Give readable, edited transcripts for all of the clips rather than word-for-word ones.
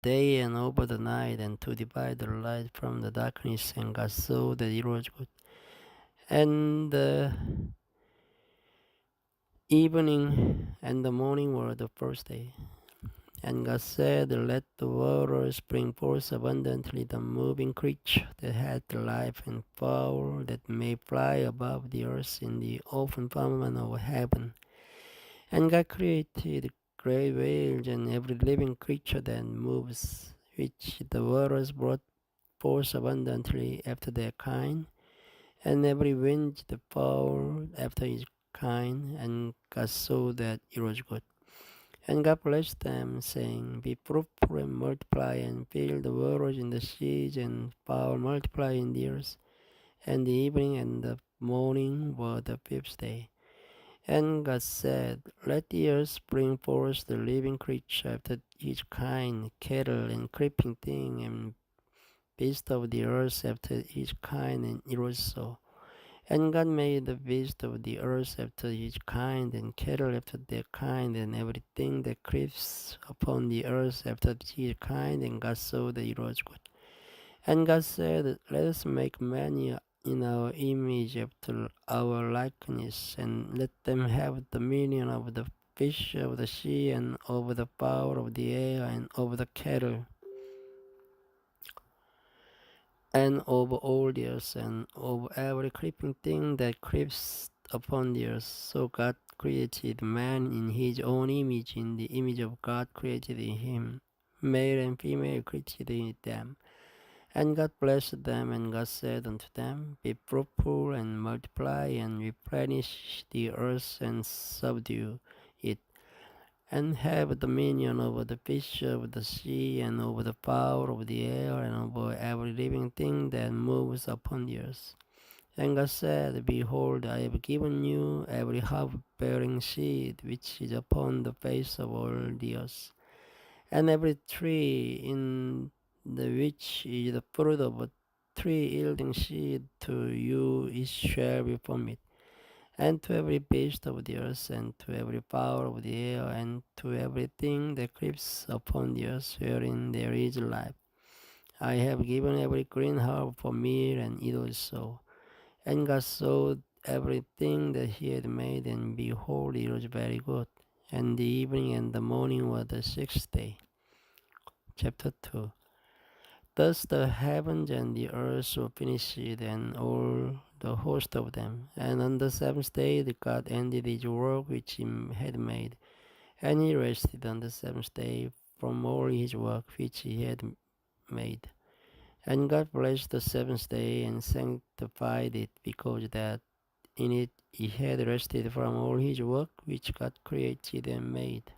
day and over the night, and to divide the light from the darkness, and God saw that it was good. And the evening and the morning were the first day. And God said, let the waters bring forth abundantly the moving creature that had life, and fowl that may fly above the earth in the open firmament of heaven. And God created great whales and every living creature that moves, which the waters brought forth abundantly after their kind, and every winged fowl after his kind. And God saw that it was good. And God blessed them, saying, be fruitful and multiply, and fill the waters in the seas, and fowl multiply in the earth. And the evening and the morning were the fifth day. And God said, let the earth bring forth the living creature after each kind, cattle and creeping thing, and beast of the earth after each kind. And it was so. And God made the beast of the earth after each kind, and cattle after their kind, and everything that creeps upon the earth after each kind. And God saw that it was good. And God said, let us make man in our image after our likeness, and let them have dominion over the fish of the sea, and over the fowl of the air, and over the cattle, and over all the earth, and over every creeping thing that creeps upon the earth. So God created man in his own image. In the image of God created him, male and female created them. And God blessed them, and God said unto them, be fruitful and multiply, and replenish the earth, and subdue it, and have dominion over the fish of the sea, and over the fowl of the air, and over every living thing that moves upon the earth. And God said, behold, I have given you every herb-bearing seed which is upon the face of all the earth, and every tree in the which is the fruit of a tree yielding seed, to you it shall be from it. And to every beast of the earth, and to every fowl of the air, and to everything that creeps upon the earth, wherein there is life, I have given every green herb for meat. And it was so. And God saw everything that he had made, and behold, it was very good. And the evening and the morning were the sixth day. Chapter 2. Thus the heavens and the earth were finished, and all the host of them. And on the seventh day God ended his work which he had made, and he rested on the seventh day from all his work which he had made. And God blessed the seventh day, and sanctified it, because that in it he had rested from all his work which God created and made.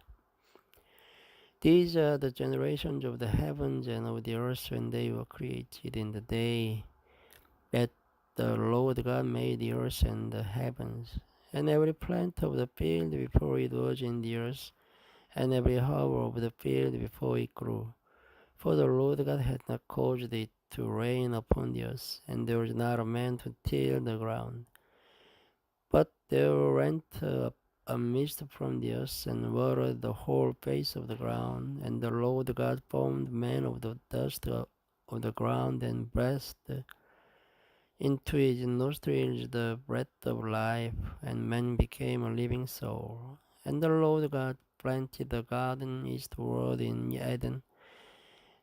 These are the generations of the heavens and of the earth when they were created, in the day that the Lord God made the earth and the heavens, and every plant of the field before it was in the earth, and every herb of the field before it grew. For the Lord God had not caused it to rain upon the earth, and there was not a man to till the ground. But there went up a mist from the earth, and watered the whole face of the ground. And the Lord God formed man of the dust of the ground, and breathed into his nostrils the breath of life, and man became a living soul. And the Lord God planted the garden eastward in Eden,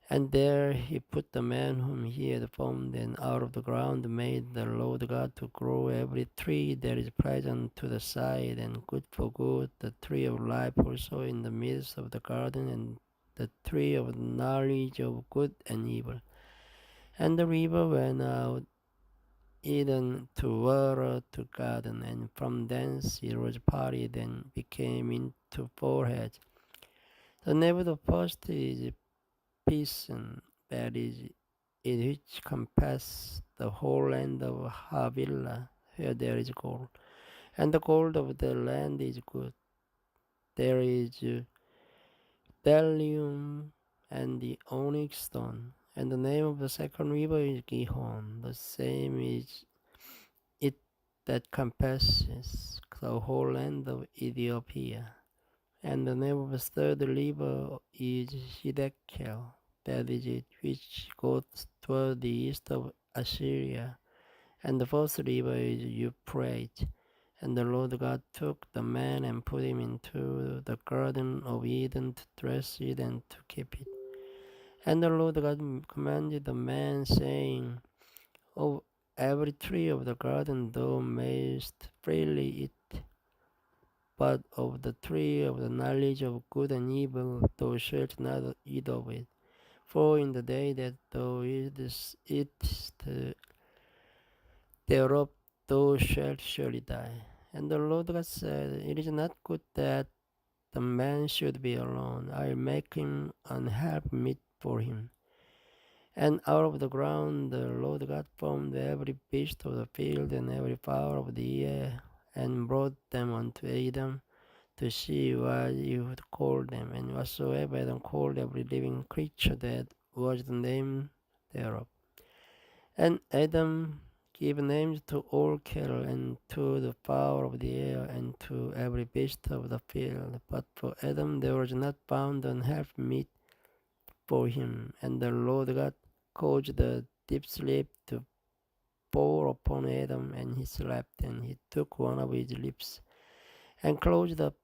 and there he put the man whom he had formed, and out of the ground made the Lord God to grow every tree that is pleasant to the sight, and good for good, the tree of life also in the midst of the garden, and the tree of knowledge of good and evil. And the river went out Eden to water the garden, and from thence it was parted, and became into four heads. The name of the first is Pison, that is, it which compass the whole land of Havilah, where there is gold. And the gold of the land is good. There is bdellium and the onyx stone. And the name of the second river is Gihon. The same is it that compasses the whole land of Ethiopia. And the name of the third river is Hiddkel. that is it, which goes toward the east of Assyria, and the first river is Euphrates. And the Lord God took the man and put him into the garden of Eden to dress it and to keep it. And the Lord God commanded the man, saying, of every tree of the garden thou mayest freely eat, but of the tree of the knowledge of good and evil thou shalt not eat of it. For in the day that thou eatest thereof thou shalt surely die. And the Lord God said, it is not good that the man should be alone. I will make him an helpmeet for him. And out of the ground the Lord God formed every beast of the field and every fowl of the air, and brought them unto Adam to see what he would call them. And whatsoever Adam called every living creature, that was the name thereof. And Adam gave names to all cattle, and to the fowl of the air, and to every beast of the field. But for Adam there was not found an helpmeet for him. And the Lord God caused the deep sleep to fall upon Adam, and he slept. And he took one of his ribs, and closed up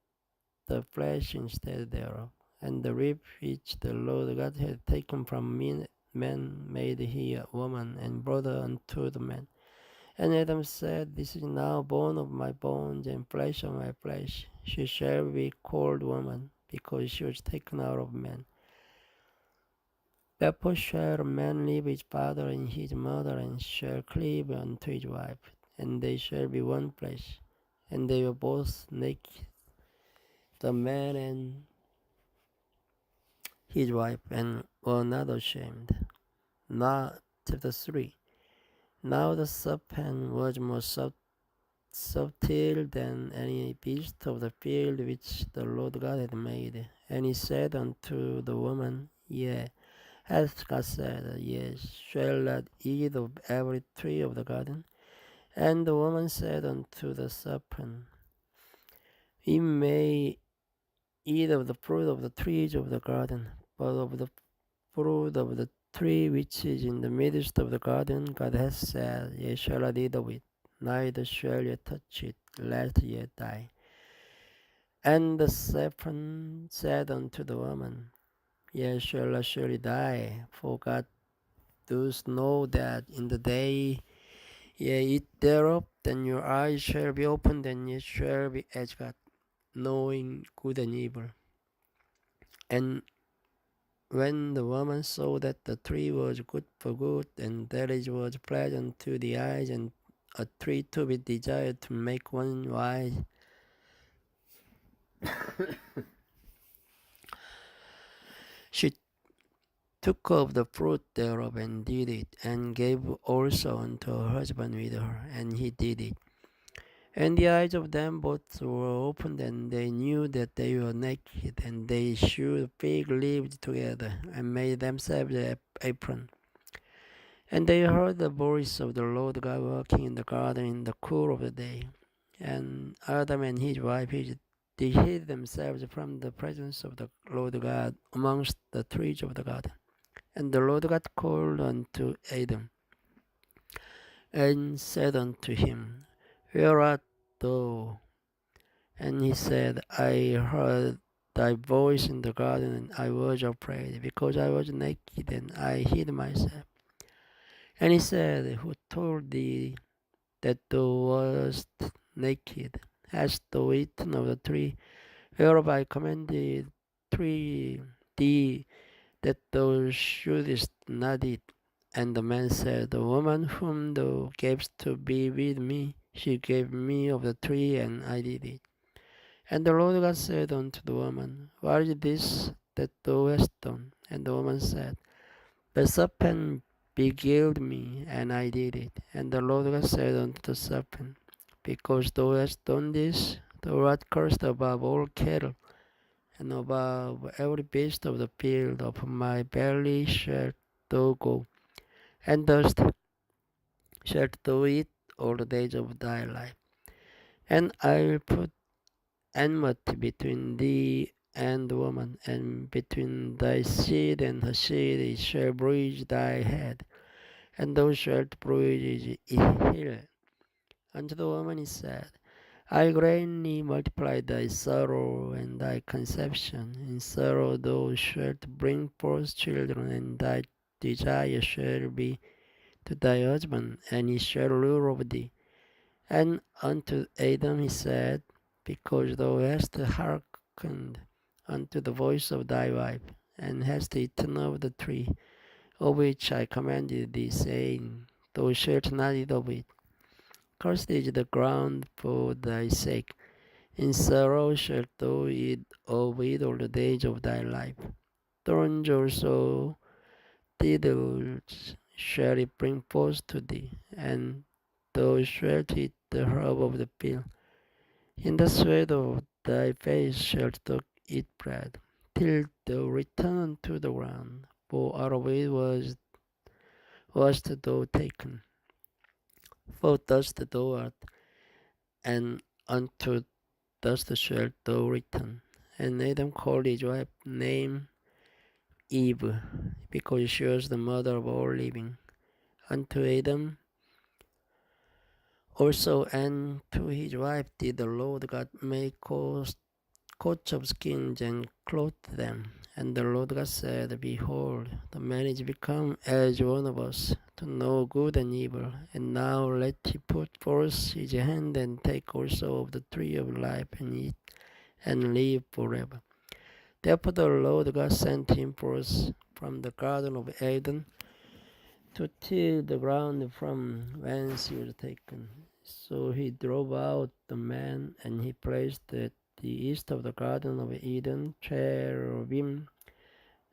the flesh instead thereof. And the rib which the Lord God had taken from man made he a woman, and brought her unto the man. And Adam said, this is now bone of my bones, and flesh of my flesh. She shall be called woman, because she was taken out of man. Therefore shall a man leave his father and his mother, and shall cleave unto his wife, and they shall be one flesh. And they were both naked, the man and his wife, and were not ashamed. Now, chapter 3. Now the serpent was more subtle than any beast of the field which the Lord God had made. And he said unto the woman, yea, hath God said, ye shall not eat of every tree of the garden? And the woman said unto the serpent, we may eat of the fruit of the trees of the garden, but of the fruit of the tree which is in the midst of the garden, God hath said, ye shall not eat of it, neither shall ye touch it, lest ye die. And the serpent said unto the woman, ye shall not surely die, for God does know that in the day ye eat thereof, then your eyes shall be opened, and ye shall be as God, knowing good and evil. And when the woman saw that the tree was good for good, and that it was pleasant to the eyes, and a tree to be desired to make one wise, she took of the fruit thereof, and did it, and gave also unto her husband with her, and he did it. And the eyes of them both were opened, and they knew that they were naked, and they sewed fig leaves together, and made themselves an apron. And they heard the voice of the Lord God walking in the garden in the cool of the day. And Adam and his wife they hid themselves from the presence of the Lord God amongst the trees of the garden. And the Lord God called unto Adam, and said unto him, where art thou? And he said, I heard thy voice in the garden, and I was afraid, because I was naked, and I hid myself. And he said, who told thee that thou wast naked? Hast thou eaten of the tree whereof I commanded thee that thou shouldest not eat? And the man said, the woman whom thou gavest to be with me, she gave me of the tree, and I did eat. And the Lord God said unto the woman, what is this that thou hast done? And the woman said, the serpent beguiled me, and I did it. And the Lord God said unto the serpent, because thou hast done this, thou art cursed above all cattle, and above every beast of the field. Upon my belly shalt thou go, and dust shalt thou eat all the days of thy life. And I will put enmity between thee and the woman, and between thy seed and her seed it shall bruise thy head, and thou shalt bruise his heel. Unto the woman he said, I greatly multiply thy sorrow and thy conception. In sorrow thou shalt bring forth children, and thy desire shall be to thy husband, and he shall rule over thee. And unto Adam he said, because thou hast hearkened unto the voice of thy wife, and hast eaten of the tree of which I commanded thee, saying, Thou shalt not eat of it. Cursed is the ground for thy sake. In sorrow shalt thou eat of it all the days of thy life. Thorns also thistles shall it bring forth to thee, and thou shalt eat the herb of the field. In the sweat of thy face shalt thou eat bread, till thou return unto the ground, for out of it wast thou taken. For dust thou art, and unto dust shalt thou return. And Adam called his wife name Eve, because she was the mother of all living. Unto Adam also and to his wife did the Lord God make coats of skins and clothe them. And the Lord God said, Behold, the man is become as one of us, to know good and evil. And now let he put forth his hand and take also of the tree of life and eat, and live forever. Therefore the Lord God sent him forth from the garden of Eden to till the ground from whence he was taken. So he drove out the man, and he placed at the east of the garden of Eden cherubim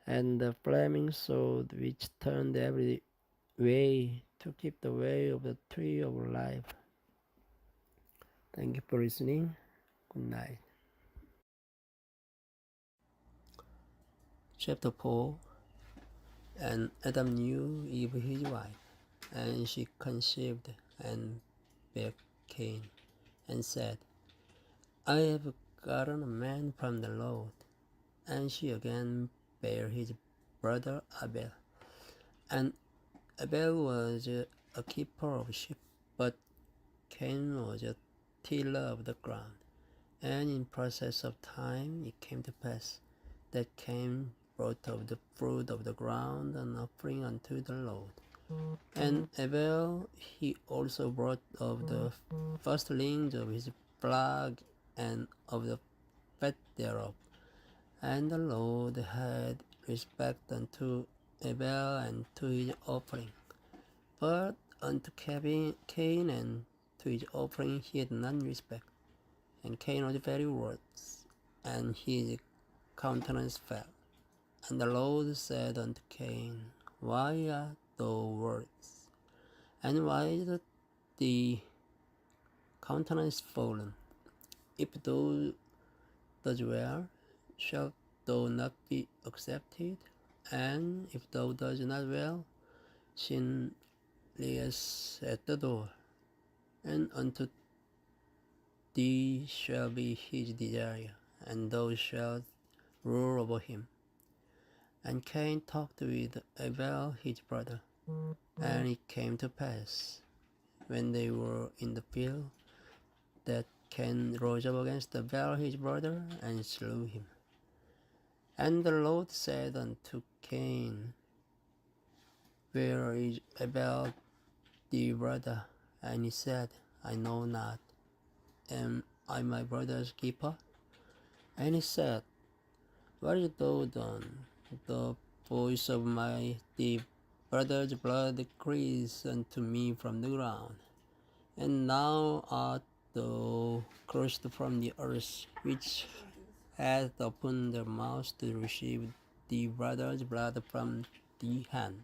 and the flaming sword, which turned every way to keep the way of the tree of life. Thank you for listening. Good night. Chapter 4. And Adam knew Eve his wife, and she conceived and bare Cain, and said, I have gotten a man from the Lord. And she again bare his brother Abel. And Abel was a keeper of sheep, but Cain was a tiller of the ground. And in process of time it came to pass that Cain brought of the fruit of the ground an offering unto the Lord. And Abel he also brought of the firstlings of his flock and of the fat thereof. And the Lord had respect unto Abel and to his offering, but unto Cain and to his offering he had none respect. And Cain was very wroth, and his countenance fell. And the Lord said unto Cain, Why art thou wroth? And why is the countenance fallen? If thou dost well, shalt thou not be accepted? And if thou dost not well, sin lies at the door, and unto thee shall be his desire, and thou shalt rule over him. And Cain talked with Abel his brother. And it came to pass, when they were in the field, that Cain rose up against Abel his brother, and slew him. And the Lord said unto Cain, Where is Abel thy brother? And he said, I know not. Am I my brother's keeper? And he said, What hast thou done? The voice of my deep brother's blood cries unto me from the ground. And now art thou cursed from the earth, which hath opened the mouth to receive thy brother's blood from thy hand.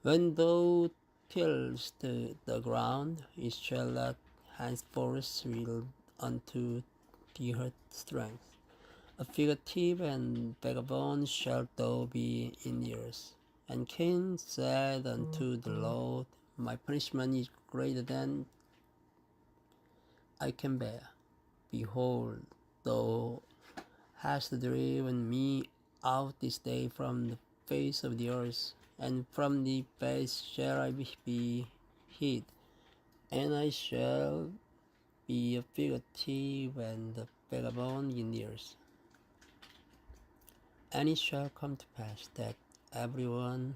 When thou tillest the ground, it shall not henceforth yield unto thee her strength. A fugitive and vagabond shalt thou be in the earth. And Cain said unto the Lord, My punishment is greater than I can bear. Behold, thou hast driven me out this day from the face of the earth, and from the face shall I be hid, and I shall be a fugitive and a vagabond in the earth. And it shall come to pass that everyone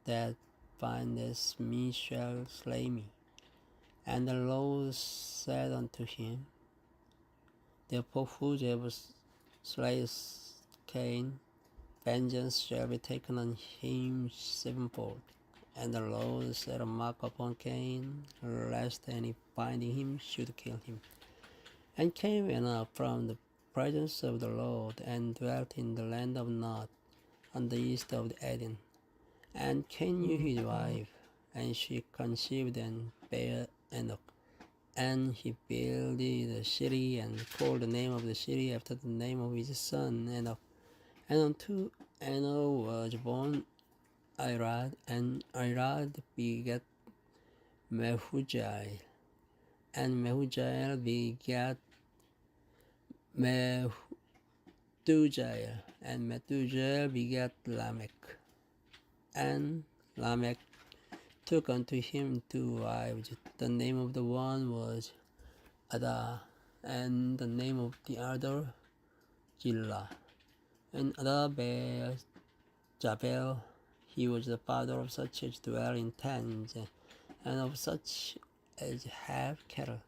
that findeth me shall slay me. And the Lord said unto him, therefore whosoever slayeth Cain, vengeance shall be taken on him sevenfold. And the Lord set a mark upon Cain, lest any finding him should kill him. And Cain went up from the presence of the Lord, and dwelt in the land of Nod, on the east of Eden. And Cain knew his wife, and she conceived and bare Enoch. And he builded a city, and called the name of the city after the name of his son Enoch. And unto Enoch was born Irad, and Irad begat Mehujael, and Mehujael begat Methujael, and Methujael begat Lamech. And Lamech took unto him two wives. The name of the one was Ada, and the name of the other Zillah. And Ada bare Jabal. He was the father of such as dwell in tents, and of such as have cattle.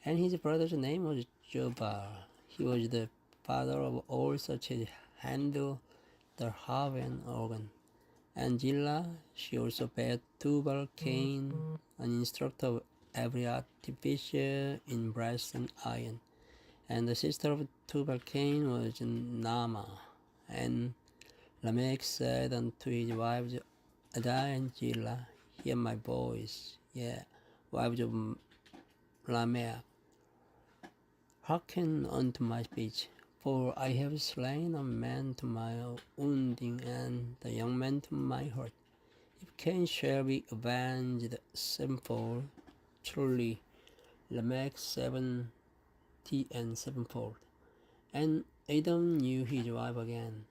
And his brother's name was Jobal. He was the father of all such as handle the harp and organ. And Zillah, she also bare Tubal Cain, an instructor of every artificer in brass and iron. And the sister of Tubal Cain was Naamah. And Lamech said unto his wives Ada and Zillah, hear my voice, ye wives of Lamech, hearken unto my speech. For I have slain a man to my wounding, and the young man to my hurt. If Cain shall be avenged sevenfold, truly Lamech 77fold. And Adam knew his wife again,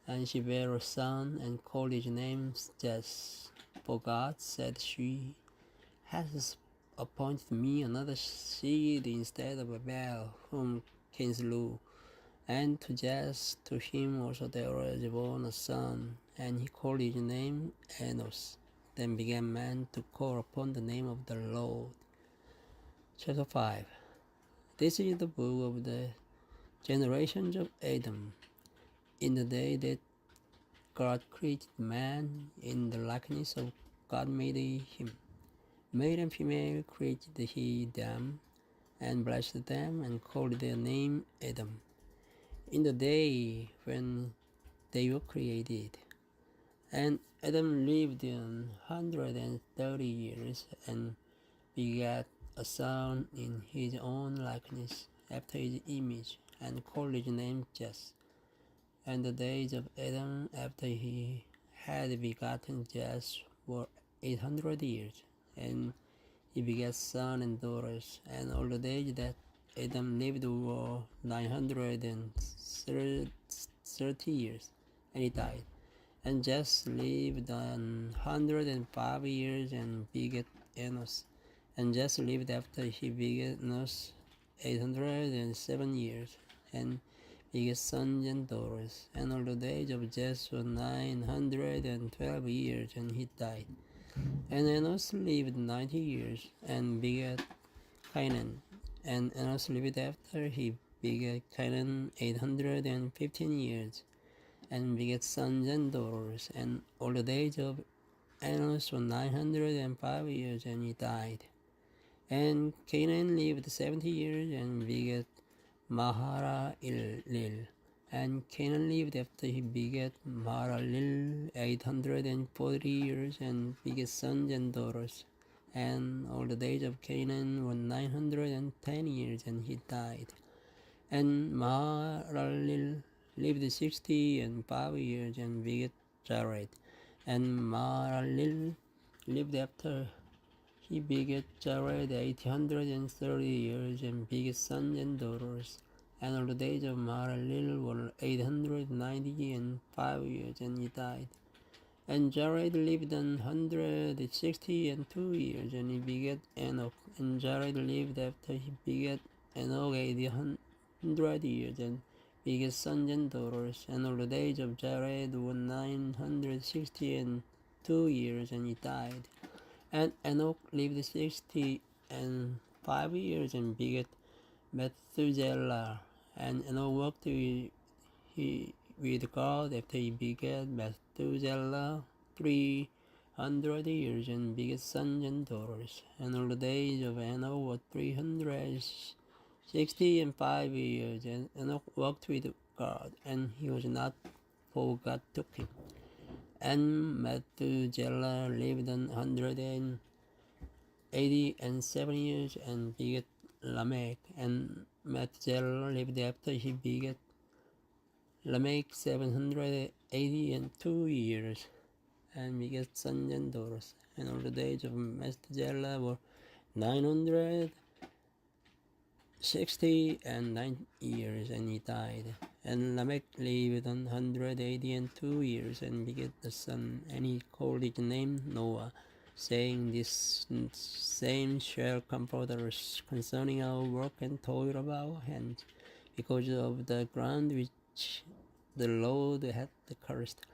and she bare a son, and called his name Jess. For God said, she has appointed me another seed instead of Abel, whom Cain slew. And to Jess, to him also there was born a son, and he called his name Enos. Then began man to call upon the name of the Lord. Chapter 5. This is the book of the generations of Adam. In the day that God created man, in the likeness of God made him. Male and female created he them, and blessed them, and called their name Adam. In the day when they were created. And Adam lived 130 years, and begat a son in his own likeness, after his image, and called his name Jess. And the days of Adam after he had begotten Jess were 800 years, and he begat sons and daughters. And all the days that Adam lived were 930 years, and he died. And Jess lived 105 years, and begat Enos. And Jess lived after he begat Enos 807 years, and begat sons and daughters. And all the days of Jess were 912 years, and he died. And Enos lived 90 years, and begat Cainan. And Enos lived after he begat Cainan 815 years, and begat sons and daughters. And all the days of Enos were 905 years, and he died. And Cainan lived 70 years, and begat Mahalalel. And Cainan lived after he begat Mahalalel 840 years, and begat sons and daughters. And all the days of Cainan were 910 years, and he died. And Mahalalel lived 65 years, and begat Jared. And Mahalalel lived after he begat Jared 830 years, and begat sons and daughters. and all the days of Mahalalel were 895 years, and he died. And Jared lived 162 years, and he begat Enoch. And Jared lived after he begat Enoch 800 years, and begat sons and daughters. And all the days of Jared were 962 years, and he died. And Enoch lived 65 years, and begat Methuselah. And Enoch walked with God after he begat Methuselah 300 years, and begat sons and daughters. And all the days of Enoch were 365 years, and Enoch walked with God, and he was not, for God took him. And Methuselah lived 187 years, and begat Lamech. And Methuselah lived after he begat Lamech 782 years, and begat sons and daughters. And all the days of Methuselah were 969 years, and he died. And Lamech lived 182 years, and begat a son, and he called his name Noah, saying, This same shall comfort us concerning our work and toil of our hands, because of the ground which the Lord hath cursed.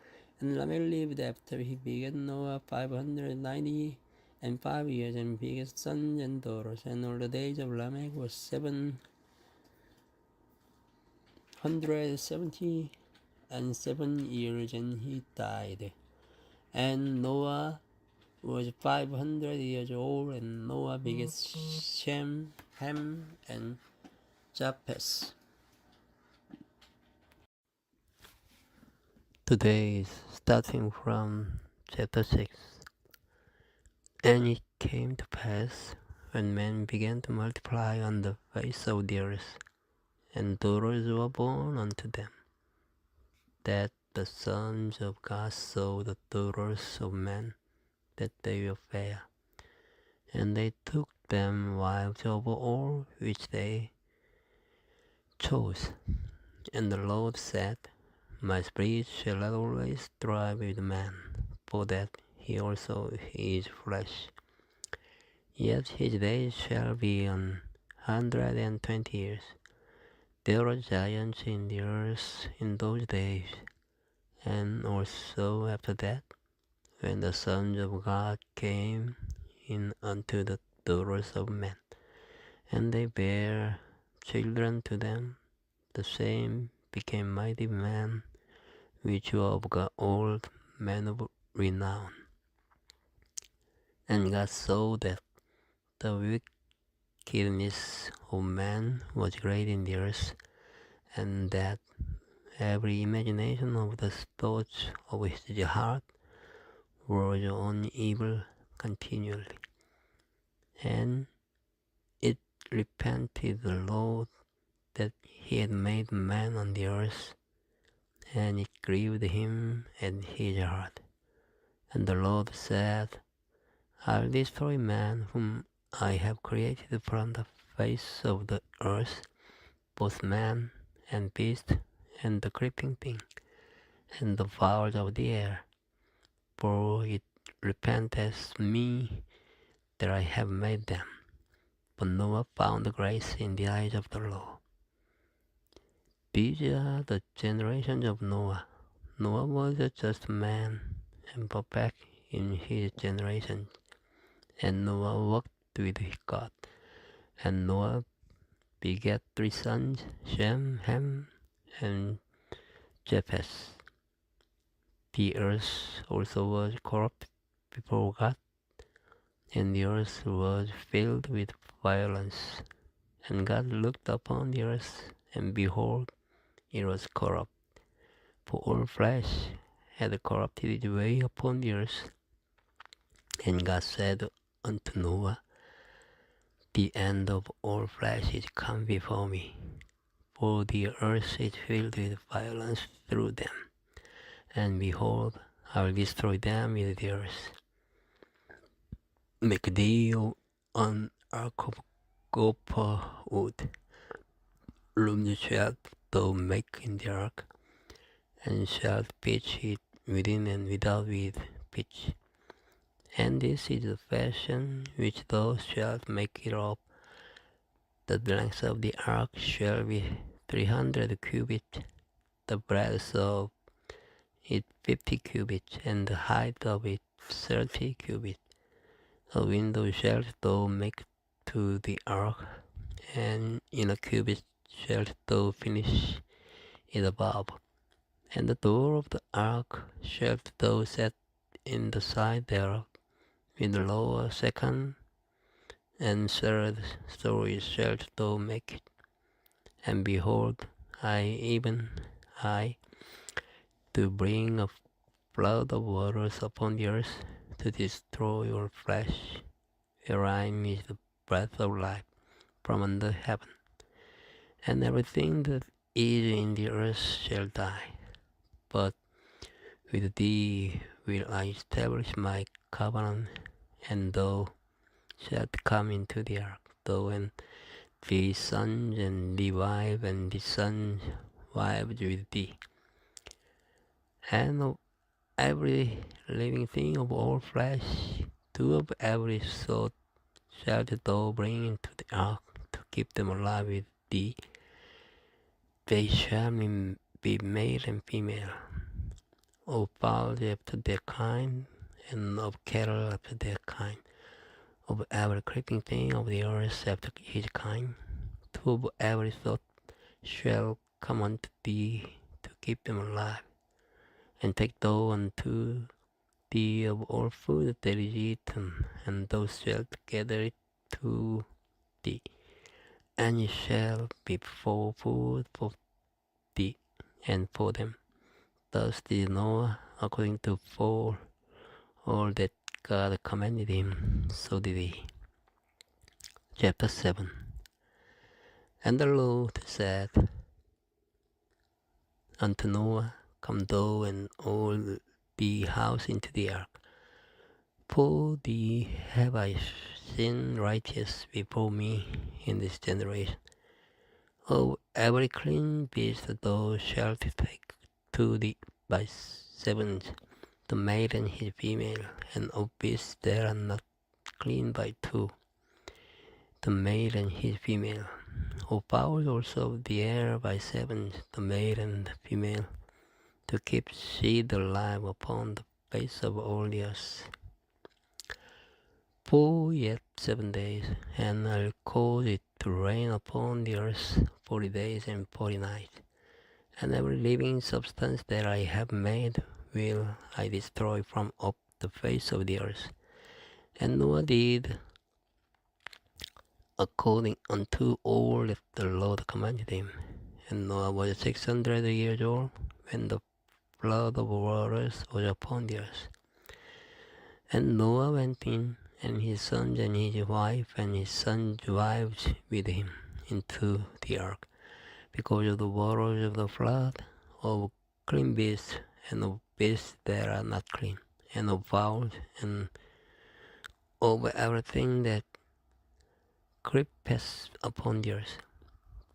And Lamech lived after he begat Noah 595 years, and begat sons and daughters. And all the days of Lamech was 777 years, and he died. And Noah was 500 years old, and Noah begat Shem, Ham, and Japheth. Today is starting from chapter 6. And it came to pass, when men began to multiply on the face of the earth, and daughters were born unto them, that the sons of God saw the daughters of men, that they were fair, and they took them wives over all which they chose. And the Lord said, My spirit shall not always strive with man, for that he also is flesh. Yet his days shall be 120 years. There were giants in the earth in those days, and also after that, when the sons of God came in unto the daughters of men, and they bare children to them, the same became mighty men, which were of God, old men of renown. And God saw that the wickedness of man was great in the earth, and that every imagination of the thoughts of his heart was on evil continually. And it repented the Lord that he had made man on the earth, and it grieved him at his heart. And the Lord said, I'll destroy man whom I have created from the face of the earth, both man and beast, and the creeping thing, and the fowls of the air. For it repenteth me that I have made them. But Noah found grace in the eyes of the Lord. These are the generations of Noah. Noah was a just man, and perfect in his generations. And Noah walked with God. And Noah begat 3 sons, Shem, Ham, and Japheth. The earth also was corrupt before God, and the earth was filled with violence. And God looked upon the earth, and behold, it was corrupt, for all flesh had corrupted its way upon the earth. And God said unto Noah, The end of all flesh is come before me, for the earth is filled with violence through them. And behold, I will destroy them with the earth. Make thee an ark of copper wood. room shalt thou make in the ark, and shalt pitch it within and without with pitch. And this is the fashion which thou shalt make it of. The length of the ark shall be 300 cubits, the breadth of it 50 cubits, and the height of it 30 cubits. A window shalt thou make to the ark, and in a cubit shalt thou finish it above. And the door of the ark shalt thou set in the side thereof, with the lower, second, and third stories shalt thou make it. And behold, even I, to bring a flood of waters upon the earth, to destroy your flesh, wherein is the breath of life from under heaven. And everything that is in the earth shall die. But with thee will I establish my covenant, and thou shalt come into the ark, thou and thy sons and thy wife and thy sons' wives with thee. And of every living thing of all flesh, 2 of every sort shalt thou bring into the ark, to keep them alive with thee. They shall be male and female, of fowls after their kind, and of cattle after their kind, of every creeping thing of the earth after his kind. 2 of every sort shall come unto thee, to keep them alive. And take thou unto thee of all food that is eaten, and thou shalt gather it to thee, and it shall be for food for thee and for them. Thus did Noah according to all that God commanded him, so did he. Chapter 7. And the Lord said unto Noah, Come thou and all the house into the ark. For thee have I sinned righteous before me in this generation. Of every clean beast thou shalt take to thee by sevens, the male and his female, and of beasts that are not clean by 2, the male and his female. Of fowls also of the air by sevens, the male and the female, to keep seed alive upon the face of all the earth. For yet 7 days, and I'll cause it to rain upon the earth 40 days and 40 nights. And every living substance that I have made will I destroy from off the face of the earth. And Noah did according unto all that the Lord commanded him. And Noah was 600 years old when the flood of waters was upon the earth. And Noah went in, and his sons and his wife and his sons' wives with him, into the ark, because of the waters of the flood, of clean beasts, and of beasts that are not clean, and of fowls, and of everything that creepeth upon the earth.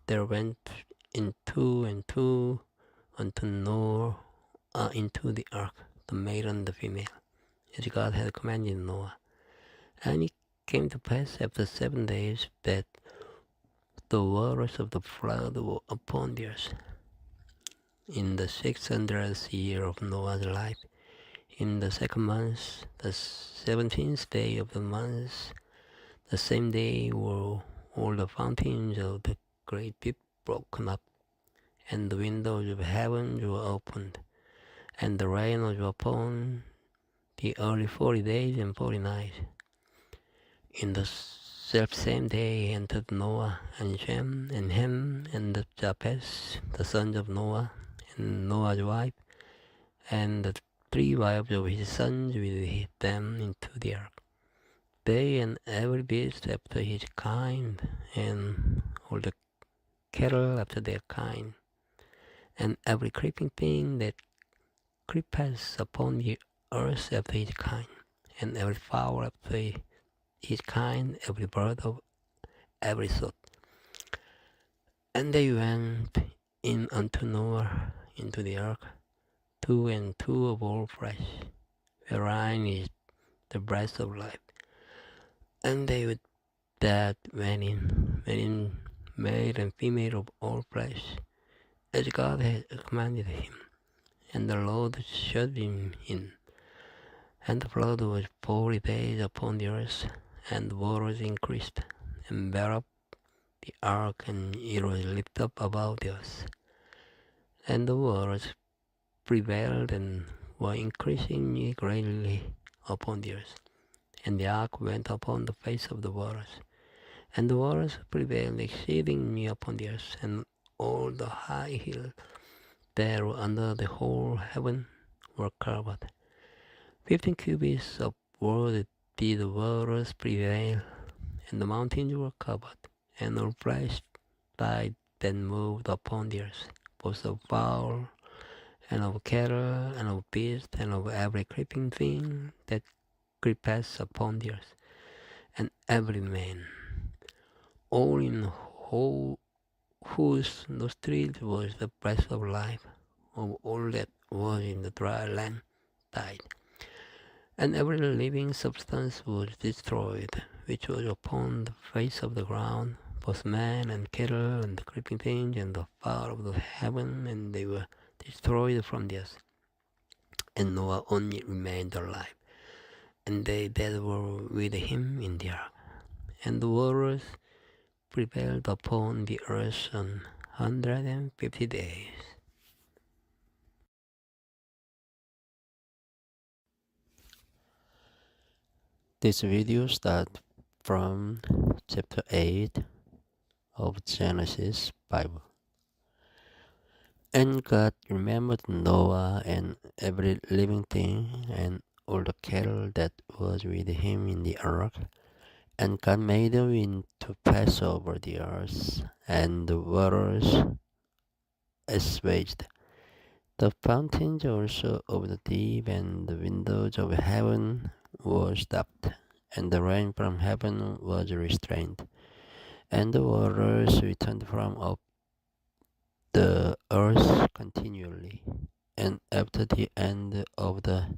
There went in 2 and 2 unto Noah into the ark, the male and the female, as God had commanded Noah. And it came to pass after 7 days that the waters of the flood were upon the earth. In the 600th year of Noah's life, in the 2nd month, the 17th day of the month, the same day were all the fountains of the great deep broken up, and the windows of heaven were opened, and the rain was upon the early 40 days and 40 nights. In the selfsame day entered Noah and Shem and Ham and the Japheth, the sons of Noah, and Noah's wife, and the 3 wives of his sons with them into the ark. They and every beast after his kind, and all the cattle after their kind, and every creeping thing that creepeth upon the earth after his kind, and every fowl after his kind, every bird of every sort. And they went in unto Noah into the ark, 2 and 2 of all flesh, wherein is the breath of life. And they that went in male and female of all flesh, as God had commanded him. And the Lord shut him in. And the flood was 40 days upon the earth, and the waters increased, and bare up the ark, and it was lifted up above the earth. And the waters prevailed and were increasing greatly upon the earth. And the ark went upon the face of the waters. And the waters prevailed exceedingly upon the earth, and all the high hills that were under the whole heaven were covered. 15 cubits upward did the waters prevail, and the mountains were covered, and all flesh died that moved upon the earth, both of fowl, and of cattle, and of beasts, and of every creeping thing that creepeth upon the earth, and every man, all in whose nostrils was the breath of life, of all that was in the dry land died. And every living substance was destroyed, which was upon the face of the ground, both man and cattle, and the creeping things, and the fowl of the heaven, and they were destroyed from the earth. And Noah only remained alive, and they that were with him in the ark. And the waters prevailed upon the earth 150 days. This video starts from chapter 8 of Genesis Bible. And God remembered Noah and every living thing and all the cattle that was with him in the ark. And God made the wind to pass over the earth, and the waters assuaged. The fountains also of the deep and the windows of heaven were stopped, and the rain from heaven was restrained, and the waters returned from up the earth continually. And after the end of the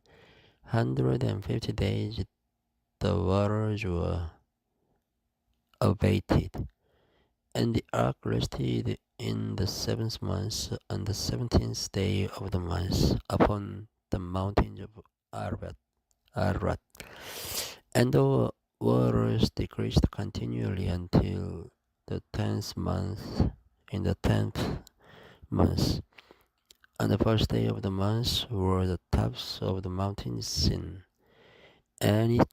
150 days, the waters were abated. And the ark rested in the 7th month, on the 17th day of the month, upon the mountains of Ararat. And the waters decreased continually until the 10th month. In the 10th month, on the first day of the month, were the tops of the mountains seen. And it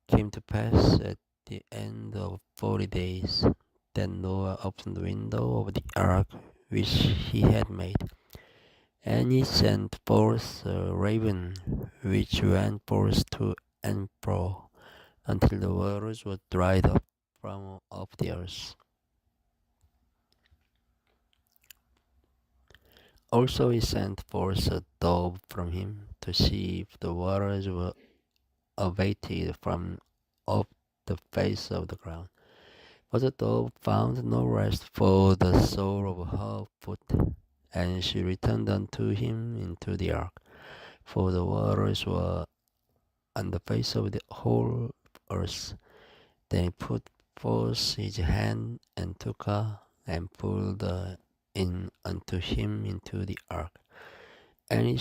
came to pass at the end of 40 days that Noah opened the window of the ark which he had made, and he sent forth a raven, which went forth to and fro, until the waters were dried up from off the earth. Also he sent forth a dove from him, to see if the waters were abated from off the face of the ground. But the dove found no rest for the sole of her foot, and she returned unto him into the ark, for the waters were on the face of the whole earth. Then he put forth his hand and took her, and pulled her in unto him into the ark. And he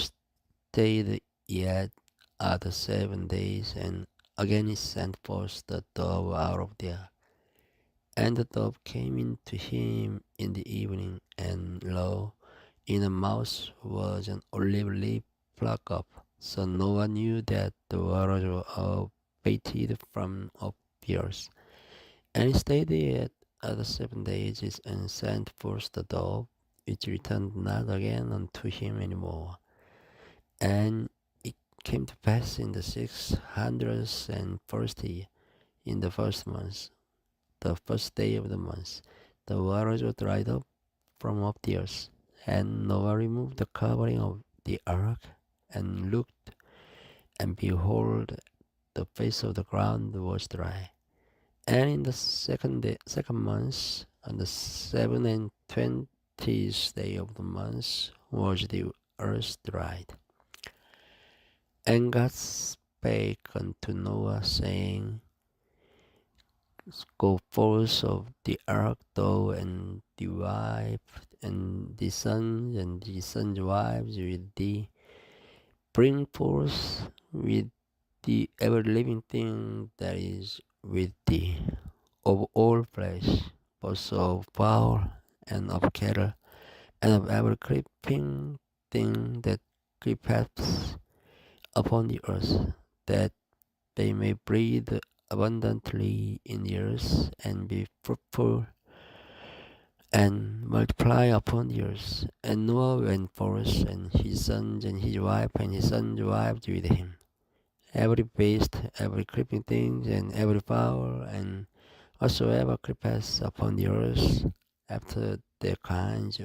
stayed yet other 7 days, and again he sent forth the dove out of the ark. And the dove came into him in the evening, and lo, in her mouth was an olive leaf plucked up. So Noah knew that the waters were abated from off the earth. And he stayed yet other 7 days, and sent forth the dove, which returned not again unto him any more. And it came to pass in the 601st year, in the first month, the first day of the month, the waters were dried up from off the earth. And Noah removed the covering of the ark, and looked, and behold, the face of the ground was dry. And in the second month, on the 17th 20th day of the month was the earth dried. And God spake unto Noah, saying, Go forth of the ark, thou and the wife, and the sons, and the sons' wives with thee. Bring forth with thee every living thing that is with thee, of all flesh, both of fowl, and of cattle, and of every creeping thing that creepeth upon the earth, that they may breed abundantly in the earth, and be fruitful, and multiply upon the earth. And Noah went forth, and his sons, and his wife, and his sons' wives with him. Every beast, every creeping thing, and every fowl, and whatsoever creepeth upon the earth, after their kinds,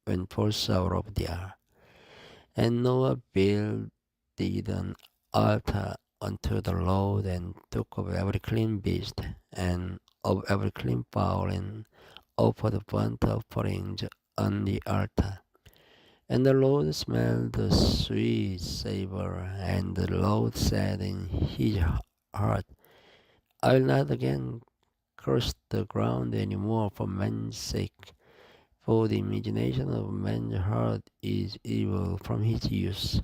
went forth out of the ark. And Noah built an altar unto the Lord, and took of every clean beast, and of every clean fowl, and offered burnt offerings on the altar. And the Lord smelled the sweet savor, and the Lord said in his heart, I will not again curse the ground any more for man's sake, for the imagination of man's heart is evil from his youth.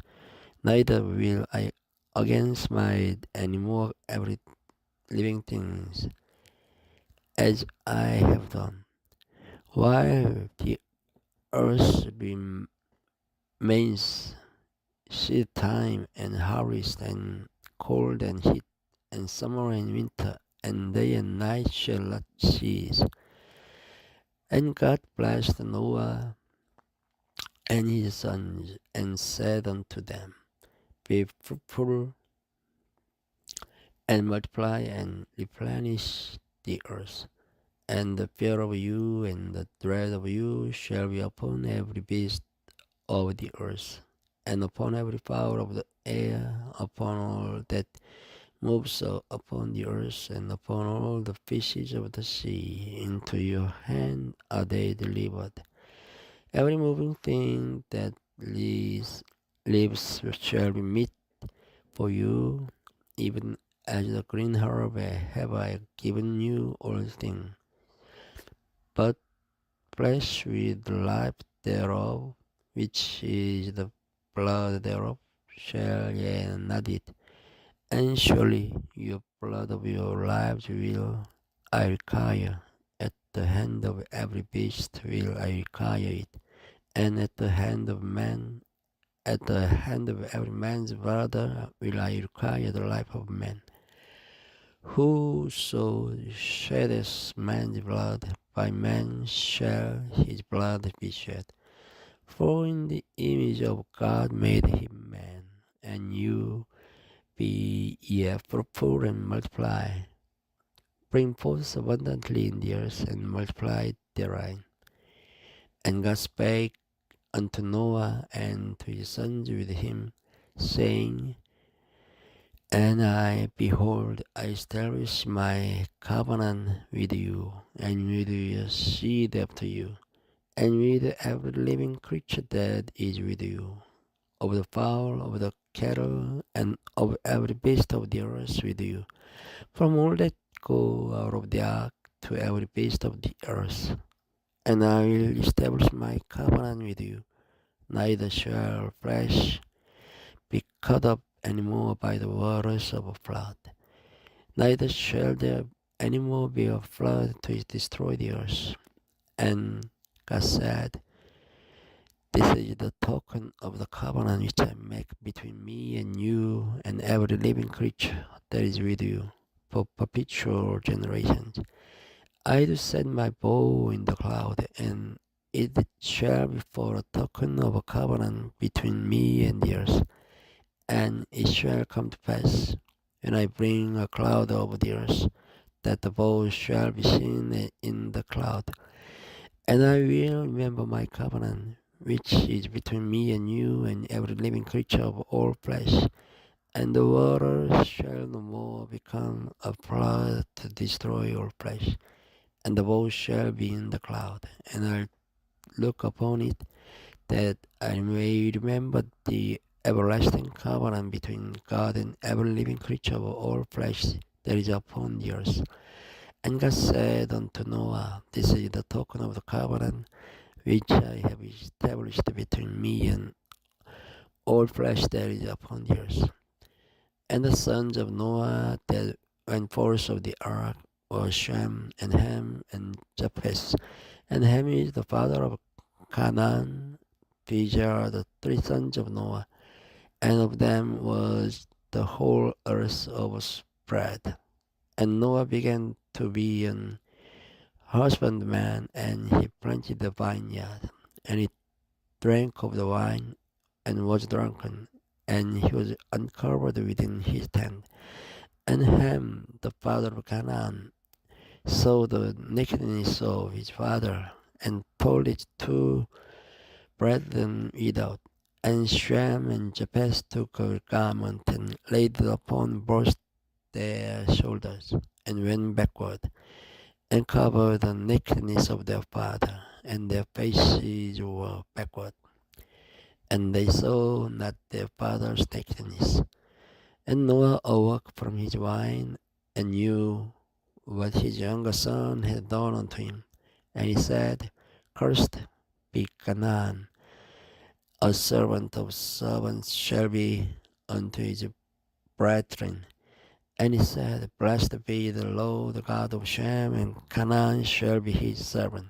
Neither will I again smite any more every living things, as I have done. While the earth remains, seed time and harvest, and cold and heat, and summer and winter, and day and night shall not cease. And God blessed Noah and his sons, and said unto them, Be fruitful, and multiply, and replenish the earth. And the fear of you and the dread of you shall be upon every beast of the earth, and upon every fowl of the air, upon all that moves upon the earth, and upon all the fishes of the sea. Into your hand are they delivered. Every moving thing that lives shall be meat for you, even as the green herb have I given you all things. But flesh with the life thereof, which is the blood thereof, shall ye not eat. And surely your blood of your lives will I require. At the hand of every beast will I require it, and at the hand of every man's brother will I require the life of man. Whoso sheddeth man's blood, by man shall his blood be shed. For in the image of God made him man, and you be ye fruitful and multiply. Bring forth abundantly in the earth, and multiply therein. And God spake unto Noah and to his sons with him, saying, And I, behold, I establish my covenant with you, and with your seed after you, and with every living creature that is with you, of the fowl, of the cattle, and of every beast of the earth with you, from all that go out of the ark to every beast of the earth. And I will establish my covenant with you. Neither shall flesh be cut up any more by the waters of a flood, neither shall there any more be a flood to destroy the earth. And God said, This is the token of the covenant which I make between me and you and every living creature that is with you for perpetual generations. I do set my bow in the cloud, and it shall be for a token of a covenant between me and the earth. And it shall come to pass, when I bring a cloud over the earth, that the bow shall be seen in the cloud. And I will remember my covenant, which is between me and you and every living creature of all flesh. And the waters shall no more become a flood to destroy all flesh. And the bow shall be in the cloud, and I'll look upon it, that I may remember the everlasting covenant between God and every living creature of all flesh that is upon the earth. And God said unto Noah, This is the token of the covenant which I have established between me and all flesh that is upon the earth. And the sons of Noah that went forth of the ark were Shem and Ham and Japheth. And Ham is the father of Canaan. These are the three sons of Noah, and of them was the whole earth overspread. And Noah began to be an husbandman, and he planted the vineyard, and he drank of the wine, and was drunken, and he was uncovered within his tent. And Ham, the father of Canaan, saw the nakedness of his father, and told his two brethren without. And Shem and Japheth took a garment, and laid it upon both their shoulders, and went backward, and covered the nakedness of their father, and their faces were backward, and they saw not their father's nakedness. And Noah awoke from his wine, and knew what his younger son had done unto him. And he said, Cursed be Canaan, a servant of servants shall be unto his brethren. And he said, Blessed be the Lord God of Shem, and Canaan shall be his servant.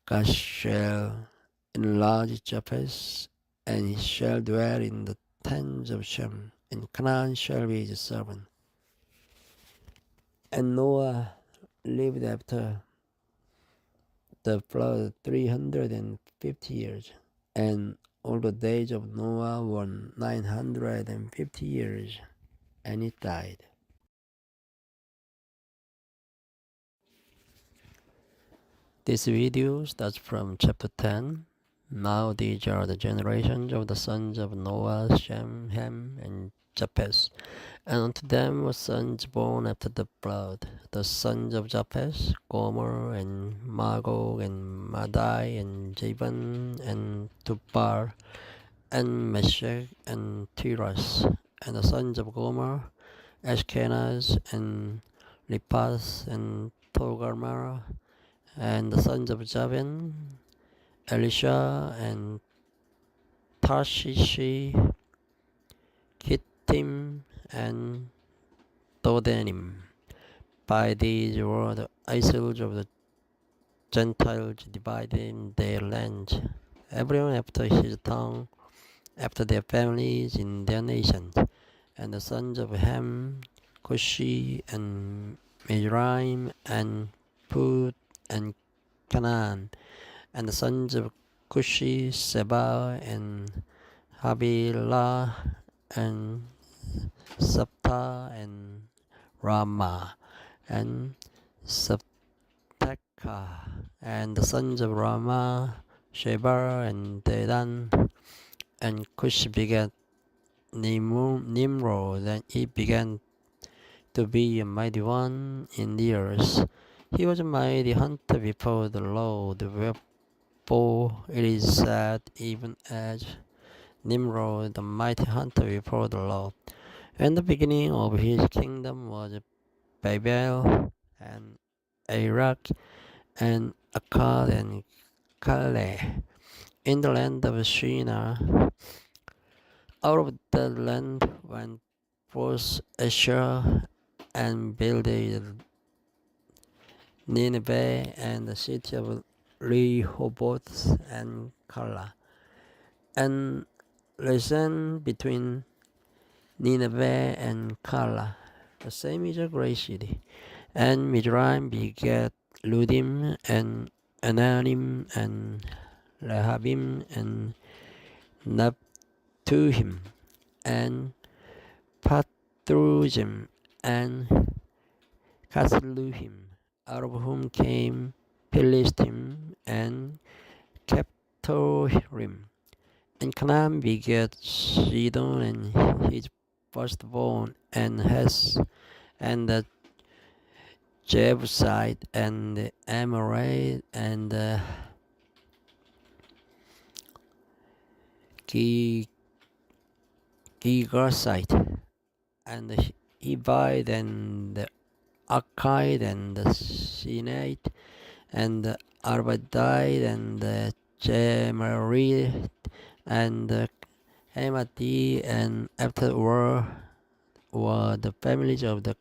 God shall enlarge Japheth, and he shall dwell in the tents of Shem, and Canaan shall be his servant. And Noah lived after the flood 350 years, and all the days of Noah were 950 years, and he died. This video starts from chapter 10. Now these are the generations of the sons of Noah, Shem, Ham, and Japheth. And unto them were sons born after the flood. The sons of Japheth, Gomer, and Magog, and Madai, and Javan, and Tubal, and Meshech, and Tiras. And the sons of Gomer, Ashkenaz, and Lipas, and Togarmah. And the sons of Javan, Elisha, and Tarshish, Kittim, and Dodanim. By these were the isles of the Gentiles dividing their land, everyone after his tongue, after their families in their nations. And the sons of Ham, Cushi, and Mizraim, and Put, and Canaan. And the sons of Cushi, Seba, and Havilah, and Sapta, and Ramah, and Sapteka. And the sons of Ramah, Sheba, and Dedan. And Cush begat Nimrod, and he began to be a mighty one in the earth. He was a mighty hunter before the Lord, wherefore it is said, even as Nimrod, the mighty hunter before the Lord. And the beginning of his kingdom was Babel, and Iraq, and Akkad, and Calais, in the land of Shinar. Out of that land went forth Asher, and builded Nineveh, and the city of Rehoboth, and Calah, and Rezin between Nineveh and Calah. The same is a great city. And Mizraim begat Ludim, and Ananim, and Rehabim, and Naptuhim, and Patrujim, and Casluhim, out of whom came Philistim, and Captorim. And Canaan begat Sidon, and his firstborn, and Heth, and the Jebusite, and the Amorite, and the Gigasite, and Hivite, and the Archite, and the Sinite, and the Arvadite, and the Gemerite, and the Hemati, and afterward were the families of the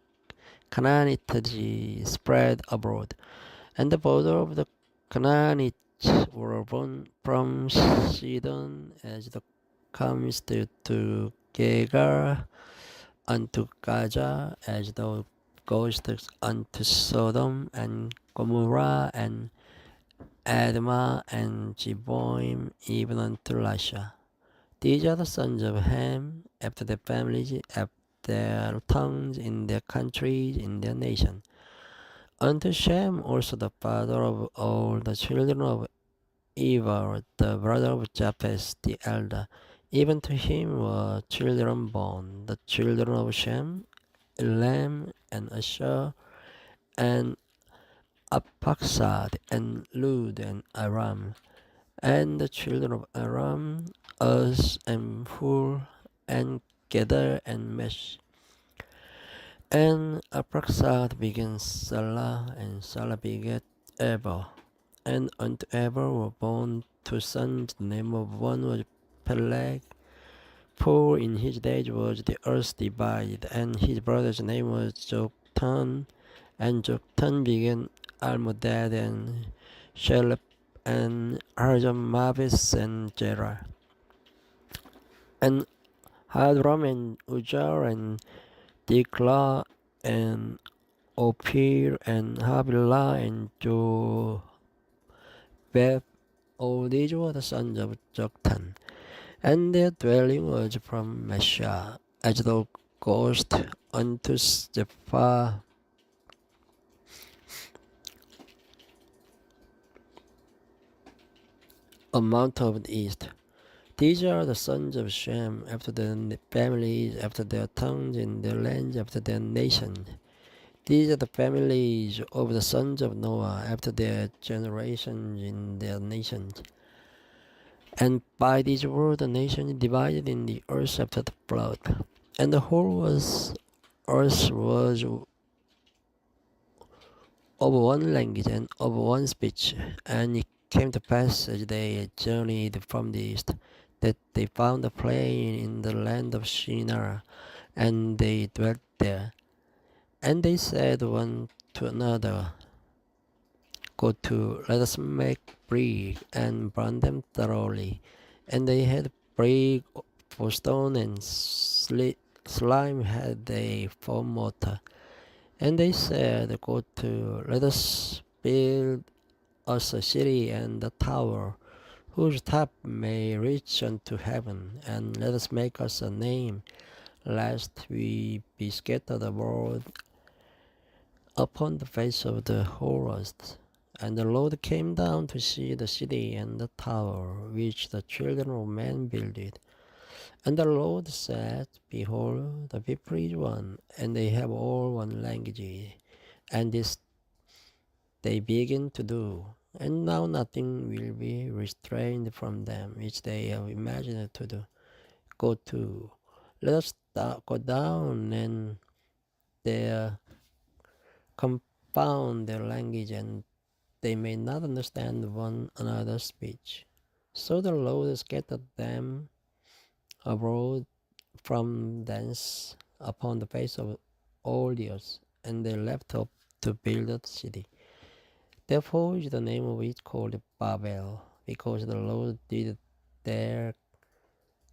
Canaanites spread abroad, and the border of the Canaanites were born from Sidon as the comes to Gegar, unto Gaza as thou goest unto Sodom and Gomorrah and Admah and Zeboim, even unto Lasha. These are the sons of Ham, after their families, after their tongues, in their countries, in their nation. Unto Shem also the father of all the children of Eber, the brother of Japheth the elder. Even to him were children born, the children of Shem, Elam, and Asher, and Arphaxad, and Lud, and Aram. And the children of Aram, Uz, and Hul, and Gedar, and Mesh. And Arphaxad began Salah, and Salah begat Eber. And unto Eber were born two sons. The name of one was Peleg, for in his days was the earth divided, and his brother's name was Joktan. And Joktan began Almodad, and Shelep, and Harjamabis, and Jerah, and Hadram, and Ujar, and Dikla, and Ophir, and Havilah, and Jobeb. All these were the sons of Joktan. And their dwelling was from Mesha, as thou goest unto Stephah, a mount of the east. These are the sons of Shem, after their families, after their tongues, in their lands, after their nations. These are the families of the sons of Noah, after their generations, in their nations. And by these were the nations divided in the earth after the flood. And the whole earth was of one language and of one speech. And it came to pass, as they journeyed from the east, that they found a plain in the land of Shinar, and they dwelt there. And they said one to another, Go to, let us make brick, and burn them thoroughly. And they had brick for stone, and slime had they for mortar. And they said, Go to, let us build us a city and a tower, whose top may reach unto heaven, and let us make us a name, lest we be scattered abroad upon the face of the whole earth. And the Lord came down to see the city and the tower, which the children of men builded. And the Lord said, Behold, the people is one, and they have all one language, and this they begin to do. And now nothing will be restrained from them, which they have imagined to do. Go to, let us go down, and there confound their language, and they may not understand one another's speech. So the Lord scattered them abroad from thence upon the face of all the earth, and they left up to build a city. Therefore is the name of it called Babel, because the Lord did there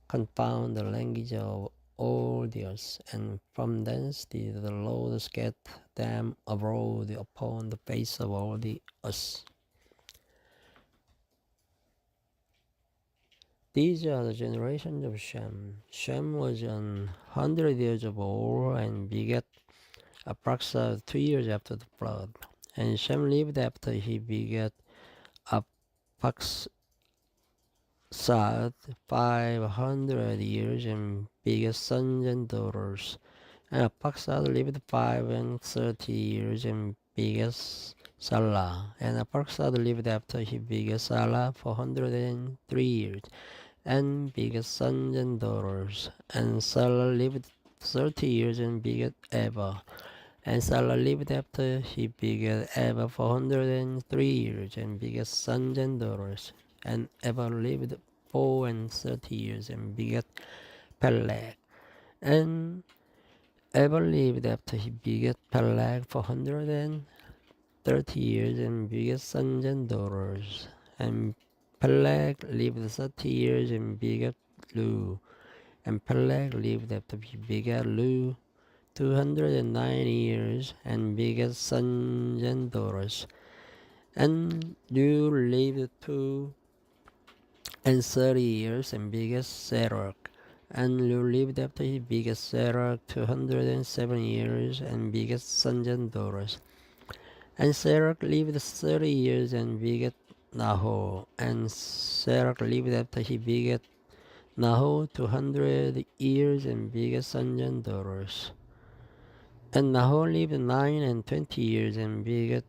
confound the language of all the earth, and from thence did the Lord scatter them abroad upon the face of all the earth. These are the generations of Shem. Shem was 100 years of old, and begat approximately 2 years after the flood. And Shem lived after he begat Arphaxad 500 years, and begat sons and daughters. And Arphaxad lived 530 years, and begat Salah. And Arphaxad lived after he begat Salah 403 years, and begat sons and daughters. And Sarah lived 30 years and begat Eva. And Sarah lived after he begat Eva 403 years and begat sons and daughters. And Eva lived 430 years and begat Peleg. And Eva lived after he begat Peleg 430 years and begat sons and daughters. And Peleg lived 30 years and begat Lu. And Peleg lived after he begat Lu 209 years and begat sons and daughters. And Lu lived 230 years and begat Serach. And Lu lived after he begat Serach 207 years and begat sons and daughters. And Serach lived 30 years and begat Nahor. And Serach lived after he begat Nahor 200 years and begat sons and daughters. And Nahor lived 29 years and begat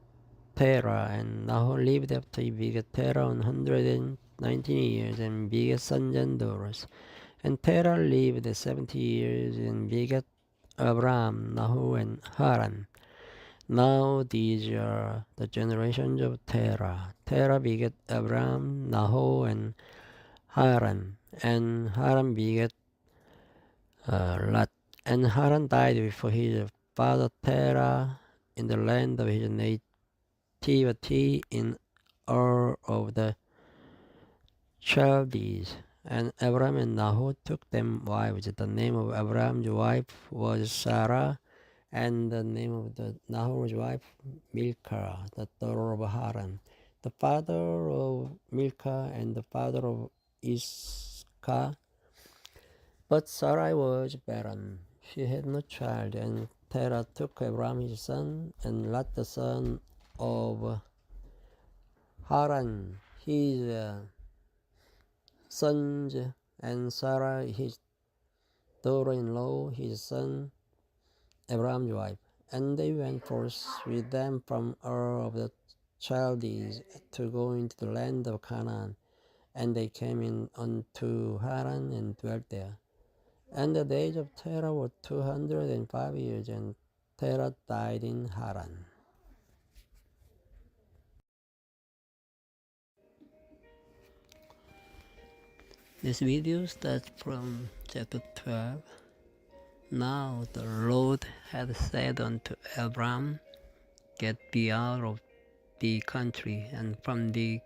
Terah. And Nahor lived after he begat Terah 119 years and begat sons and daughters. And Terah lived 70 years and begat Abram, Nahor, and Haran. Now these are the generations of Terah. Terah begat Abram, Nahor, and Haran. And Haran begat Lot. And Haran died before his father Terah in the land of his nativity in Ur of the Chaldees. And Abram and Nahor took them wives. The name of Abram's wife was Sarah, and the name of the Nahor's wife Milcah, the daughter of Haran. The father of Milcah and the father of Iscah. But Sarai was barren. She had no child, and Terah took Abram his son, and Lot the son of Haran his sons, and Sarah his daughter-in-law, his son Abram's wife. And they went forth with them from Ur of the Chaldees to go into the land of Canaan. And they came in unto Haran and dwelt there. And the days of Terah were 205 years, and Terah died in Haran. This video starts from chapter 12. Now the Lord had said unto Abram, Get thee out of the country, and from the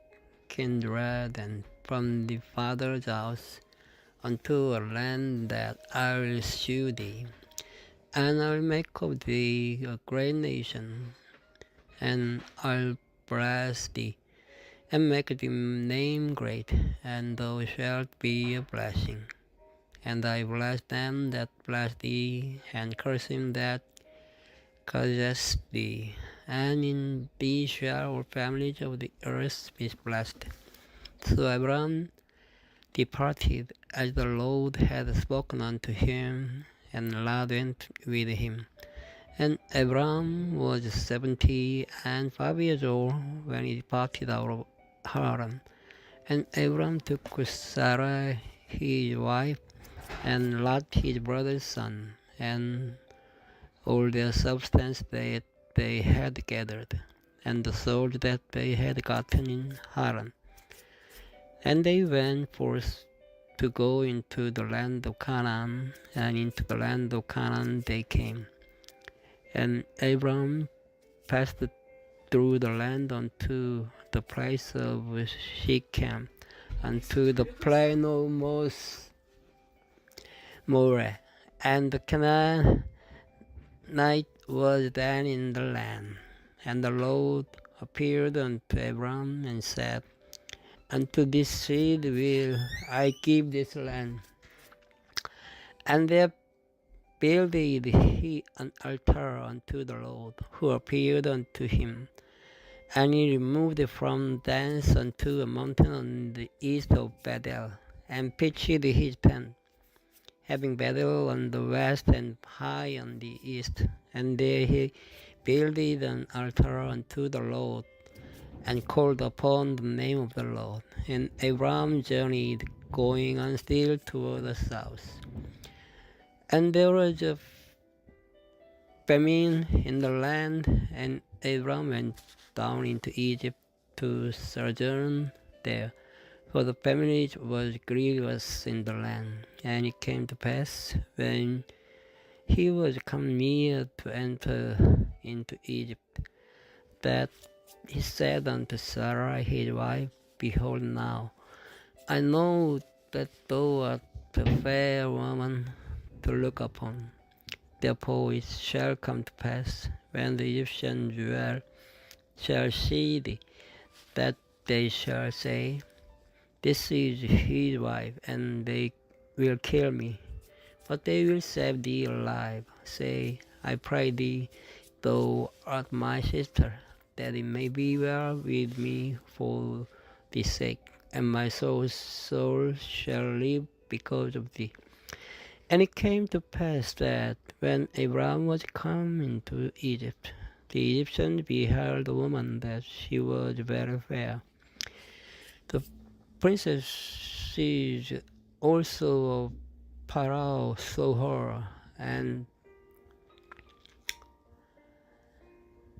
kindred, and from the father's house, unto a land that I will shew thee. And I will make of thee a great nation, and I'll bless thee, and make thy name great, and thou shalt be a blessing. And I bless them that bless thee, and curse him that curseth thee. And in thee shall all families of the earth be blessed. So Abram departed as the Lord had spoken unto him, and Lot went with him. And Abram was 75 years old when he departed out of Haran. And Abram took Sarai his wife, and Lot his brother's son, and all their substance that they had gathered, and the souls that they had gotten in Haran. And they went forth to go into the land of Canaan, and into the land of Canaan they came. And Abram passed through the land unto the place of Shechem, unto the plain of Moreh. And the Canaanite was then in the land. And the Lord appeared unto Abram and said, Unto this seed will I give this land. And there builded he an altar unto the Lord, who appeared unto him. And he removed from thence unto a mountain on the east of Bethel, and pitched his tent, having Bethel on the west and Hai on the east. And there he builded an altar unto the Lord, and called upon the name of the Lord. And Abram journeyed going on still toward the south. And there was a famine in the land, and Abram went down into Egypt to sojourn there, for the famine was grievous in the land. And it came to pass, when he was come near to enter into Egypt, that he said unto Sarah his wife, Behold now, I know that thou art a fair woman to look upon. Therefore it shall come to pass, when the Egyptian jewel shall see thee, that they shall say, This is his wife, and they will kill me. But they will save thee alive. Say, I pray thee, thou art my sister, that it may be well with me for thy sake, and my soul shall live because of thee. And it came to pass that when Abram was come into Egypt, the Egyptians beheld the woman, that she was very fair. The princesses also of Pharaoh saw her, and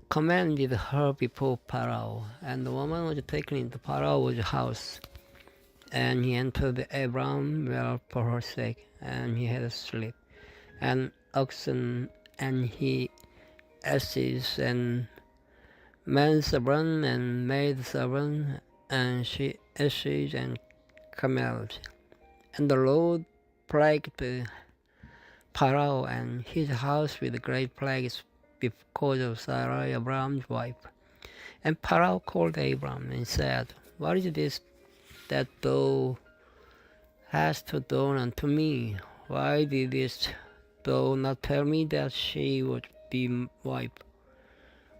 commanded her before Pharaoh. And the woman was taken into Pharaoh's house, and he entered Abram well for her sake, and he had a sleep, and oxen, and he asses, and manservant, and maidservant, and she asses, and camels. And the Lord plagued Pharaoh and his house with great plagues because of Sarai, Abram's wife. And Pharaoh called Abram and said, What is this that thou hast done unto me? Why didst thou not tell me that she would be wife?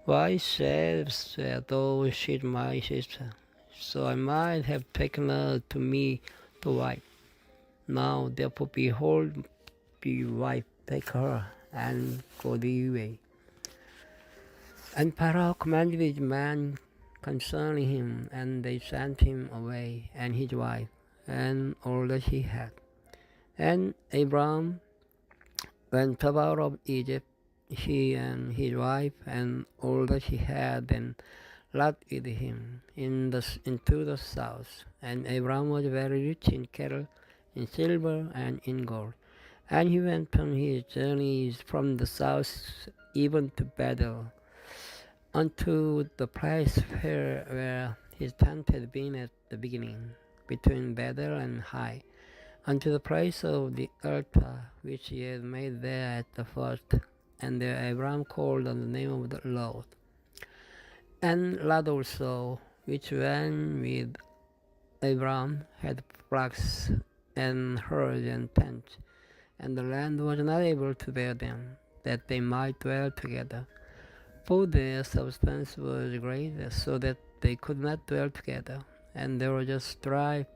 Why saidst thou, She is my sister? So I might have taken her to me to wife. Now therefore, behold, be wife, take her, and go thy way. And Pharaoh commanded his men concerning him, and they sent him away, and his wife, and all that he had. And Abram went up out of Egypt, he and his wife, and all that he had, and Lot with him into the south. And Abram was very rich in cattle, in silver, and in gold. And he went on his journeys from the south even to Bethel, unto the place where his tent had been at the beginning, between Bethel and Hai, unto the place of the altar which he had made there at the first. And there Abram called on the name of the Lord. And Lot also, which went with Abram, had flocks and herds and tents, and the land was not able to bear them, that they might dwell together. For their substance was great, so that they could not dwell together. And there was a strife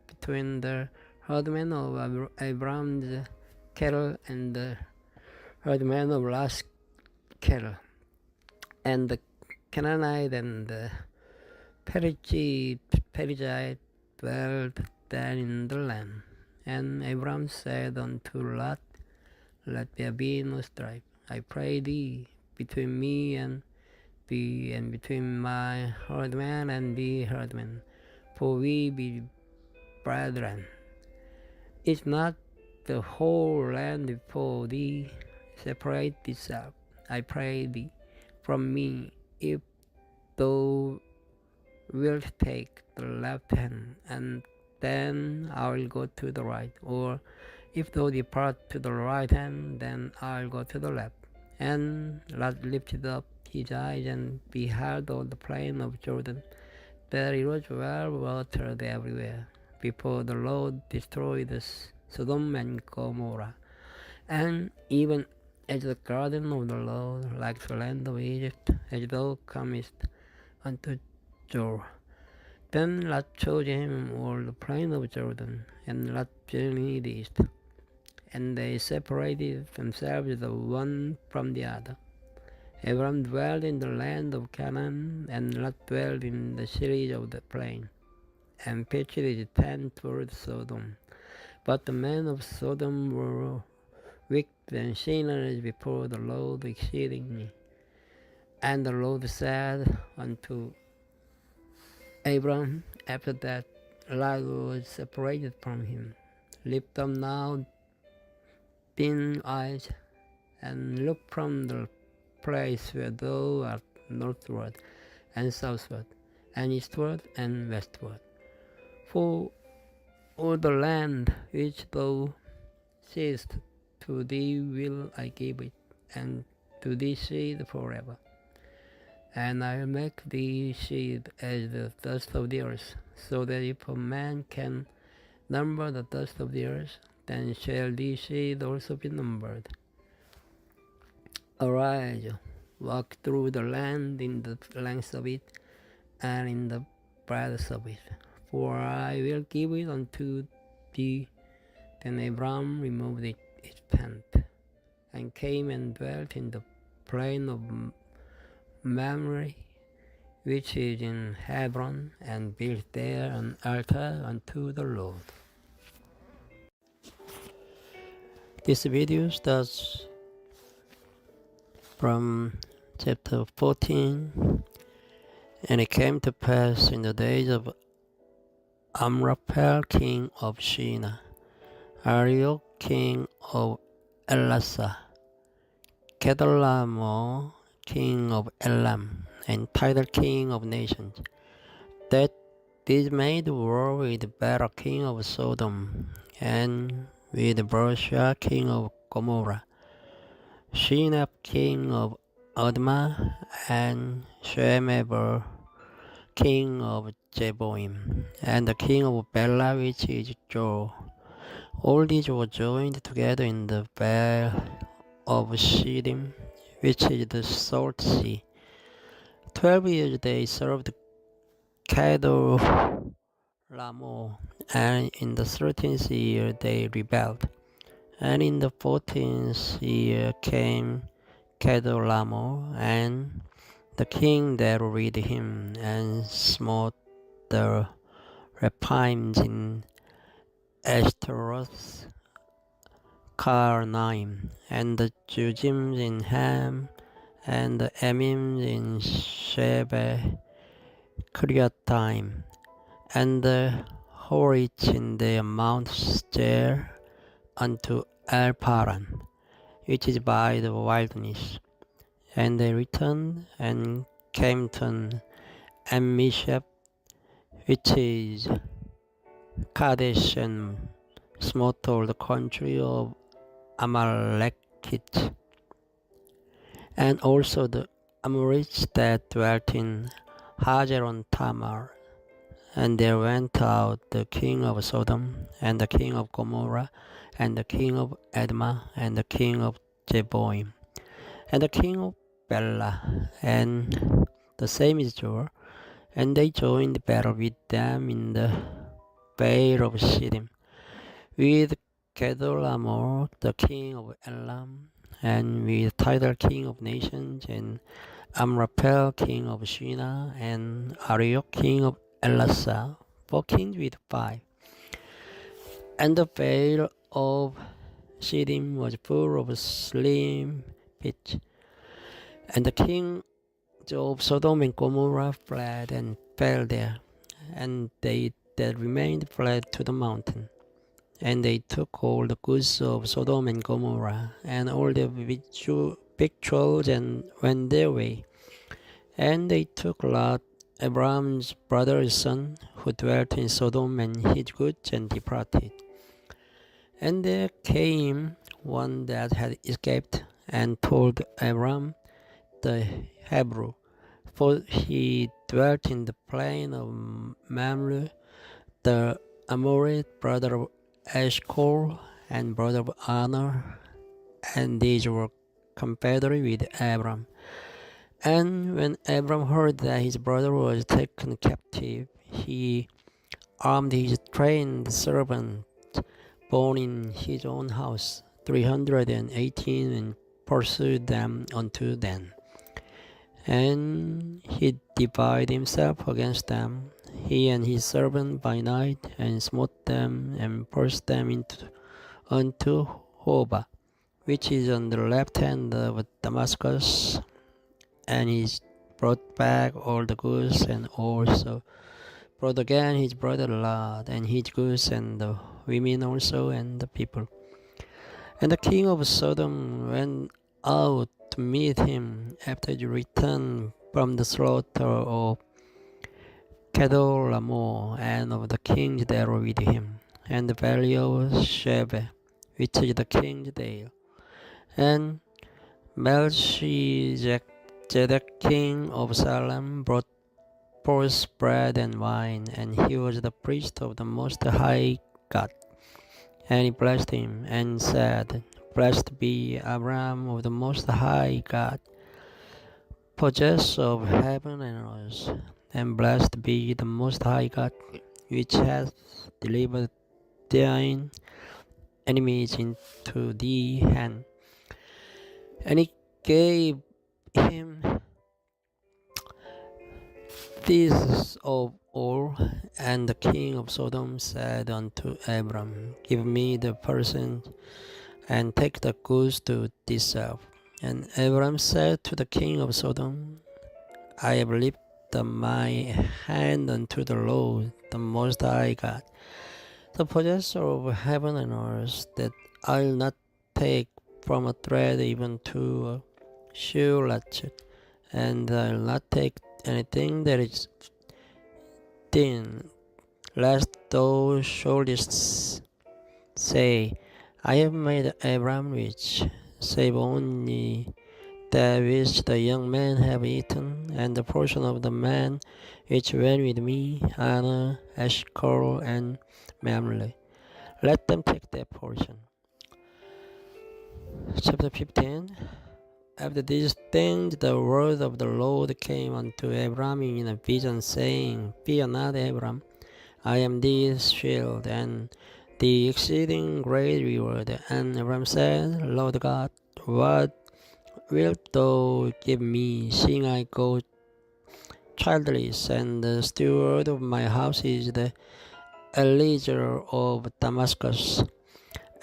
between the herdmen of Abram's cattle and the herdmen of Lot's cattle. And the Canaanite and the Perizzite dwelt there in the land. And Abram said unto Lot, Let there be no strife, I pray thee, between me and thee, and between my herdmen and thy herdmen, for we be brethren. Is not the whole land before thee? Separate thyself, I pray thee, from me. If thou wilt take the left hand, and then I will go to the right. Or if thou depart to the right hand, then I will go to the left. And Lot lifted up his eyes and beheld all the plain of Jordan, that it was well watered everywhere, before the Lord destroyed Sodom and Gomorrah. And even as the garden of the Lord, like the land of Egypt, as thou comest unto Jor. Then Lot chose him all the plain of Jordan, and Lot journeyed east. And they separated themselves the one from the other. Abram dwelled in the land of Canaan, and Lot dwelled in the cities of the plain. and pitched his tent toward Sodom. But the men of Sodom were wicked and sinners before the Lord exceedingly. And the Lord said unto Abram after that Lot was separated from him, Lift up now thine eyes, and look from the place where thou art northward, and southward, and eastward, and westward. For all the land which thou seest, to thee will I give it, and to thy seed forever. And I'll make thy seed as the dust of the earth, so that if a man can number the dust of the earth, then shall thy seed also be numbered. Arise, walk through the land in the length of it, and in the breadth of it, for I will give it unto thee. Then Abram removed his tent, and came and dwelt in the plain of Mamre, which is in Hebron, and built there an altar unto the Lord. This video starts from chapter 14. And it came to pass in the days of Amraphel king of Shinar, Arioch king of Elasa, Kedorlaomer king of Elam, and Tidal king of nations, that these made war with Bera king of Sodom, and with Bershah king of Gomorrah, Shinab king of Admah, and Shemeber king of Zeboim, and the king of Bela, which is Jor. All these were joined together in the vale of Shittim, which is the salt sea. 12 years they served Kedorlaomer, and in the 13th year they rebelled. And in the 14th year came Kedorlaomer, and the king there with him, and smote the Rephaims in Ashtaroth Karnaim, and the Jujims in Ham, and the Emims in Shebe Kiriathaim, and the Horites in the Mount Seir unto El-Paran, which is by the wilderness. And they returned and came to Amishep, which is Kadesh, and smote all the country of Amalekite, and also the Amorites that dwelt in Hazeron Tamar. And there went out the king of Sodom, and the king of Gomorrah, and the king of Admah, and the king of Zeboim, and the king of Bela, and the same is Jor, and they joined battle with them in the vale of Shittim, with Kedorlaomer the king of Elam, and with Tidal king of nations, and Amraphel king of Shinar, and Arioch king of Elasa, 4 kings with 5. And the vale of Shittim was full of slim pits. And the kings of Sodom and Gomorrah fled and fell there, and they that remained fled to the mountain. And they took all the goods of Sodom and Gomorrah, and all their victuals, and went their way. And they took Lot, Abram's brother's son, who dwelt in Sodom, and his goods, and departed. And there came one that had escaped, and told Abram the Hebrew, for he dwelt in the plain of Mamre, the Amorite, brother of Eshcol, and brother of Aner, and these were confederate with Abram. And when Abram heard that his brother was taken captive, he armed his trained servant born in his own house, 318, and pursued them unto Dan. And he divided himself against them. he and his servant by night, and smote them, and forced them unto Hobah, which is on the left hand of Damascus. And he brought back all the goods, and also brought again his brother Lot, and his goods, and the women also, and the people. And the king of Sodom went out to meet him after he returned from the slaughter of Kedorlaomer, and of the kings that were with him, and the valley of Shebe, which is the king's dale. And Melchizedek, king of Salem, brought forth bread and wine, and he was the priest of the Most High God. And he blessed him, and said, Blessed be Abraham of the Most High God, possessor of heaven and earth, and blessed be the Most High God, which hath delivered thine enemies into thy hand. And he gave him this of all. And the king of Sodom said unto Abram, Give me the person, and take the goods to thyself. And Abram said to the king of Sodom, I have lifted my hand unto the Lord, the Most High God, the possessor of heaven and earth, that I'll not take from a thread even to a shoe latchet, and I'll not take anything that is thin, lest thou shouldest say, I have made Abram rich, save only that which the young men have eaten, and the portion of the man which went with me, Anna, Eshcol, and Mamre. Let them take their portion. Chapter 15. After these things, the word of the Lord came unto Abram in a vision, saying, Fear not, Abram, I am thy shield, and the exceeding great reward. And Abram said, Lord God, what wilt thou give me, seeing I go childless, and the steward of my house is the Elijah of Damascus?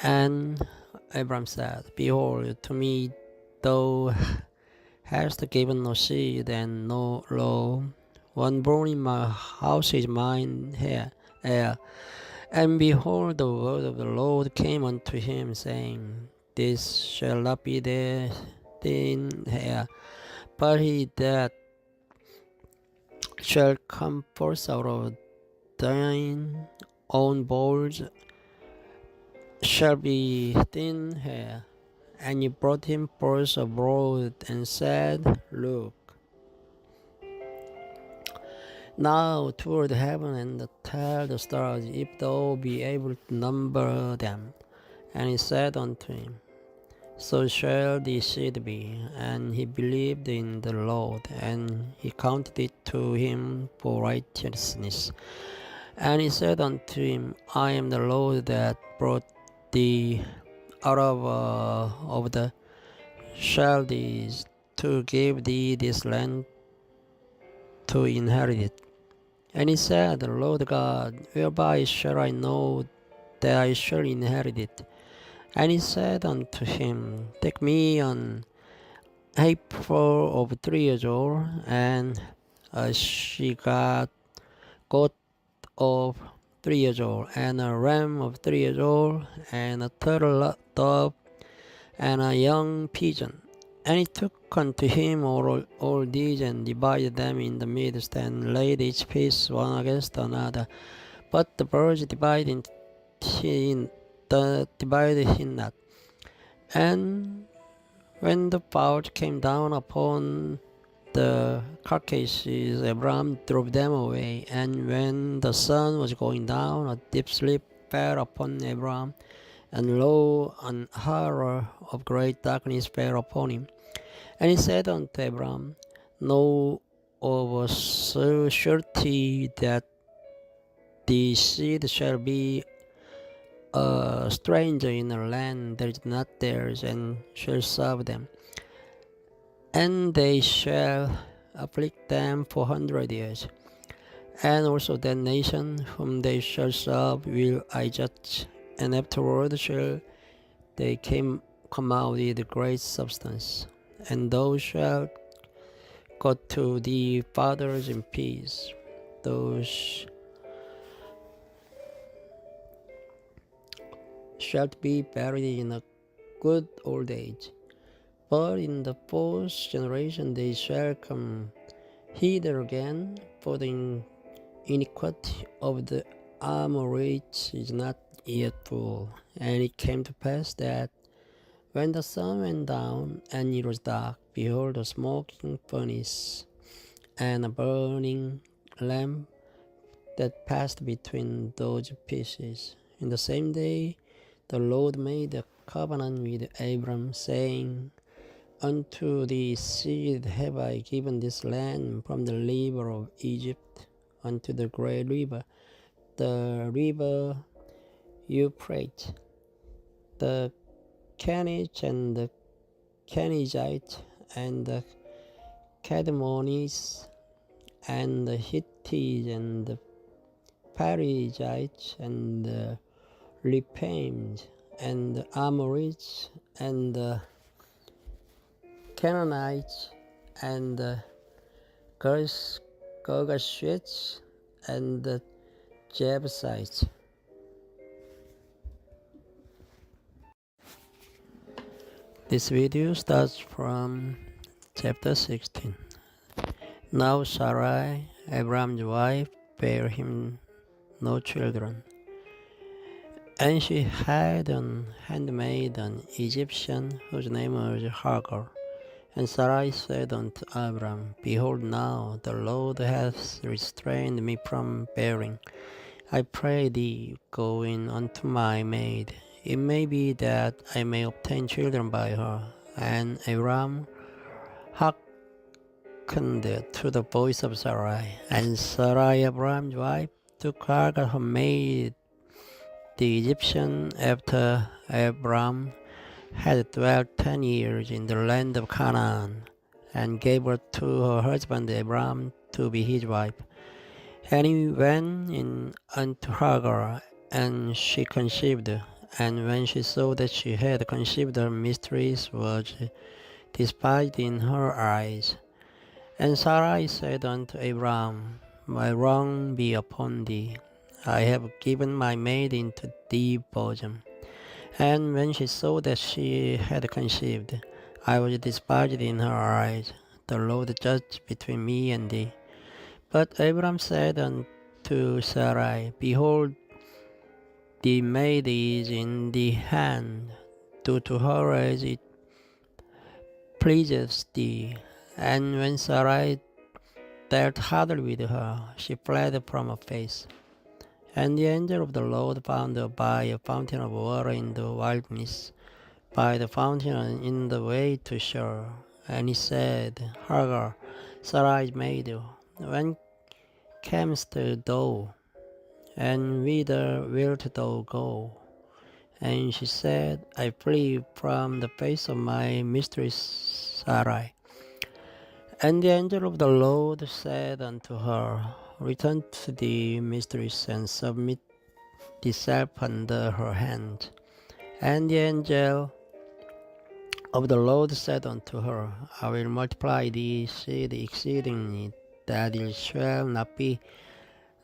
And Abram said, Behold, to me thou hast given no seed, and no law. One born in my house is mine heir. And behold, the word of the Lord came unto him, saying, This shall not be thine heir, but he that shall come forth out of thine own bowels shall be thine heir. And he brought him forth abroad, and said, Look now toward heaven, and tell the stars, if thou be able to number them. And he said unto him, So shall thy seed be. And he believed in the Lord, and he counted it to him for righteousness. And he said unto him, I am the Lord that brought thee out of the Chaldees, to give thee this land to inherit it. And he said, Lord God, whereby shall I know that I shall inherit it? And he said unto him, Take me an heifer of 3 years old, and a she-goat of 3 years old, and a ram of 3 years old, and a turtle dove, and a young pigeon. And he took unto him all these, and divided them in the midst, and laid each piece one against another. But the birds divided him not. And when the fowls came down upon the carcasses, Abram drove them away. And when the sun was going down, a deep sleep fell upon Abram, and lo, an horror of great darkness fell upon him. And he said unto Abram, Know of a surety that the seed shall be a stranger in a land that is not theirs, and shall serve them. And they shall afflict them 400 years. and also that nation whom they shall serve will I judge, and afterward shall they come out with great substance, and thou shalt go to the fathers in peace. Those shalt be buried in a good old age. But in the fourth generation they shall come hither again, for the iniquity of the Amorites is not yet full. And it came to pass that when the sun went down and it was dark, behold, a smoking furnace and a burning lamp that passed between those pieces. In the same day the Lord made a covenant with Abram, saying, Unto the seed have I given this land, from the river of Egypt unto the great river, the river Euphrates, the Canaanite and the Canaanite and the Cadmonites and the Hittites and the Perizzites and the Rephaim and the Amorites and the Canaanites and the Girgashites and the Jebusites. This video starts from chapter 16. Now Sarai, Abraham's wife, bare him no children, and she had an handmaid, an Egyptian, whose name was Hagar. And Sarai said unto Abram, Behold, now the Lord hath restrained me from bearing. I pray thee, go in unto my maid. It may be that I may obtain children by her. And Abram hearkened to the voice of Sarai. And Sarai, Abram's wife, took Hagar her maid, the Egyptian, after Abram had dwelt 10 years in the land of Canaan, and gave her to her husband Abram to be his wife. And he went in unto Hagar, and she conceived. And when she saw that she had conceived, her mistress was despised in her eyes. And Sarai said unto Abram, My wrong be upon thee. I have given my maid into thy bosom. And when she saw that she had conceived, I was despised in her eyes. The Lord judged between me and thee. But Abram said unto Sarai, Behold, the maid is in thy hand. Do to her as it pleases thee. And when Sarai dealt hardly with her, she fled from her face. And the angel of the Lord found her by a fountain of water in the wilderness, by the fountain in the way to Shur. And he said, Hagar, Sarai's maid, when camest thou, and whither wilt thou go? And she said, I flee from the face of my mistress Sarai. And the angel of the Lord said unto her, Return to the mistress and submit thyself under her hand. And the angel of the Lord said unto her, I will multiply thy seed exceedingly, that it shall not be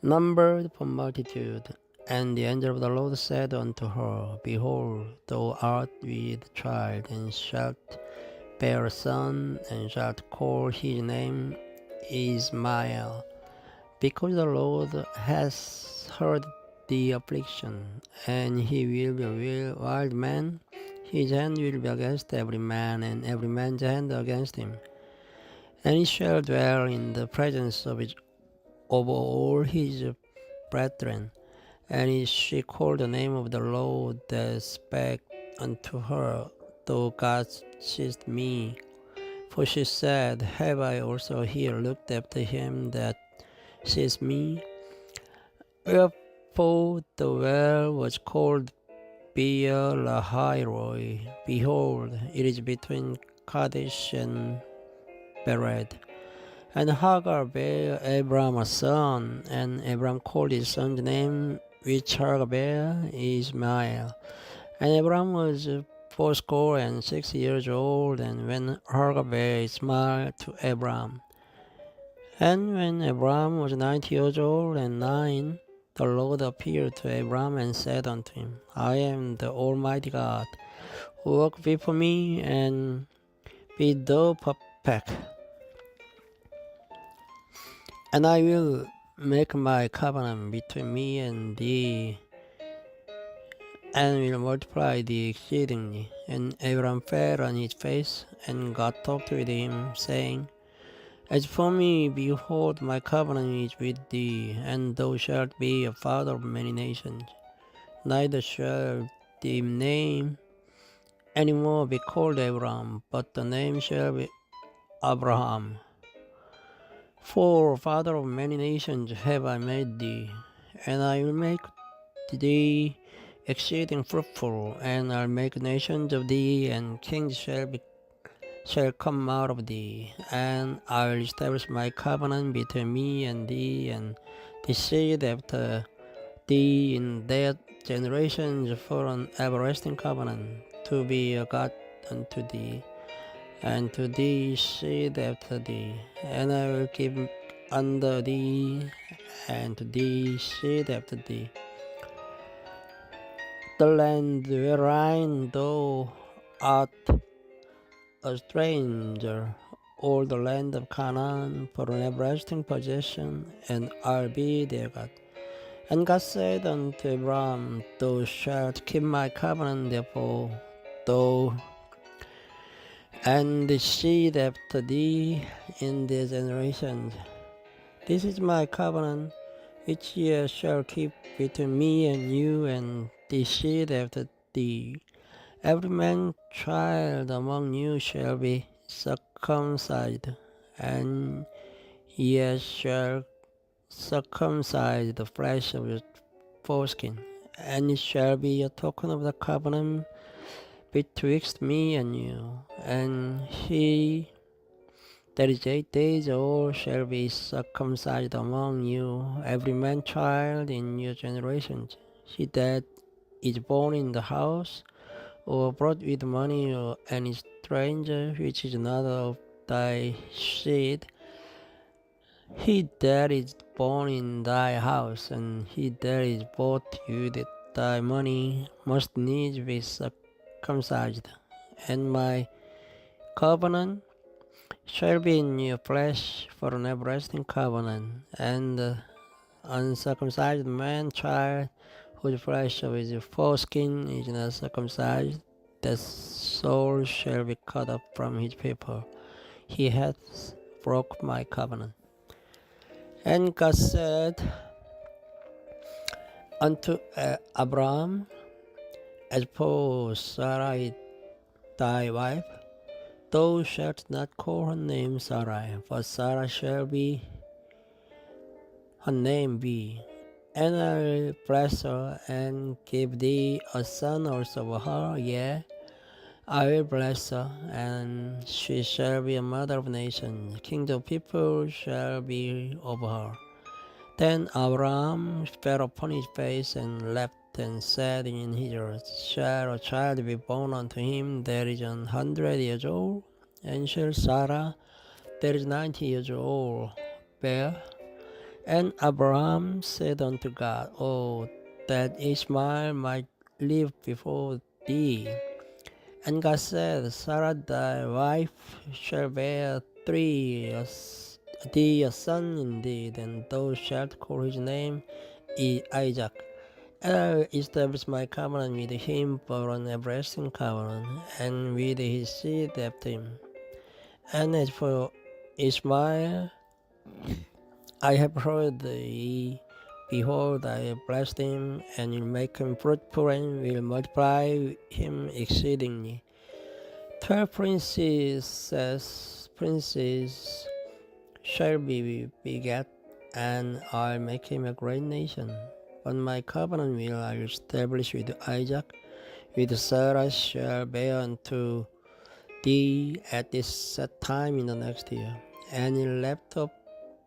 numbered for multitude. And the angel of the Lord said unto her, Behold, thou art with child, and shalt bear a son, and shalt call his name Ismael, because the Lord has heard the affliction, and he will be a wild man. His hand will be against every man, and every man's hand against him. And he shall dwell in the presence of all his brethren. And she called the name of the Lord that spake unto her, Thou God seest me. For she said, Have I also here looked after him that sees me? Wherefore the well was called Beer-lahai-roi. Behold, it is between Kadesh and Bered. And Hagar bare Abram a son, and Abram called his son's name, which Hagar bare, Ishmael. And Abram was 86 old, and when Hagar bare Ishmael to Abram. And when Abram was 90 years old and 9, the Lord appeared to Abram and said unto him, I am the Almighty God. Walk before me and be thou perfect. And I will make my covenant between me and thee, and will multiply thee exceedingly. And Abram fell on his face, and God talked with him, saying, As for me, behold, my covenant is with thee, and thou shalt be a father of many nations. Neither shall thy name any more be called Abram, but the name shall be Abraham. For father of many nations have I made thee, and I will make thee exceeding fruitful, and I'll make nations of thee, and kings shall come out of thee, and I will establish my covenant between me and thee, and the seed after thee in their generations for an everlasting covenant, to be a God unto thee, and to thee seed after thee, and I will give unto thee, and to thee seed after thee, the land wherein thou art a stranger, all the land of Canaan, for an everlasting possession, and I'll be their God. And God said unto Abram, Thou shalt keep my covenant, therefore, thou and the seed after thee in their generations. This is my covenant, which ye shall keep between me and you, and the seed after thee. Every man child among you shall be circumcised, and ye shall circumcise the flesh of your foreskin, and it shall be a token of the covenant betwixt me and you. And he that is 8 days old shall be circumcised among you, every man child in your generations. He that is born in the house, or brought with money, or any stranger which is not of thy seed, he that is born in thy house, and he that is bought with thy money, must needs be circumcised. And my covenant shall be in your flesh for an everlasting covenant, and the uncircumcised man child, whose flesh of his foreskin is not circumcised, that soul shall be cut off from his people. He hath broke my covenant. And God said unto Abram, As for Sarai thy wife, thou shalt not call her name Sarai, for Sarah shall be her name be. And I will bless her, and give thee a son also of her. Yea, I will bless her, and she shall be a mother of nations. Kings of people shall be over her. Then Abraham fell upon his face and leapt, and said in his heart, Shall a child be born unto him that is 100 years old? And shall Sarah that is 90 years old bear? And Abraham said unto God, Oh, that Ishmael might live before thee. And God said, Sarah thy wife shall bear thee a son indeed, and thou shalt call his name Isaac. And I will establish my covenant with him for an everlasting covenant, and with his seed after him. And as for Ishmael, I have heard thee. Behold, I have blessed him, and will make him fruitful, and will multiply him exceedingly. 12 princes shall be begat, and I'll make him a great nation. But my covenant will I establish with Isaac, with Sarah shall bear unto thee at this set time in the next year. and he left off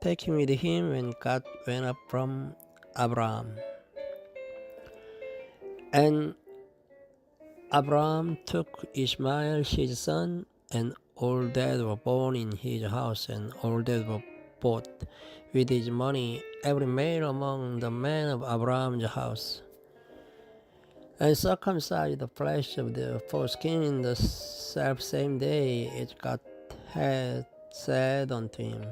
taking with him when God went up from Abraham. And Abraham took Ishmael his son, and all that were born in his house, and all that were bought with his money, every male among the men of Abraham's house, and circumcised the flesh of the foreskin in the selfsame day which God had said unto him.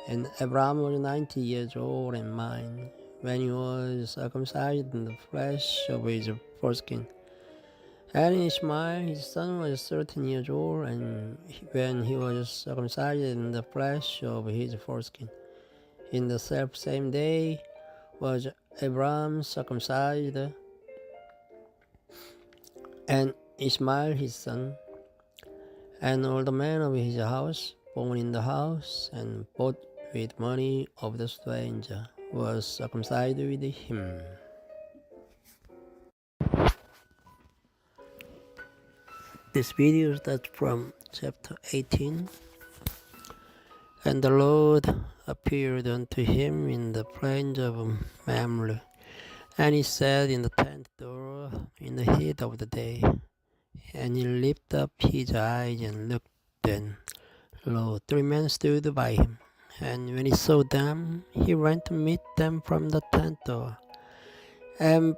And Abraham was 90 years old and nine when he was circumcised in the flesh of his foreskin. And Ishmael his son was 13 years old, and when he was circumcised in the flesh of his foreskin. In the selfsame day was Abraham circumcised, and Ishmael his son, and all the men of his house, born in the house, and bought with money of the stranger, was circumcised with him. This video starts from chapter 18. And the Lord appeared unto him in the plains of Mamre, and he sat in the tent door in the heat of the day. And he lifted up his eyes and looked, and lo, 3 men stood by him. And when he saw them, he ran to meet them from the tent door, and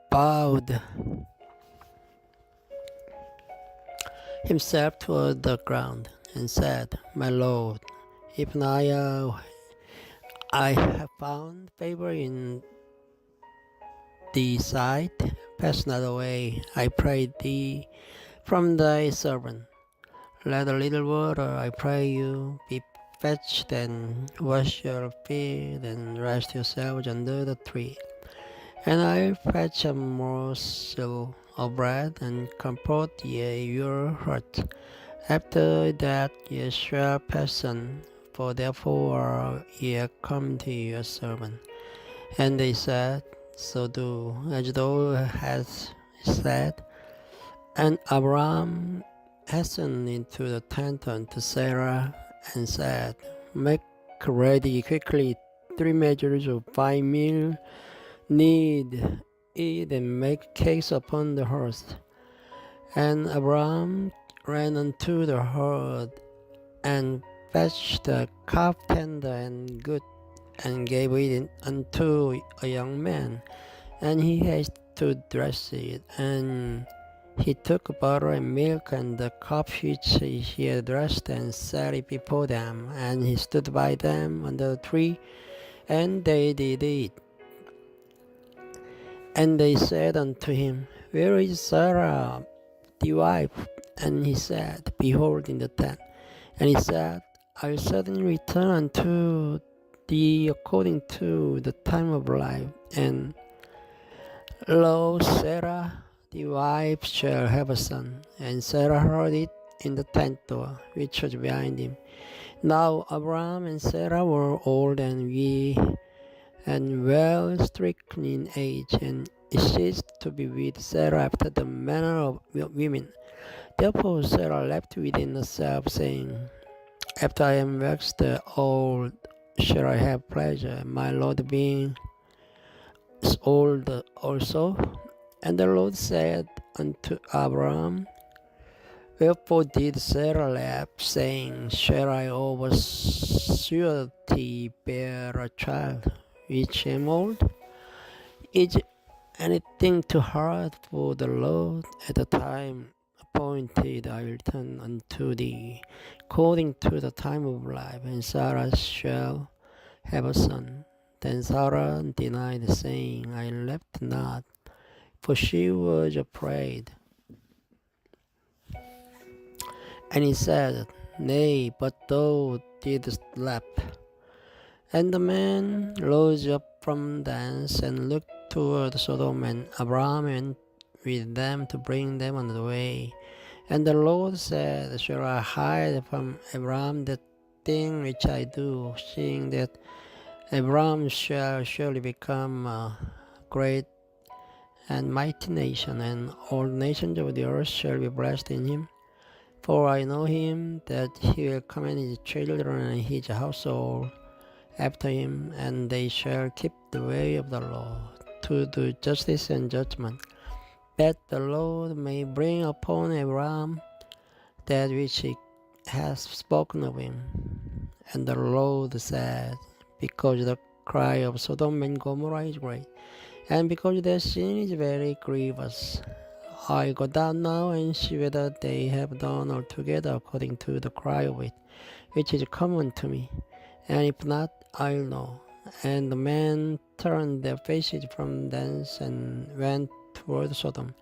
bowed himself toward the ground, and said, My Lord, if now I have found favor in thy sight, pass not away, I pray thee, from thy servant. Let a little water, I pray you, be fetched, and wash your feet, and rest yourselves under the tree. And I'll fetch a morsel of bread, and comfort ye your heart. After that ye shall pass on, for therefore ye come to your servant. And they said, So do, as thou hast said. And Abraham hastened into the tent unto Sarah, and said, Make ready quickly 3 measures of fine meal, knead it, and make cakes upon the hearth. And Abraham ran unto the hearth, and fetched a calf tender and good, and gave it unto a young man, and he hasted to dress it. And he took butter and milk, and the calf which he had dressed, and set it before them. And he stood by them under the tree, and they did eat. And they said unto him, Where is Sarah, thy wife? And he said, Behold, in the tent. And he said, I'll certainly return unto thee according to the time of life. And lo, Sarah, thy wife, shall have a son. And Sarah heard it in the tent door, which was behind him. Now Abraham and Sarah were old and weak, and well stricken in age, and it ceased to be with Sarah after the manner of women. Therefore Sarah left within herself, saying, After I am waxed old, shall I have pleasure, my Lord being old also? And the Lord said unto Abraham, Wherefore did Sarah laugh, saying, Shall I of a surety bear a child, which am old? Is anything too hard for the Lord? At the time appointed I will turn unto thee, according to the time of life, and Sarah shall have a son. Then Sarah denied, saying, I left not, for she was afraid. And he said, Nay, but thou didst laugh. And the man rose up from thence, and looked toward Sodom, and Abraham went with them to bring them on the way. And the Lord said, Shall I hide from Abraham the thing which I do, seeing that Abraham shall surely become a great and mighty nation, and all nations of the earth shall be blessed in him? For I know him, that he will command his children and his household after him, and they shall keep the way of the Lord, to do justice and judgment, that the Lord may bring upon Abraham that which he has spoken of him. And the Lord said, because the cry of Sodom and Gomorrah is great, and because their sin is very grievous, I go down now and see whether they have done altogether according to the cry of it, which is common to me. And if not, I'll know. And the men turned their faces from thence and went toward Sodom.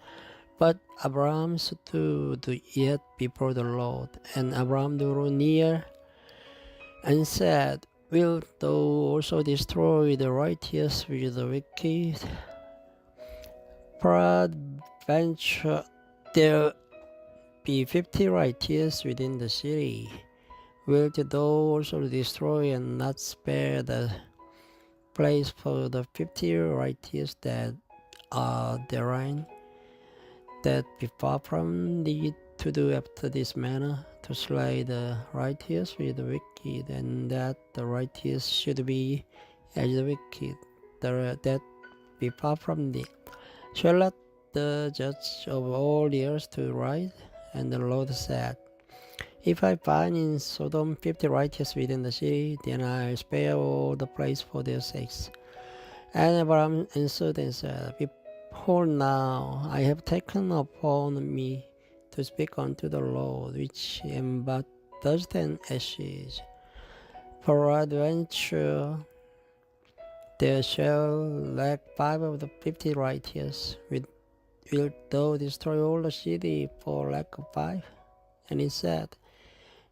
But Abraham stood yet before the Lord, and Abraham drew near and said, Wilt thou also destroy the righteous with the wicked? Peradventure there be 50 righteous within the city. Wilt thou also destroy and not spare the place for the 50 righteous that are therein, that be far from thee to do after this manner, to slay the righteous with the wicked, and that the righteous should be as the wicked, that be far from thee? Shall not the judge of all the earth do right? And the Lord said, If I find in Sodom 50 righteous within the city, then I'll spare all the place for their sakes. And Abraham answered and said, Behold, now I have taken upon me to speak unto the Lord, which am but dust and ashes. Peradventure there shall lack 5 of the 50 righteous. Wilt thou destroy all the city for lack of 5? And he said,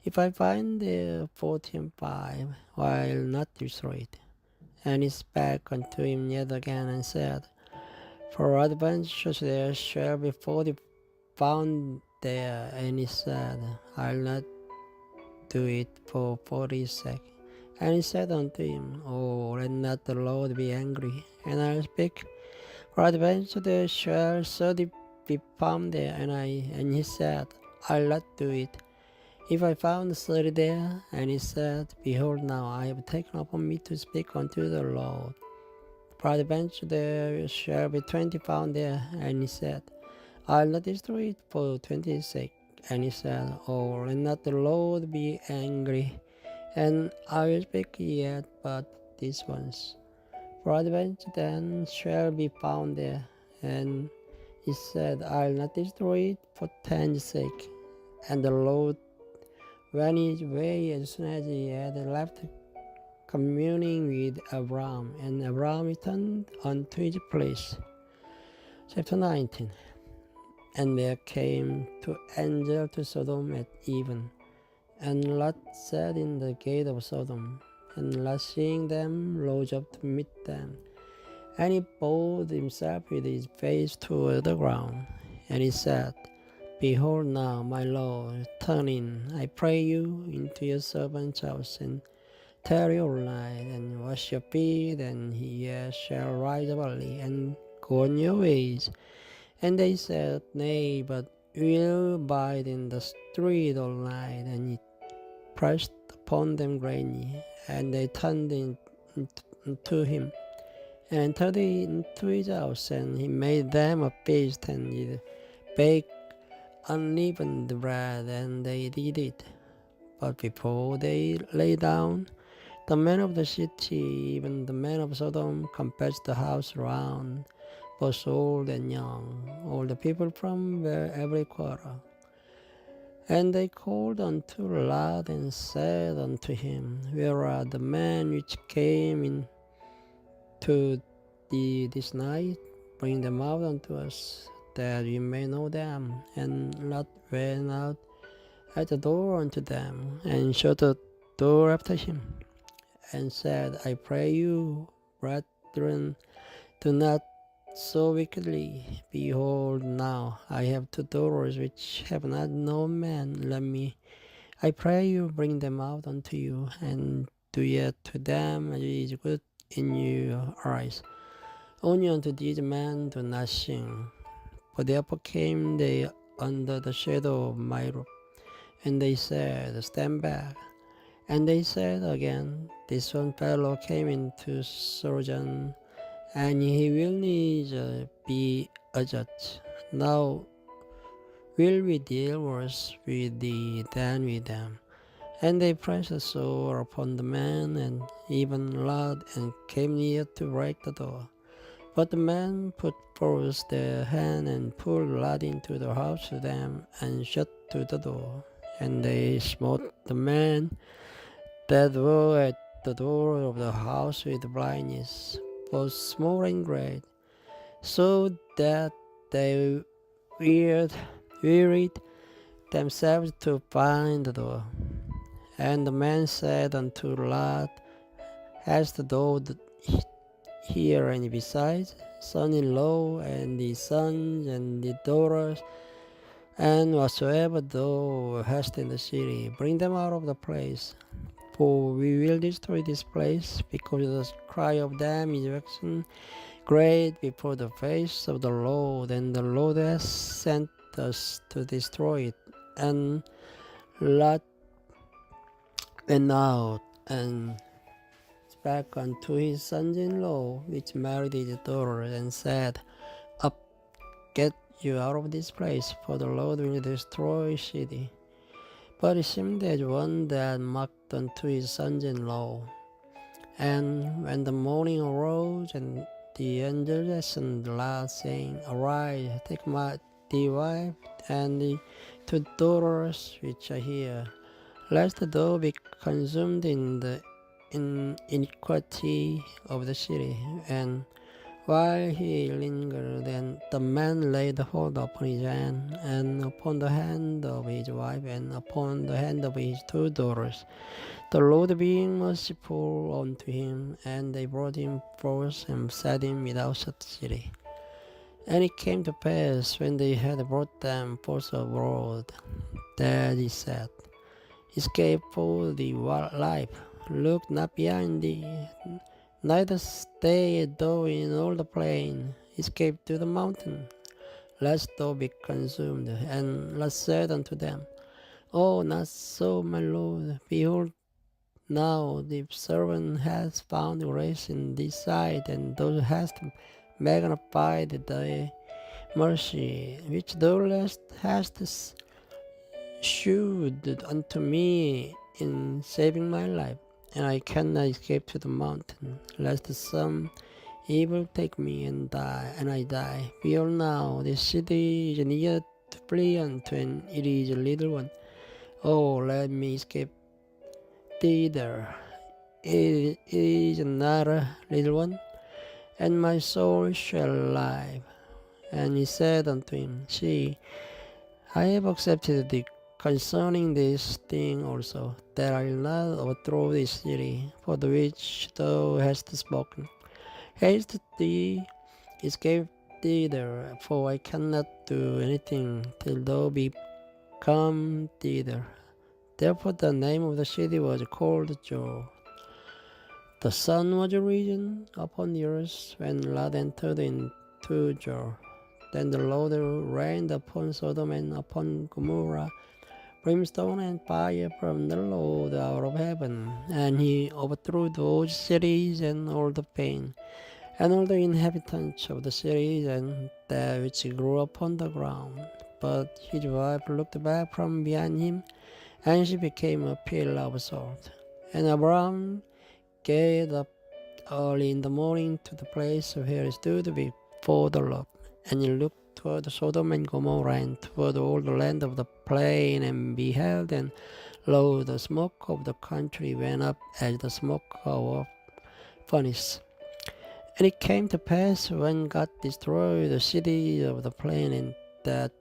If I find there 40 and 5, I'll not destroy it. And he spake unto him yet again and said, Peradventure there shall be 40 found there. And he said, I'll not do it for 40's sake. And he said unto him, Oh, let not the Lord be angry, and I'll speak. Peradventure there shall 30 be found there. And he said, I'll not do it. If I found 30 there, and he said, Behold, now I have taken upon me to speak unto the Lord. Peradventure there shall be 20 found there. And he said, I'll not destroy it for 20's sake. And he said, Oh, let not the Lord be angry, and I will speak yet but this once. Peradventure then shall be found there. And he said, I'll not destroy it for 10's sake. And the Lord went his way as soon as he had left communing with Abraham, and Abraham returned unto his place. Chapter 19. And there came two angels to Sodom at even, and Lot sat in the gate of Sodom. And Lot, seeing them, rose up to meet them. And he bowed himself with his face toward the ground. And he said, Behold now, my Lord, turn in, I pray you, into your servant's house, and tarry all night, and wash your feet, and ye shall rise up early, and go on your ways. And they said, Nay, but we will abide in the street all night. And he pressed upon them greatly, and they turned into him, and entered into his house, and he made them a feast, and he baked unleavened bread, and they did it. But before they lay down, the men of the city, even the men of Sodom, compassed the house round, both old and young, all the people from every quarter. And they called unto Lot, and said unto him, Where are the men which came in to thee this night? Bring them out unto us, that we may know them. And Lot went out at the door unto them, and shut the door after him, and said, I pray you, brethren, do not so wickedly. Behold, now I have 2 daughters which have not known man. Let me, I pray you, bring them out unto you, and do yet to them as is good in your eyes. Only unto these men do not sing. For therefore came they under the shadow of my roof. And they said, stand back. And they said again, this one fellow came into surgeon, and he will need be a judge. Now will we deal worse with thee than with them? And they pressed a sword upon the man, and even loud, and came near to break the door. But the men put forth their hand and pulled Lot into the house to them, and shut to the door. And they smote the men that were at the door of the house with blindness, both small and great, so that they wearied themselves to find the door. And the man said unto Lot, hast thou here any besides, son-in-law, and the sons and the daughters, and whatsoever thou hast in the city, bring them out of the place. For we will destroy this place, because the cry of them is waxen great before the face of the Lord, and the Lord has sent us to destroy it. And Lot went out and spake unto his sons-in-law, which married his daughter, and said, Up, get you out of this place, for the Lord will destroy the city. But it seemed as one that mocked unto his sons-in-law. And when the morning arose, and the angel listened Lot, saying, Arise, take thy wife, and the two daughters which are here, lest thou be consumed in the iniquity of the city. And while he lingered, then the man laid hold upon his hand, and upon the hand of his wife, and upon the hand of his two daughters, the Lord being merciful unto him. And they brought him forth, and set him without the city. And it came to pass, when they had brought them forth abroad, that he said, Escape for thy life, look not behind thee, neither stay thou in all the plain. Escape to the mountain, lest thou be consumed. And Lot said unto them, Oh, not so, my Lord. Behold, now the servant hath found grace in thy sight, and thou hast magnified thy mercy, which thou hast shewed unto me in saving my life. And I cannot escape to the mountain, lest some evil take me and I die. Behold, now this city is near to flee unto, and it is a little one. Oh, let me escape thither. It is not a little one, and my soul shall live. And he said unto him, See, I have accepted thee concerning this thing also, that I will not overthrow this city, for the which thou hast spoken. Haste thee, escape thither, for I cannot do anything till thou be come thither. Therefore the name of the city was called Jor. The sun was risen upon the earth when Lot entered into Jor. Then the Lord rained upon Sodom and upon Gomorrah brimstone and fire from the Lord out of heaven, and he overthrew those cities and all the plain, and all the inhabitants of the cities, and that which grew upon the ground. But his wife looked back from behind him, and she became a pillar of salt. And Abraham get up early in the morning to the place where he stood before the Lord, and he looked toward Sodom and Gomorrah, and toward all the land of the plain, and beheld, and lo, the smoke of the country went up as the smoke of a furnace. And it came to pass, when God destroyed the cities of the plain, and that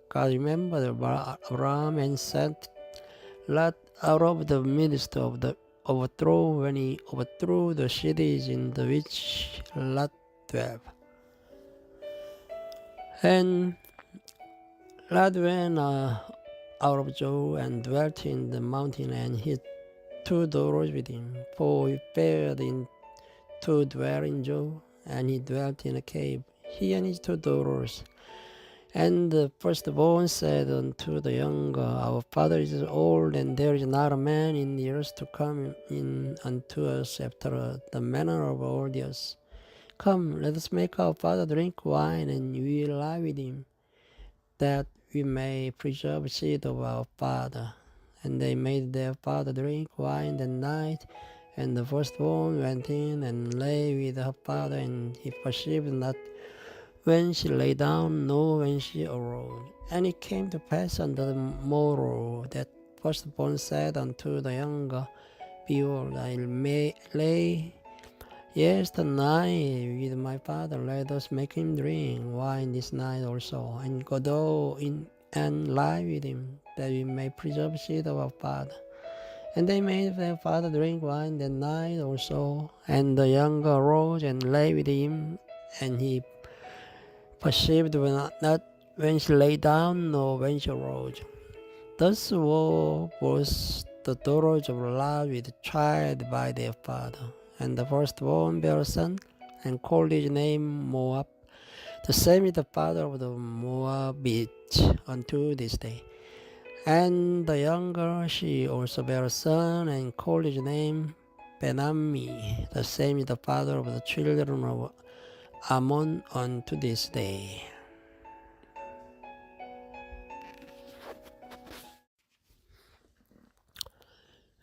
God remembered Abraham, and sent Lot out of the midst of the overthrow, when he overthrew the cities in the which Lot dwelt. And Lot went out of Jor, and dwelt in the mountain, and his two daughters with him. For he fared in to dwell in Jor, and he dwelt in a cave, he and his two daughters. And the firstborn said unto the younger, Our father is old, and there is not a man in the earth to come in unto us after the manner of all the earth. Come, let us make our father drink wine, and we will lie with him, that we may preserve the seed of our father. And they made their father drink wine that night. And the firstborn went in and lay with her father, and he perceived not when she lay down, nor when she arose. And it came to pass on the morrow that firstborn said unto the younger, Behold, I may lay yesternight with my father, let us make him drink wine this night also, and go thou in and lie with him, that we may preserve the seed of our father. And they made their father drink wine that night also, and the younger arose and lay with him, and he perceived not when she lay down, nor when she arose. Thus were both the daughters of Lot with child by their father. And the firstborn bare a son, and called his name Moab. The same is the father of the Moabites unto this day. And the younger, she also bare a son, and called his name Benammi. The same is the father of the children of Ammon unto this day.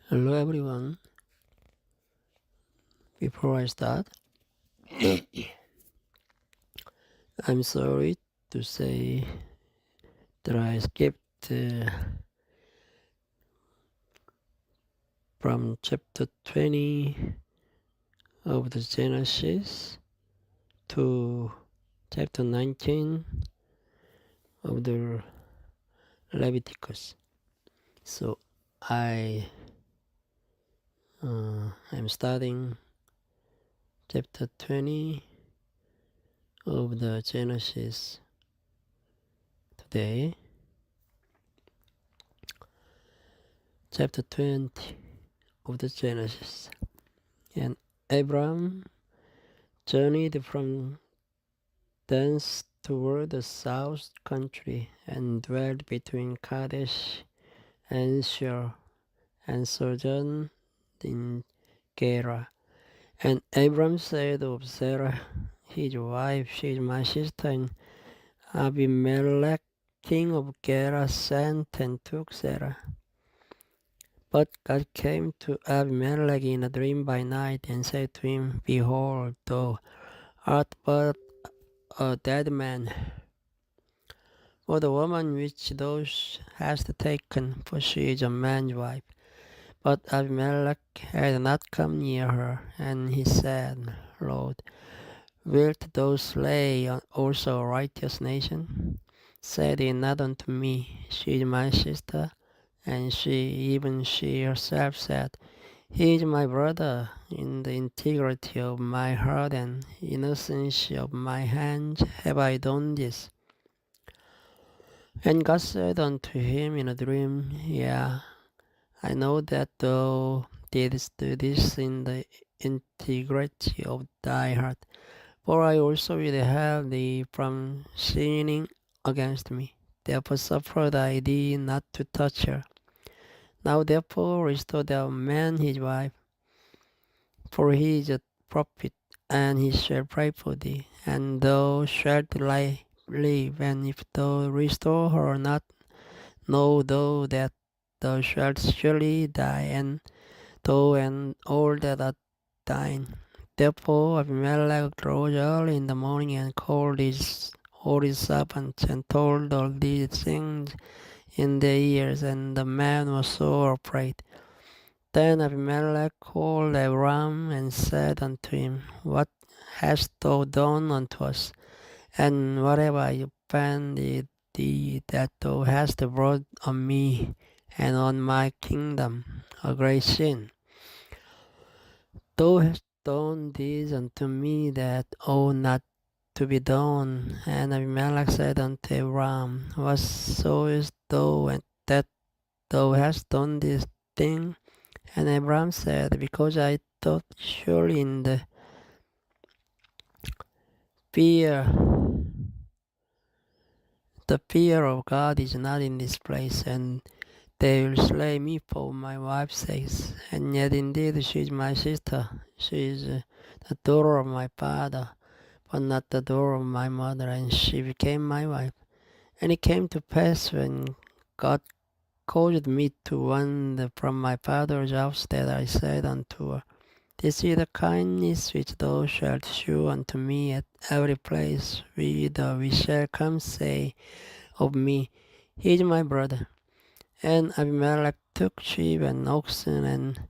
Hello everyone. Before I start, I'm sorry to say that I skipped from chapter 20 of the Genesis to chapter 19 of the Leviticus. So I am starting chapter 20 of the Genesis today. Chapter 20 of the Genesis. And Abram journeyed from thence toward the south country, and dwelt between Kadesh and Shur, and sojourned in Gerar. And Abram said of Sarah his wife, She is my sister. And Abimelech king of Gerar sent and took Sarah. But God came to Abimelech in a dream by night, and said to him, Behold, thou art but a dead man, for the woman which thou hast taken, for she is a man's wife. But Abimelech had not come near her, and he said, Lord, wilt thou slay also a righteous nation? Said he not unto me, She is my sister? And even she herself said, He is my brother. In the integrity of my heart and innocence of my hands have I done this. And God said unto him in a dream, Yea, I know that thou didst do this in the integrity of thy heart, for I also withheld thee from sinning against me. Therefore suffered I thee not to touch her. Now therefore restore thou man his wife, for he is a prophet, and he shall pray for thee, and thou shalt live. And if thou restore her not, know thou that thou shalt surely die, and thou and all that are thine. Therefore Abimelech rose early in the morning, and called all his servants, and told all these things in their ears, and the man was sore afraid. Then Abimelech called Abram, and said unto him, What hast thou done unto us? And what have I offended thee, that thou hast brought on me and on my kingdom a great sin? Thou hast done this unto me that ought not to be done. And Abimelech said unto Abram, What sawest thou that thou hast done this thing? And Abram said, Because I thought surely in the fear The fear of God is not in this place, and they will slay me for my wife's sake. And yet indeed she is my sister. She is the daughter of my father, but not the daughter of my mother, and she became my wife. And it came to pass when God caused me to wander from my father's house that I said unto her, This is the kindness which thou shalt shew unto me at every place whither we shall come, say of me, He is my brother. And Abimelech took sheep and oxen and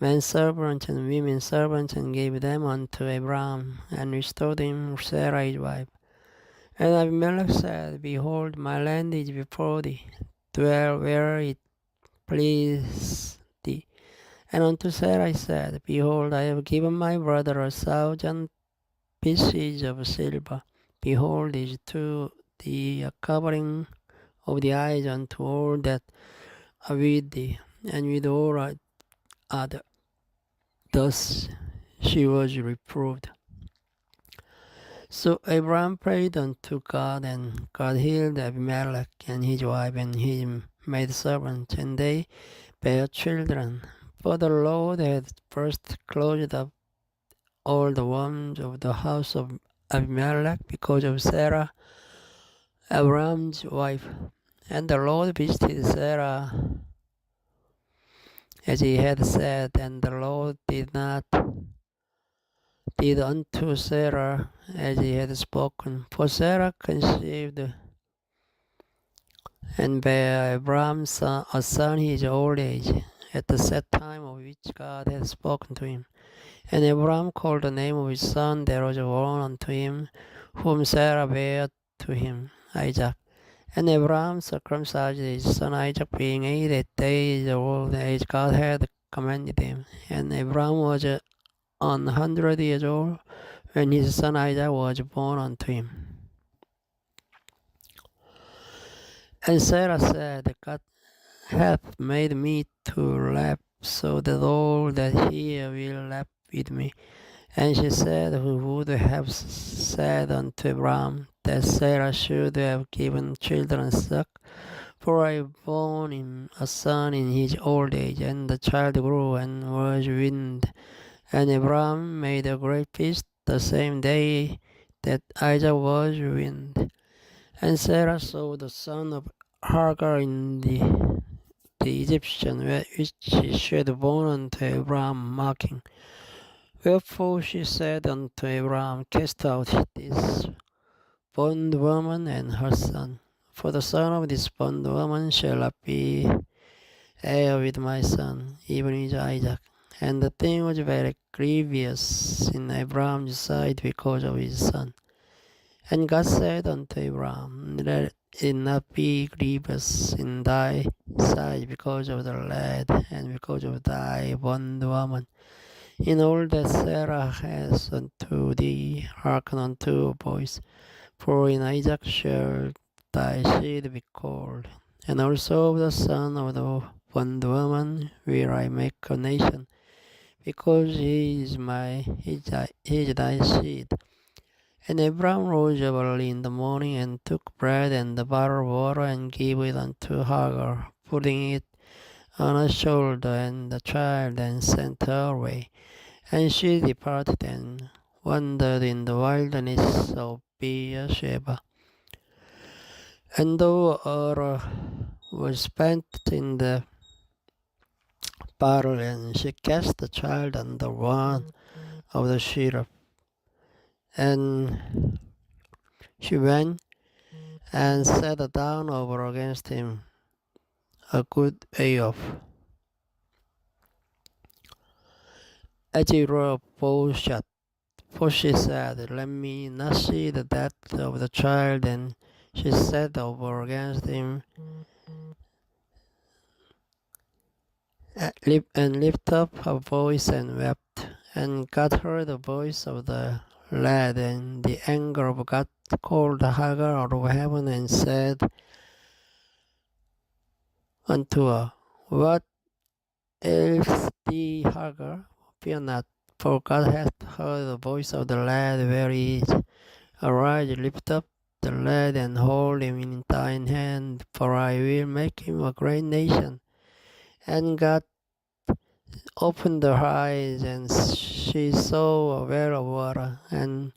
men servants and women servants and gave them unto Abraham, and restored him Sarah his wife. And Abimelech said, Behold, my land is before thee, dwell where it please thee. And unto Sarah I said, Behold, I have given my brother 1,000 pieces of silver. Behold, these to thee a covering of the eyes unto all that are with thee, and with all other. Thus she was reproved. So Abraham prayed unto God, and God healed Abimelech and his wife and his maidservants, and they bare children. For the Lord had first closed up all the wombs of the house of Abimelech because of Sarah, Abraham's wife. And the Lord visited Sarah as he had said, and the Lord did unto Sarah as he had spoken. For Sarah conceived and bare Abraham a son in his old age, at the set time of which God had spoken to him. And Abraham called the name of his son that was born unto him, whom Sarah bare to him, Isaac. And Abraham circumcised his son Isaac, being 88 days old, as God had commanded him. And Abraham was 100 years old when his son Isaac was born unto him. And Sarah said, God hath made me to laugh, so that all that hear will laugh with me. And she said, Who would have said unto Abraham that Sarah should have given children suck? For I born him a son in his old age, and the child grew and was weaned. And Abraham made a great feast the same day that Isaac was weaned. And Sarah saw the son of Hagar in the Egyptian, which she had born unto Abraham, mocking. Wherefore she said unto Abraham, Cast out this bondwoman and her son, for the son of this bondwoman shall not be heir with my son, even with Isaac. And the thing was very grievous in Abraham's sight because of his son. And God said unto Abraham, Let it not be grievous in thy sight because of the lad, and because of thy bondwoman. In all that Sarah has unto thee, hearken unto her voice. For in Isaac shall thy seed be called. And also of the son of the bondwoman will I make a nation, because he is thy seed. And Abraham rose up early in the morning, and took bread and a bottle of water, and gave it unto Hagar, putting it on her shoulder and the child, and sent her away. And she departed and wandered in the wilderness of Beersheba. And though oil was spent in the bottle, and she cast the child under one of the cherub. And she went and sat down over against him a good way off. As he drew a bow shot, for she said, Let me not see the death of the child. And she sat over against him, and lifted up her voice and wept. And God heard the voice of the lad, and the anger of God called Hagar out of heaven, and said unto her, What ails thee, Hagar? Fear not, for God hath heard the voice of the lad where he is. Arise, lift up the lad and hold him in thine hand, for I will make him a great nation. And God opened her eyes, and she saw a well of water, and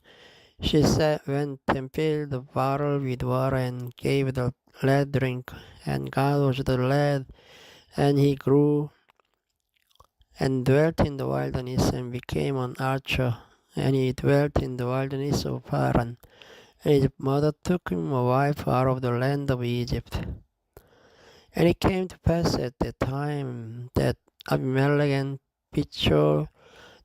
she went and filled the bottle with water and gave the lad drink. And God was the lad, and he grew and dwelt in the wilderness and became an archer. And he dwelt in the wilderness of Paran. And his mother took him a wife out of the land of Egypt. And it came to pass at that time that Abimelech and Pichol,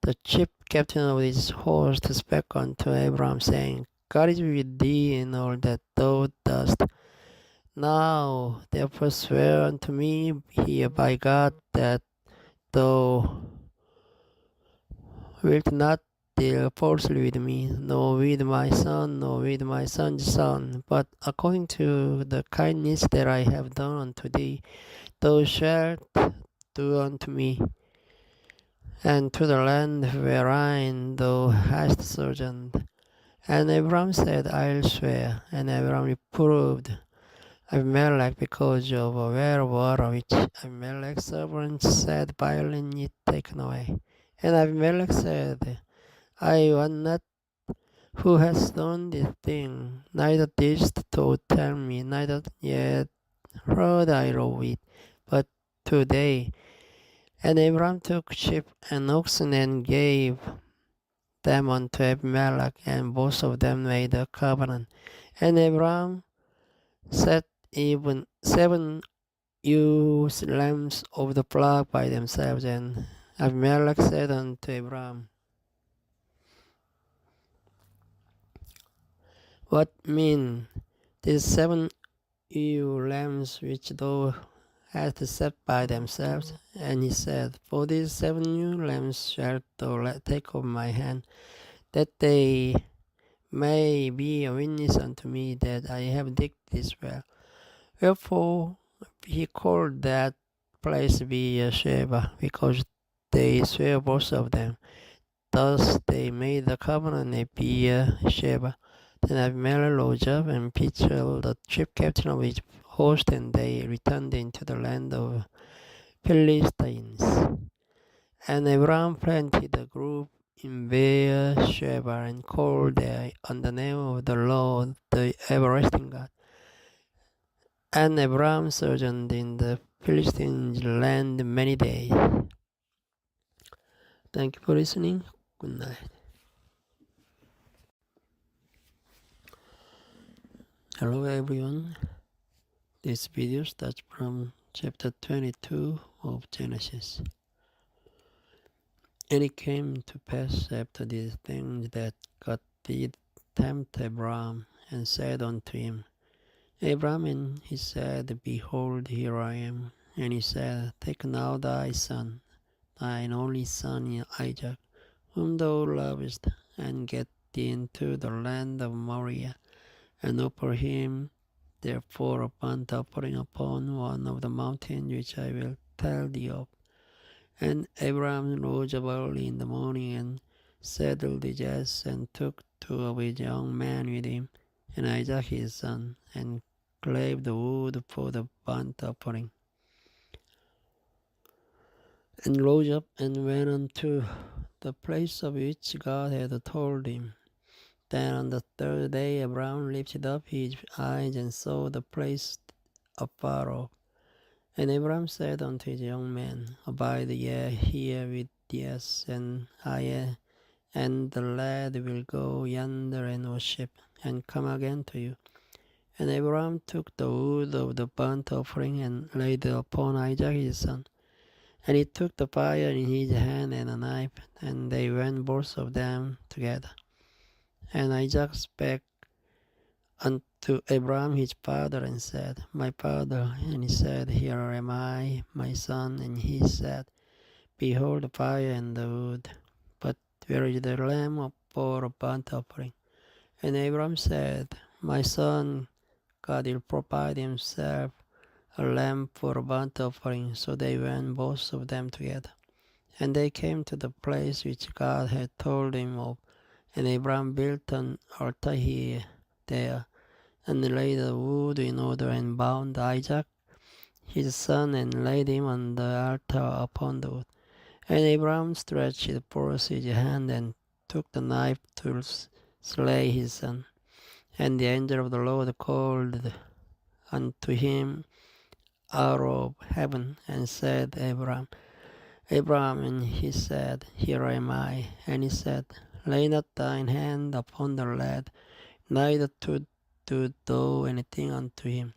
the chief captain of his host, spake unto Abram, saying, God is with thee in all that thou dost. Now therefore swear unto me here by God that thou wilt not deal falsely with me, nor with my son, nor with my son's son, but according to the kindness that I have done unto thee, thou shalt do unto me, and to the land wherein thou hast sojourned. And Abram said, I'll swear. And Abram reproved Abimelech because of a well of water which Abimelech's servants said, violently taken away. And Abimelech said, I want not who has done this thing, neither didst thou tell me, neither yet heard I of it, but today. And Abram took sheep and oxen and gave them unto Abimelech, and both of them made a covenant. And Abram set even 7 ewe lambs of the flock by themselves. And Abimelech said unto Abram, What mean these 7 ewe lambs which thou hast set by themselves? And he said, For these 7 ewe lambs shalt thou take of my hand, that they may be a witness unto me that I have digged this well. Wherefore he called that place Beersheba, because they swear both of them. Thus they made the covenant at Beersheba. Then Abimelech rose up and Pichol, the chief captain of his host, and they returned into the land of Philistines. And Abraham planted a grove in Beersheba and called there on the name of the Lord, the everlasting God. And Abraham sojourned in the Philistines' land many days. Thank you for listening. Good night. Hello everyone. This video starts from chapter 22 of Genesis. And it came to pass after these things that God did tempt Abraham, and said unto him, Abraham, and he said, Behold, here I am. And he said, Take now thy son, thine only son Isaac, whom thou lovest, and get thee into the land of Moriah, and offer him therefore a burnt offering upon one of the mountains which I will tell thee of. And Abraham rose up early in the morning, and saddled his ass, and took 2 of his young men with him, and Isaac his son, and clave the wood for the burnt offering, and rose up and went unto the place of which God had told him. Then on the 3rd day Abraham lifted up his eyes and saw the place afar off. And Abraham said unto his young men, Abide ye here with the ass, and I and the lad will go yonder and worship, and come again to you. And Abraham took the wood of the burnt offering, and laid it upon Isaac his son. And he took the fire in his hand and a knife, and they went both of them together. And Isaac spake unto Abraham his father, and said, My father. And he said, Here am I, my son. And he said, Behold the fire and the wood, but where is the lamb for a burnt offering? And Abraham said, My son, God will provide himself a lamb for a burnt offering. So they went both of them together. And they came to the place which God had told him of. And Abraham built an altar there, and laid the wood in order, and bound Isaac his son, and laid him on the altar upon the wood. And Abraham stretched forth his hand, and took the knife to slay his son. And the angel of the Lord called unto him out of heaven, and said, Abraham, Abraham. And he said, Here am I. And he said, Lay not thine hand upon the lad, neither to do anything unto him.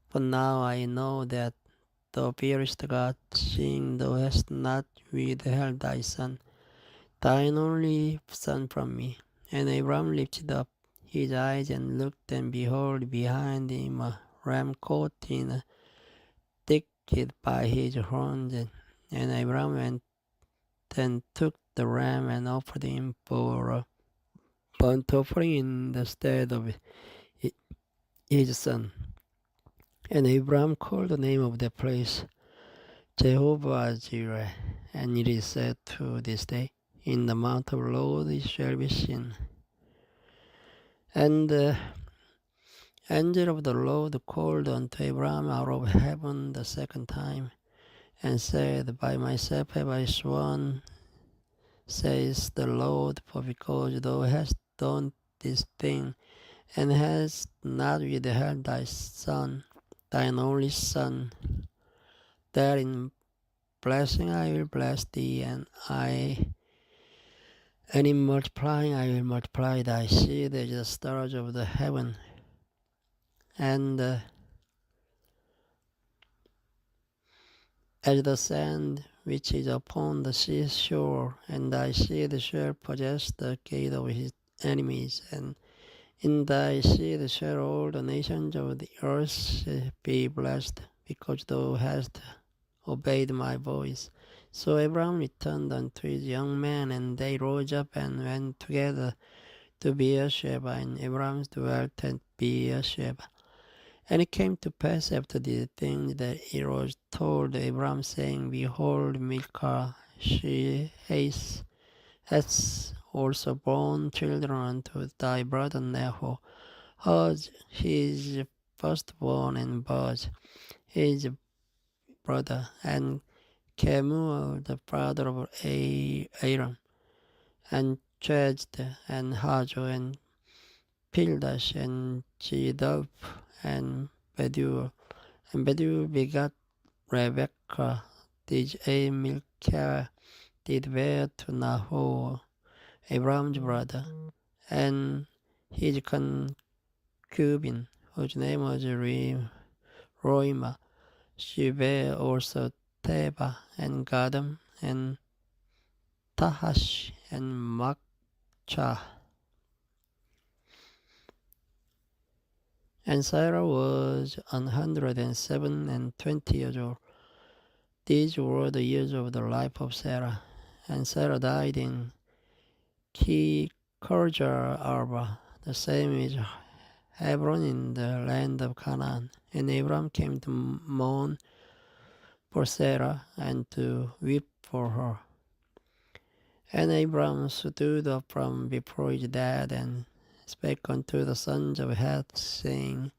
For now I know that thou fearest God, seeing thou hast not withheld thy son, thine only son, from me. And Abraham lifted up his eyes and looked, and behold, behind him a ram caught in a thicket by his horns. And Abraham went and took the ram, and offered him for a burnt offering in the stead of his son. And Abraham called the name of that place Jehovah Jireh, and it is said to this day, In the mount of the Lord it shall be seen. And the angel of the Lord called unto Abraham out of heaven the second time, and said, By myself have I sworn, says the Lord, for because thou hast done this thing, and hast not withheld thy son, thine only son, that in blessing I will bless thee, and in multiplying I will multiply thy seed as the stars of the heaven, and as the sand which is upon the seashore. And thy seed shall possess the gate of his enemies, and in thy seed shall all the nations of the earth be blessed, because thou hast obeyed my voice. So Abraham returned unto his young men, and they rose up and went together to Beersheba, and Abraham dwelt at Beersheba. And it came to pass after these things that it was told Abraham, saying, Behold, Milcah, she has also borne children unto thy brother Nahor, his firstborn, and Boaz, his brother, and Kemuel, the father of Aram, and Chesed, and Hazo, and Pildash, and Jidlaph, and Bethuel. And Bethuel begat Rebekah, which Milcah did bear to Nahor, Abraham's brother, and his concubine, whose name was Roimah. She bare also Teba, and Gadam, and Tahash, and Makcha. And Sarah was 127 years old. These were the years of the life of Sarah. And Sarah died in Kirjath Arba, the same is Hebron, in the land of Canaan. And Abram came to mourn for Sarah, and to weep for her. And Abram stood up from before his dad, and spake unto the sons of Heth, saying,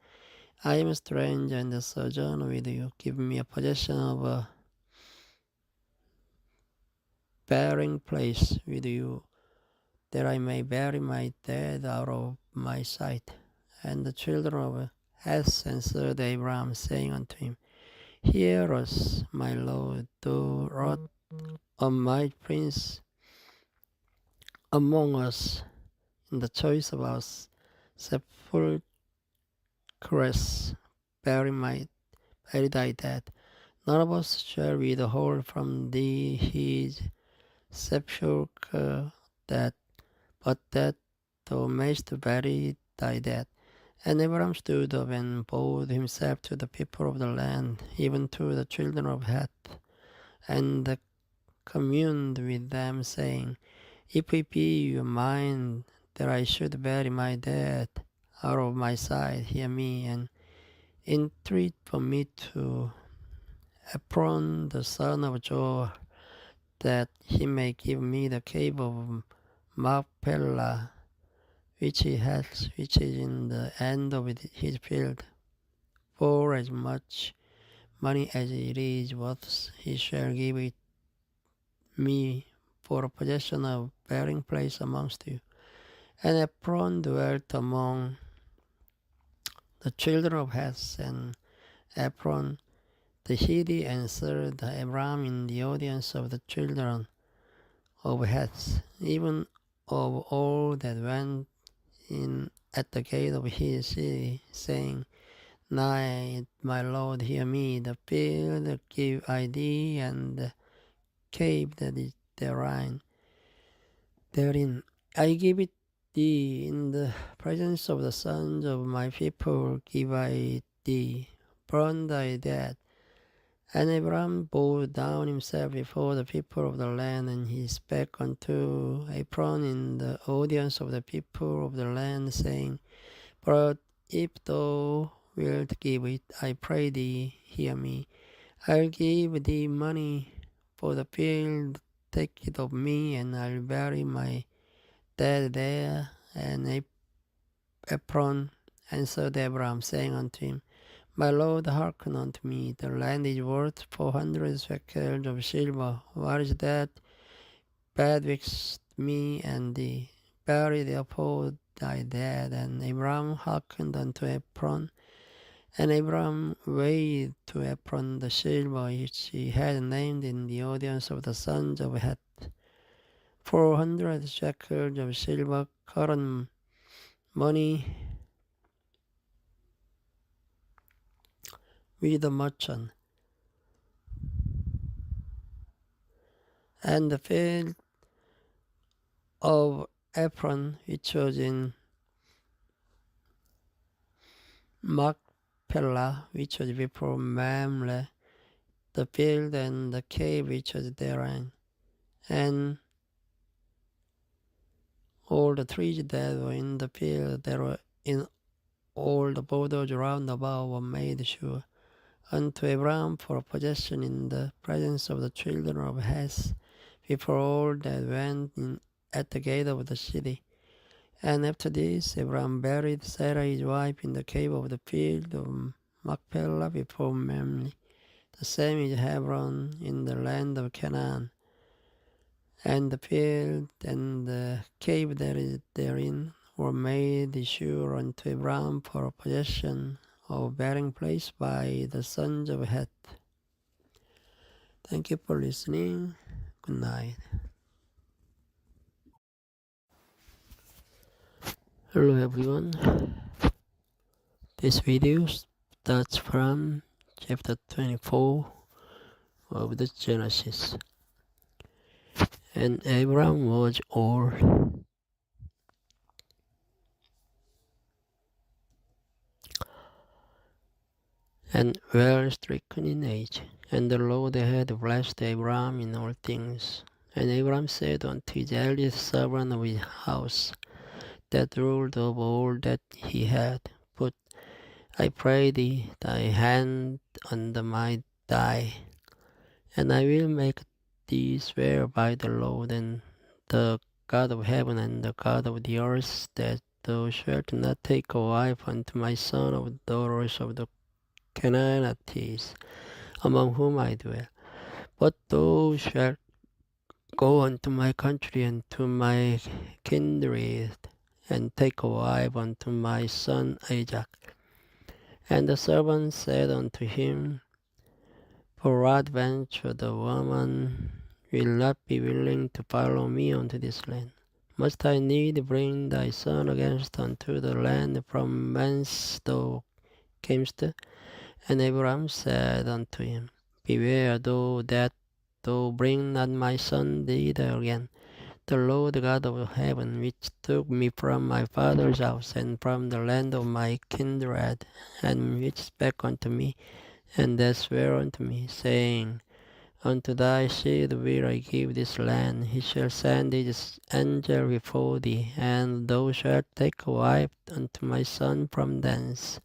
I am a stranger and a sojourner with you. Give me a possession of a burying place with you, that I may bury my dead out of my sight. And the children of Heth answered Abram, saying unto him, Hear us, my Lord, thou art a mighty prince among us in the choice of our sepulchres, bury thy dead. None of us shall withhold from thee his sepulchre, but that thou mayst bury thy dead. And Abraham stood up and bowed himself to the people of the land, even to the children of Heth, and communed with them, saying, If it be your mind that I should bury my dead out of my sight, hear me, and entreat for me to Espero, the son of Joel, that he may give me the cave of Machpelah, which he has, which is in the end of his field. For as much money as it is worth, he shall give it me for a possession of bearing place amongst you. And Ephron dwelt among the children of Heth, and Ephron the hierdie answered Abram in the audience of the children of Heth, even of all that went in at the gate of his city, saying, Nay, my Lord, hear me, the field give I thee, and the cave that is therein. I give it thee in the presence of the sons of my people, give I thee, burn thy dead. And Abram bowed down himself before the people of the land, and he spake unto Ephron in the audience of the people of the land, saying, But if thou wilt give it, I pray thee, hear me. I'll give thee money for the field, take it of me, and I'll bury my dead there. And Ephron answered Abram, saying unto him, My Lord, hearken unto me. The land is worth 400 shekels of silver. What is that betwixt me and thee? Bury therefore thy dead. And Abram hearkened unto Ephron. And Abram weighed to Ephron the silver which he had named in the audience of the sons of Heth, 400 shekels of silver, current money, with the merchant. And the field of Ephron, which was in Machpelah, which was before Mamre, the field and the cave which was therein, and all the trees that were in the field that were in all the borders round about were made sure unto Abram for a possession in the presence of the children of Heth, before all that went in at the gate of the city. And after this, Abram buried Sarah his wife in the cave of the field of Machpelah before Mamre. The same is Hebron in the land of Canaan. And the field and the cave that is therein were made sure unto Abram for a possession of bearing place by the sons of Heth. Thank you for listening. Good night. Hello everyone. This video starts from chapter 24 of the Genesis. And Abram was old, and well stricken in age, and the Lord had blessed Abram in all things. And Abram said unto his eldest servant of his house, that ruled over all that he had, Put, I pray thee, thy hand under my thigh, and I will make thee swear by the Lord and the God of heaven and the God of the earth, that thou shalt not take a wife unto my son of the daughters of the Canaanites, among whom I dwell, but thou shalt go unto my country and to my kindred, and take a wife unto my son Isaac. And the servant said unto him, Peradventure the woman will not be willing to follow me unto this land. Must I need bring thy son against unto the land from whence thou camest? And Abram said unto him, Beware thou that thou bring not my son thither again. The Lord God of heaven, which took me from my father's house and from the land of my kindred, and which spake unto me, and that sware unto me, saying, Unto thy seed will I give this land. He shall send his angel before thee, and thou shalt take a wife unto my son from thence.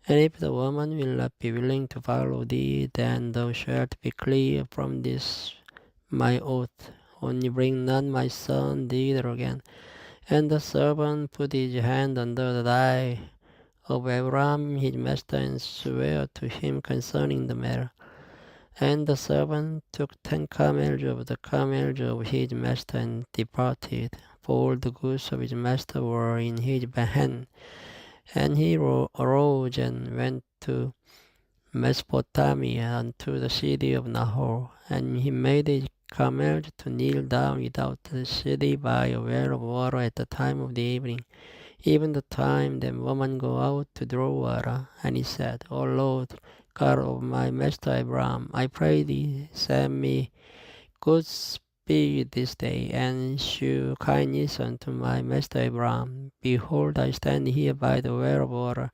And if the woman will not be willing to follow thee, then thou shalt be clear from this my oath. Only bring not my son thither again. And the servant put his hand under the thigh of Abraham his master and swore to him concerning the matter. And the servant took 10 camels of the camels of his master and departed, for all the goods of his master were in his hand. And he arose and went to Mesopotamia unto the city of Nahor, and he made his camels to kneel down without the city by a well of water at the time of the evening, even the time that women go out to draw water. And he said, O Lord, God of my master Abraham, I pray thee, send me good speed this day, and shew kindness unto my master Abraham. Behold, I stand here by the well of water,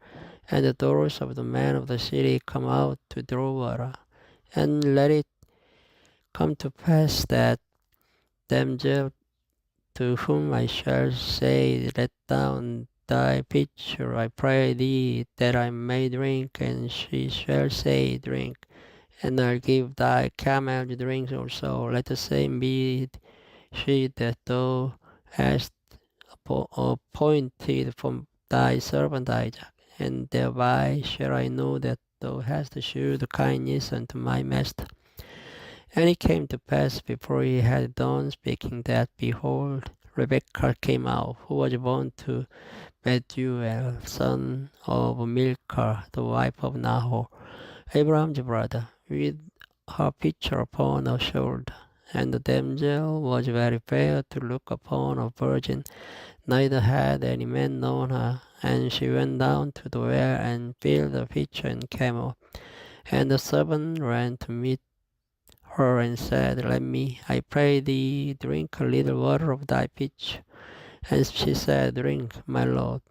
and the doors of the men of the city come out to draw water. And let it come to pass that them to whom I shall say, Let down thy pitcher, I pray thee, that I may drink, and she shall say, Drink. And I'll give thy camel drink also. Let the same be she that thou hast appointed from thy servant Isaac. And thereby shall I know that thou hast shewed kindness unto my master. And it came to pass before he had done speaking that, behold, Rebekah came out, who was born to Bethuel, son of Milcah, the wife of Nahor, Abraham's brother, with her pitcher upon her shoulder. And the damsel was very fair to look upon, a virgin, neither had any man known her. And she went down to the well and filled the pitcher and came up. And the servant ran to meet her and said, Let me, I pray thee, drink a little water of thy pitcher. And she said, Drink, my lord.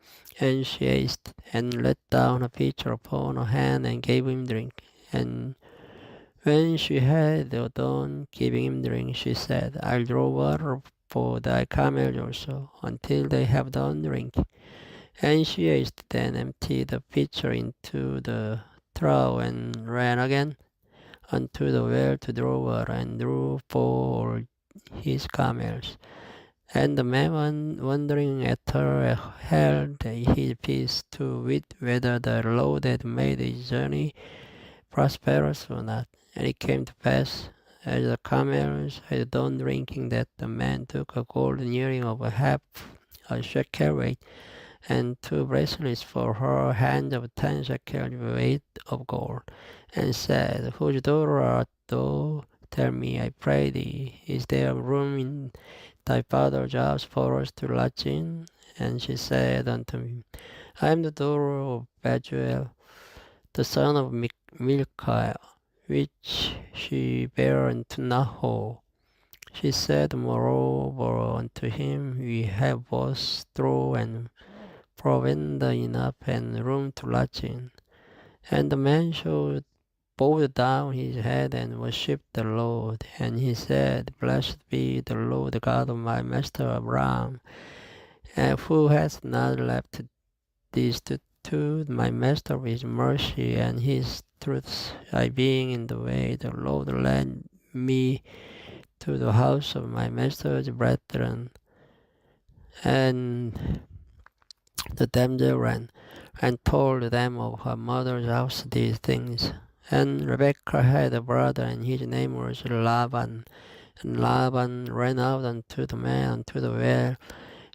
And she ate, and let down her pitcher upon her hand, and gave him drink. And when she had done giving him drink, she said, I'll draw water for thy camels also, until they have done drink. And she ate, then emptied the pitcher into the trough, and ran again unto the well to draw water, and drew for his camels. And the man wondering at her held his peace to wit whether the Lord had made his journey prosperous or not. And it came to pass, as the camels had done drinking, that the man took a golden earring of a shekel weight, and 2 bracelets for her hand of 10 shekels weight of gold, and said, Whose daughter art thou? Tell me, I pray thee, is there room in thy father's house for us to lodge in? And she said unto him, I am the daughter of Bethuel, the son of Milcah, which she bare unto Nahor. She said moreover unto him, We have both straw and provender enough, and room to lodge in. And the man bowed down his head and worshipped the Lord. And he said, Blessed be the Lord God of my master Abraham, who hath not left destitute my master of his mercy and his truth. I being in the way, the Lord led me to the house of my master's brethren. And the damsel ran and told them of her mother's house these things. And Rebekah had a brother, and his name was Laban. And Laban ran out unto the man unto the well.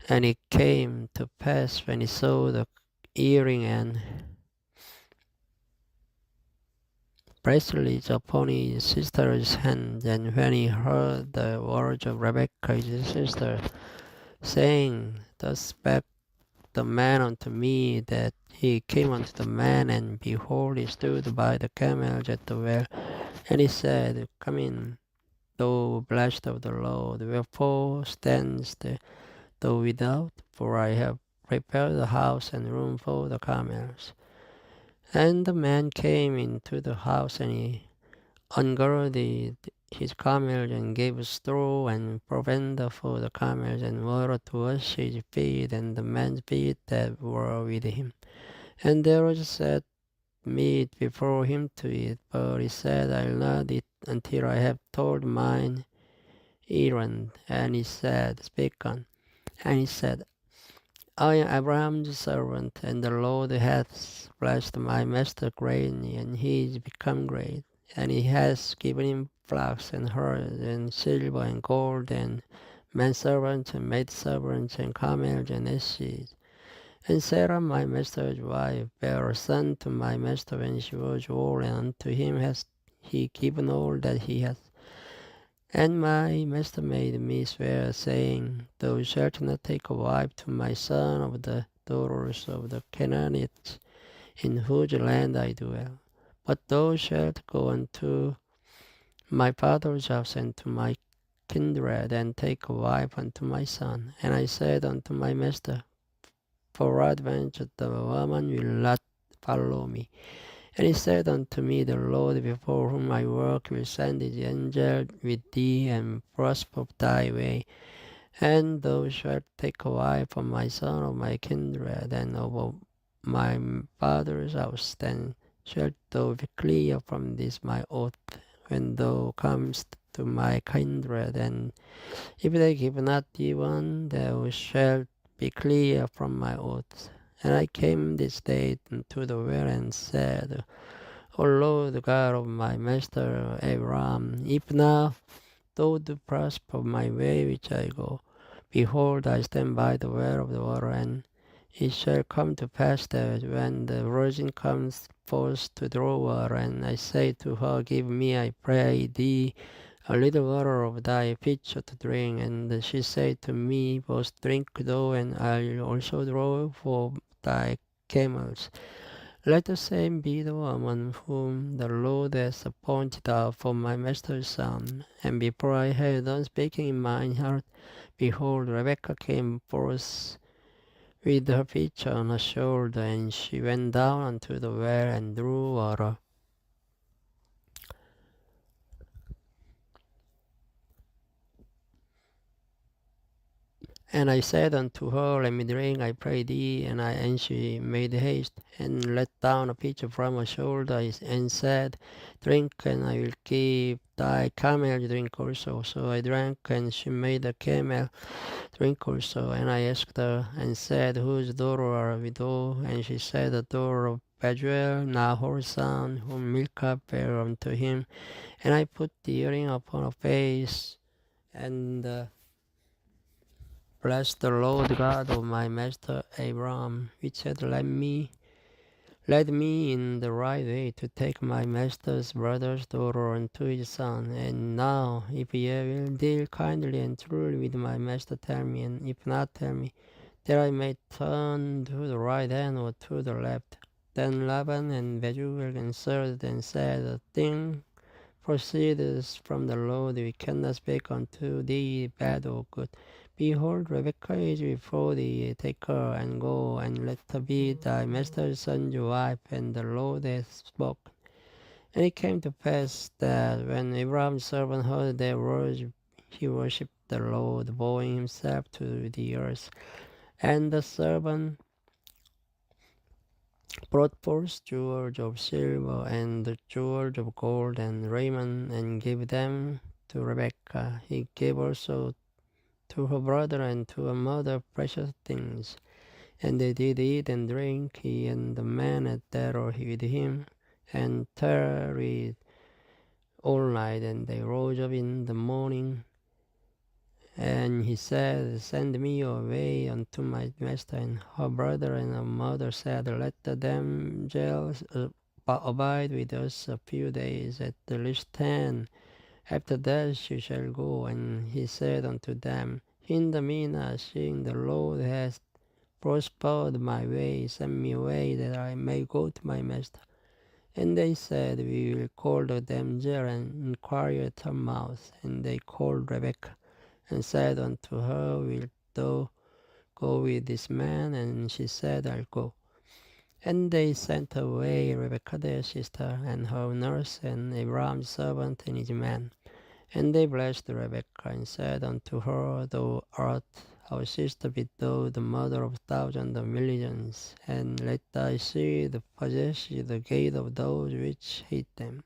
And it came to pass, when he saw the earring and bracelets upon his sister's hand, and when he heard the words of Rebekah his sister, saying, Thus spake the man unto me, that he came unto the man, and behold, he stood by the camels at the well. And he said, Come in, thou blessed of the Lord, wherefore standest thou without? For I have prepared the house and room for the camels. And the man came into the house, and he ungirded his camels, and gave straw and provender for the camels, and water to wash his feet and the man's feet that were with him. And there was set meat before him to eat, but he said, I'll not eat until I have told mine errand. And he said, Speak on. And he said, I am Abraham's servant, and the Lord hath blessed my master greatly, and he is become great. And he has given him flocks and herds, and silver and gold, and manservants and maidservants, and camels and asses. And Sarah my master's wife bare a son to my master when she was old, and unto him hath he given all that he hath. And my master made me swear, saying, Thou shalt not take a wife to my son of the daughters of the Canaanites, in whose land I dwell. But thou shalt go unto my father's house and to my kindred, and take a wife unto my son. And I said unto my master, Peradventure the woman will not follow me. And he said unto me, The Lord before whom I work will send his angel with thee, and prosper thy way. And thou shalt take a wife of my son of my kindred, and of my father's house. Then shalt thou be clear from this my oath, when thou comest to my kindred. And if they give not thee one, thou shalt be clear from my oath. And I came this day unto the well, and said, O Lord God of my master Abraham, if now thou do prosper my way which I go, behold, I stand by the well of the water, and it shall come to pass that when the virgin comes forth to draw water, and I say to her, Give me, I pray thee, a little water of thy pitcher to drink, and she said to me, Both drink thou, and I'll also draw for thy camels. Let the same be the woman whom the Lord hath appointed out for my master's son. And before I had done speaking in mine heart, behold, Rebekah came forth with her pitcher on her shoulder, and she went down unto the well and drew water. And I said unto her, Let me drink, I pray thee. And she made haste, and let down a pitcher from her shoulder, and said, Drink, and I will give thy camel drink also. So I drank, and she made the camel drink also. And I asked her, and said, Whose daughter art thou? And she said, The daughter of Betuel, Nahor's son, whom Milcah bare unto him. And I put the earring upon her face, and bless the Lord God of my master Abraham, which had led me in the right way to take my master's brother's daughter unto his son. And now, if ye will deal kindly and truly with my master, tell me, and if not, tell me, that I may turn to the right hand or to the left. Then Laban and Bethuel answered and said, The thing proceedeth from the Lord, we cannot speak unto thee bad or good. Behold, Rebekah is before thee, take her, and go, and let her be thy master's son's wife, and the Lord hath spoken. And it came to pass that when Abraham's servant heard their words, he worshipped the Lord, bowing himself to the earth. And the servant brought forth jewels of silver and jewels of gold and raiment, and gave them to Rebekah. He gave also to her brother and to her mother precious things. And they did eat and drink, he and the man that were with him, and tarried all night. And they rose up in the morning, and he said, Send me away unto my master. And her brother and her mother said, Let the damsels abide with us a few days, at the least 10. After that she shall go. And he said unto them, Hinder me not, seeing the Lord hath prospered my way. Send me away, that I may go to my master. And they said, We will call the damsel, and inquire at her mouth. And they called Rebekah, and said unto her, Wilt thou go with this man? And she said, I'll go. And they sent away Rebekah their sister, and her nurse, and Abraham's servant, and his man. And they blessed Rebekah, and said unto her, Thou art our sister, be thou the mother of thousands of millions, and let thy seed possess the gate of those which hate them.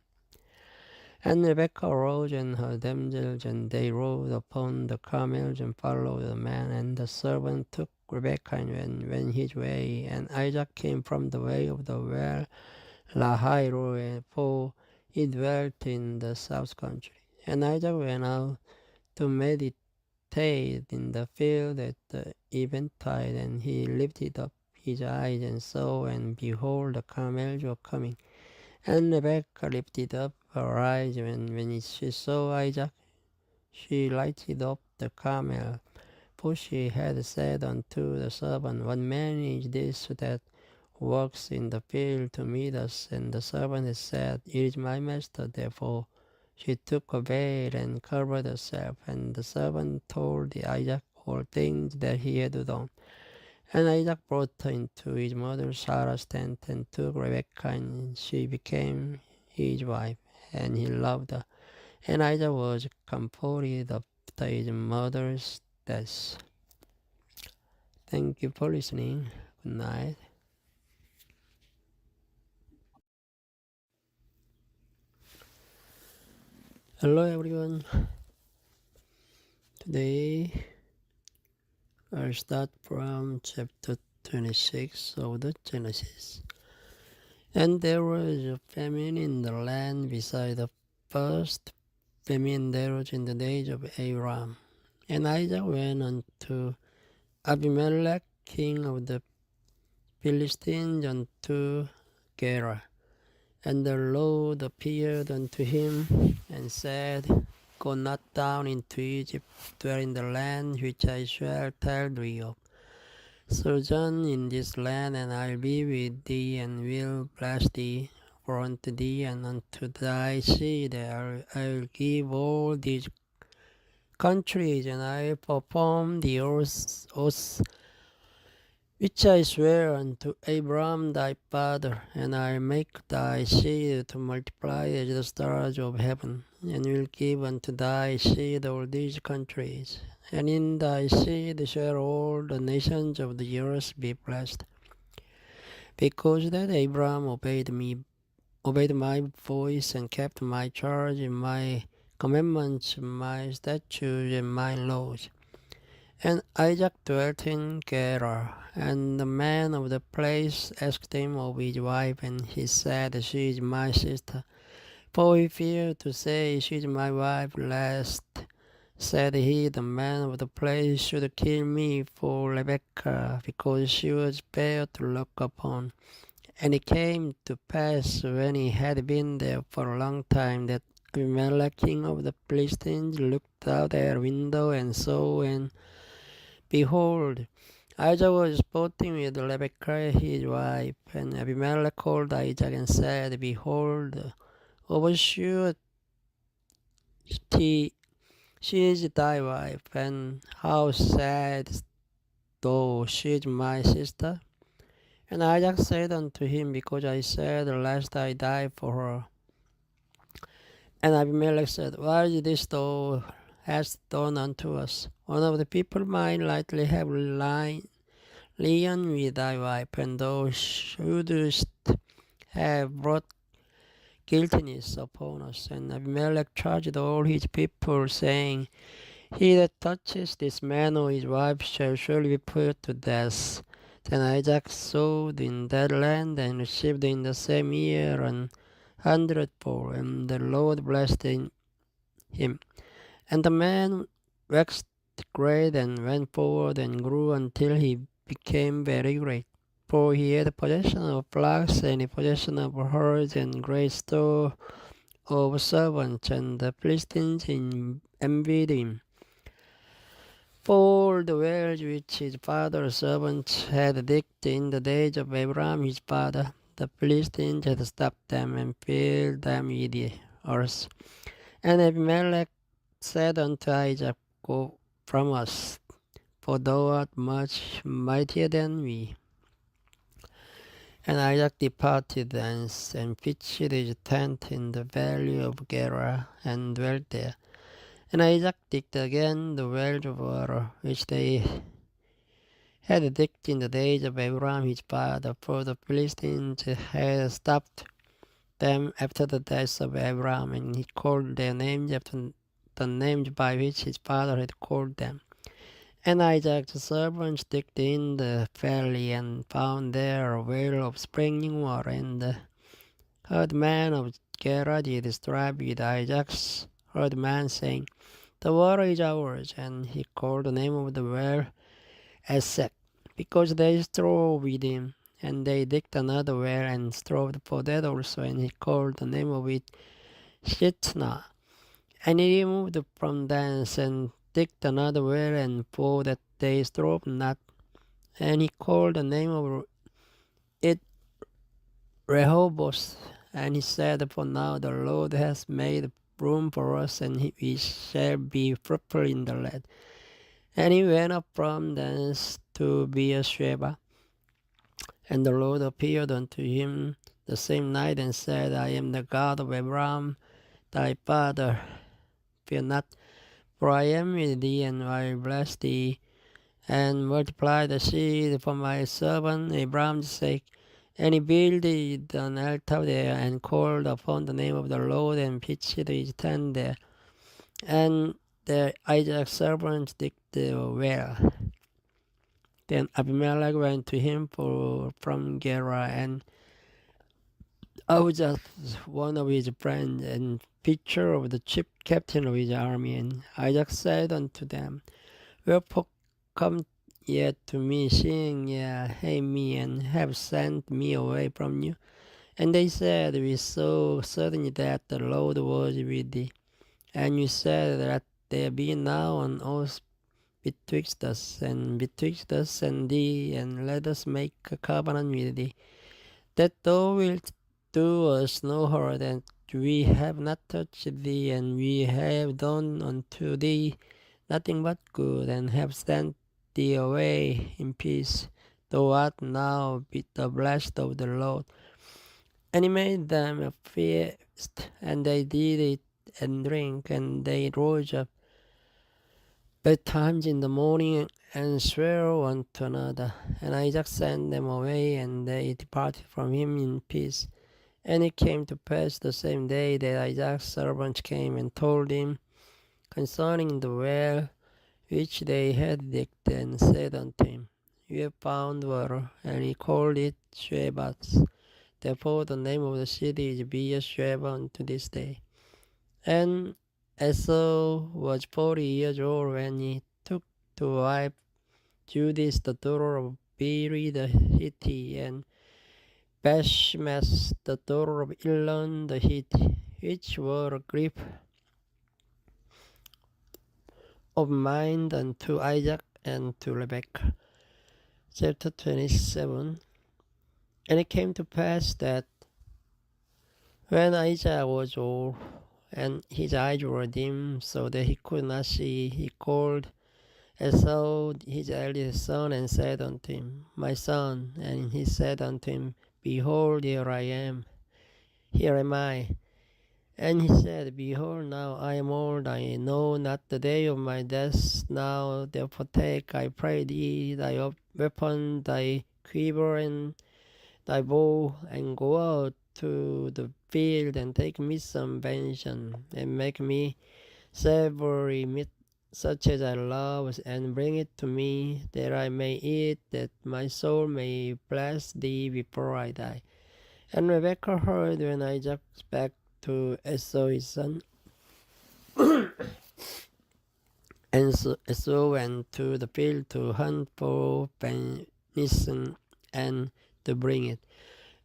And Rebekah arose, and her damsels, and they rode upon the camels, and followed the man. And the servant took Rebekah and went his way, and Isaac came from the way of the well Lahairo, for he dwelt in the south country. And Isaac went out to meditate in the field at the eventide, and he lifted up his eyes and saw, and behold, the camels were coming. And Rebekah lifted up her eyes, and when she saw Isaac, she lighted up the camel. For she had said unto the servant, What man is this that works in the field to meet us? And the servant had said, It is my master. Therefore she took a veil and covered herself. And the servant told Isaac all things that he had done. And Isaac brought her into his mother Sarah's tent, and took Rebekah, and she became his wife, and he loved her. And Isaac was comforted after his mother's death. Thank you for listening. Good night. Hello everyone. Today I'll start from chapter 26 of the Genesis. And there was a famine in the land beside the first famine there was in the days of Abraham. And Isaac went unto Abimelech, king of the Philistines, unto Gerar. And the Lord appeared unto him, and said, Go not down into Egypt, dwell in the land which I shall tell thee of. Sojourn in this land, and I'll be with thee, and will bless thee. For unto thee and unto thy seed I will give all these countries, and I will perform the oaths which I swear unto Abraham thy father, and I will make thy seed to multiply as the stars of heaven, and will give unto thy seed all these countries. And in thy seed shall all the nations of the earth be blessed. Because that Abraham obeyed my voice, and kept my charge, and my commandments, my statutes, and my laws. And Isaac dwelt in Gerar, and the man of the place asked him of his wife, and he said, She is my sister. For he feared to say, She is my wife, lest, said he, the man of the place should kill me for Rebekah, because she was fair to look upon. And it came to pass, when he had been there for a long time, that Abimelech, king of the Philistines, looked out at a window and saw, and behold, Isaac was sporting with Rebekah his wife. And Abimelech called Isaac and said, Behold, overshoot she is thy wife, and how sayest thou, She is my sister? And Isaac said unto him, Because I said, Lest I die for her. And Abimelech said, Why is this thou hast done unto us? One of the people might lightly have lion with thy wife, and thou shouldest have brought guiltiness upon us. And Abimelech charged all his people, saying, He that touches this man or his wife shall surely be put to death. Then Isaac sowed in that land, and received in the same year 100fold, and the Lord blessed him. And the man waxed great, and went forward, and grew until he became very great. For he had possession of flocks, and possession of herds, and great store of servants, and the Philistines envied him. For the wells which his father's servants had digged in the days of Abraham his father, the Philistines had stopped them, and filled them with the earth. And Abimelech said unto Isaac, Go from us, for thou art much mightier than we. And Isaac departed thence, and pitched his tent in the valley of Gerar, and dwelt there. And Isaac digged again the wells of water, which they had digged in the days of Abraham his father, for the Philistines had stopped them after the death of Abraham, and he called their names after the names by which his father had called them. And Isaac's servants digged in the valley and found there a well of springing water, and the herdman of Gerar did strive with Isaac's herdman, saying, "The water is ours," and he called the name of the well Esek, because they strove with him. And they digged another well and strove for that also, and he called the name of it Shitna. And he removed from thence and digged another well, and for that they strove not. And he called the name of it Rehoboth. And he said, "For now the Lord has made room for us, and we shall be fruitful in the land." And he went up from thence to Beersheba. And the Lord appeared unto him the same night, and said, "I am the God of Abraham thy father. Fear not, for I am with thee, and will bless thee, and multiply the seed for my servant Abraham's sake." And he builded an altar there, and called upon the name of the Lord, and pitched his tent there. And the Isaac's servants digged the well. Then Abimelech went to him from Gerar, and Ahuzzath, one of his friends, and picture of the chief captain of his army. And Isaac said unto them, "Wherefore come ye to me, seeing ye hate me, and have sent me away from you?" And they said, "We saw certainly that the Lord was with thee, and you said that there be now an oath betwixt us and thee, and let us make a covenant with thee, that thou wilt do us no hurt, and we have not touched thee, and we have done unto thee nothing but good, and have sent thee away in peace. Thou art now the blessed of the Lord." And he made them a feast, and they did eat and drink, and they rose up betimes in the morning, and swore one to another. And Isaac sent them away, and they departed from him in peace. And it came to pass the same day that Isaac's servants came and told him concerning the well which they had digged, and said unto him, "We have found water." And he called it Shebath. Therefore the name of the city is Beersheba unto this day. And Esau was 40 years old when he took to wife Judith, the daughter of Beri the Hittite, and Bashmath, the daughter of Elon the Hittite, which were a grief of mind unto Isaac and to Rebekah. Chapter 27. And it came to pass that when Isaac was old, and his eyes were dim, so that he could not see, he called Esau his eldest son, and said unto him, "My son." And he said unto him, "Behold, here am I." And he said, "Behold, now I am old, I know not the day of my death. Now therefore take, I pray thee, thy weapon, thy quiver, and thy bow, and go out to the field, and take me some venison, and make me savory meat, such as I love, and bring it to me, that I may eat, that my soul may bless thee before I die." And Rebekah heard when Isaac spake to Esau his son. And so Esau went to the field to hunt for venison, and to bring it.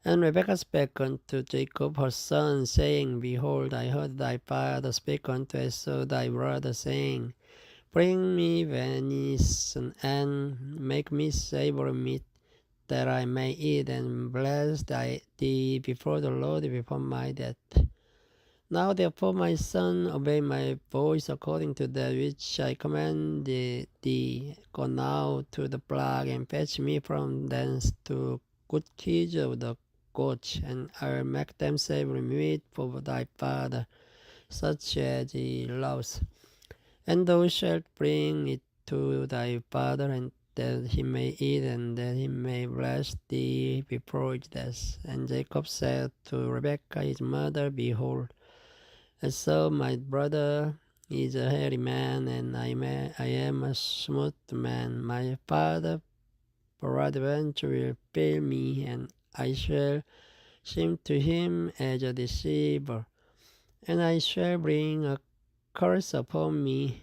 And Rebekah spake unto Jacob her son, saying, "Behold, I heard thy father speak unto Esau thy brother, saying, Bring me venison, and make me savory meat, that I may eat, and bless thee before the Lord before my death. Now therefore, my son, obey my voice according to that which I commanded thee. Go now to the flock, and fetch me from thence two good kids of the goats, and I will make them savory meat for thy father, such as he loves. And thou shalt bring it to thy father, and that he may eat, and that he may bless thee before his death." And Jacob said to Rebekah his mother, "Behold, Esau my brother is a hairy man, and I am a smooth man. My father peradventure will fail me, and I shall seem to him as a deceiver, and I shall bring a curse upon me,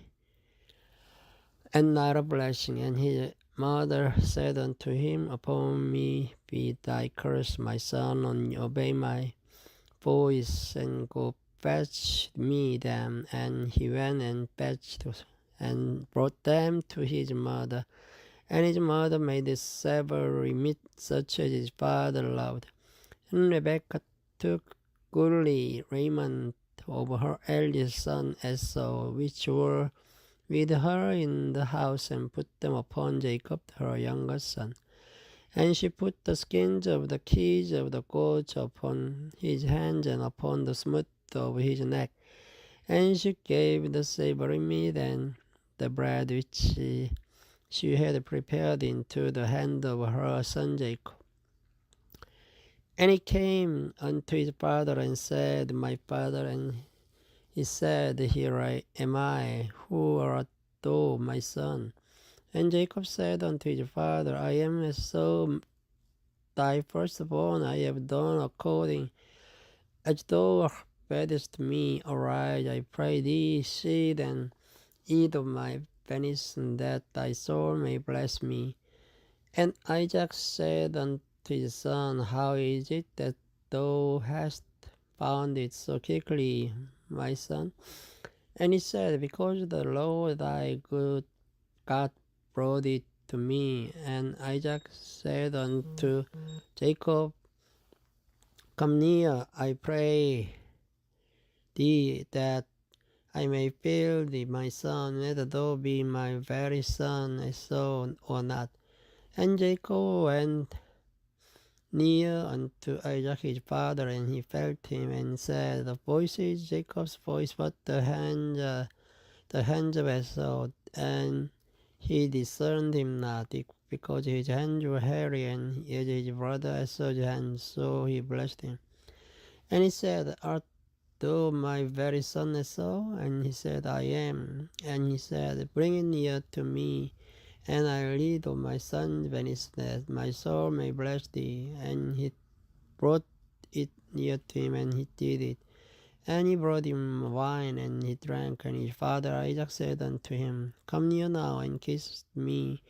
and not a blessing. And his mother said unto him, Upon me be thy curse, my son, and obey my voice, and go fetch me them. And he went and fetched and brought them to his mother. And his mother made a savory meat such as his father loved. And Rebekah took goodly raiment of her eldest son Esau, which were with her in the house, and put them upon Jacob her youngest son. And she put the skins of the kids of the goats upon his hands and upon the smooth of his neck. And she gave the savory meat and the bread which she had prepared into the hand of her son Jacob. And he came unto his father and said, My father. And he said, Here am I. Who art thou, my son? And Jacob said unto his father, I am Esau, thy firstborn. I have done according as thou badest me. Arise, I pray thee, sit and eat of my venison, that thy soul may bless me. And Isaac said unto his son, How is it that thou hast found it so quickly, my son? And he said, Because the Lord thy good God brought it to me. And Isaac said unto Jacob, Come near, I pray thee, that I may feel thee, my son, whether thou be my very son Esau or not. And Jacob went near unto Isaac his father, and he felt him, and said, The voice is Jacob's voice, but the hands of Esau. And he discerned him not, because his hands were hairy, and as his brother Esau's hands. So he blessed him. And he said, Art thou my very son Esau? And he said, I am. And he said, Bring it near to me, and I will eat of my son's venison, that my soul may bless thee. And he brought it near to him, and he did it. And he brought him wine, and he drank. And his father Isaac said unto him, Come near now, and kiss me,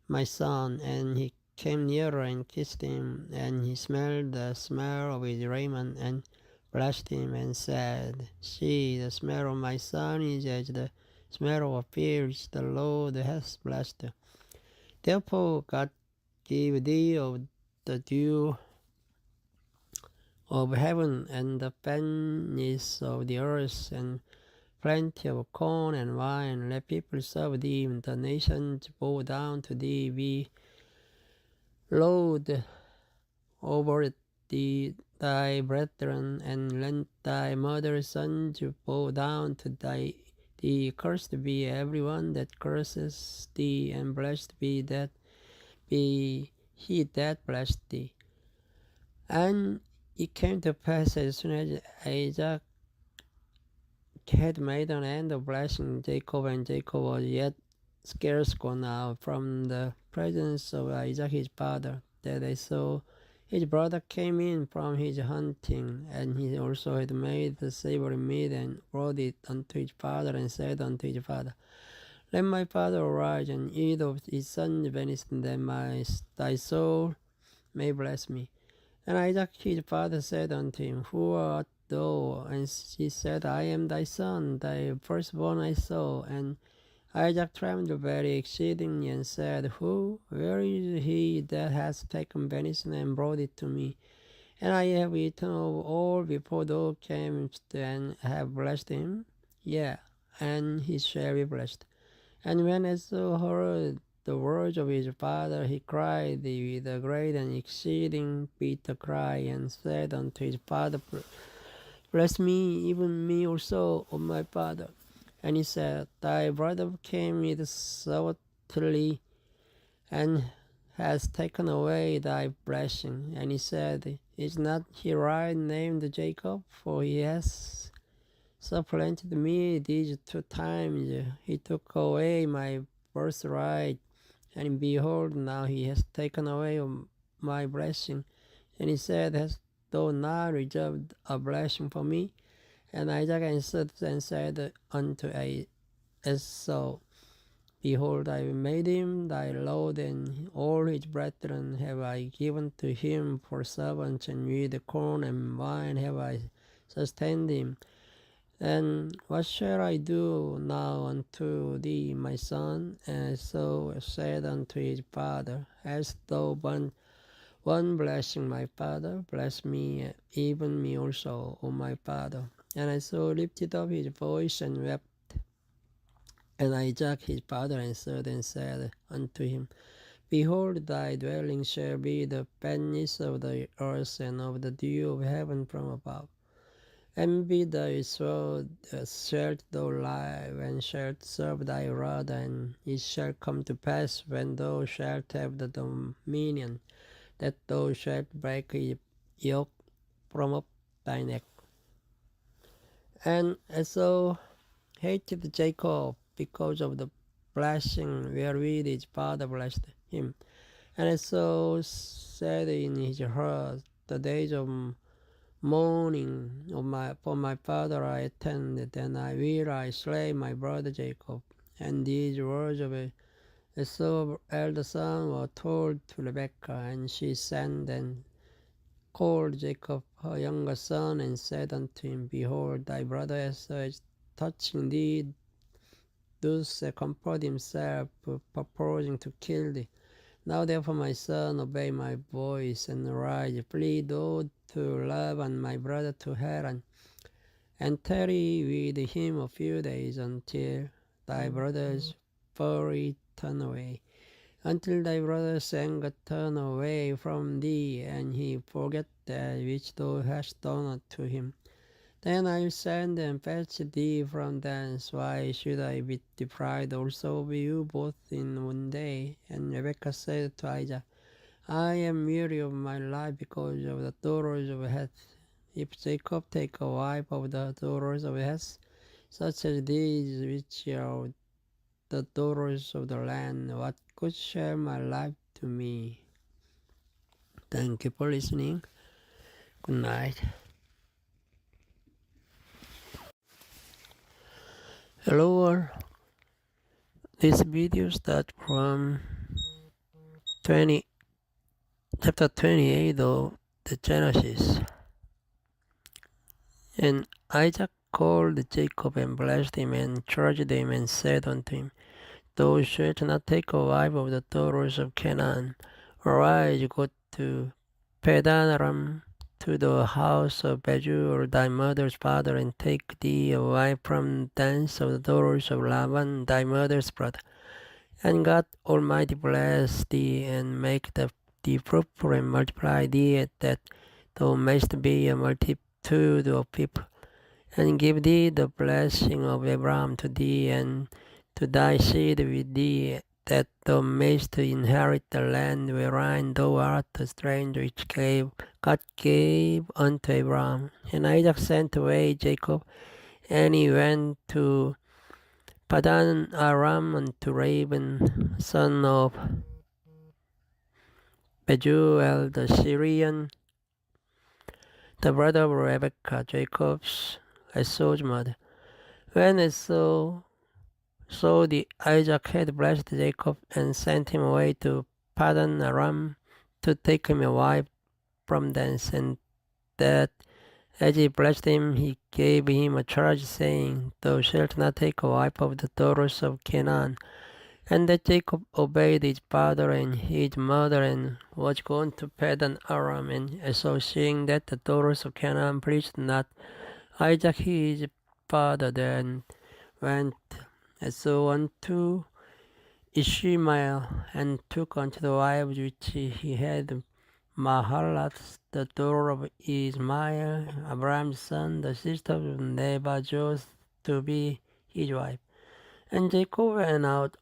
my son. And he came nearer and kissed him, and he smelled the smell of his raiment, and blessed him, and said, See, the smell of my son is as the smell of a field which the Lord hath blessed. Therefore God give thee of the dew of heaven, and the fatness of the earth, and plenty of corn and wine. Let people serve thee, the nations bow down to thee. Be lord over thee, thy brethren, and let thy mother's sons bow down to thee. Cursed be everyone that curses thee, and blessed be he that blessed thee. And it came to pass, as soon as Isaac had made an end of blessing Jacob, and Jacob was yet scarce gone out from the presence of Isaac his father, that Esau his brother came in from his hunting, and he also had made the savory meat, and brought it unto his father, and said unto his father, Let my father arise, and eat of his son's venison, that thy soul may bless me. And Isaac his father said unto him, Who art thou? And he said, I am thy son, thy firstborn Esau. And Isaac trembled very exceedingly, and said, Where is he that has taken venison and brought it to me? And I have eaten of all before thou camest, and have blessed him. Yea, and he shall be blessed. And when Esau heard the words of his father, he cried with a great and exceeding bitter cry, and said unto his father, Bless me, even me also, O my father. And he said, Thy brother came with subtlety, and has taken away thy blessing. And he said, Is not he right named Jacob? For he has supplanted me these 2 times. He took away my birthright, and behold, now he has taken away my blessing. And he said, hast thou not reserved a blessing for me? And Isaac answered and said unto Esau, behold, I made him thy lord, and all his brethren have I given to him for servants, and with corn and wine have I sustained him. And what shall I do now unto thee, my son? And Esau said unto his father, hast thou one blessing, my father? Bless me, even me also, O my father. And Esau lifted up his voice and wept. And Isaac his father answered and said unto him, behold, thy dwelling shall be the fatness of the earth, and of the dew of heaven from above. And be thy sword, shalt thou lie, and shalt serve thy rod, and it shall come to pass, when thou shalt have the dominion, that thou shalt break a yoke from up thy neck. And Esau hated Jacob because of the blessing wherewith his father blessed him. And Esau said in his heart, the days of mourning for my father I attended, and I slay my brother Jacob. And these words of Esau's elder son were told to Rebekah, and she sent and called Jacob her younger son, and said unto him, behold, thy brother Esau is touching thee, thus comfort himself, purposing to kill thee. Now therefore, my son, obey my voice, and arise, flee thou to Laban my brother to Haran, and tarry with him a few days until thy brother's fury turn away, until thy brother's anger turn away from thee, and he forget that which thou hast done unto him. Then I will send and fetch thee from thence. Why should I be deprived also of you both in one day? And Rebekah said to Isaac, I am weary of my life because of the daughters of Heth. If Jacob take a wife of the daughters of Heth, such as these which are the daughters of the land, what good shall my life to me? Thank you for listening. Good night. Hello all. This video starts from chapter 28 of the Genesis. And Isaac called Jacob and blessed him and charged him and said unto him, thou shalt not take a wife of the daughters of Canaan. Arise, go to Padan-aram, to the house of Bethuel thy mother's father, and take thee a wife from thence of the daughters of Laban thy mother's brother. And God Almighty bless thee, and make thee fruitful, and multiply thee, that thou mayst be a multitude of people, and give thee the blessing of Abraham to thee, and to thy seed with thee, that thou mayst inherit the land wherein thou art a stranger, which God gave unto Abraham. And Isaac sent away Jacob, and he went to Padan Aram unto Laban, son of Bethuel the Syrian, the brother of Rebekah, Jacob's Esau's mother. When Esau saw the Isaac had blessed Jacob, and sent him away to Padan Aram to take him a wife from thence, and that as he blessed him, he gave him a charge, saying, thou shalt not take a wife of the daughters of Canaan. And that Jacob obeyed his father and his mother, and was gone to Padan Aram. And Esau, seeing that the daughters of Canaan pleased not Isaac his father, then went Esau unto Ishmael, and took unto the wives which he had Mahalat, the daughter of Ishmael, Abraham's son, the sister of Nebajoth, to be his wife. And Jacob went out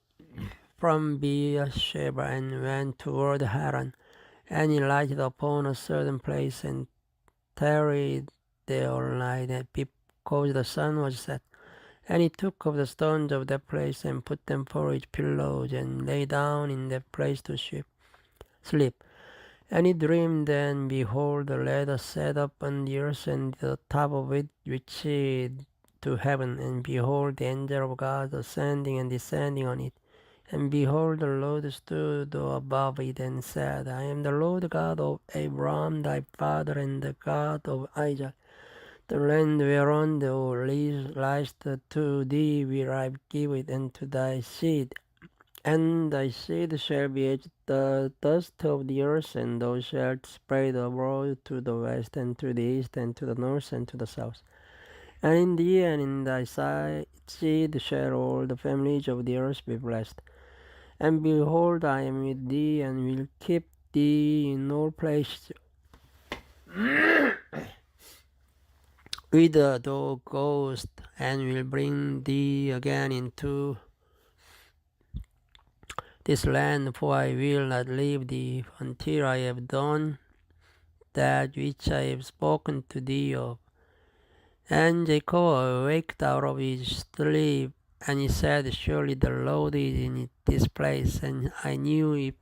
from Beersheba, and went toward Haran, and he lighted upon a certain place, and tarried there all night. And 'cause the sun was set. And he took of the stones of that place and put them for his pillows, and lay down in that place to sleep. And he dreamed, and behold, a ladder set up on the earth, and the top of it reached to heaven. And behold, the angel of God ascending and descending on it. And behold, the Lord stood above it, and said, I am the Lord God of Abraham thy father, and the God of Isaac. The land whereon thou liest, to thee will I give it, and to thy seed. And thy seed shall be as the dust of the earth, and thou shalt spread abroad to the west, and to the east, and to the north, and to the south. And in thee and in thy seed shall all the families of the earth be blessed. And behold, I am with thee, and will keep thee in all places whither thou goest, and will bring thee again into this land, for I will not leave thee until I have done that which I have spoken to thee of. And Jacob awaked out of his sleep, and he said, Surely the Lord is in this place, and I knew it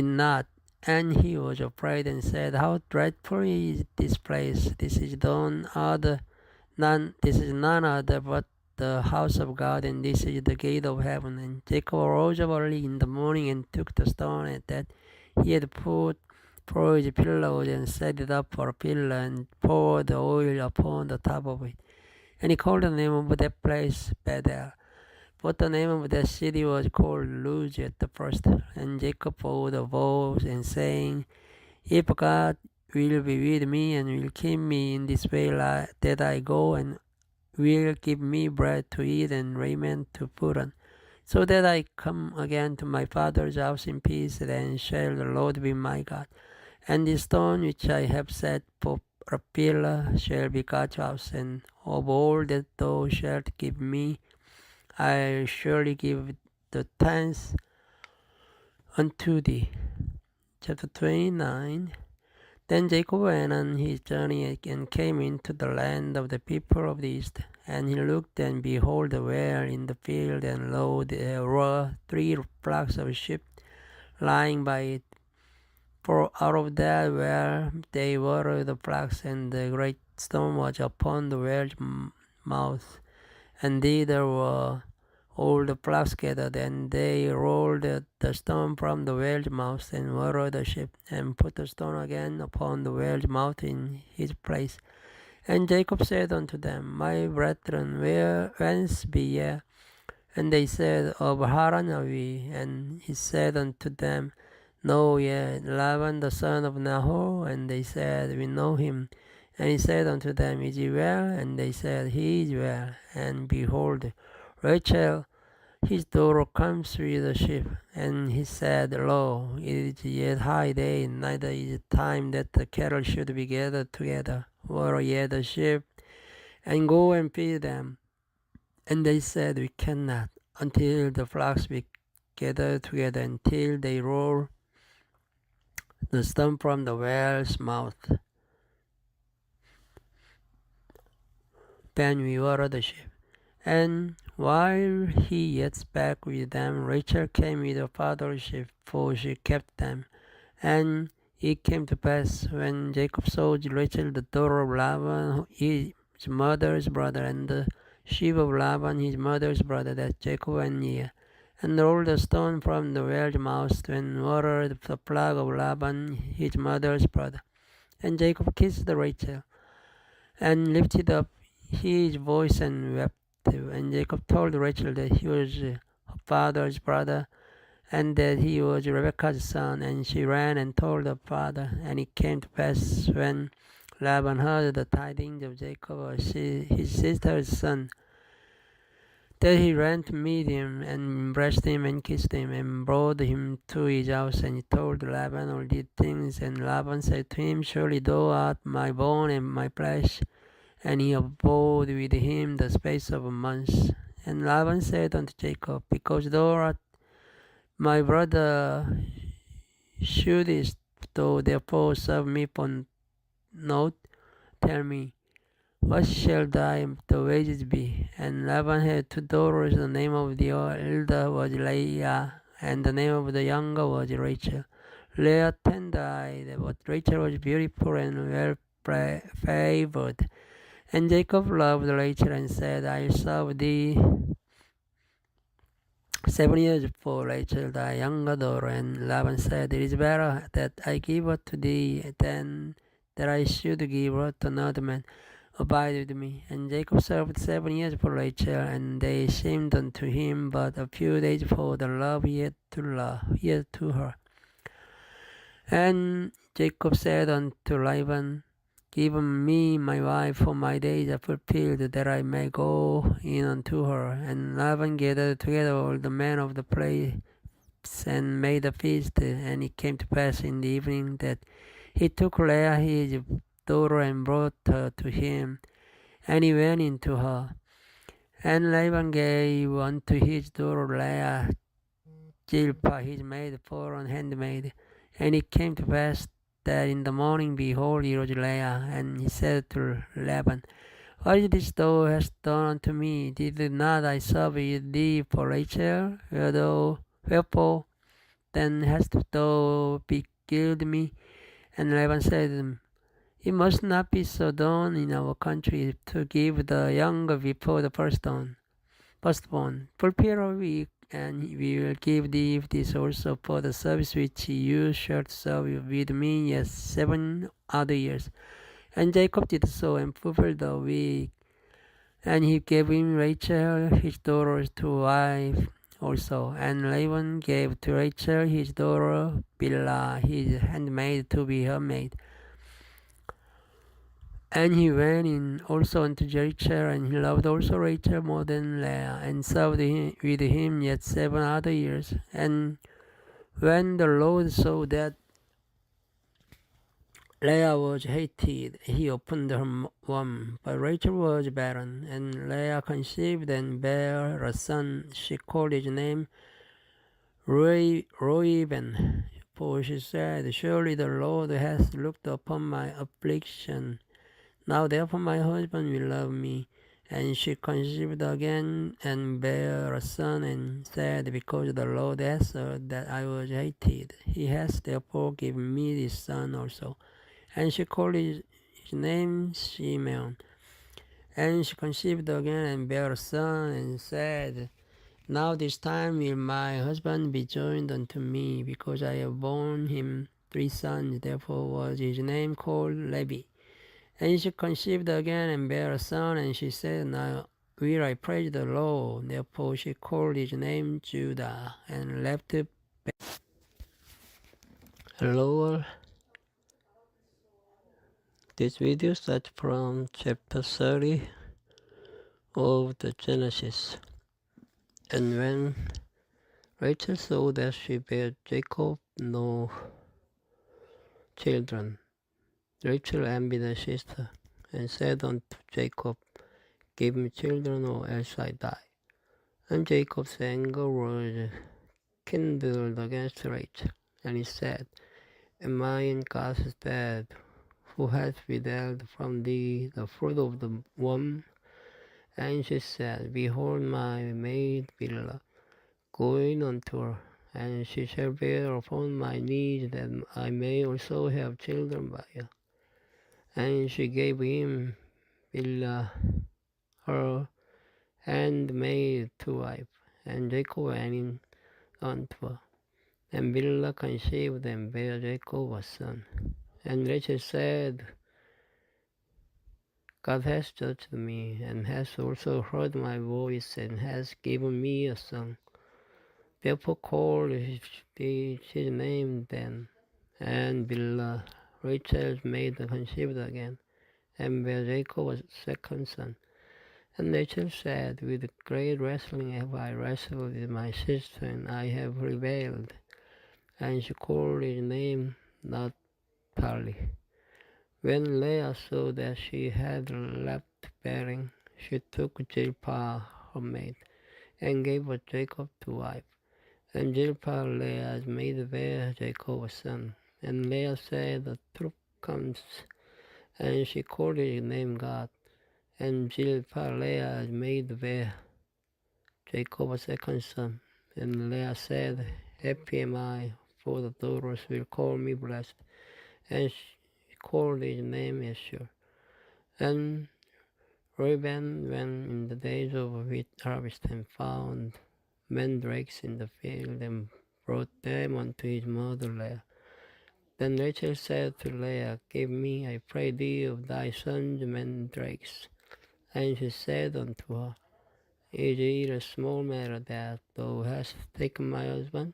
not. And he was afraid, and said, How dreadful is this place! This is none other but the house of God, and this is the gate of heaven. And Jacob rose up early in the morning, and took the stone that he had put for his pillows, and set it up for a pillar, and poured the oil upon the top of it. And he called the name of that place Bethel. But the name of that city was called Luz at the first. And Jacob vowed a vow, and saying, If God will be with me, and will keep me in this way that I go, and will give me bread to eat, and raiment to put on, so that I come again to my father's house in peace, then shall the Lord be my God. And the stone which I have set for a pillar shall be God's house, and of all that thou shalt give me, I surely give the tenth unto thee. Chapter 29. Then Jacob went on his journey, and came into the land of the people of the east. And he looked, and behold, a well in the field, and lo, there were 3 flocks of sheep lying by it. For out of that well they watered the flocks, and the great stone was upon the well's mouth. And thither were all the flocks gathered, and they rolled the stone from the well's mouth, and watered the sheep, and put the stone again upon the well's mouth in his place. And Jacob said unto them, My brethren, whence be ye? And they said, Of Haran are we. And he said unto them, Know ye Laban the son of Nahor? And they said, We know him. And he said unto them, Is he well? And they said, He is well. And behold, Rachel his daughter comes with the sheep. And he said, Lo, it is yet high day, neither is it time that the cattle should be gathered together. Water ye the sheep, and go and feed them. And they said, We cannot, until the flocks be gathered together, until they roll the stone from the well's mouth. Then we water the sheep. And while he yet spake with them, Rachel came with her father's sheep, for she kept them. And it came to pass, when Jacob saw Rachel the daughter of Laban, his mother's brother, and the sheep of Laban his mother's brother, that Jacob went near, and rolled the stone from the well's mouth, and watered the flock of Laban his mother's brother. And Jacob kissed Rachel, and lifted up his voice, and wept. And Jacob told Rachel that he was her father's brother, and that he was Rebekah's son. And she ran and told her father. And it came to pass, when Laban heard the tidings of Jacob, his sister's son, that he ran to meet him, and embraced him, and kissed him, and brought him to his house. And he told Laban all these things. And Laban said to him, Surely thou art my bone and my flesh. And he abode with him the space of a month. And Laban said unto Jacob, Because thou art my brother, shouldest thou therefore serve me for naught? Tell me, What shall the wages be? And Laban had two daughters. The name of the elder was Leah, and the name of the younger was Rachel. Leah then died, but Rachel was beautiful and well favored. And Jacob loved Rachel and said, I will serve thee 7 years for Rachel thy younger daughter. And Laban said, It is better that I give her to thee than that I should give her to another man. Abide with me. And Jacob served 7 years for Rachel, and they seemed unto him but a few days for the love he had to her. And Jacob said unto Laban, Give me my wife, for my days are fulfilled, that I may go in unto her. And Laban gathered together all the men of the place, and made a feast. And it came to pass in the evening that he took Leah his daughter, and brought her to him, and he went into her. And Laban gave unto his daughter Leah Zilpah his maid for an handmaid. And it came to pass that in the morning, behold, it was Leah. And he said to Laban, What is this thou hast done unto me? Did not I serve thee for Rachel? Wherefore then hast thou beguiled me? And Laban said, It must not be so done in our country, to give the younger before the firstborn. Fulfill a week, and we will give thee this also for the service which you shalt serve with me yet 7 other years. And Jacob did so, and fulfilled the week. And he gave him Rachel his daughter to wife also. And Laban gave to Rachel his daughter Bilhah his handmaid to be her maid. And he went in also unto Rachel, and he loved also Rachel more than Leah, and served with him yet 7 other years. And when the Lord saw that Leah was hated, he opened her womb, but Rachel was barren. And Leah conceived and bare a son. She called his name Reuben, for she said, Surely the Lord hath looked upon my affliction. Now therefore my husband will love me. And she conceived again, and bare a son, and said, Because the Lord hath heard that I was hated, he hath therefore given me this son also. And she called his name Simeon. And she conceived again, and bare a son, and said, Now this time will my husband be joined unto me, because I have borne him 3 sons. Therefore was his name called Levi. And she conceived again, and bare a son, and she said, Now will I praise the Lord. Therefore she called his name Judah, and left it. Hello, this video starts from chapter 30 of the Genesis. And when Rachel saw that she bare Jacob no children, Rachel envied her sister, and said unto Jacob, Give me children, or else I die. And Jacob's anger was kindled against Rachel, and he said, Am I in God's stead, who hath withheld from thee the fruit of the womb? And she said, Behold my maid Bilhah, go in unto her, and she shall bear upon my knees, that I may also have children by her. And she gave him Bilhah, her handmaid, to wife. And Jacob went in unto her. And Bilhah conceived and bare Jacob a son. And Rachel said, God has judged me, and has also heard my voice, and has given me a son. Therefore called his name Dan. And Bilhah, Rachel's maid, conceived again, and bare Jacob a second son. And Rachel said, With great wrestling have I wrestled with my sister, and I have prevailed. And she called his name Naphtali. When Leah saw that she had left bearing, she took Zilpah her maid, and gave her Jacob to wife. And Zilpah, Leah's maid, bare Jacob a son. And Leah said, The troop comes, and she called his name Gad. And Zilpah Leah made bear Jacob a second son. And Leah said, Happy am I, for the daughters will call me blessed. And she called his name Asher. And Reuben went in the days of wheat harvest and found mandrakes in the field and brought them unto his mother Leah. Then Rachel said to Leah, Give me, I pray thee, of thy son's mandrakes. And she said unto her, Is it a small matter that thou hast taken my husband?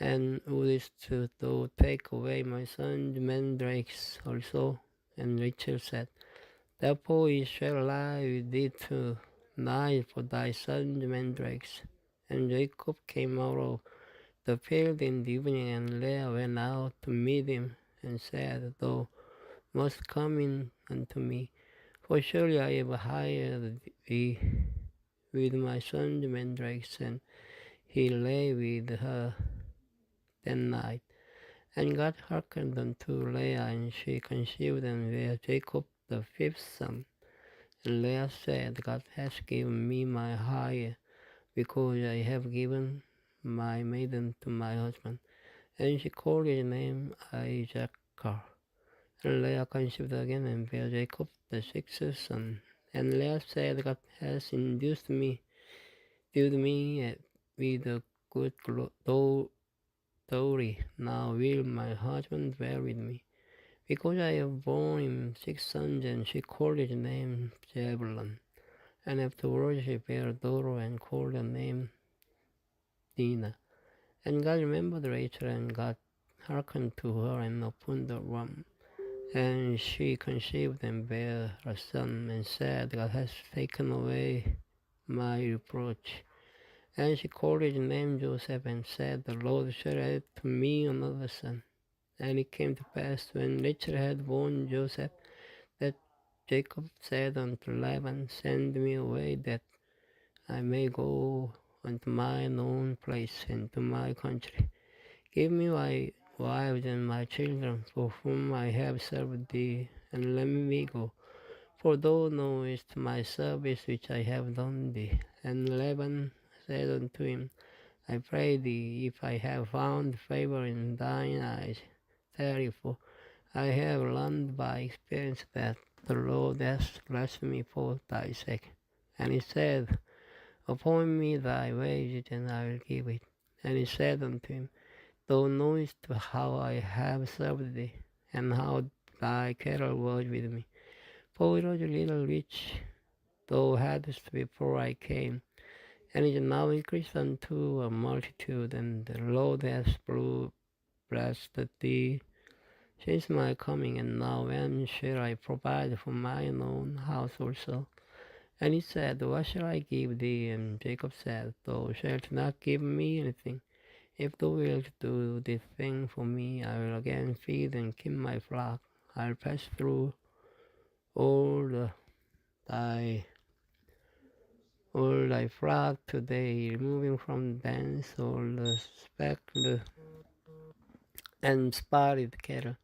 And wouldst thou take away my son's mandrakes also? And Rachel said, Therefore it shall lie with thee tonight for thy son's mandrakes. And Jacob came out of the field in the evening, and Leah went out to meet him, and said, Thou must come in unto me, for surely I have hired thee with my son's mandrakes. And he lay with her that night. And God hearkened unto Leah, and she conceived and bare Jacob the fifth son. And Leah said, God has given me my hire, because I have given my maiden to my husband. And she called his name Isaac. And Leah conceived again and bare Jacob the sixth son. And Leah said, God has endued me with a good dowry. Now will my husband dwell with me, because I have borne him 6 sons. And she called his name Zebulun. And afterwards she bare a daughter, and called her name Dinah. And God remembered Rachel, and God hearkened to her, and opened the womb. And she conceived and bare a son, and said, God has taken away my reproach. And she called his name Joseph, and said, The Lord shall add to me another son. And it came to pass, when Rachel had borne Joseph, that Jacob said unto Laban, Send me away, that I may go unto mine own place, and to my country. Give me my wives and my children, for whom I have served thee, and let me go. For thou knowest my service which I have done thee. And Laban said unto him, I pray thee, if I have found favor in thine eyes, therefore I have learned by experience that the Lord hath blessed me for thy sake. And he said, Appoint me thy wages, and I will give it. And he said unto him, Thou knowest how I have served thee, and how thy cattle was with me. For it was little which thou hadst before I came, and is now increased unto a multitude, and the Lord hath blessed thee since my coming. And now when shall I provide for mine own house also? And he said, What shall I give thee? And Jacob said, Thou shalt not give me anything. If thou wilt do this thing for me, I will again feed and keep my flock. I'll pass through all thy flock today, removing from thence all the speckled and spotted cattle,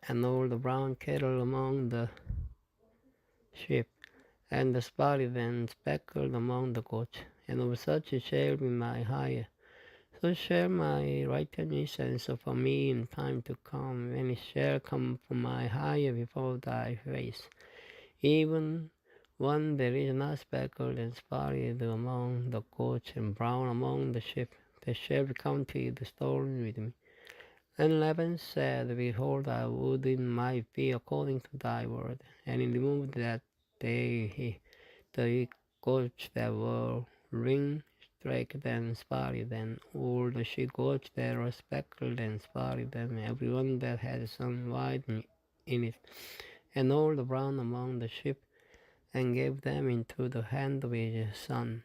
and all the brown cattle among the sheep, and the spotted and speckled among the goats. And of such shall be my hire. So shall my righteousness answer for me in time to come, when it shall come for my hire before thy face. Even one that is not speckled and spotted among the goats, and brown among the sheep, that shall be counted stolen with me. And Laban said, Behold, I would it might be according to thy word. And he removed that day the goats that were ring streaked and spotted, and all the she goats that were speckled and spotted, and every one that had some white in it, and all the brown among the sheep, and gave them into the hand of his son.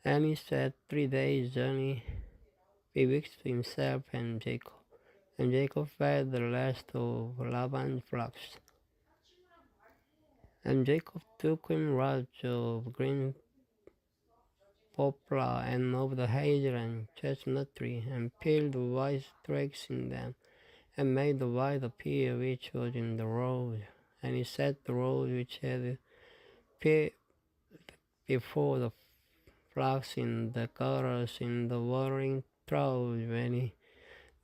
And he said, 3 days' journey betwixt himself and Jacob. And Jacob fed the rest of Laban's flocks. And Jacob took him rods of green poplar, and of the hazel and chestnut tree, and peeled the white twigs in them, and made the white appear which was in the rose. And he set the rose which had before the flocks in the gutters in the watering troughs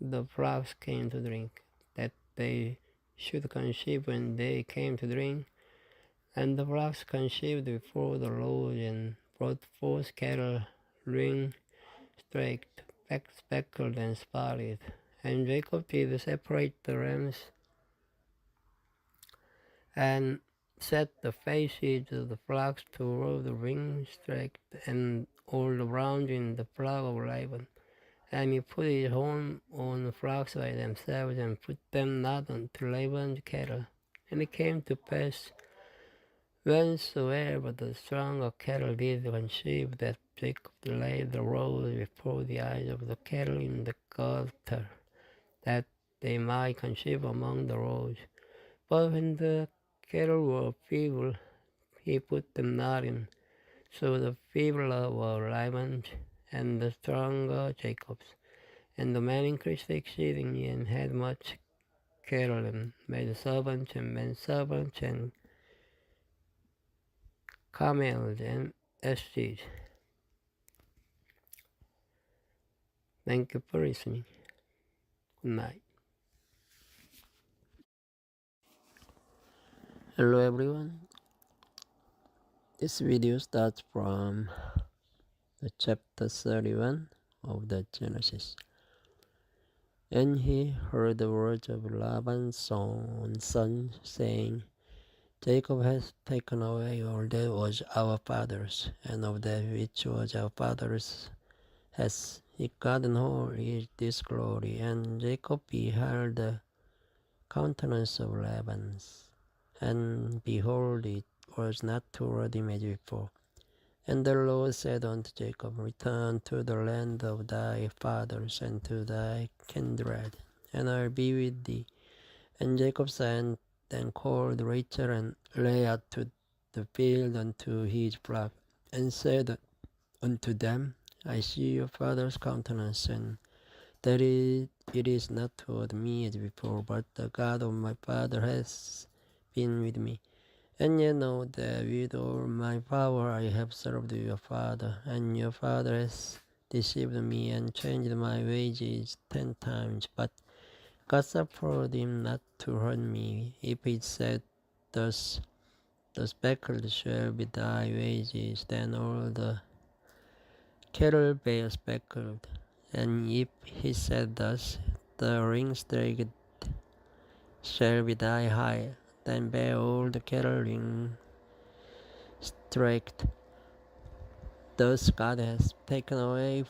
the flocks came to drink, that they should conceive when they came to drink. And the flocks conceived before the Lord and brought forth cattle, ring-streaked, speckled, and spotted. And Jacob did separate the rams and set the faces of the flocks to row the ring-streaked and all the browns in the flock of Laban. And he put his horn on the flocks by themselves and put them not unto Laban's cattle. And it came to pass, whensoever the stronger cattle did conceive, that Jacob laid the rows before the eyes of the cattle in the gutter, that they might conceive among the rows. But when the cattle were feeble, he put them not in. So the feebler were Laban's, and the stronger Jacob's. And the man increased exceedingly, and had much cattle, and made servants and menservants, and camels and asses. Thank you for listening. Good night. Hello everyone. This video starts from the chapter 31 of the Genesis. And he heard the words of Laban's son, saying, Jacob has taken away all that was our father's, and of that which was our father's has he gotten hold of this glory. And Jacob beheld the countenance of Laban, and behold, it was not toward him as before. And the Lord said unto Jacob, Return to the land of thy fathers and to thy kindred, and I will be with thee. And Jacob sent and called Rachel and Leah to the field unto his flock, and said unto them, I see your father's countenance, and that it is not toward me as before, but the God of my father has been with me. And ye know that with all my power I have served your father, and your father has deceived me and changed my wages 10 times. But God suffered him not to hurt me. If he said thus, the speckled shall be thy wages, then all the cattle bear speckled. And if he said thus, the ring-streaked shall be thy hire, then bear all the cattle ring-streaked. Thus God has taken away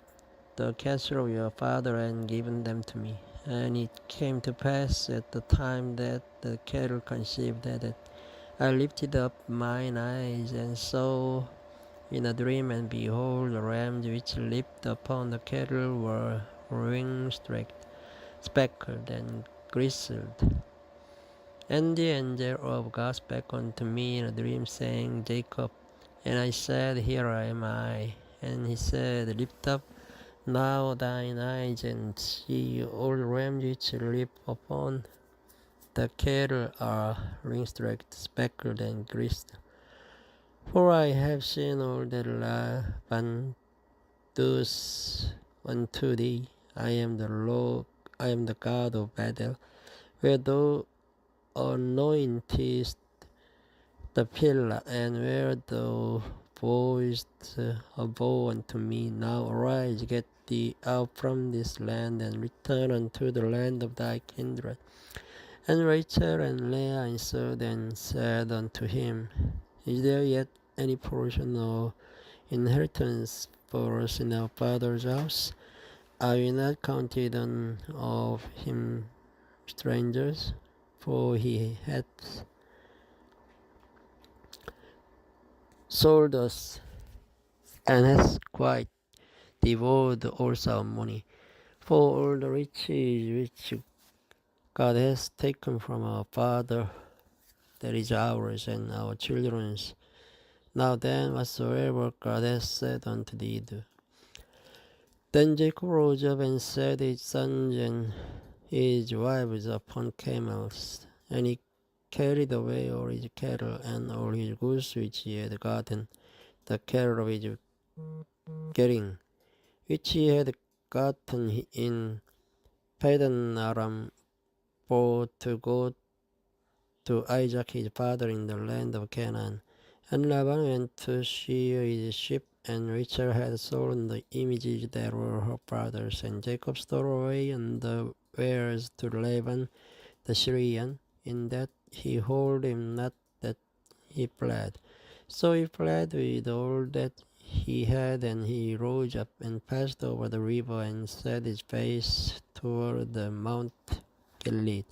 the cattle of your father and given them to me. And it came to pass at the time that the cattle conceived that I lifted up mine eyes and saw in a dream, and behold, the rams which leaped upon the cattle were ring-streaked, speckled, and grizzled. And the angel of God spake unto me in a dream, saying, Jacob. And I said, Here am I. And he said, Lift up now thine eyes, and see all the rams which leap upon the cattle are ring-streaked, speckled, and grizzled. For I have seen all that Laban does unto thee. I am the Lord, I am the God of Bethel, where thou anointest the pillar, and where thou bowest a bow unto me. Now arise, get thee out from this land, and return unto the land of thy kindred. And Rachel and Leah answered and said unto him, Is there yet any portion or inheritance for us in our father's house? Are we not counted on of him strangers? For he hath sold us, and has quite devoured also our money. For all the riches which God has taken from our father, that is ours and our children's. Now then, whatsoever God has said unto thee, do. Then Jacob rose up and set his sons and his wives upon camels, and he carried away all his cattle and all his goods which he had gotten, the cattle of his getting, which he had gotten in Padan Aram, for to go to Isaac his father in the land of Canaan. And Laban went to shear his sheep, and Rachel had stolen the images that were her father's, and Jacob stole away underwears to Laban the Syrian, in that he hold him not, that he fled. So he fled with all that he had, and he rose up and passed over the river, and set his face toward the Mount Gilead.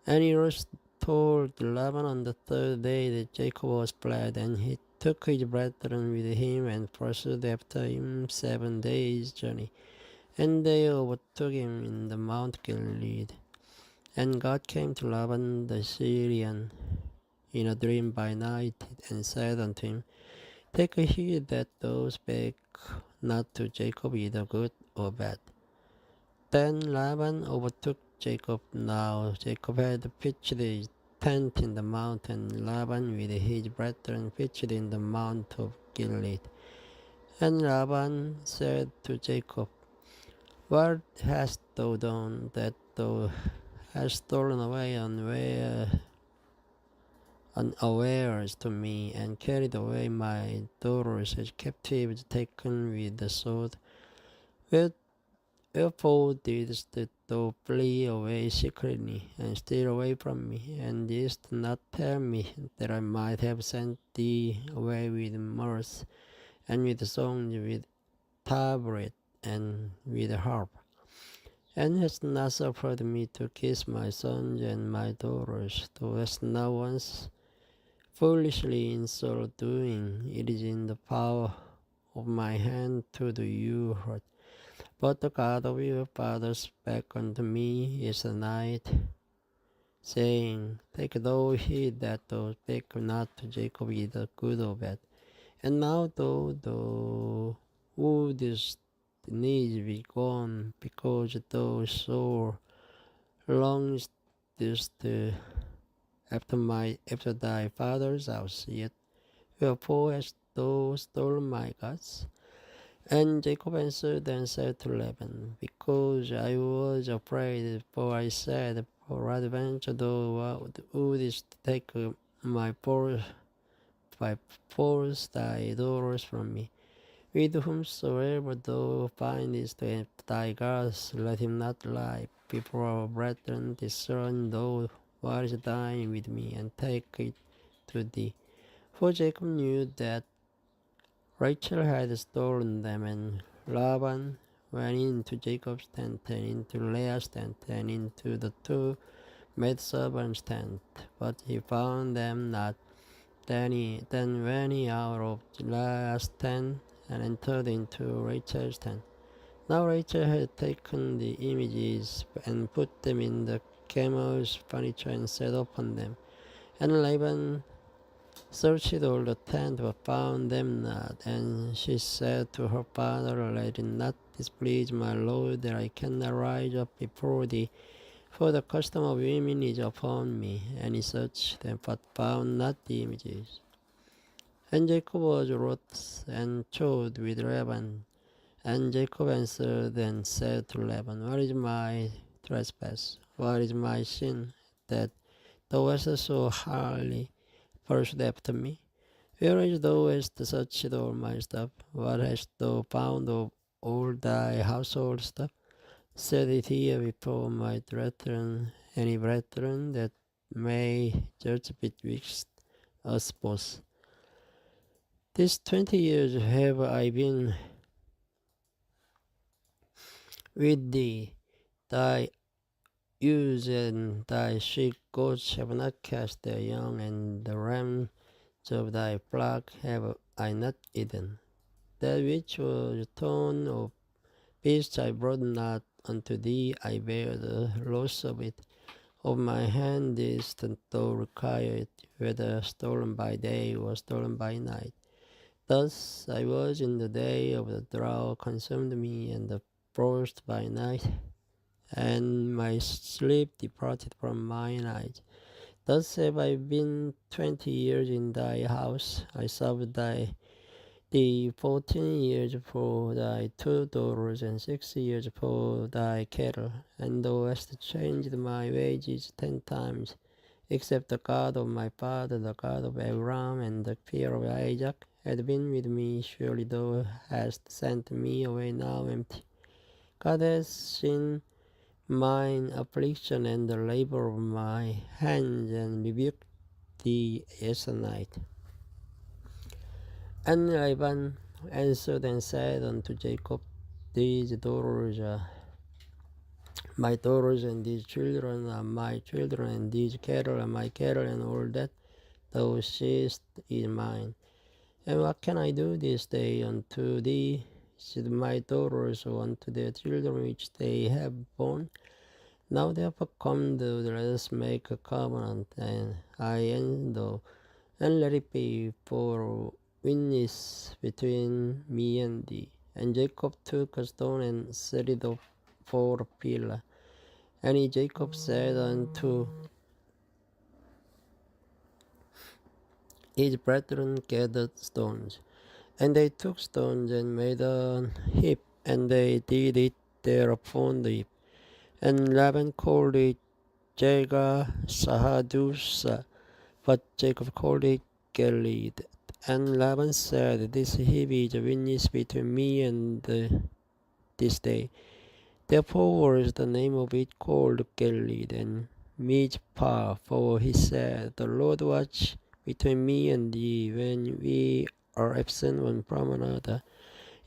And he told Laban on the third day that Jacob was fled, and he took his brethren with him, and pursued after him 7 days' journey. And they overtook him in the Mount Gilead. And God came to Laban the Syrian in a dream by night, and said unto him, Take heed that thou speak not to Jacob either good or bad. Then Laban overtook Jacob. Now Jacob had pitched his tent in the mountain, Laban with his brethren pitched in the mount of Gilead. And Laban said to Jacob, What hast thou done, that thou hast stolen away unawares to me, and carried away my daughters as captives taken with the sword? Wherefore didst thou flee away secretly, and steal away from me, and didst not tell me, that I might have sent thee away with mirth, and with songs, with tabret, and with harp? And hast not suffered me to kiss my sons and my daughters. Thou hast not once foolishly in so doing. It is in the power of my hand to do you hurt. But the God of your fathers spake unto me is the night, saying, Take thou heed that thou speak not to Jacob either good or bad. And now thou wouldest needs be gone, because thou so longest after thy father's house. Yet wherefore hast thou stolen my gods? And Jacob answered and said to Laban, Because I was afraid, for I said, Peradventure thou wouldest take by force thy daughters from me. With whomsoever thou findest thy gods, let him not lie before our brethren. Discern thou what is thine with me, and take it to thee. For Jacob knew that Rachel had stolen them, and Laban went into Jacob's tent, and into Leah's tent, and into the two maidservants' tent, but he found them not. Then went he out of Leah's tent, and entered into Rachel's tent. Now Rachel had taken the images, and put them in the camel's furniture, and sat upon them. And Laban searched all the tent, but found them not. And she said to her father, Let it not displease my lord, that I cannot rise up before thee, for the custom of women is upon me. And he searched them, but found not the images. And Jacob was wroth and chode with Laban. And Jacob answered and said to Laban, What is my trespass? What is my sin, that thou hast so hardly pursued after me? Whereas thou hast searched all my stuff, what hast thou found of all thy household stuff? Set it here before my brethren, any brethren that may judge betwixt us both. These 20 years have I been with thee. Thy ewes and thy sheep goats have not cast their young, and the rams of thy flock have I not eaten. That which was torn of beasts I brought not unto thee, I bear the loss of it. Of my hand didst thou require it, whether stolen by day or stolen by night. Thus I was in the day of the drought consumed me, and the frost by night, and my sleep departed from mine eyes. Thus have I been 20 years in thy house. I served thee 14 years for thy 2 daughters, and 6 years for thy cattle. And thou hast changed my wages 10 times, except the God of my father, the God of Abraham, and the fear of Isaac, had been with me. Surely thou hast sent me away now empty. God has seen mine affliction and the labor of my hands, and rebuked thee yesternight. And Laban answered and said unto Jacob, These daughters are my daughters, and these children are my children, and these cattle are my cattle, and all that thou seest is mine. And what can I do this day unto thee? Said my daughters unto their children which they have born. Now therefore come, let us make a covenant, and I and thou, and let it be for witness between me and thee. And Jacob took a stone and set it up for a pillar. And Jacob said unto his brethren, Gather stones. And they took stones and made a heap, and they did it there upon the heap. And Laban called it Jaga Sahadusa, but Jacob called it Gilead. And Laban said, This heap is a witness between me and this day. Therefore was the name of it called Gilead. And Mizpah, for he said, The Lord watch between me and thee when we are absent one from another.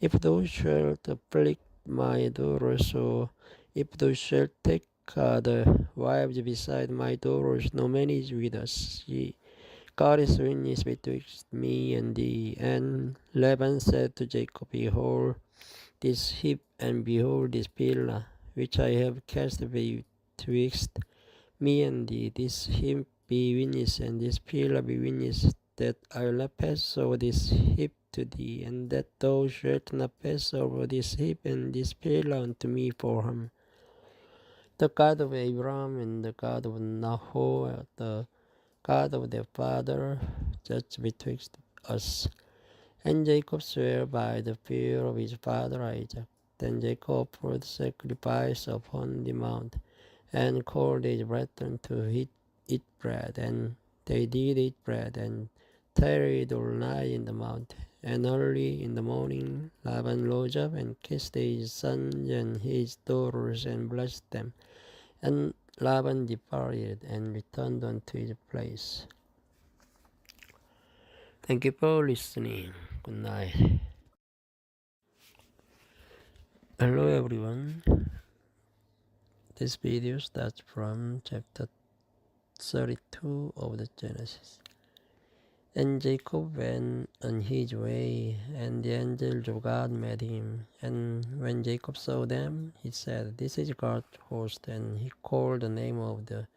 If thou shalt afflict my daughters, or if thou shalt take other wives beside my daughters, no man is with us. God is witness betwixt me and thee. And Laban said to Jacob, Behold this heap, and behold this pillar, which I have cast betwixt me and thee. This heap be witness, and this pillar be witness, that I will not pass over this heap to thee, and that thou shalt not pass over this heap and this pillar unto me for harm. The God of Abraham and the God of Nahor, the God of their father, judge betwixt us. And Jacob sware by the fear of his father Isaac. Then Jacob offered sacrifice upon the mount, and called his brethren to eat bread. And they did eat bread, and tarried all night in the mount. And early in the morning Laban rose up, and kissed his sons and his daughters, and blessed them. And Laban departed, and returned unto his place. Thank you for listening. Good night. Hello everyone. This video starts from chapter 32 of the Genesis. And Jacob went on his way, and the angels of God met him. And when Jacob saw them, he said, This is God's host. And he called the name of the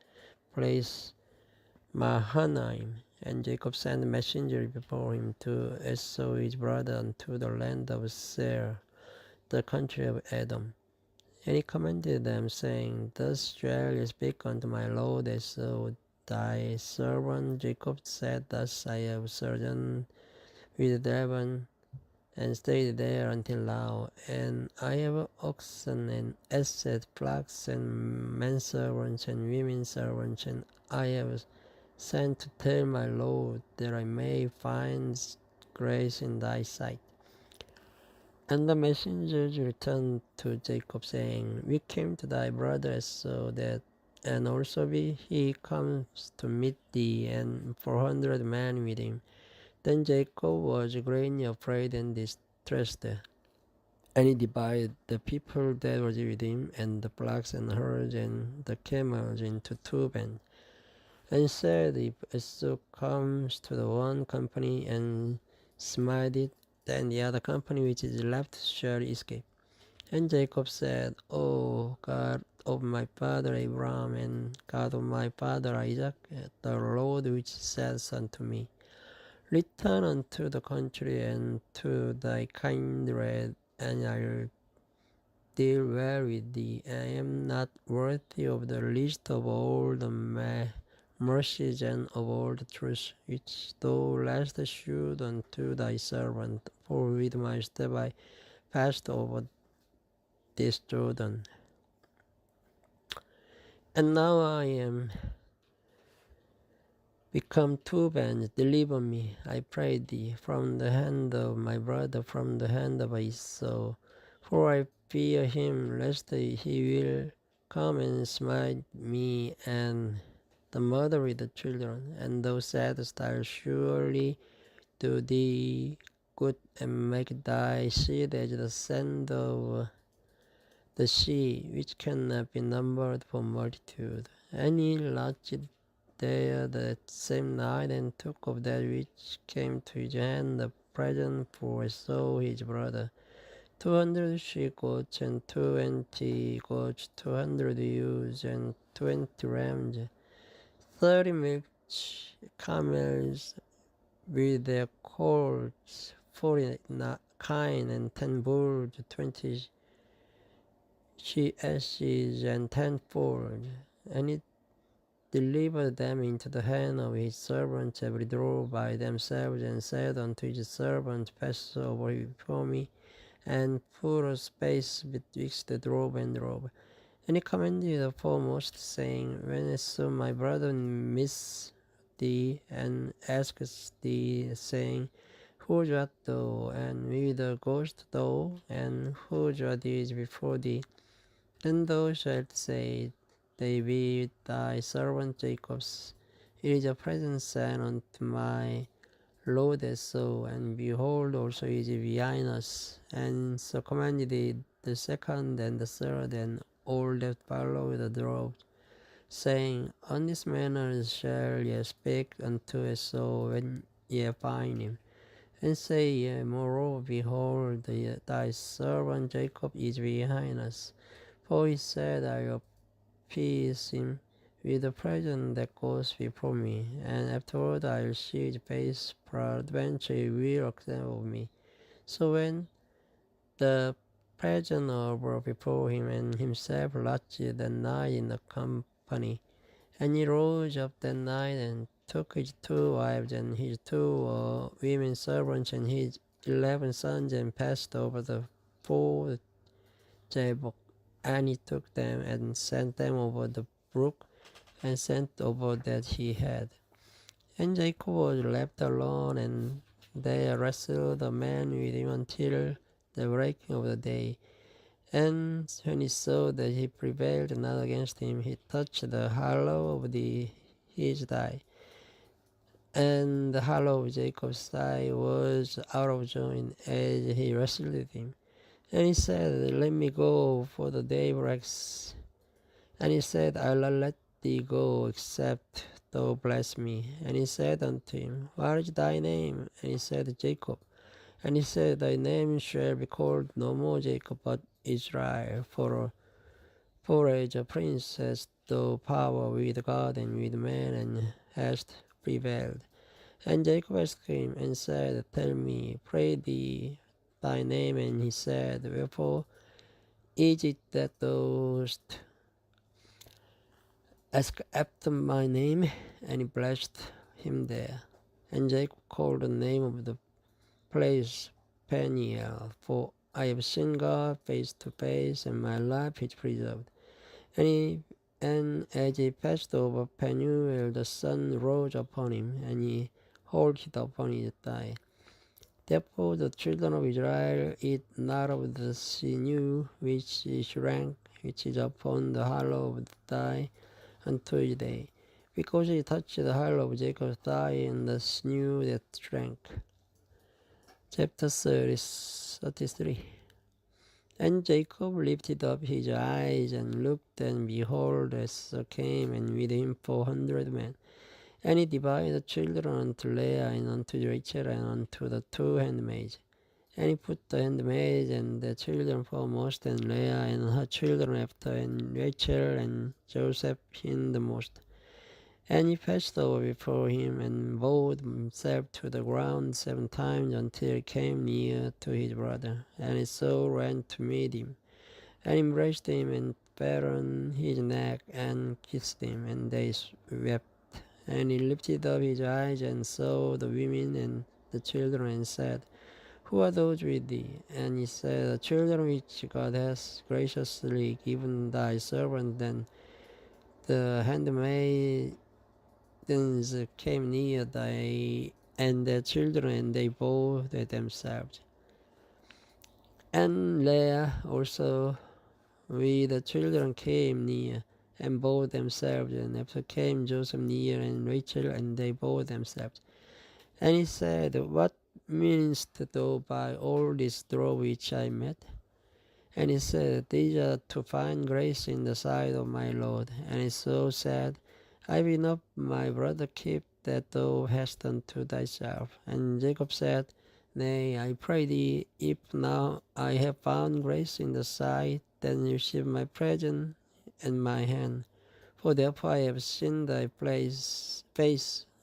place Mahanaim. And Jacob sent a messenger before him to Esau his brother unto the land of Seir, the country of Edom. And he commanded them, saying, Thus shall you speak unto my lord Esau, thy servant. Jacob said, Thus I have sojourned with Laban, and stayed there until now. And I have oxen and assets, flocks and menservants and women servants, and I have sent to tell my lord, that I may find grace in thy sight. And the messengers returned to Jacob, saying, We came to thy brother Esau, and also he comes to meet thee, and 400 men with him. Then Jacob was greatly afraid and distressed, and he divided the people that was with him, and the flocks and herds and the camels into 2 bands, and said, If Esau comes to the one company and smite it, then the other company which is left shall escape. And Jacob said, O God of my father Abraham, and God of my father Isaac, the Lord which says unto me, Return unto the country and to thy kindred, and I will deal well with thee. I am not worthy of the least of all the mercies and of all the truth, which thou last shewed unto thy servant. For with my step I passed over this Jordan. And now I am become too bad. Deliver me, I pray thee, from the hand of my brother, from the hand of Esau. For I fear him, lest he will come and smite me and the mother with the children. And thou saidst, I'll surely do thee good and make thy seed as the sand of the sea, which cannot be numbered for multitude. And he lodged there that same night, and took of that which came to his hand a present for Esau his brother, 200 she goats, and 20 goats, 200 ewes, and 20 rams, 30 milk camels with their colts, 40 kine, and 10 bulls, 20 she asses, and 10 foals. And it delivered them into the hand of his servants every drove by themselves, and said unto his servant, Pass over before me, and put a space betwixt the drove and drove. And he commanded the foremost, saying, When Esau my brother meets thee, and asks thee, saying, Whose art thou? And whither goest thou? And whose are these before thee? Then thou shalt say, They be thy servant Jacob's. It is a present sent unto my Lord Esau, and behold, also is behind us. And so commanded the second and the third, and all that follow the drove, saying, On this manner shall ye speak unto Esau when ye find him. And say ye, Moreover, behold, thy servant Jacob is behind us. For he said, I will appease him with the present that goes before me, and afterward I will see his face, peradventure he will accept of me. So when the present were before him, and himself lodged that night in the company, and he rose up that night, and took his 2 wives, and his 2 women servants, and his 11 sons, and passed over the ford Jabbok. And he took them, and sent them over the brook, and sent over that he had. And Jacob was left alone, and they wrestled the man with him until the breaking of the day. And when he saw that he prevailed not against him, he touched the hollow of his thigh. And the hollow of Jacob's thigh was out of joint as he wrestled with him. And he said, Let me go, for the day breaks. And he said, I'll not let thee go, except thou bless me. And he said unto him, What is thy name? And he said, Jacob. And he said, Thy name shall be called no more Jacob, but Israel. For as a prince hast thou power with God and with man, and hast prevailed. And Jacob asked him, and said, Tell me, pray thee, thy name. And he said, Wherefore is it that thou ask after my name? And he blessed him there. And Jacob called the name of the place Peniel, for I have seen God face to face, and my life is preserved. And as he passed over Peniel, the sun rose upon him, and he halted upon his thigh. Therefore the children of Israel eat not of the sinew which shrank, which is upon the hollow of the thigh, unto this day, because he touched the hollow of Jacob's thigh, and the sinew that shrank. Chapter 33. And Jacob lifted up his eyes, and looked, and behold, Esau came, and with him 400 men. And he divided the children unto Leah, and unto Rachel, and unto the 2 handmaids. And he put the handmaids and the children foremost, and Leah and her children after, and Rachel and Joseph hindmost. And he passed over before him, and bowed himself to the ground 7 times, until he came near to his brother. And Esau ran to meet him, and embraced him, and fell on his neck, and kissed him. And they wept. And he lifted up his eyes and saw the women and the children, and said, Who are those with thee? And he said, The children which God has graciously given thy servant. Then the handmaidens came near thy and their children, and they bore themselves. And Leah also with the children came near, and bore themselves. And after came Joseph near, and Rachel, and they bore themselves. And he said, What meanest thou by all this drove which I met? And he said, These are to find grace in the sight of my Lord. And he so said, I will not, my brother, keep that thou hast unto thyself. And Jacob said, Nay, I pray thee, if now I have found grace in the sight, then receive my present and my hand. For therefore I have seen thy face,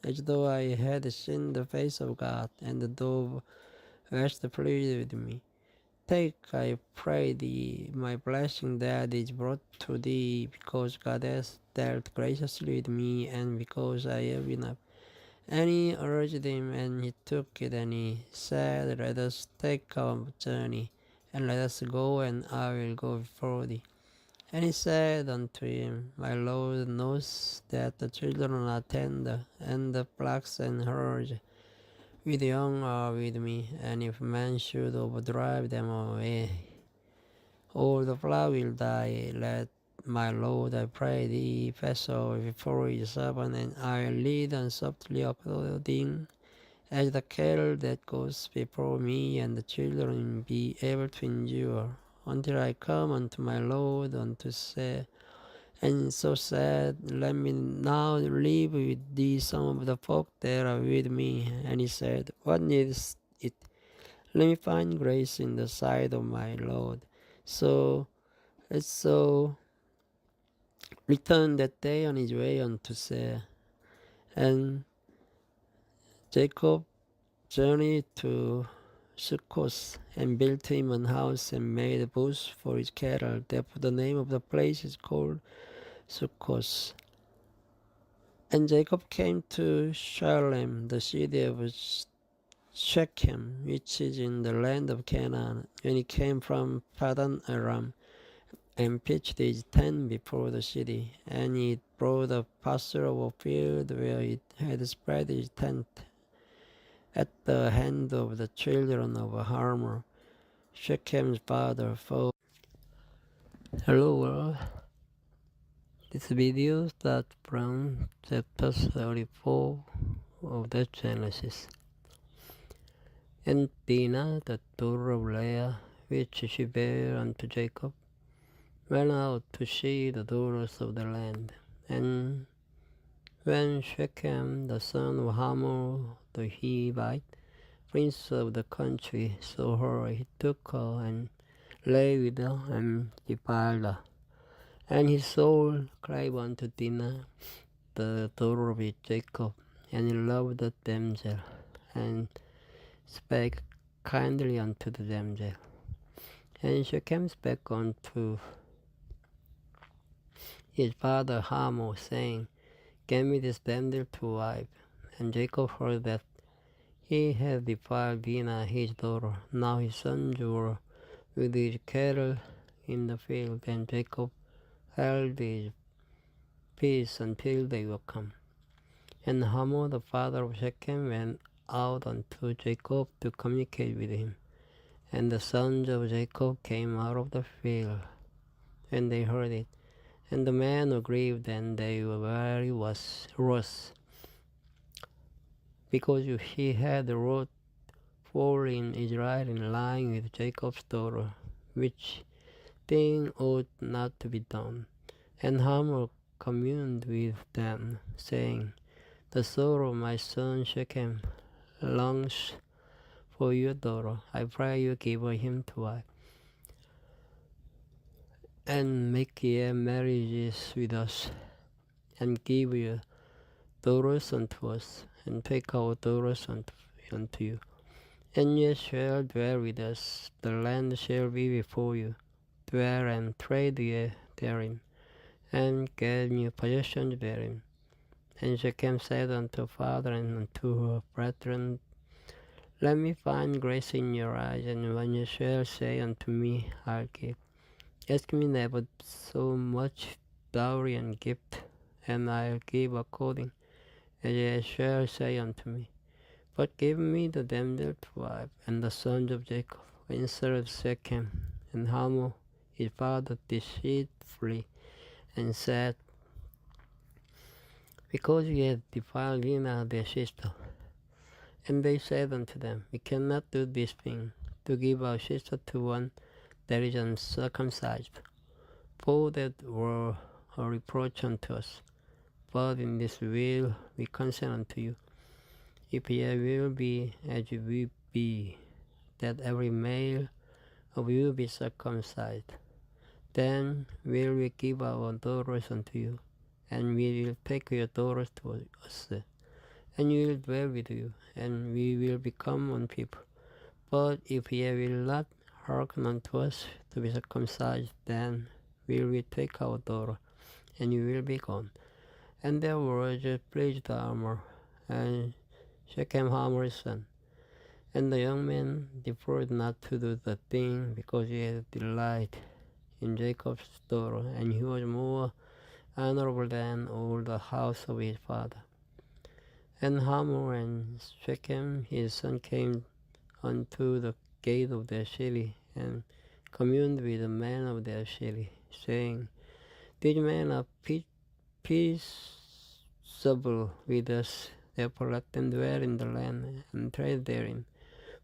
as though I had seen the face of God, and thou wast pleased with me. Take, I pray thee, my blessing that is brought to thee, because God has dealt graciously with me, and because I have enough. And he urged him, and he took it, and he said, Let us take our journey, and let us go, and I will go before thee. And he said unto him, My Lord knows that the children are tender, and the flocks and herds with young are with me, and if man should overdrive them away, all the flock will die. Let my Lord, I pray thee, pass over before his servant, and I will lead them softly according as the cattle that goes before me, and the children be able to endure, until I come unto my Lord, unto say. And so said, Let me now leave with thee some of the folk that are with me. And he said, What needs it? Let me find grace in the sight of my Lord. So returned that day on his way unto Seir. And Jacob journeyed to Sukkot, and built him an house, and made a booth for his cattle. Therefore the name of the place is called Sukkot. And Jacob came to Shalem, the city of Shechem, which is in the land of Canaan, when he came from Padan Aram, and pitched his tent before the city. And he brought a parcel of a field where he had spread his tent, at the hand of the children of Hamor, Shechem's father. For hello world, this video starts from chapter 34 of the Genesis. And Dinah, the daughter of Leah, which she bare unto Jacob, went out to see the daughters of the land. And when Shechem, the son of Hamor the Hivite, prince of the country, saw her, he took her and lay with her and defiled her. And his soul clave unto Dinah, the daughter of Jacob, and he loved the damsel, and spake kindly unto the damsel. And Shechem spake unto his father Hamor, saying, Give me this damsel to wife. And Jacob heard that he had defiled Dinah his daughter. Now his sons were with his cattle in the field, and Jacob held his peace until they were come. And Hamor the father of Shechem went out unto Jacob to communicate with him. And the sons of Jacob came out of the field, when they heard it. And the men were grieved, and they were very wroth, because he had wrought folly in Israel in lying with Jacob's daughter, which thing ought not to be done. And Hamor communed with them, saying, The soul of my son Shechem longs for your daughter. I pray you give her him to wife, and make ye marriages with us, and give your daughters unto us, and take our daughters unto you. And ye shall dwell with us, the land shall be before you. Dwell and trade ye therein, and get new possessions therein. And Shechem said unto her father and unto her brethren, Let me find grace in your eyes, and when you shall say unto me, I'll give. Ask me never so much dowry and gift, and I'll give according as ye shall say unto me. But give me the damsel to wife, and the sons of Jacob instead of Shechem. And Hamor his father deceitfully, and said, Because ye have defiled Dinah their sister. And they said unto them, We cannot do this thing, to give our sister to one that is uncircumcised, for that were a reproach unto us. But in this will we consent unto you, if ye will be as we be, that every male of you be circumcised. Then will we give our daughters unto you, and we will take your daughters to us, and we will dwell with you, and we will become one people. But if ye will not hearken unto us to be circumcised, then will we take our daughter, and you will be gone. And their words pleased Hamor, and Shechem Hamor's son. And the young man deferred not to do the thing, because he had delight in Jacob's daughter, and he was more honorable than all the house of his father. And Hamor and Shechem his son came unto the gate of their city, and communed with the men of their city, saying, These men are peaceable with us, therefore let them dwell in the land, and trade therein.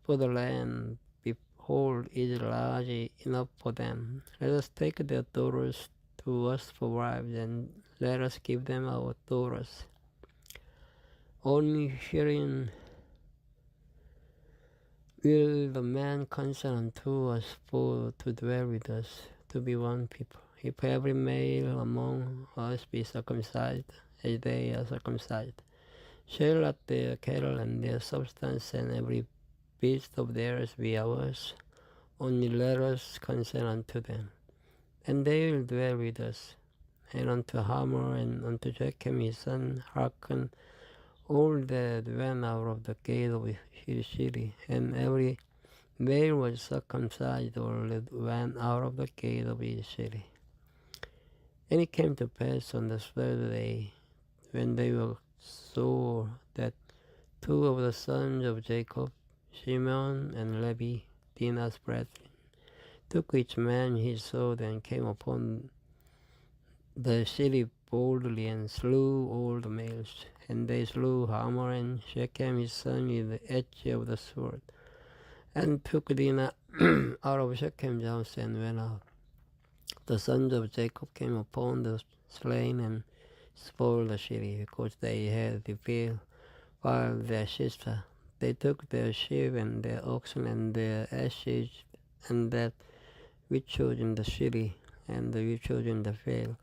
For the land, behold, is large enough for them. Let us take their daughters to us for wives, and let us give them our daughters. Only herein will the man consent unto us for to dwell with us, to be one people. If every male among us be circumcised, as they are circumcised, shall not their cattle and their substance and every beast of theirs be ours? Only let us consent unto them, and they will dwell with us. And unto Hamor and unto Shechem his son hearken all that went out of the gate of his city, and every male was circumcised all that went out of the gate of his city. And it came to pass on the third day, when they were sore, that two of the sons of Jacob, Shimon and Levi, Dinah's brethren, took each man his sword, and came upon the city boldly, and slew all the males. And they slew Hamor and Shechem his son with the edge of the sword, and took Dinah out of Shechem's house, and went out. The sons of Jacob came upon the slain, and spoiled the city, because they had defiled their sister. They took their sheep and their oxen and their asses, and that which was in the city, and the which was in the field,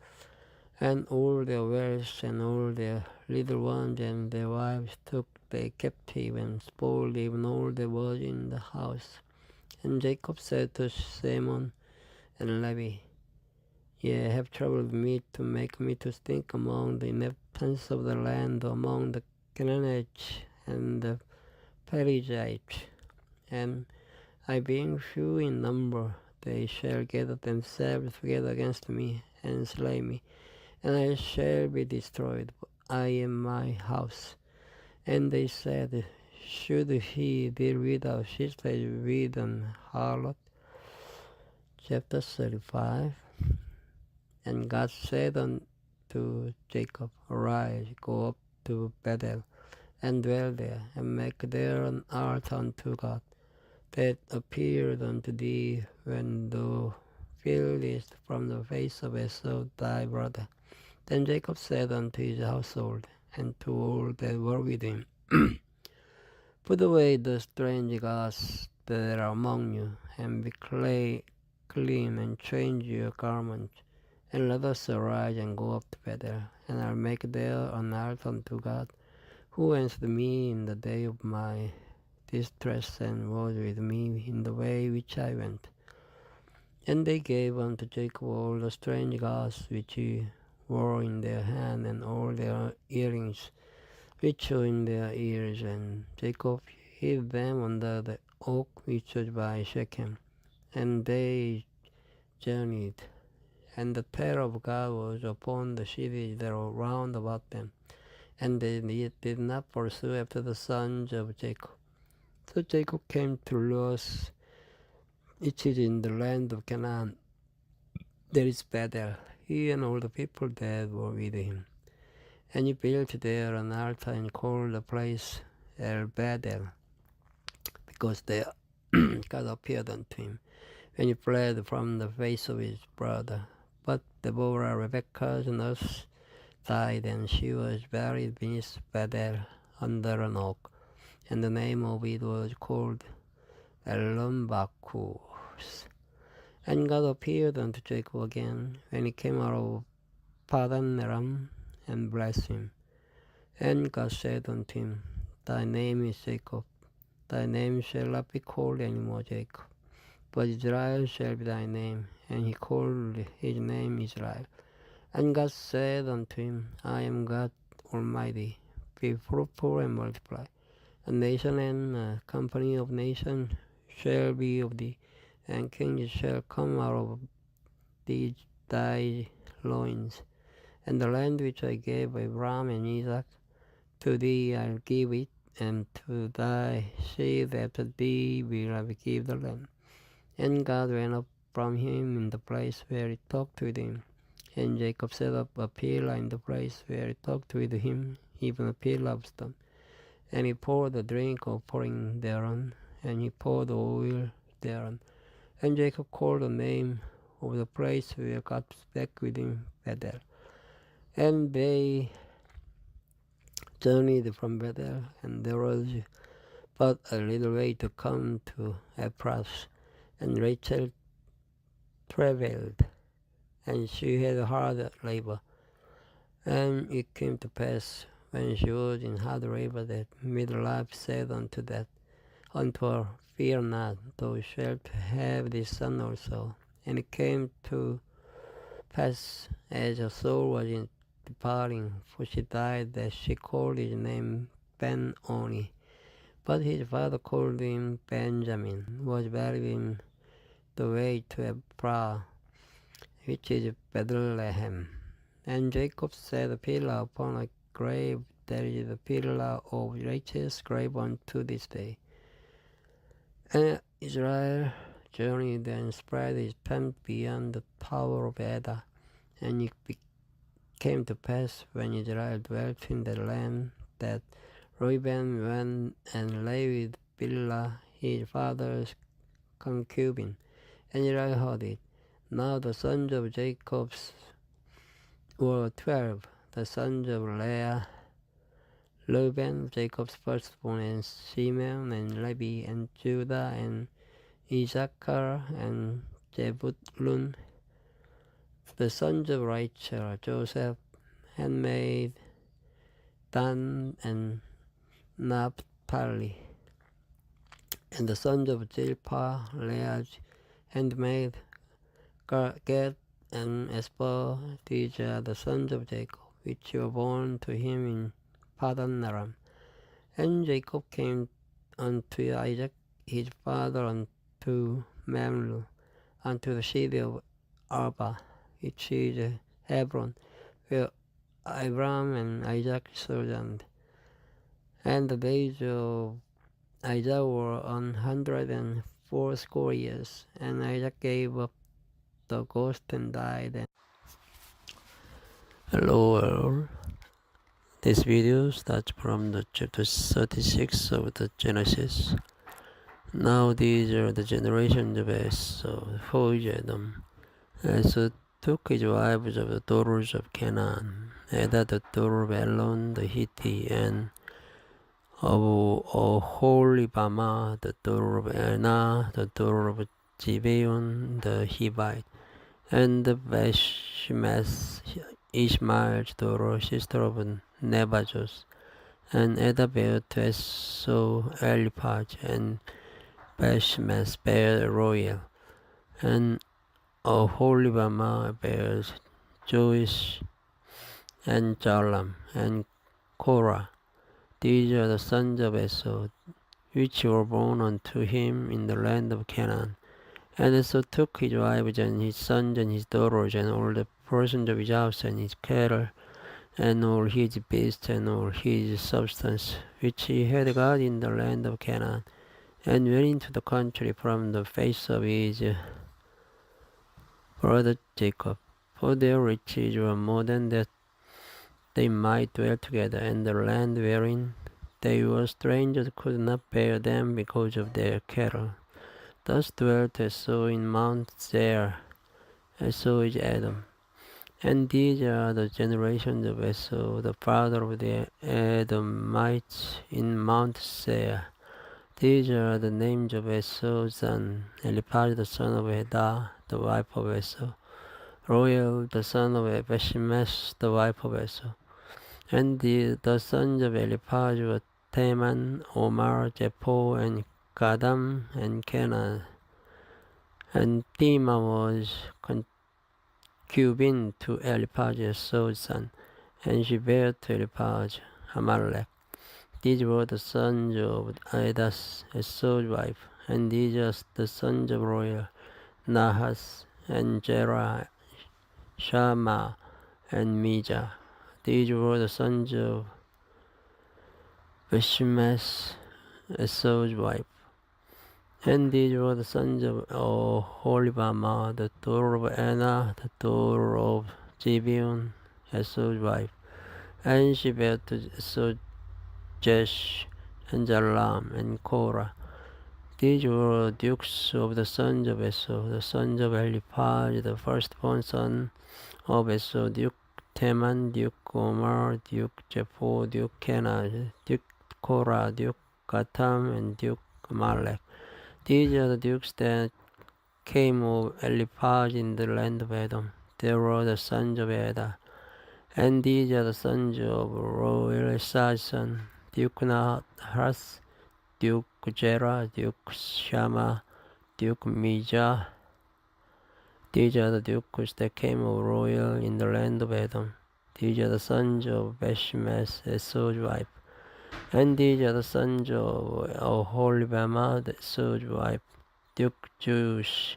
and all their wealth, and all their little ones and their wives took they captive, and spoiled even all that was in the house. And Jacob said to Shimon and Levi, Ye have troubled me to make me to stink among the inhabitants of the land, among the Canaanites and the Perizzites. And I being few in number, they shall gather themselves together against me, and slay me, and I shall be destroyed, I and my house. And they said, Should he deal with our sister as with an harlot? Chapter 35. And God said unto Jacob, Arise, go up to Bethel, and dwell there, and make there an altar unto God, that appeared unto thee when thou fleest from the face of Esau thy brother. Then Jacob said unto his household, and to all that were with him, Put away the strange gods that are among you, and be clean, and change your garments, and let us arise and go up to Bethel, and I'll make there an altar unto God, who answered me in the day of my distress, and was with me in the way which I went. And they gave unto Jacob all the strange gods which were in their hand, and all their earrings which were in their ears. And Jacob hid them under the oak which was by Shechem. And they journeyed, and the terror of God was upon the cities that were round about them, and they did not pursue after the sons of Jacob. So Jacob came to Luz, which is in the land of Canaan, that is Bethel, he and all the people that were with him. And he built there an altar and called the place El Bethel, because there God appeared unto him when he fled from the face of his brother. But Deborah, Rebekah's nurse, died, and she was buried beneath Bethel under an oak, and the name of it was called Elon-Bakus. And God appeared unto Jacob again when he came out of Padan Aram, and blessed him. And God said unto him, Thy name is Jacob, thy name shall not be called any more Jacob, but Israel shall be thy name. And he called his name Israel. And God said unto him, I am God Almighty, be fruitful and multiply. A nation and a company of nations shall be of thee, and kings shall come out of thy loins. And the land which I gave Abraham and Isaac, to thee I'll give it, and to thy seed after thee will I give the land. And God went up from him in the place where he talked with him. And Jacob set up a pillar in the place where he talked with him, even a pillar of stone. And he poured the drink offering thereon, and he poured oil thereon. And Jacob called the name of the place where God spake with him Bethel. And they journeyed from Bethel, and there was but a little way to come to Ephrath. And Rachel travailed, and she had hard labor. And it came to pass, when she was in hard labor, that midwife said unto her, Fear not, thou shalt have this son also. And it came to pass, as her soul was in departing, for she died, that she called his name Ben-Oni. But his father called him Benjamin, was buried in the way to Ephrath, which is Bethlehem. And Jacob set a pillar upon a grave that is the pillar of Rachel's grave unto this day. And Israel journeyed and spread his tent beyond the tower of Eda. And it came to pass, when Israel dwelt in the land, that Reuben went and lay with Bilhah his father's concubine, and Israel heard it. Now the sons of Jacob were 12, the sons of Leah, Reuben, Jacob's firstborn, and Simeon, and Levi, and Judah, and Issachar, and Zebulun. The sons of Rachel, Joseph, handmaid, Dan, and Naphtali. And the sons of Zilpah, Leah's handmaid, Gad, and Espero. These are the sons of Jacob, which were born to him in Padan Aram. And Jacob came unto Isaac his father unto Mamre, unto the city of Arba, which is Hebron, where Abraham and Isaac sojourned. And the days of Isaac were 180 years, and Isaac gave up the ghost and died. Hello, all. This video starts from the chapter 36 of the Genesis. Now these are the generations of Esau, Edom. Esau took his wives of the daughters of Canaan, Ada the daughter of Elon the Hittite, and of Oholibamah the daughter of Anah, the daughter of Zibeon the Hivite, and the Bashemath, Ishmael's daughter, sister of Nebajoth. And Ada bare to Esau Eliphaz, and Bashemath bare Royal, and Oholibamah bare Joish, and Jalam, and Korah. These are the sons of Esau, which were born unto him in the land of Canaan. And Esau took his wives and his sons and his daughters and all the persons of his house and his cattle and all his beasts and all his substance, which he had got in the land of Canaan, and went into the country from the face of his brother Jacob. For their riches were more than that they might dwell together, and the land wherein they were strangers could not bear them because of their cattle. Thus dwelt Esau in Mount Seir. Esau is Edom. And these are the generations of Esau, the father of the Edomites in Mount Seir. These are the names of Esau's son: Eliphaz the son of Edah, the wife of Esau; Roel the son of Bashemesh, the wife of Esau. And the sons of Eliphaz were Teman, Omar, Jephthah, and Gadam, and Kenaz. And Tema was concubine to Eliphaz, Esau's son, and she bare to Eliphaz Amalek. These were the sons of Adas, Esau's wife, and these are the sons of Roel, Nahas, and Jerah, Shammah, and Mijah. These were the sons of Bashemesh, Esau's wife. And these were the sons of Oholibamah, the daughter of Anna, the daughter of Zibeon, Esau's wife. And she bare to Esau Jesh, and Jalam, and Korah. These were dukes of the sons of Esau, the sons of Eliphaz, the firstborn son of Esau, Duke Teman, Duke Omar, Duke Jephthah, Duke Kenaz, Duke Korah, Duke Gatam, and Duke Amalek. These are the dukes that came of Eliphaz in the land of Edom. They were the sons of Edah. And these are the sons of Roel's son, Duke Nahas, Duke Jerah, Duke Shammah, Duke Mijah. These are the dukes that came of Roel in the land of Edom. These are the sons of Bashemesh, Esau's wife. And these are the sons of Oholibamah, Esau's wife, Duke Jush,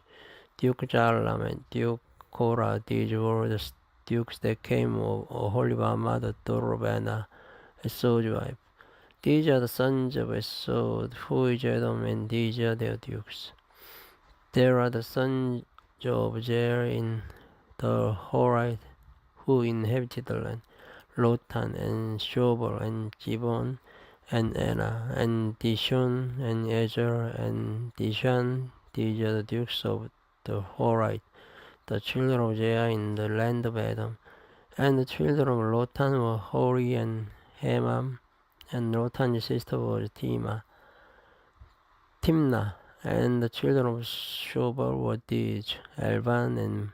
Duke Jalam, and Duke Korah. These were the dukes that came of Oholibamah, the daughter of Anna, Esau's wife. These are the sons of Esau, who is Edom, and these are their dukes. There are the sons of Jair in the Horite, who inhabited the land: Lotan, and Shobal, and Gibeon, and Anna, and Dishon, and Ezer, and Dishan. These are the dukes of the Horite, the children of Jair in the land of Edom. And the children of Lotan were Hori and Hemam, and Lotan's sister was Timnah. And the children of Shobal were these: Elvan, and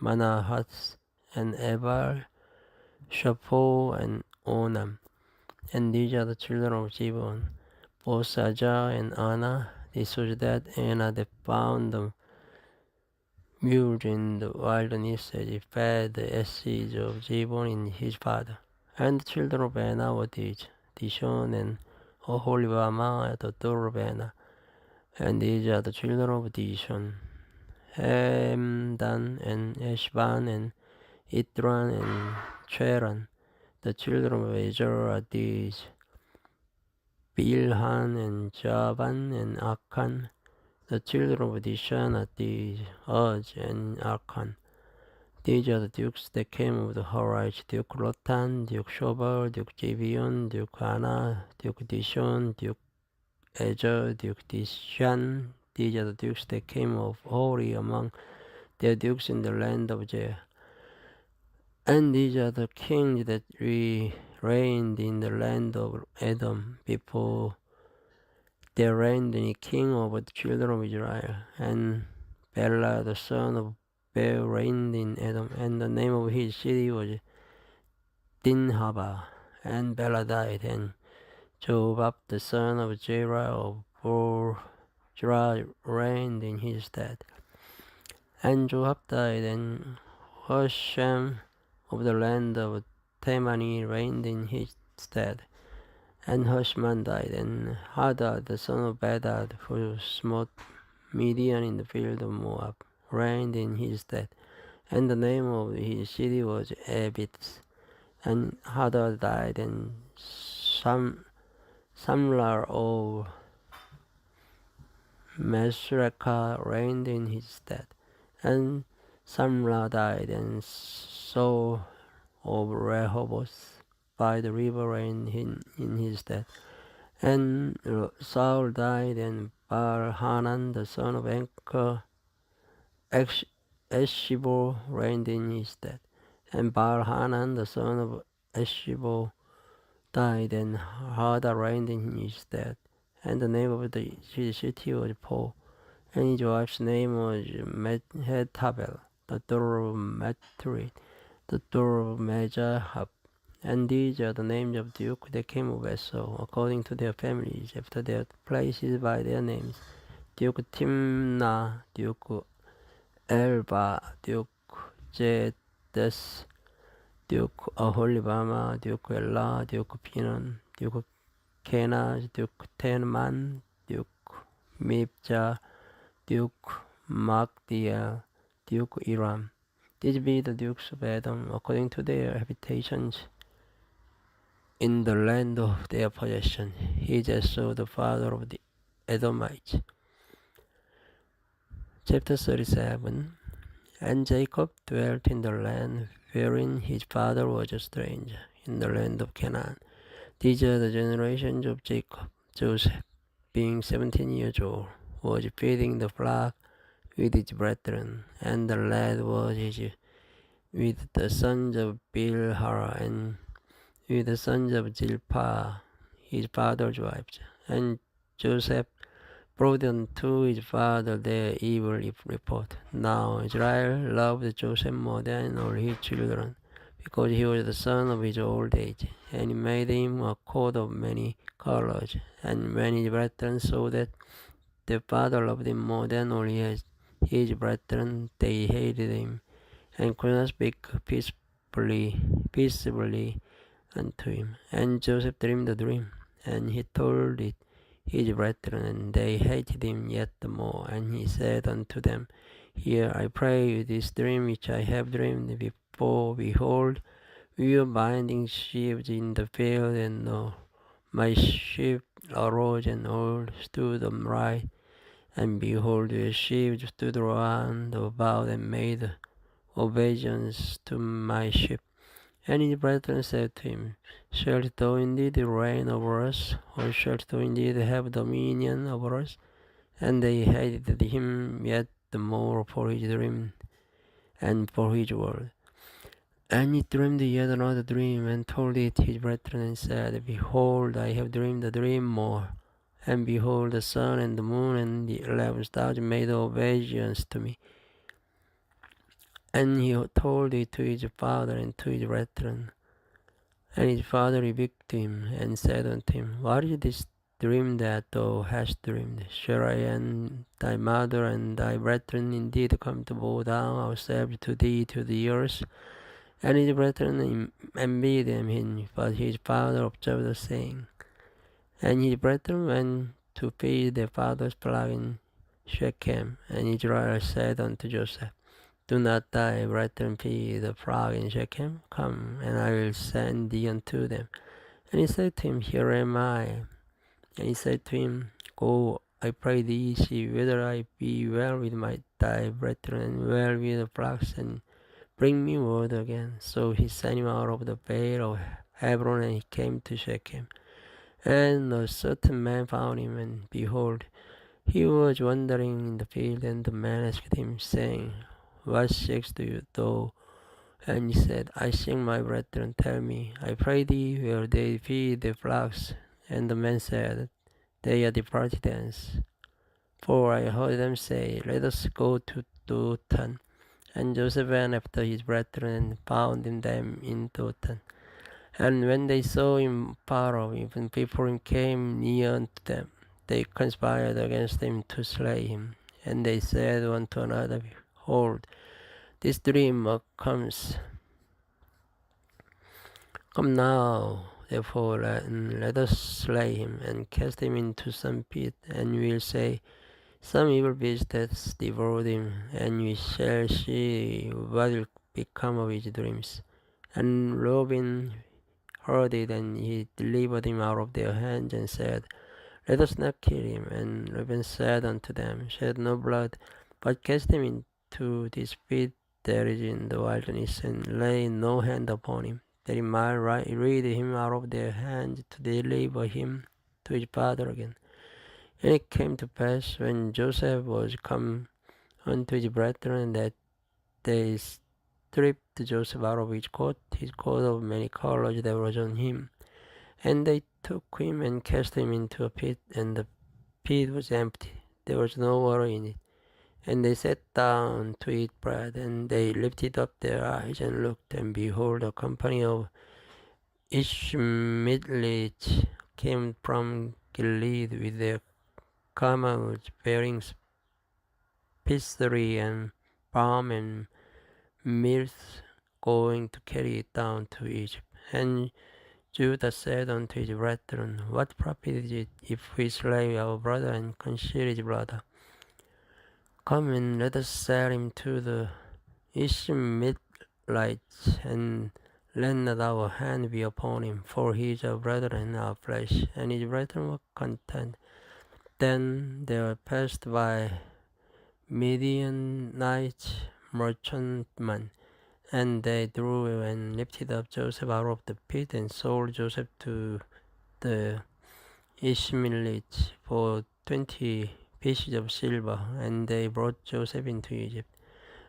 Manahath, and Ebal, Shapho, and Onam. And these are the children of Gibeon: Bosajah, and Anna. This was that Anna that found the mules in the wilderness as he fed the asses of Gibeon in his father. And the children of Anna were these: Dishon, and Oholibamah, the daughter of Anna. And these are the children of Dishon: Hemdan, and Eshban, and Idran, and Cheran. The children of Ezer are these: Bilhan, and Javan, and Akan. The children of Dishan are these: Uz, and Arkan. These are the dukes that came of the Horites: Duke Lotan, Duke Shobal, Duke Gibeon, Duke Anna, Duke Dishon, Duke Ezer, Duke Dishan. These are the dukes that came of Hori among their dukes in the land of Jair. And these are the kings that reigned in the land of Edom before there reigned any king over the children of Israel. And Bela the son of Beor reigned in Edom, and the name of his city was Dinhaba. And Bela died, and Jobab the son of Jerah of Bozrah reigned in his stead. And Joab died, and Husham of the land of Temani reigned in his stead. And Hushman died, and Hadad, the son of Bedad, who smote Midian in the field of Moab, reigned in his stead. And the name of his city was Ebith. And Hadad died, and Samlar of Mesrekah reigned in his stead. And Samlah died, and Saul of Rehoboth by the river reigned in his stead. And Saul died, and Baal-Hanan, the son of Eshibor, reigned in his stead. And Baal-Hanan, the son of Eshibor, died, and Hadad reigned in his stead. And the name of his city was Po. And his wife's name was Mehetabel, the daughter of Matri, the daughter of Mezahab. And these are the names of Duke that came of Esau, according to their families, after their places by their names: Duke Timnah, Duke Elba, Duke Jedes, Duke Aholibama, Duke Elah, Duke Pinon, Duke Kenaz, Duke Tenman, Duke Mibja, Duke Magdiel, Duke Iram. These be the dukes of Edom, according to their habitations in the land of their possession. He is Esau, the father of the Edomites. Chapter 37. And Jacob dwelt in the land wherein his father was a stranger, in the land of Canaan. These are the generations of Jacob. Joseph, being 17 years old, was feeding the flock with his brethren, and the lad was with the sons of Bilhah and with the sons of Zilpah, his father's wives. And Joseph brought unto his father their evil report. Now Israel loved Joseph more than all his children, because he was the son of his old age, and he made him a coat of many colors. And when his brethren saw that their father loved him more than all his brethren, they hated him, and could not speak peaceably unto him. And Joseph dreamed a dream, and he told it his brethren, and they hated him yet the more. And he said unto them, Hear, I pray you, this dream which I have dreamed before. Behold, we were binding sheaves in the field, and my sheep arose and all stood upright. And behold, the sheep stood round about and made obeisance to my sheep. And his brethren said to him, Shalt thou indeed reign over us, or shalt thou indeed have dominion over us? And they hated him yet the more for his dream and for his word. And he dreamed yet another dream, and told it his brethren, and said, Behold, I have dreamed a dream more. And behold, the sun and the moon and the 11 stars made obeisance to me. And he told it to his father and to his brethren. And his father rebuked him, and said unto him, What is this dream that thou hast dreamed? Shall I and thy mother and thy brethren indeed come to bow down ourselves to thee to the earth? And his brethren envied him, but his father observed the saying. And his brethren went to feed their father's flock in Shechem. And Israel said unto Joseph, Do not thy brethren feed the flock in Shechem? Come, and I will send thee unto them. And he said to him, Here am I. And he said to him, Go, I pray thee, see whether I be well with thy brethren, and well with the flocks, and bring me word again. So he sent him out of the vale of Hebron, and he came to Shechem. And a certain man found him, and behold, he was wandering in the field. And the man asked him, saying, What seekest thou? And he said, I seek my brethren. Tell me, I pray thee, where they feed their flocks. And the man said, They are departed hence. For I heard them say, Let us go to Dothan. And Joseph went after his brethren, and found them in Dothan. And when they saw him far off, even before he came near unto them, they conspired against him to slay him. And they said one to another, Behold, this dream comes Come now, therefore, let us slay him, and cast him into some pit, and we will say, some evil beast hath devoured him, and we shall see what will become of his dreams. And Reuben heard it, and he delivered him out of their hands, and said, let us not kill him. And Reuben said unto them, shed no blood, but cast him into this pit that is in the wilderness, and lay no hand upon him, that he might rid him out of their hands, to deliver him to his father again. And it came to pass, when Joseph was come unto his brethren, that they stripped Joseph out of his coat of many colors that was on him. And they took him and cast him into a pit, and the pit was empty, there was no water in it. And they sat down to eat bread, and they lifted up their eyes and looked, and behold, a company of Ishmaelites came from Gilead with their camels bearing spicery and balm and myrrh, going to carry it down to Egypt. And Judah said unto his brethren, what profit is it if we slay our brother and conceal his brother? Come and let us sell him to the Ishmaelites, and let not our hand be upon him, for he is our brother and our flesh. And his brethren were content. Then there passed by Midianite merchantmen, and they drew and lifted up Joseph out of the pit, and sold Joseph to the Ishmaelites for 20 pieces of silver, and they brought Joseph into Egypt.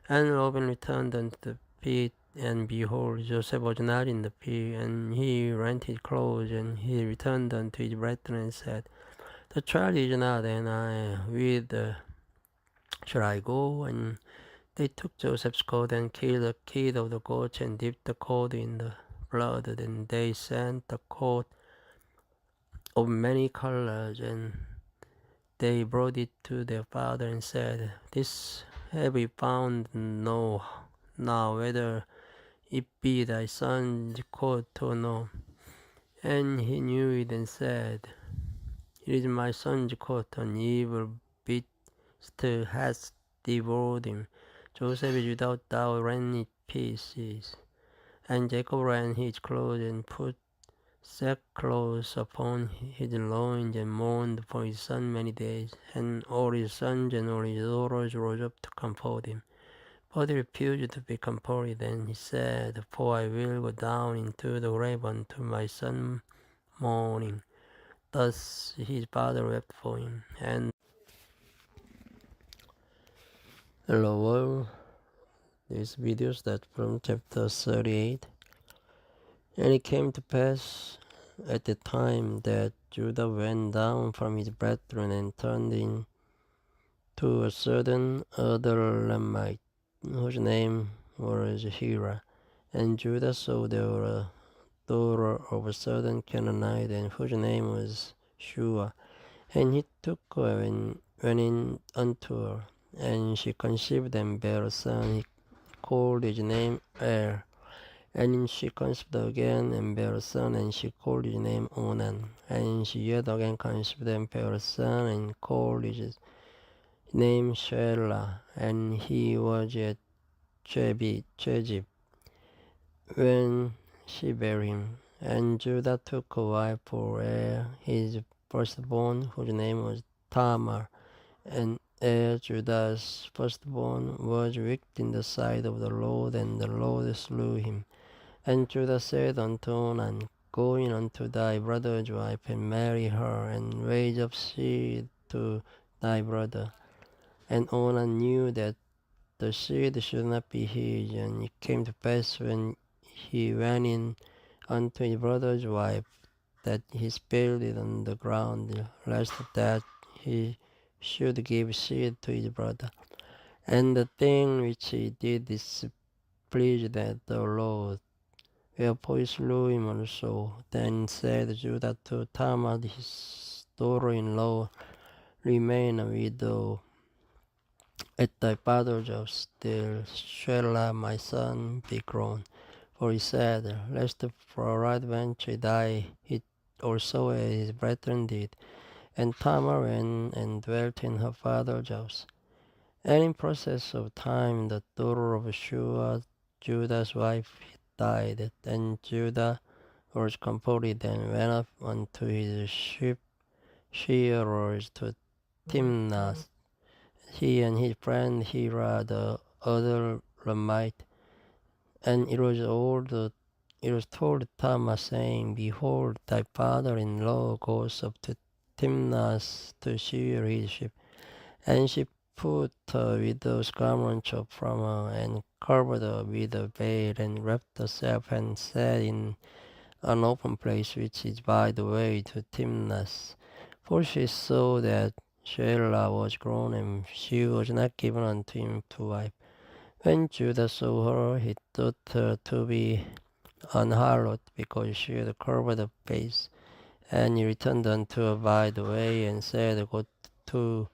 And Reuben returned unto the pit, and behold, Joseph was not in the pit, and he rent his clothes, and he returned unto his brethren, and said, the child is not, and I whither shall I go? And they took Joseph's coat, and killed the kid of the goats, and dipped the coat in the blood. Then they sent the coat of many colors, and they brought it to their father, and said, this have we found? Know now whether it be thy son's coat or no. And he knew it, and said, it is my son's coat, an evil beast hath devoured him. Joseph is without doubt rent in pieces. And Jacob rent his clothes, and put sackcloth upon his loins, and mourned for his son many days. And all his sons and all his daughters rose up to comfort him. But he refused to be comforted. Then he said, for I will go down into the grave unto my son mourning. Thus his father wept for him. And hello world, this video starts from chapter 38. And it came to pass at the time that Judah went down from his brethren, and turned in to a certain Adullamite, whose name was Hira. And Judah saw there were a daughter of a certain Canaanite, and whose name was Shua. And he took her and went in unto her, and she conceived and bare a son. He called his name And she conceived again and bare a son, and she called his name Onan. And she yet again conceived and bare a son, and called his name Shelah. And he was at Chezib when she bare him. And Judah took a wife for his firstborn, whose name was Tamar. And Judah's firstborn, was wicked in the sight of the Lord, and the Lord slew him. And Judah said unto Onan, go in unto thy brother's wife, and marry her, and raise up seed to thy brother. And Onan knew that the seed should not be his. And it came to pass, when he went in unto his brother's wife, that he spilled it on the ground, lest that he should give seed to his brother. And the thing which he did displeased the Lord. Wherefore he slew him also. Then said Judah to Tamar his daughter-in-law, remain a widow at thy father's house till Shelah my son be grown. For he said, lest for right venture die, he also as his brethren did. And Tamar went and dwelt in her father's house. And in process of time, the daughter of Shua, Judah's wife, died. And Judah was comforted and went up unto his sheep shearers to Timnath. He and his friend Hira the other Ramite. And it was told Tamar, saying, Behold, thy father-in-law goes up to Timnath to shear his sheep. And she put her widow's garment up from her, and covered her with a veil, and wrapped herself, and sat in an open place which is by the way to Timnath. For she saw that Shelah was grown, and she was not given unto him to wife. When Judah saw her, he thought her to be an harlot, because she had covered her face. And he returned unto her by the way, and said, Go to,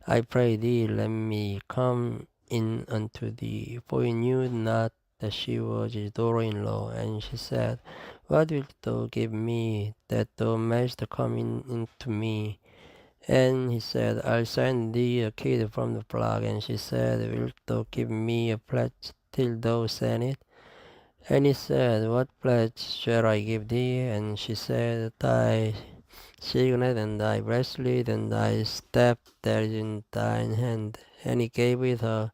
I pray thee, let me come in unto thee. For he knew not that she was his daughter-in-law. And she said, What wilt thou give me, that thou mayest come in into me? And he said, I'll send thee a kid from the flock. And she said, Wilt thou give me a pledge till thou send it? And he said, What pledge shall I give thee? And she said, Thy signet, and thy bracelet, and thy staff that is in thine hand. And he gave it her,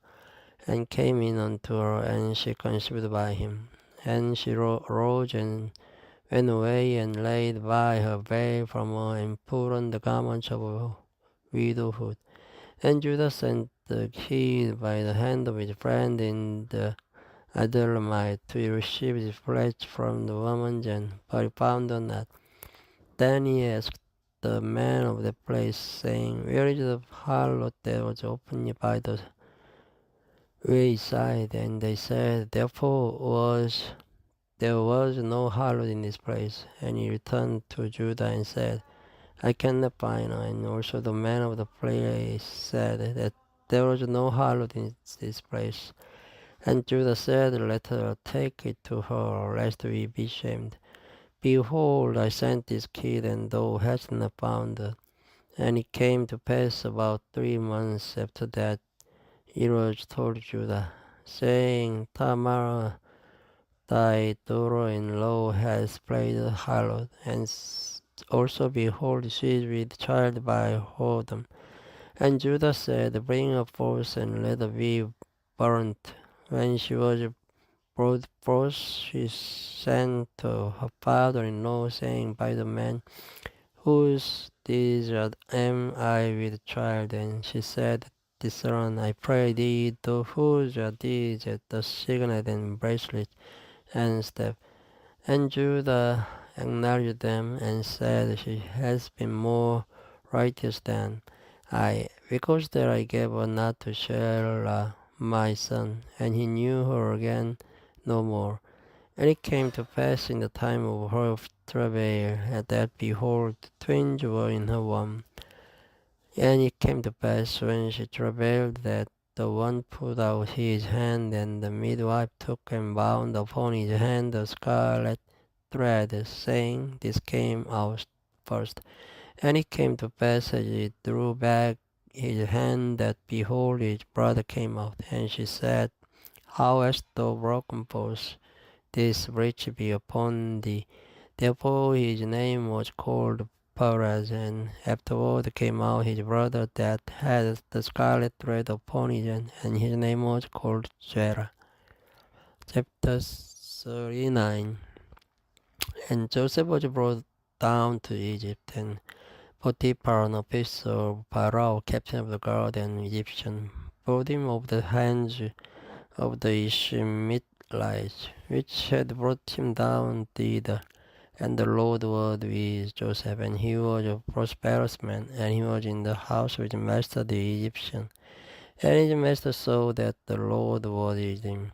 and came in unto her, and she conceived by him. And she rose and went away, and laid by her veil from her, and put on the garments of her widowhood. And Judah sent the kid by the hand of his friend in the Adullamite to receive his pledge from the woman, but he found her not. Then he asked the man of the place, saying, Where is the harlot that was opened by the wayside? And they said, There was no harlot in this place. And he returned to Judah and said, I cannot find her. And also the man of the place said that there was no harlot in this place. And Judah said, Let her take it to her, lest we be shamed. Behold, I sent this kid, and thou hast not found her. And it came to pass about 3 months after that, it was told Judah, saying, Tamar, thy daughter-in-law has played the harlot, and also behold, she is with child by whoredom. And Judah said, Bring her forth, and let her be burnt. When she was brought forth, she sent to her father-in-law, saying, By the man whose desert am I with child? And she said, Discern, I pray thee, to whose desert the signet and bracelet and staff. And Judah acknowledged them, and said, She has been more righteous than I, because that I gave her not to Shelah my son. And he knew her again no more. And it came to pass in the time of her travail, that behold, twins were in her womb. And it came to pass when she travailed, that the one put out his hand, and the midwife took and bound upon his hand a scarlet thread, saying, This came out first. And it came to pass as he drew back his hand, that behold, his brother came out. And she said, How hast thou broken forth? This breach be upon thee. Therefore his name was called Perez. And afterward came out his brother that had the scarlet thread upon his hand, and his name was called Zerah. Chapter 39. And Joseph was brought down to Egypt, and Potiphar, an officer of Pharaoh, captain of the guard, and Egyptian, brought him of the hands of the Ishmaelites, which had brought him down thither. And the Lord was with Joseph, and he was a prosperous man, and he was in the house of his master the Egyptian. And his master saw that the Lord was with him,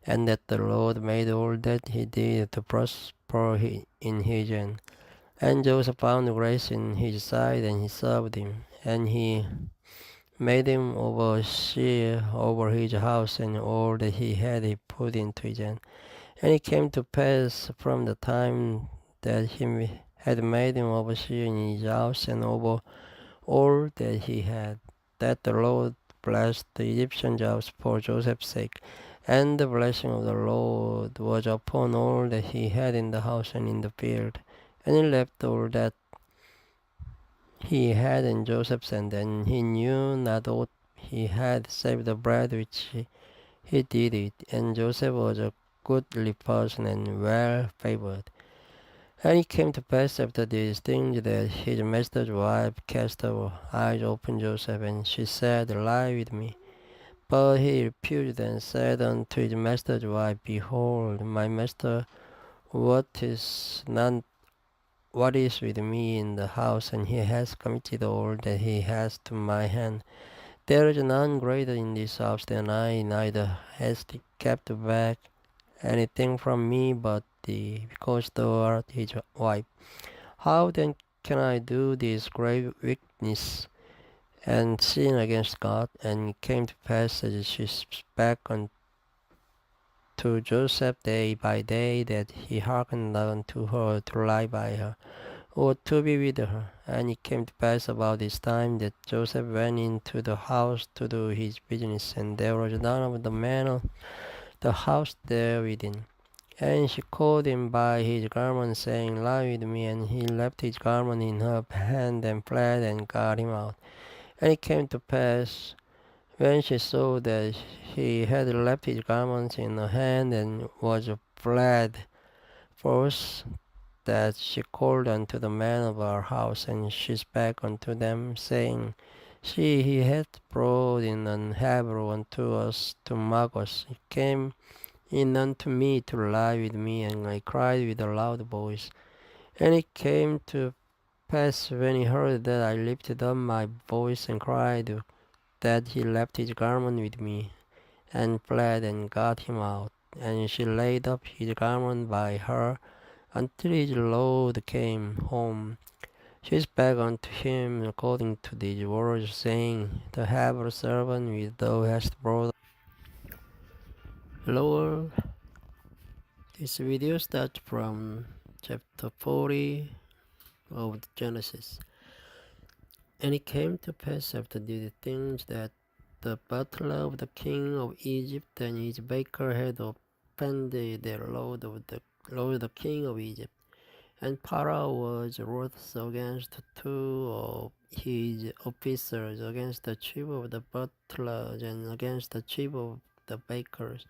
and that the Lord made all that he did to prosper in his hand. And Joseph found grace in his sight, and he served him. And he made him overseer over his house, and all that he had he put into his hand. And it came to pass from the time that he had made him overseer in his house and over all that he had, that the Lord blessed the Egyptian house for Joseph's sake. And the blessing of the Lord was upon all that he had in the house and in the field. And he left all that he had in Joseph's hand, and he knew not aught he had save the bread which he did eat. And Joseph was a goodly person and well favored. And it came to pass after these things that his master's wife cast her eyes upon Joseph, and she said, Lie with me. But he refused and said unto his master's wife, Behold, my master, what is with me in the house, and he has committed all that he has to my hand. There is none greater in this house than I, neither has he kept back anything from me but thee, because thou art his wife. How then can I do this grave wickedness and sin against God? And it came to pass as she spake unto Joseph day by day, that he hearkened unto her to lie by her, or to be with her. And it came to pass about this time that Joseph went into the house to do his business, and there was none of the men of the house there within. And she called him by his garment, saying, Lie with me. And he left his garment in her hand, and fled, and got him out. And it came to pass, when she saw that he had left his garments in her hand, and was fled forth, that she called unto the men of our house, and she spake unto them, saying, See, he hath brought in an Hebrew unto us to mock us. He came in unto me to lie with me, and I cried with a loud voice. And it came to pass, when he heard that I lifted up my voice and cried, that he left his garment with me, and fled, and got him out. And she laid up his garment by her, until his lord came home. She spake unto him according to these words, saying, The Hebrew servant which thou hast brought. Lord, this video starts from chapter 40 of Genesis. And it came to pass after these things that the butler of the king of Egypt and his baker had offended their lord the king of Egypt. And Pharaoh was wroth against two of his officers, against the chief of the butlers, and against the chief of the bakers.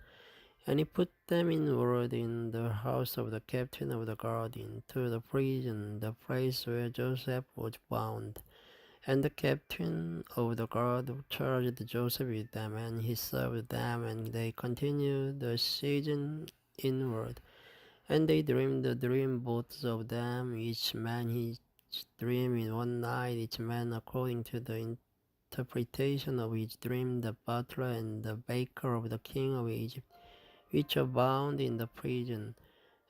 And he put them in ward in the house of the captain of the guard, into the prison, the place where Joseph was bound. And the captain of the guard charged Joseph with them, and he served them, and they continued the season inward. And they dreamed the dream, both of them, each man his dream in one night, each man according to the interpretation of his dream, the butler and the baker of the king of Egypt, which are bound in the prison.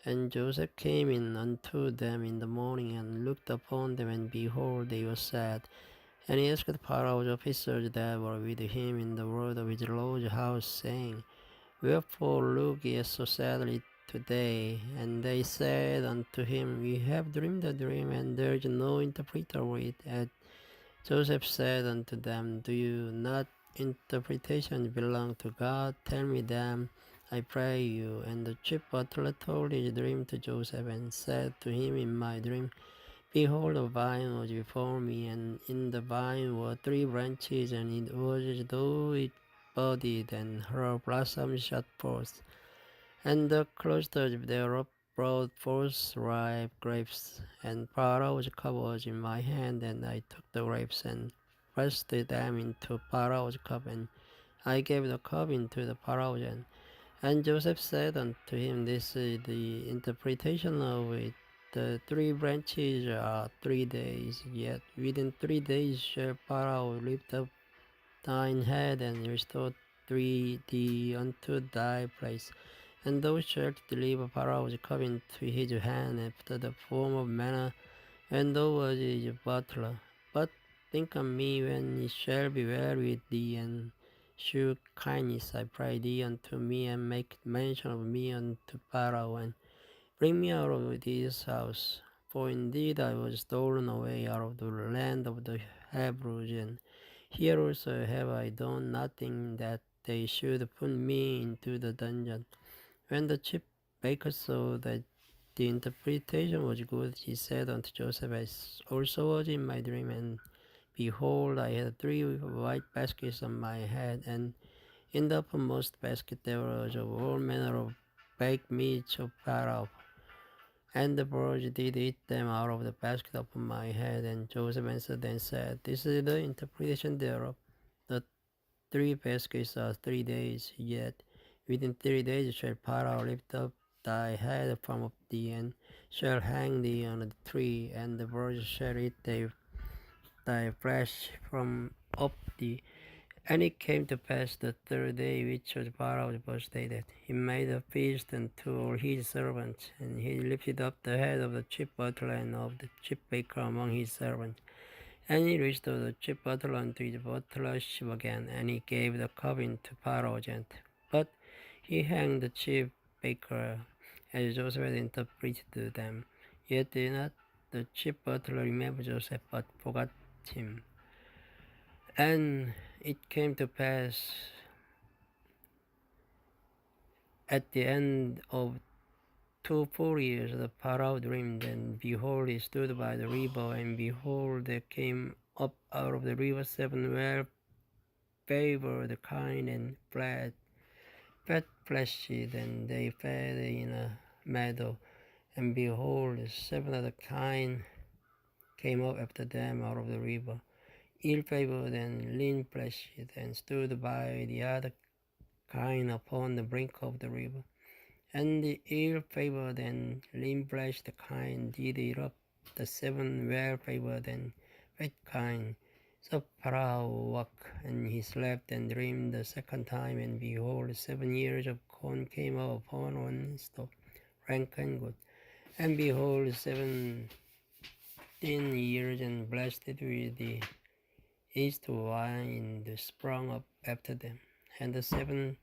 And Joseph came in unto them in the morning, and looked upon them, and behold, they were sad. And he asked Pharaoh's officers that were with him in the ward of his lord's house, saying, Wherefore look ye so sadly today? And they said unto him, We have dreamed a dream, and there is no interpreter of it. And Joseph said unto them, Do you not interpretation belong to God? Tell me them, I pray you. And the chief butler told his dream to Joseph, and said to him in my dream, Behold, a vine was before me, and in the vine were 3 branches, and it was as though it budded, and her blossoms shot forth. And the clusters thereof brought forth ripe grapes. And Pharaoh's cup was in my hand, and I took the grapes, and pressed them into Pharaoh's cup, and I gave the cup into the Pharaoh's hand. And Joseph said unto him, This is the interpretation of it. The 3 branches are 3 days, yet within 3 days shall Pharaoh lift up thine head, and restore thee unto thy place. And thou shalt deliver Pharaoh's cup into his hand, after the form of manner, when thou wast his butler. But think on me when it shall be well with thee, and shew kindness, I pray thee, unto me, and make mention of me unto Pharaoh, and bring me out of this house. For indeed I was stolen away out of the land of the Hebrews, and here also have I done nothing that they should put me into the dungeon. When the chief baker saw that the interpretation was good, he said unto Joseph, as also was in my dream, and behold, I had 3 white baskets on my head, and in the uppermost basket there was of all manner of baked meats of Pharaoh. And the birds did eat them out of the basket upon my head. And Joseph answered and said, This is the interpretation thereof. The 3 baskets are 3 days, yet within 3 days shall Pharaoh lift up thy head from up thee, and shall hang thee on a tree, and the birds shall eat thy flesh from up thee. And it came to pass the 3rd day, which was Pharaoh's birthday, that he made a feast unto all his servants, and he lifted up the head of the chief butler and of the chief baker among his servants. And he restored the chief butler unto his butlership again, and he gave the cup into Pharaoh's hand. But he hanged the chief baker, as Joseph had interpreted to them. Yet did not the chief butler remember Joseph, but forgot him. And it came to pass at the end of 2 full years, the Pharaoh dreamed, and behold, he stood by the river, and behold, there came up out of the river 7 well-favored kine and fat-fleshed, and they fed in a meadow. And behold, 7 other kine came up after them out of the river, ill-favored and lean-fleshed, and stood by the other kine upon the brink of the river. And the ill-favored and lean-fleshed kine did eat up the 7 well-favored and fat kine. So Pharaoh woke, and he slept and dreamed the 2nd time, and behold, 7 years of corn came up upon one stalk, rank and good. And behold, 17 years, and blessed with the east wine sprung up after them. And the 17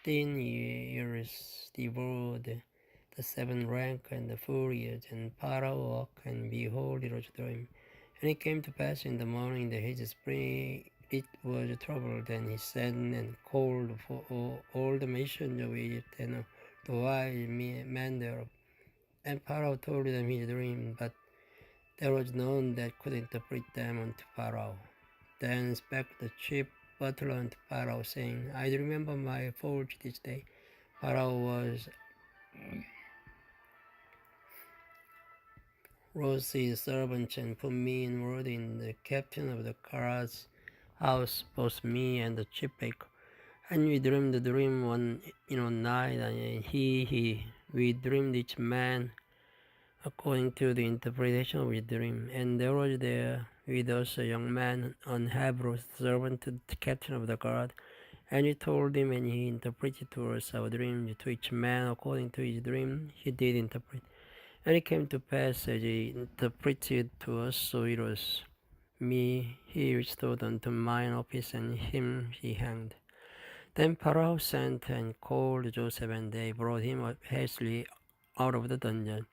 years devoured the 7 rank and the 4 years. And Pharaoh woke, and behold, it was a dream. And it came to pass in the morning that his spirit was troubled, and he sent and called for all the nations of Egypt and the wise men thereof. And Pharaoh told them his dream, but there was none that could interpret them unto Pharaoh. Then spake the chief butler unto Pharaoh, saying, I remember my fault this day. Pharaoh rose his servants and put me in ward in the captain of the guard's house, both me and the chief baker. And we dreamed the dream one night, and we dreamed each man according to the interpretation of his dream. And there was there with us a young man, an Hebrew servant to the captain of the guard. And we told him, and he interpreted to us our dream. To each man according to his dream he did interpret. And it came to pass as he interpreted to us, so it was me he restored unto mine office, and him he hanged. Then Pharaoh sent and called Joseph, and they brought him up hastily out of the dungeon.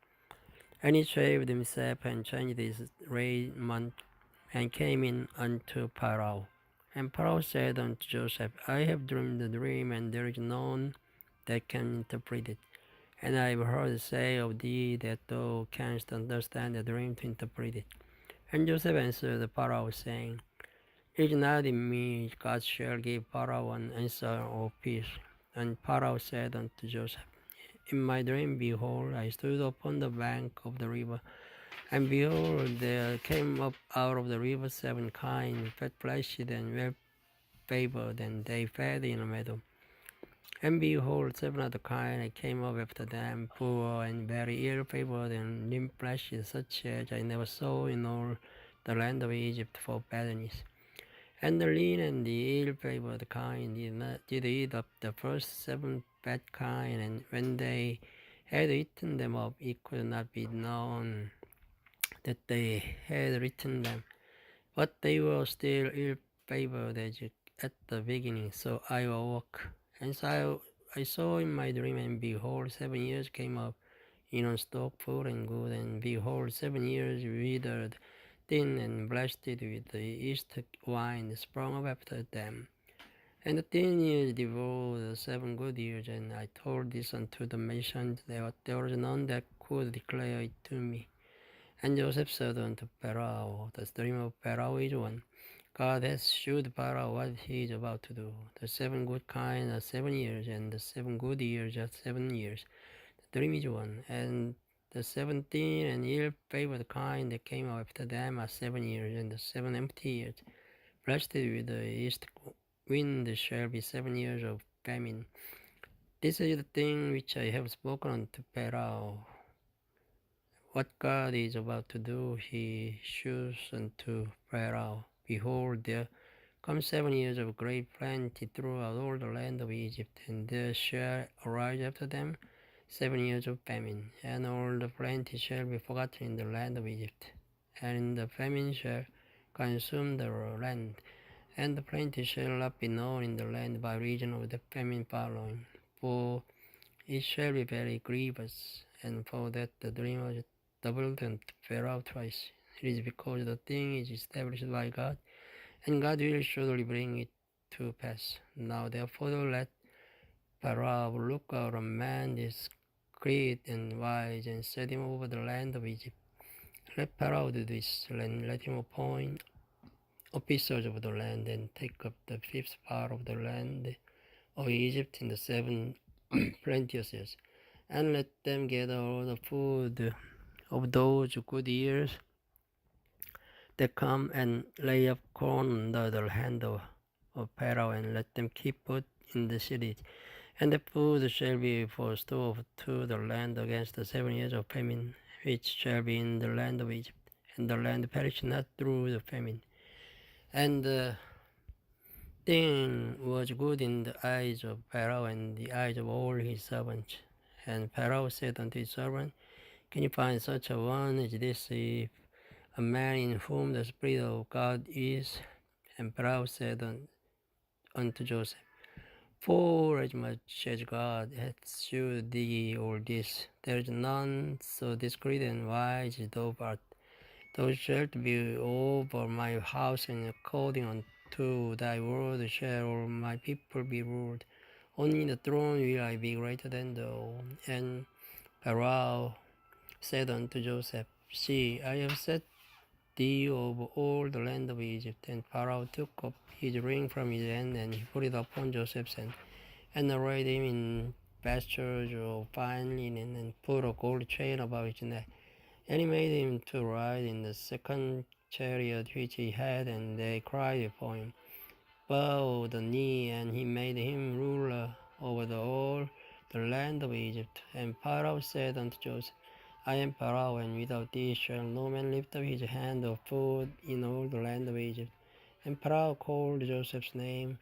And he shaved himself and changed his raiment, and came in unto Pharaoh. And Pharaoh said unto Joseph, I have dreamed a dream, and there is none that can interpret it. And I have heard say of thee that thou canst understand the dream to interpret it. And Joseph answered Pharaoh, saying, It is not in me, God shall give Pharaoh an answer of peace. And Pharaoh said unto Joseph, In my dream, behold, I stood upon the bank of the river, and behold, there came up out of the river 7 kine, fat-fleshed and well-favored, and they fed in a meadow. And behold, 7 other kine came up after them, poor and very ill-favored and lean-fleshed, such as I never saw in all the land of Egypt for badness. And the lean and the ill-favored kine did eat up the first 7 fat kine, and when they had eaten them up, it could not be known that they had eaten them. But they were still ill-favored at the beginning, so I awoke. And so I saw in my dream, and behold, 7 years came up in on stock full and good, and behold, 7 years withered, thin and blasted with the east wine sprung up after them. And the 10 years devoured the 7 good years, and I told this unto the magicians, that there was none that could declare it to me. And Joseph said unto Pharaoh, the dream of Pharaoh is one. God has shewed Pharaoh what he is about to do. The 7 good kinds are 7 years, and the 7 good years are 7 years. The dream is one, and the 17 and ill-favored kind that came after them are 7 years, and the 7 empty years. Blessed with the east wind shall be 7 years of famine. This is the thing which I have spoken unto Pharaoh. What God is about to do, he shews unto Pharaoh. Behold, there come 7 years of great plenty throughout all the land of Egypt, and there shall arise after them 7 years of famine, and all the plenty shall be forgotten in the land of Egypt, and the famine shall consume the land, and the plenty shall not be known in the land by reason of the famine following, for it shall be very grievous, and for that the dream was doubled and Pharaoh twice. It is because the thing is established by God, and God will surely bring it to pass. Now therefore let Pharaoh look out a man discreet and wise, and set him over the land of Egypt. Let Pharaoh do this, and let him appoint officers of the land, and take up the 5th part of the land of Egypt in the 7 plenteous years, and let them gather all the food of those good years that come, and lay up corn under the hand of Pharaoh, and let them keep food in the cities. And the food shall be for store to the land against the 7 years of famine, which shall be in the land of Egypt, and the land perish not through the famine. And the thing was good in the eyes of Pharaoh and the eyes of all his servants. And Pharaoh said unto his servant, Can you find such a one as this, if a man in whom the Spirit of God is? And Pharaoh said unto Joseph, For as much as God hath shewed thee all this, there is none so discreet and wise as thou art. Thou shalt be over my house, and according unto thy word shall all my people be ruled. Only in the throne will I be greater than thou. And Pharaoh said unto Joseph, See, I have set thee over all the land of Egypt. And Pharaoh took up his ring from his hand, and he put it upon Joseph's hand, and arrayed him in vestures of fine linen, and put a gold chain about his neck. And he made him to ride in the 2nd chariot which he had, and they cried before him, Bow the knee, and he made him ruler over all the land of Egypt. And Pharaoh said unto Joseph, I am Pharaoh, and without thee shall no man lift up his hand of food in all the land of Egypt. And Pharaoh called Joseph's name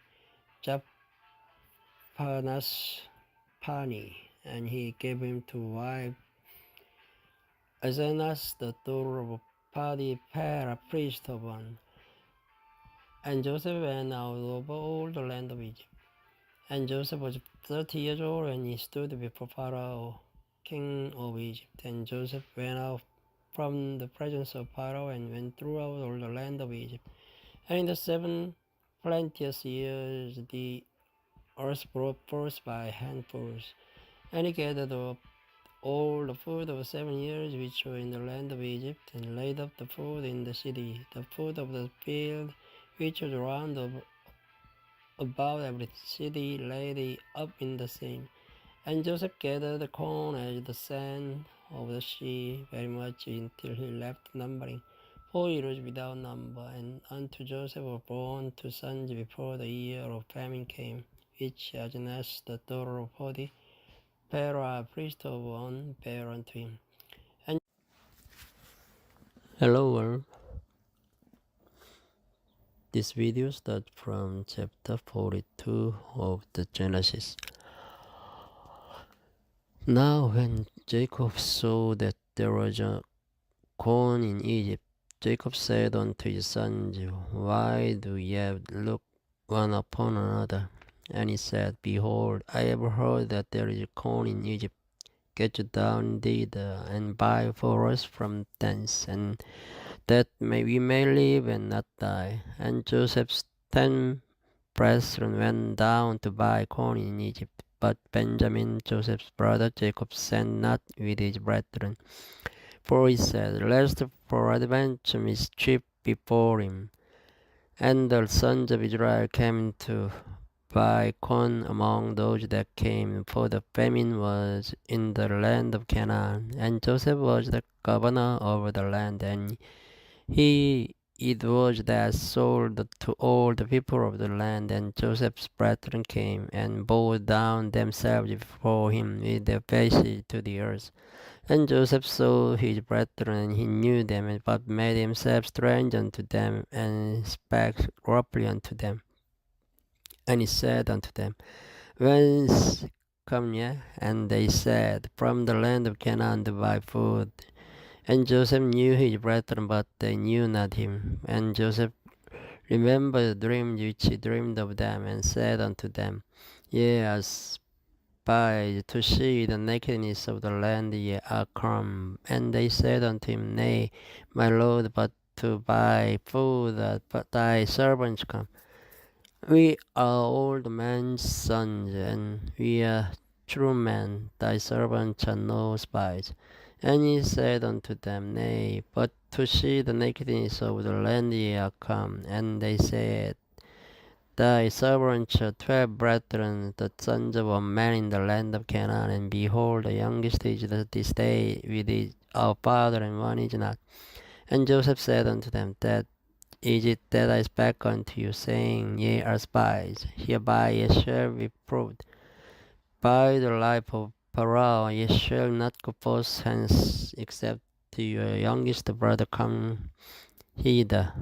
Japhanasphani, and he gave him to wife Asenath, the daughter of Potiphera, priest of On. And Joseph went out over all the land of Egypt. And Joseph was 30 years old, and he stood before Pharaoh, king of Egypt. And Joseph went out from the presence of Pharaoh, and went throughout all the land of Egypt. And in the 7 plenteous years the earth brought forth by handfuls. And he gathered up all the food of 7 years which were in the land of Egypt, and laid up the food in the city, the food of the field which was round about every city, laid he up in the same. And Joseph gathered the corn as the sand of the sea, very much, until he left numbering, for it was without number. And unto Joseph were born 2 sons before the year of famine came, which Asenath, the daughter of Potiphera, priest of On, bare unto him. And hello world. This video starts from chapter 42 of the Genesis. Now when Jacob saw that there was a corn in Egypt, Jacob said unto his sons, Why do ye look one upon another. And he said, Behold, I have heard that there is corn in Egypt. Get you down thither, and buy for us from thence, and that we may live and not die. And Joseph's 10 brethren went down to buy corn in Egypt. But Benjamin, Joseph's brother Jacob, sent not with his brethren. For he said, Lest peradventure mischief before him. And the sons of Israel came to buy corn among those that came, for the famine was in the land of Canaan. And Joseph was the governor over the land, and it was that sold to all the people of the land. And Joseph's brethren came and bowed down themselves before him with their faces to the earth. And Joseph saw his brethren, and he knew them, but made himself strange unto them, and spake roughly unto them. And he said unto them, Whence come ye? And they said, From the land of Canaan to buy food. And Joseph knew his brethren, but they knew not him. And Joseph remembered the dream which he dreamed of them, and said unto them, Ye are spies to see the nakedness of the land ye are come. And they said unto him, Nay, my lord, but to buy food that thy servants come. We are old men's sons, and we are true men. Thy servants are no spies. And he said unto them, Nay, but to see the nakedness of the land ye are come. And they said, Thy servants are 12 brethren, the sons of a man in the land of Canaan, and behold, the youngest is this day with our father, and one is not. And Joseph said unto them, That is it that I spake unto you, saying, Ye are spies. Hereby ye shall be proved. By the life of pourra, ye shall not go forth hence, except to your youngest brother come hither.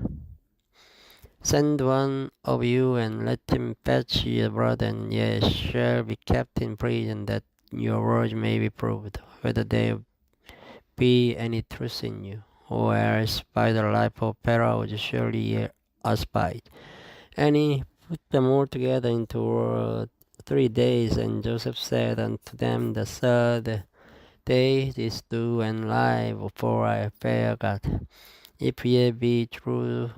Send one of you, and let him fetch your brother, and ye shall be kept in prison, that your words may be proved, whether there be any truth in you. Or else by the life of Espero, surely ye are spies. And he put them all together into 3 days. And Joseph said unto them, The third day this do and lie, for I fear God. If ye be true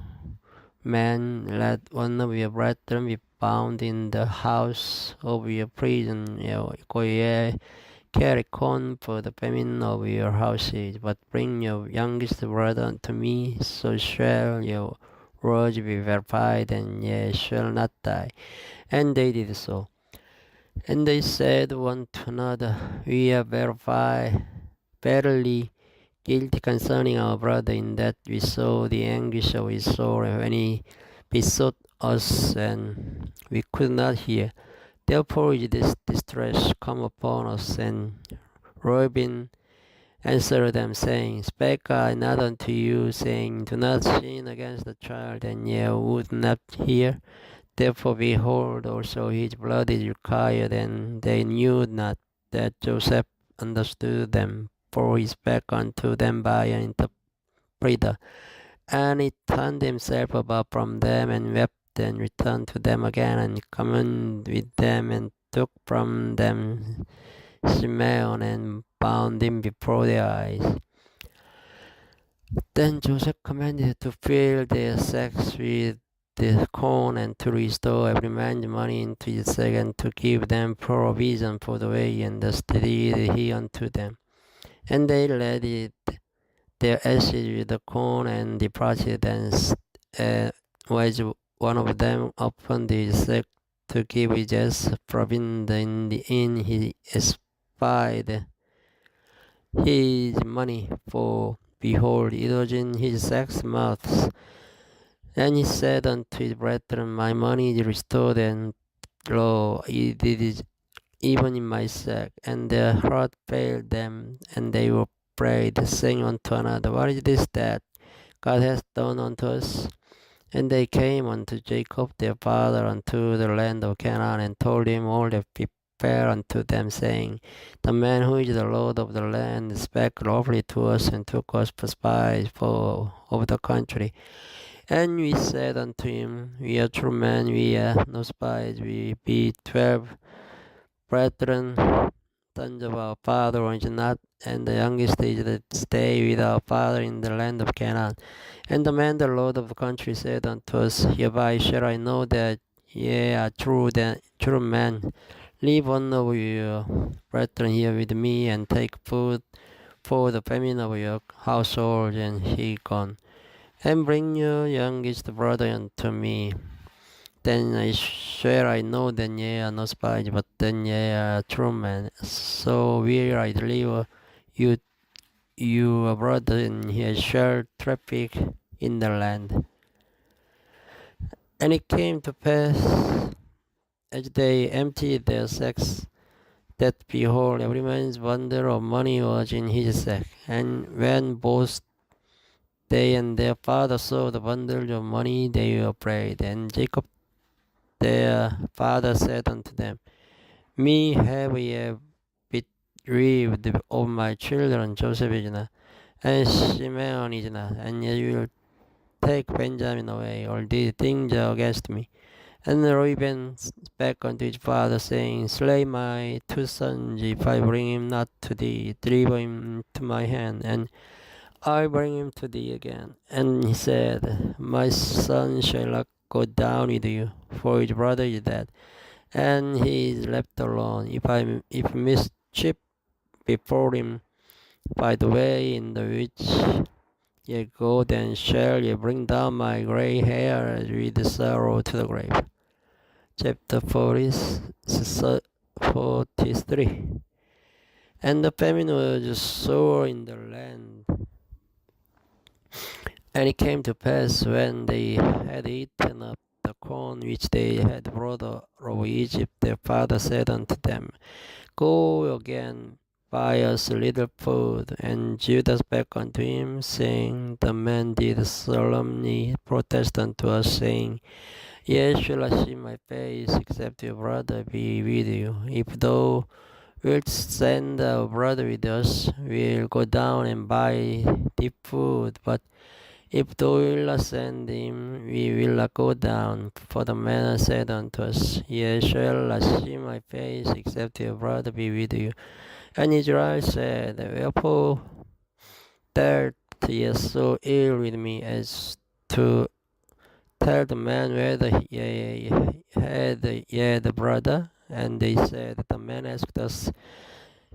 men, let one of your brethren be bound in the house of your prison. Ye carry corn for the famine of your houses, but bring your youngest brother unto me, so shall your words be verified, and ye shall not die. And they did so. And they said one to another, We are verily guilty concerning our brother, in that we saw the anguish of his soul when he besought us, and we could not hear. Therefore is this distress come upon us. And Reuben answered them, saying, Spake I not unto you, saying, Do not sin against the child, and ye would not hear? Therefore, behold, also his blood is required. And they knew not that Joseph understood them, for he spake unto them by an interpreter. And he turned himself about from them, and wept, and returned to them again, and communed with them, and took from them Simeon, and bound him before their eyes. Then Joseph commanded to fill their sacks with the corn, and to restore every man's money into his sack, and to give them provision for the way, and thus did he unto them. And they laid their ashes with the corn, and departed, and was one of them opened his sack to give his provender in the inn. He espied his money, for behold, it was in his sack's mouth. And he said unto his brethren, My money is restored, and lo, it is even in my sack. And their heart failed them, and they were afraid, saying one to another, What is this that God hath done unto us? And they came unto Jacob their father unto the land of Canaan, and told him all that befell unto them, saying, The man who is the Lord of the land spake lawfully to us, and took us for spies of the country. And we said unto him, We are true men, we are no spies, we be 12 brethren, sons of our father is not, and the youngest is that stay with our father in the land of Canaan. And the man, the lord of the country, said unto us, Hereby shall I know that ye are true men. Leave one of your brethren here with me, and take food for the famine of your household. And he gone. And bring your youngest brother unto me. Then shall I know that ye are no spies, but then ye are true men. So will I deliver you your brother, and he shall traffic in the land. And it came to pass, as they emptied their sacks, that behold, every man's bundle of money was in his sack. And when both they and their father saw the bundles of money, they were afraid. And Jacob their father said unto them, Me have ye bereaved of my children. Joseph is not, and Simeon is not, and ye will take Benjamin away. All these things are against me. And Reuben spake unto his father, saying, Slay my two sons, if I bring him not to thee, deliver him to my hand, and I bring him to thee again. And he said, My son shall not go down with you, for his brother is dead, and he is left alone. If mischief before him by the way in the which ye go, then shall ye bring down my gray hair with sorrow to the grave. Chapter 43. And the famine was sore in the land. And it came to pass, when they had eaten up the corn which they had brought out of Egypt, their father said unto them, Go again, buy us a little food. And Judah spake unto him, saying, The man did solemnly protest unto us, saying, Yea, shall I see my face, except your brother be with you? If thou wilt send our brother with us, we'll go down and buy the food. But if thou wilt not send him, we will not go down. For the man said unto us, Ye shall not see my face, except your brother be with you. And Israel said, Wherefore dealt ye so ill with me, as to tell the man whether ye had the brother? And they said, The man asked us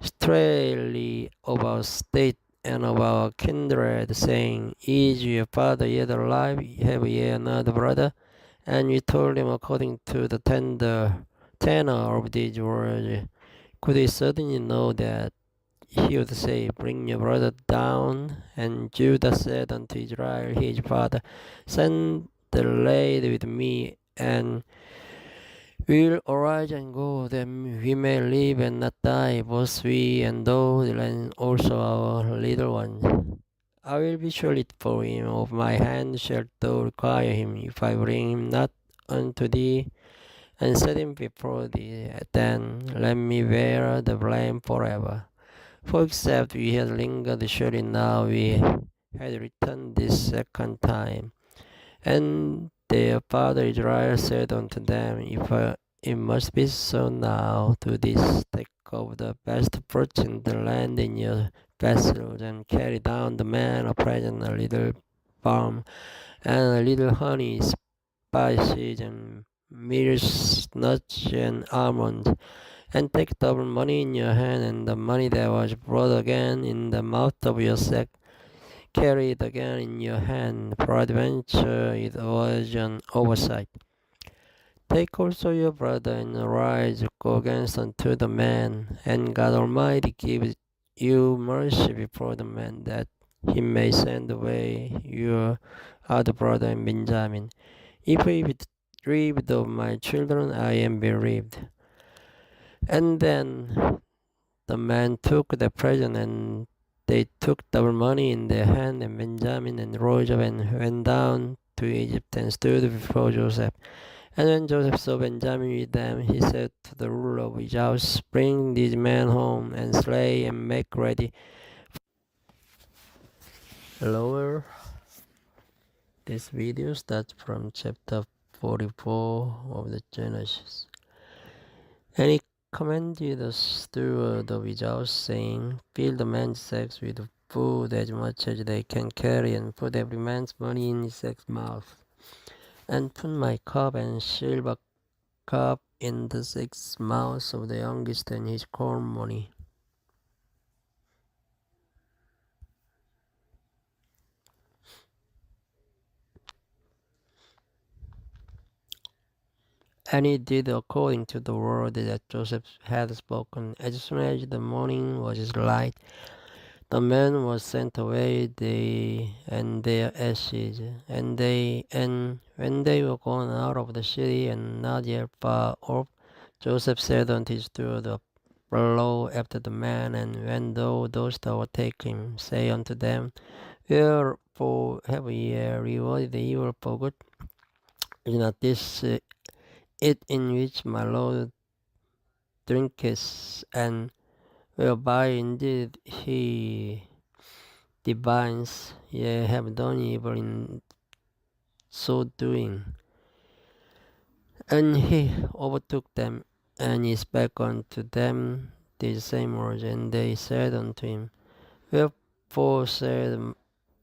straightly of our state and of our kindred, saying, Is your father yet alive? Have ye another brother? And we told him according to the tenor of these words. Could we certainly know that he would say, Bring your brother down? And Judah said unto Israel his father, Send the lad with me, and we'll arise and go, that we may live and not die, both we and those, and also our little ones. I will be surely for him, of my hand shalt thou require him, if I bring him not unto thee, and set him before thee, then let me bear the blame forever. For except we had lingered, surely now we had returned this second time. And their father Israel said unto them, If it must be so now, do this, take of the best fruits in the land in your vessels, and carry down the man a present, a little balm, and a little honey, spices, and myrrh, nuts, and almonds, and take double money in your hand, and the money that was brought again in the mouth of your sack, carry it again in your hand, peradventure it was an oversight. Take also your brother, and arise, go against unto the man, and God Almighty give you mercy before the man, that he may send away your other brother and Benjamin. If he be bereaved of my children, I am bereaved. And then the man took the present, and they took double money in their hand, and Benjamin and rose up and went down to Egypt and stood before Joseph. And when Joseph saw Benjamin with them, he said to the ruler of his house, Bring these men home, and slay and make ready. Lower This video starts from chapter 44 of the Genesis. And he commanded the steward of his house, saying, "Fill the men's sacks with food as much as they can carry, and put every man's money in his sack's mouth. And put my cup and silver cup in the sack's mouth of the youngest and his corn money." And he did according to the word that Joseph had spoken. As soon as the morning was light, the men were sent away, they and their ashes, and when they were gone out of the city and not yet far off, Joseph said unto his steward, "Follow after the man, and when those that overtake him, say unto them, Wherefore have ye rewarded the evil for good? Is not this it in which my Lord drinketh, and whereby indeed he divines, ye have done evil in so doing." And he overtook them, and he spake unto them these same words. And they said unto him, "Wherefore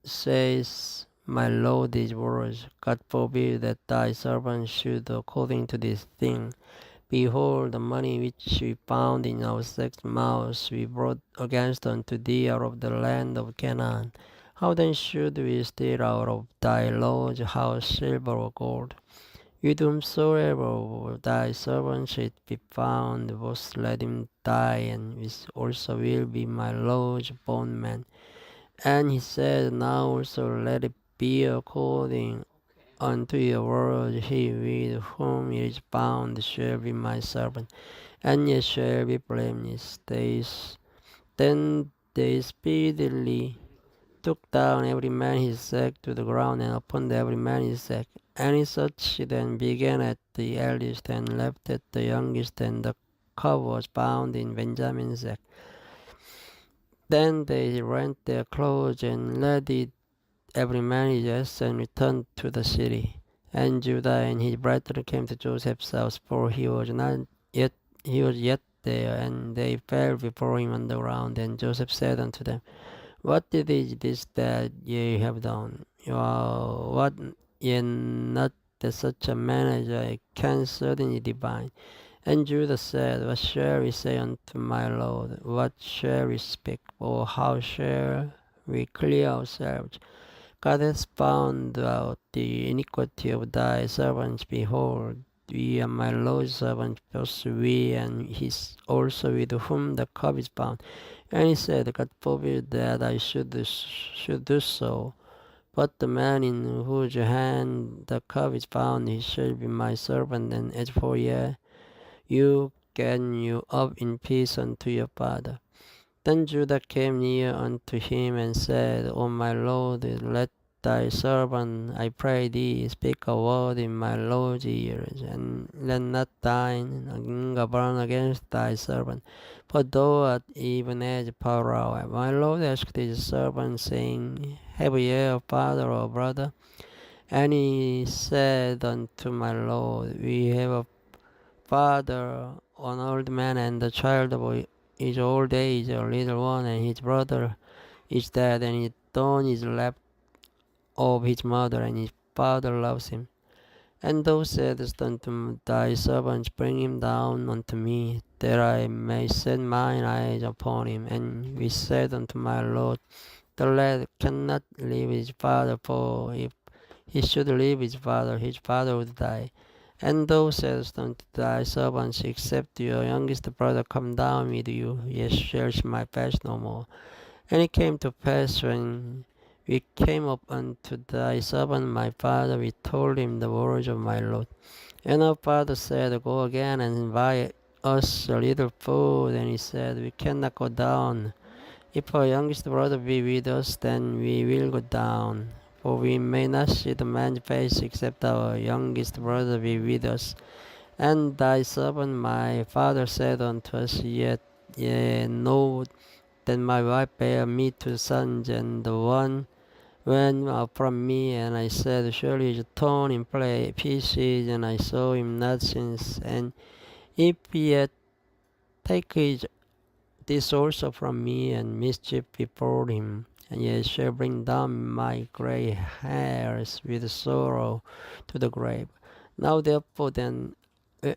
says my Lord these words? God forbid that thy servant should according to this thing. Behold, the money which we found in our sacks' mouths we brought against unto thee out of the land of Canaan. How then should we steal out of thy Lord's house silver or gold? With whomsoever thy servant should be found, both let him die, and this also will be my Lord's bondman." And he said, "Now also let it be according unto your word. He with whom it is bound shall be my servant, and ye shall be blameless." Then they speedily took down every man his sack to the ground, and upon every man his sack. And such then began at the eldest, and left at the youngest, and the cup was bound in Benjamin's sack. Then they rent their clothes, and laid every man his ass, and returned to the city. And Judah and his brethren came to Joseph's house, for he was yet there, and they fell before him on the ground. And Joseph said unto them, "What is this that ye have done? What ye not that such a man as I can certainly divine?" And Judah said, "What shall we say unto my Lord? What shall we speak? Or how shall we clear ourselves? God has found out the iniquity of thy servants. Behold, we are my Lord's servants, both we and his also with whom the cup is bound." And he said, "God forbid that I should do so. But the man in whose hand the cup is bound, he shall be my servant. And as for you get you up in peace unto your father." Then Judah came near unto him and said, "O my Lord, let thy servant, I pray thee, speak a word in my Lord's ears, and let not thine anger burn against thy servant. For thou art even as pourra." My Lord asked his servant, saying, "Have ye a father or brother?" And he said unto my Lord, "We have a father, an old man, and the child of his old age, a little one, and his brother is dead, and his son is left of his mother, and his father loves him. And thou saidst unto thy servants, Bring him down unto me, that I may set mine eyes upon him. And we said unto my Lord, The lad cannot leave his father, for if he should leave his father would die. And thou saidst unto thy servants, Except your youngest brother come down with you, ye shall see my face no more. And it came to pass, when we came up unto thy servant my father, we told him the words of my Lord. And our father said, Go again and buy us a little food. And he said, We cannot go down. If our youngest brother be with us, then we will go down. For we may not see the man's face, except our youngest brother be with us. And thy servant my father said unto us, Yet ye know that my wife bare me two sons, and the one went out from me, and I said, surely he's torn in pieces, and I saw him not since. And if he had taken this also from me, and mischief before him, and yet shall bring down my grey hairs with sorrow to the grave. Now therefore then,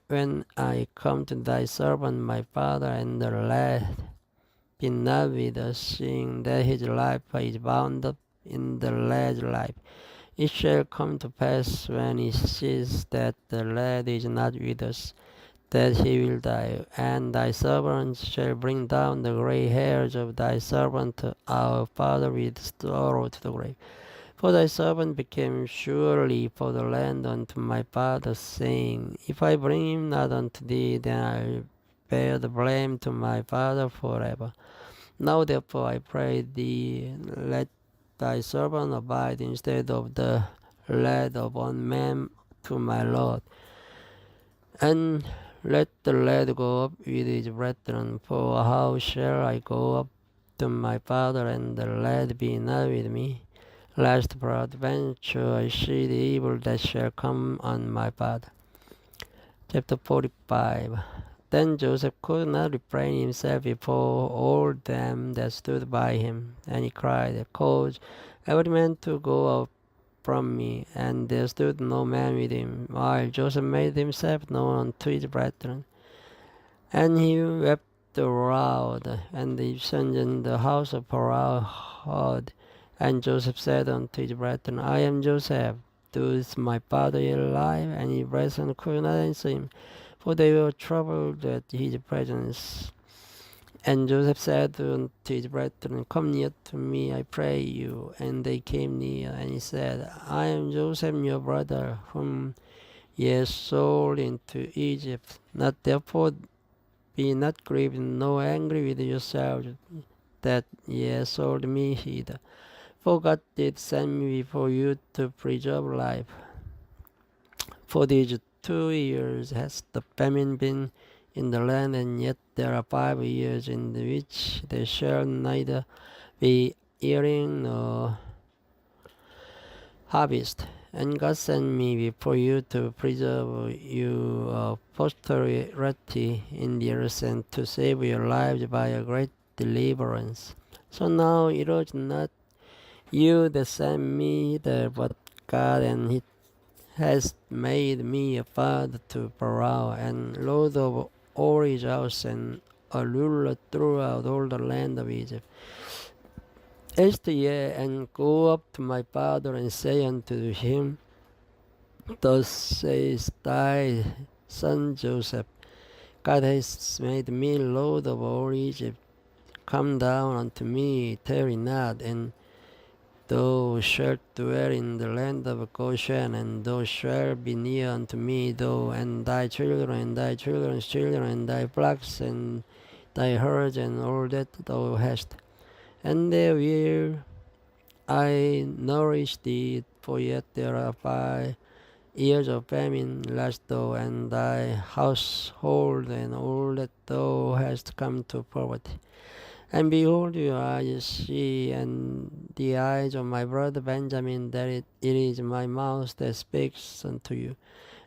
when I come to thy servant my father, and the lad be not with us, seeing that his life is bound up in the lad's life, it shall come to pass when he sees that the lad is not with us, that he will die, and thy servant shall bring down the grey hairs of thy servant our father with sorrow to the grave. For thy servant became surely for the land unto my father, saying, if I bring him not unto thee, then I'll bear the blame to my father forever. Now therefore I pray thee, let thy servant abide instead of the lad of one man to my Lord, and let the lad go up with his brethren. For how shall I go up to my father, and the lad be not with me, lest peradventure I see the evil that shall come on my father? Chapter 45. Then Joseph could not refrain himself before all them that stood by him, and he cried, cause every man to go out from me. And there stood no man with him, while Joseph made himself known unto his brethren. And he wept aloud, and the Egyptians in the house of Pharaoh heard. And Joseph said unto his brethren, I am Joseph. Is my father yet alive? And his brethren could not answer him, for they were troubled at his presence. And Joseph said unto his brethren, come near to me, I pray you. And they came near, and he said, I am Joseph your brother, whom ye sold into Egypt. Not therefore be not grieved, nor angry with yourselves, that ye sold me hither. For God did send me before you to preserve life. For these 2 years has the famine been in the land, and yet there are 5 years in which there shall neither be earing nor harvest. And God sent me before you to preserve you posterity in the earth, and to save your lives by a great deliverance. So now it was not you that sent me there, but God, and He has made me a father to Pharaoh, and lord of all his house, and a ruler throughout all the land of Egypt. Este, and go up to my father, and say unto him, thus says thy son Joseph, God has made me lord of all Egypt. Come down unto me, tarry not, and thou shalt dwell in the land of Goshen, and thou shalt be near unto me, thou and thy children, and thy children's children, and thy flocks, and thy herds, and all that thou hast. And there will I nourish thee, for yet there are 5 years of famine, lest thou and thy household and all that thou hast come to poverty. And behold, your eyes see, and the eyes of my brother Benjamin, that it is my mouth that speaks unto you.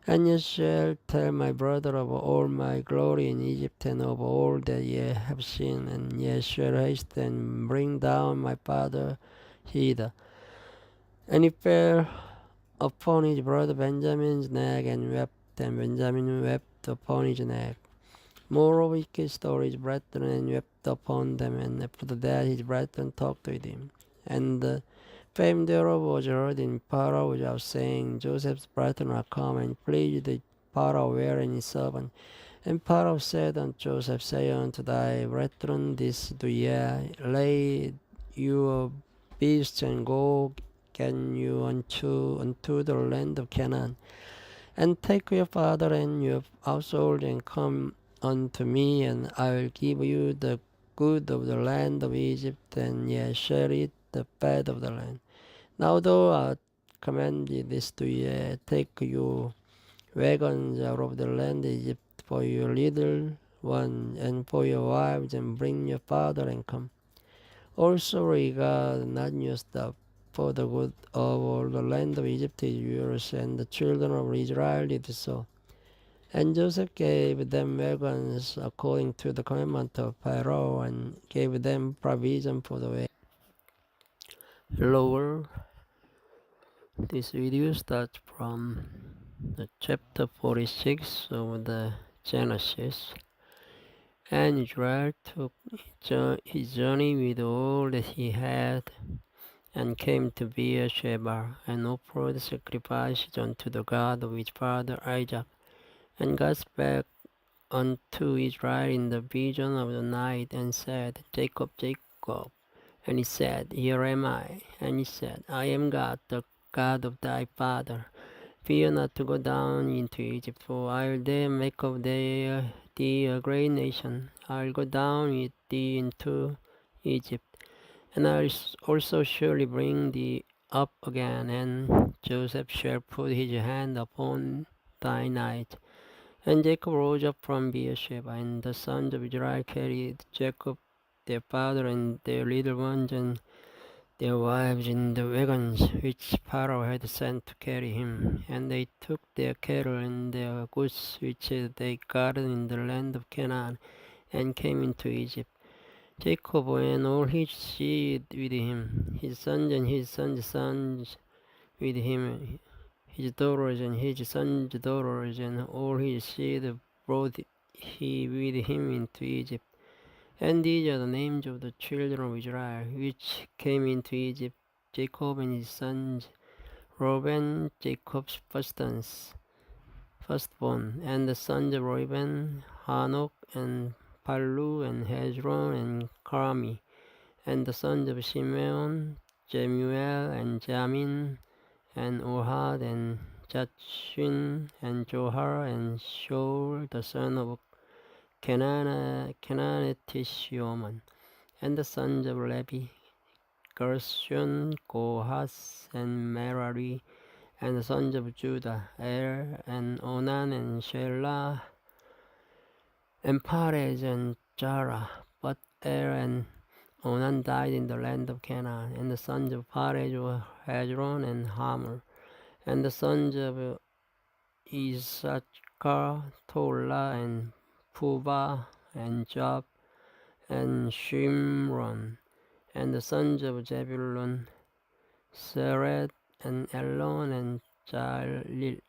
And ye shall tell my brother of all my glory in Egypt, and of all that ye have seen, and ye shall haste and bring down my father hither. And he fell upon his brother Benjamin's neck, and wept, and Benjamin wept upon his neck. Moreover, he kissed all his brethren, and wept upon them, and after that his brethren talked with him. And the fame thereof was heard in Pharaoh's house, saying, Joseph's brethren are come, and pleased Pharaoh wearing his servant. And Pharaoh said unto Joseph, say unto thy brethren, this do ye, lay your beasts, and go get you unto the land of Canaan, and take your father and your household, and come unto me, and I will give you the good of the land of Egypt, and ye shall eat the fat of the land. Now thou art commanded this to ye, take you wagons out of the land of Egypt for your little one, and for your wives, and bring your father, and come. Also regard not your stuff, for the good of all the land of Egypt is yours, and the children of Israel did so. And Joseph gave them wagons according to the commandment of Pharaoh, and gave them provision for the way. Lower. This video starts from the chapter 46 of the Genesis. And Israel took his journey with all that he had, and came to Beersheba, and offered sacrifices unto the God of his father Isaac. And God spake unto Israel in the vision of the night, and said, Jacob, Jacob. And he said, Here am I. And he said, I am God, the God of thy father. Fear not to go down into Egypt, for I will there make of thee a great nation. I will go down with thee into Egypt, and I will also surely bring thee up again. And Joseph shall put his hand upon thy knight. And Jacob rose up from Beersheba, and the sons of Israel carried Jacob their father and their little ones and their wives in the wagons which Pharaoh had sent to carry him. And they took their cattle and their goods which they gathered in the land of Canaan, and came into Egypt. Jacob and all his seed with him, his sons and his sons' sons with him, his daughters and his sons' daughters, and all his seed brought he with him into Egypt. And these are the names of the children of Israel, which came into Egypt: Jacob and his sons, Reuben, Jacob's firstborn, and the sons of Reuben, Hanok, and Palu, and Hezron, and Carmi, and the sons of Simeon, Jemuel, and Jamin, and Ohad, and Jachin, and Johar, and Shaul, the son of Canaanitish woman. And the sons of Levi, Gershon, Kohath, and Merari. And the sons of Judah, and Onan, and Shelah, and Perez, and Zara. But and Onan died in the land of Canaan. And the sons of Perez were Hezron and Hamor. And the sons of Issachar, Tola, and Puva, and Job, and Shimron. And the sons of Zebulun, Sered, and Elon, and Jalil.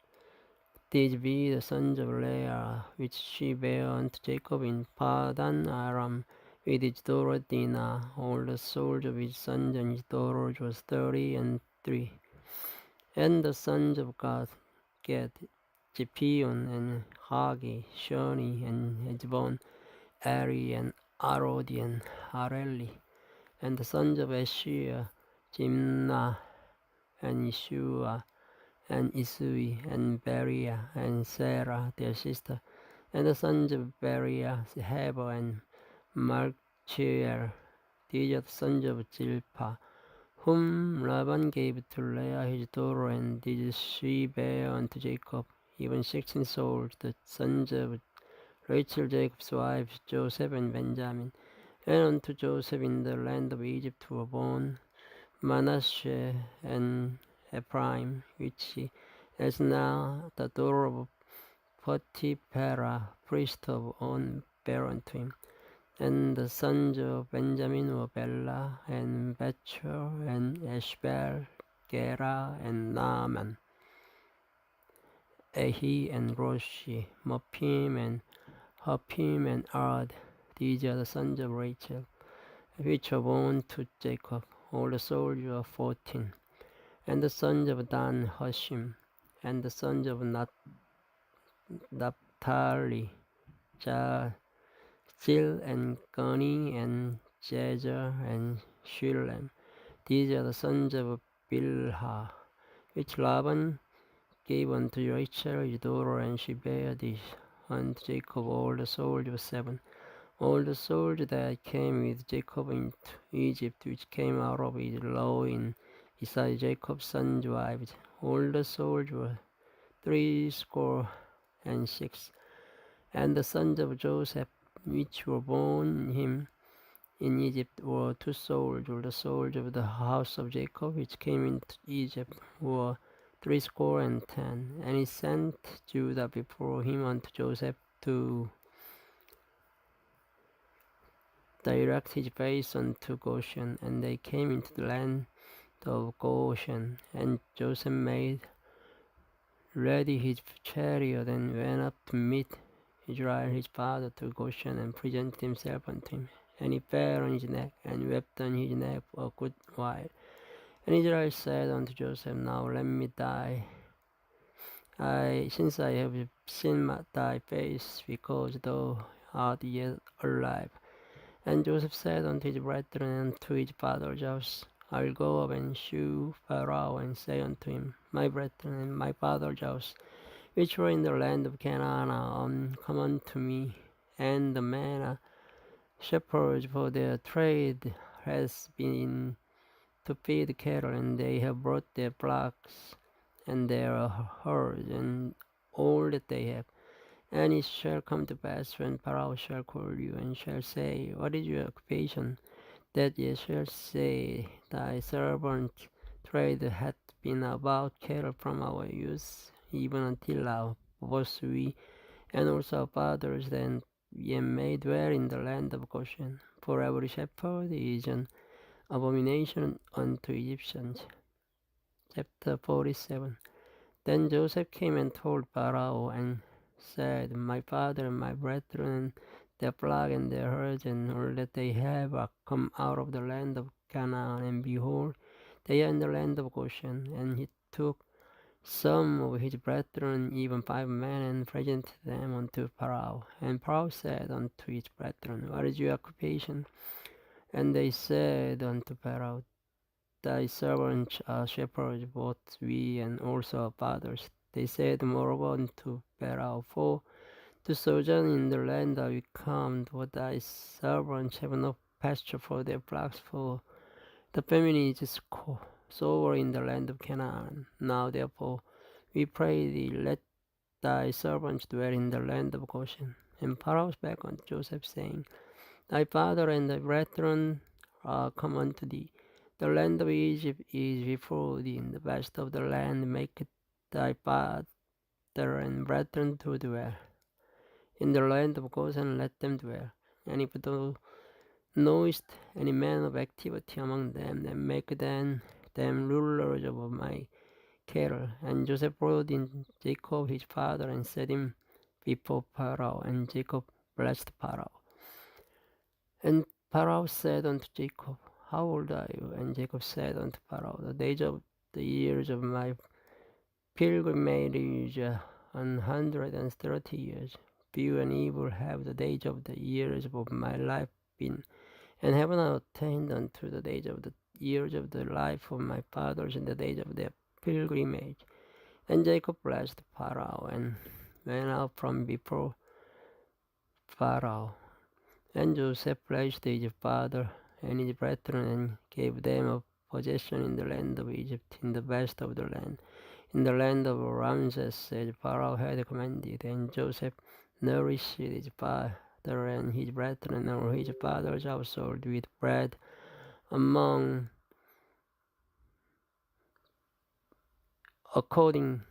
These be the sons of Leah, which she bare unto Jacob in Padan Aram, with his daughter Dinah. All the souls of his sons and his daughters was 33. And the sons of Gad, Jepion, and Hagi, Shoni, and Hezbon, Eri, and Arodi, and Areli. And the sons of Asher, Jimnah, and Yeshua, and Isui, and Beriah, and Sarah, their sister. And the sons of Beriah, Heber, and Malchiel. These are the sons of Zilpah, whom Laban gave to Leah his daughter, and these she bare unto Jacob, even 16 souls, the sons of Rachel, Jacob's wives, Joseph and Benjamin. And unto Joseph in the land of Egypt were born Manasseh and Ephraim, which is now the daughter of Potiphera, priest of On, bare unto him. And the sons of Benjamin were Bela, and Betcher, and Eshbel, Gera, and Naaman, Ehi, and Roshi, Mopim, and Hopim, and Ard. These are the sons of Rachel, which were born to Jacob. All the souls were 14. And the sons of Dan, Hushim. And the sons of Naphtali, Zil, and Guni, and Jezer, and Shillem. These are the sons of Bilhah, which Laban gave unto Rachel his daughter, and she bare these unto Jacob. All the souls were 7. All the souls that came with Jacob into Egypt, which came out of his loin, besides Jacob's sons' wives, all the souls were 66. And the sons of Joseph, which were born him, in Egypt were two soldiers, the soldiers of the house of Jacob, which came into Egypt, were 70. And he sent Judah before him unto Joseph to direct his face unto Goshen. And they came into the land of Goshen, and Joseph made ready his chariot, and went up to meet Israel his father to Goshen, and presented himself unto him. And he fell on his neck, and wept on his neck a good while. And Israel said unto Joseph, Now let me die, since I have seen thy face, because thou art yet alive. And Joseph said unto his brethren and to his father's house, I'll go up and shew Pharaoh, and say unto him, My brethren and my father's house, which were in the land of Canaan, come unto me, and the men are shepherds, for their trade has been to feed cattle, and they have brought their flocks and their herds, and all that they have. And it shall come to pass, when Pharaoh shall call you, and shall say, What is your occupation? That ye shall say, Thy servant trade hath been about cattle from our youth, even until now, both we and also our fathers, then ye may dwell in the land of Goshen. For every shepherd is an abomination unto Egyptians. Chapter 47. Then Joseph came and told Pharaoh, and said, My father and my brethren, their flock and their herds, and all that they have, are come out of the land of Canaan, and behold, they are in the land of Goshen. And he took some of his brethren, even 5 men, and presented them unto Pharaoh. And Pharaoh said unto his brethren, What is your occupation? And they said unto Pharaoh, Thy servants are shepherds, both we and also our fathers. They said moreover unto Pharaoh, For to sojourn in the land are we come, for thy servants have no pasture for their flocks, for the famine is sore in the land of Canaan. Now therefore, we pray thee, let thy servants dwell in the land of Goshen. And Pharaoh spake unto Joseph, saying, Thy father and thy brethren are come unto thee. The land of Egypt is before thee, and the best of the land maketh thy father and brethren to dwell. In the land of Goshen let them dwell. And if thou knowest any man of activity among them, then make them rulers over my cattle. And Joseph brought in Jacob his father, and set him before Pharaoh, and Jacob blessed Pharaoh. And Pharaoh said unto Jacob, How old are you? And Jacob said unto Pharaoh, The days of the years of my pilgrimage is 130 years. Few and evil have the days of the years of my life been, and have not attained unto the days of the years of the life of my fathers in the days of their pilgrimage. And Jacob blessed Pharaoh, and went out from before Pharaoh. And Joseph blessed his father and his brethren, and gave them a possession in the land of Egypt, in the best of the land, in the land of Ramses, as Pharaoh had commanded. And Joseph nourished his father and his brethren, and all his father's household, with bread among according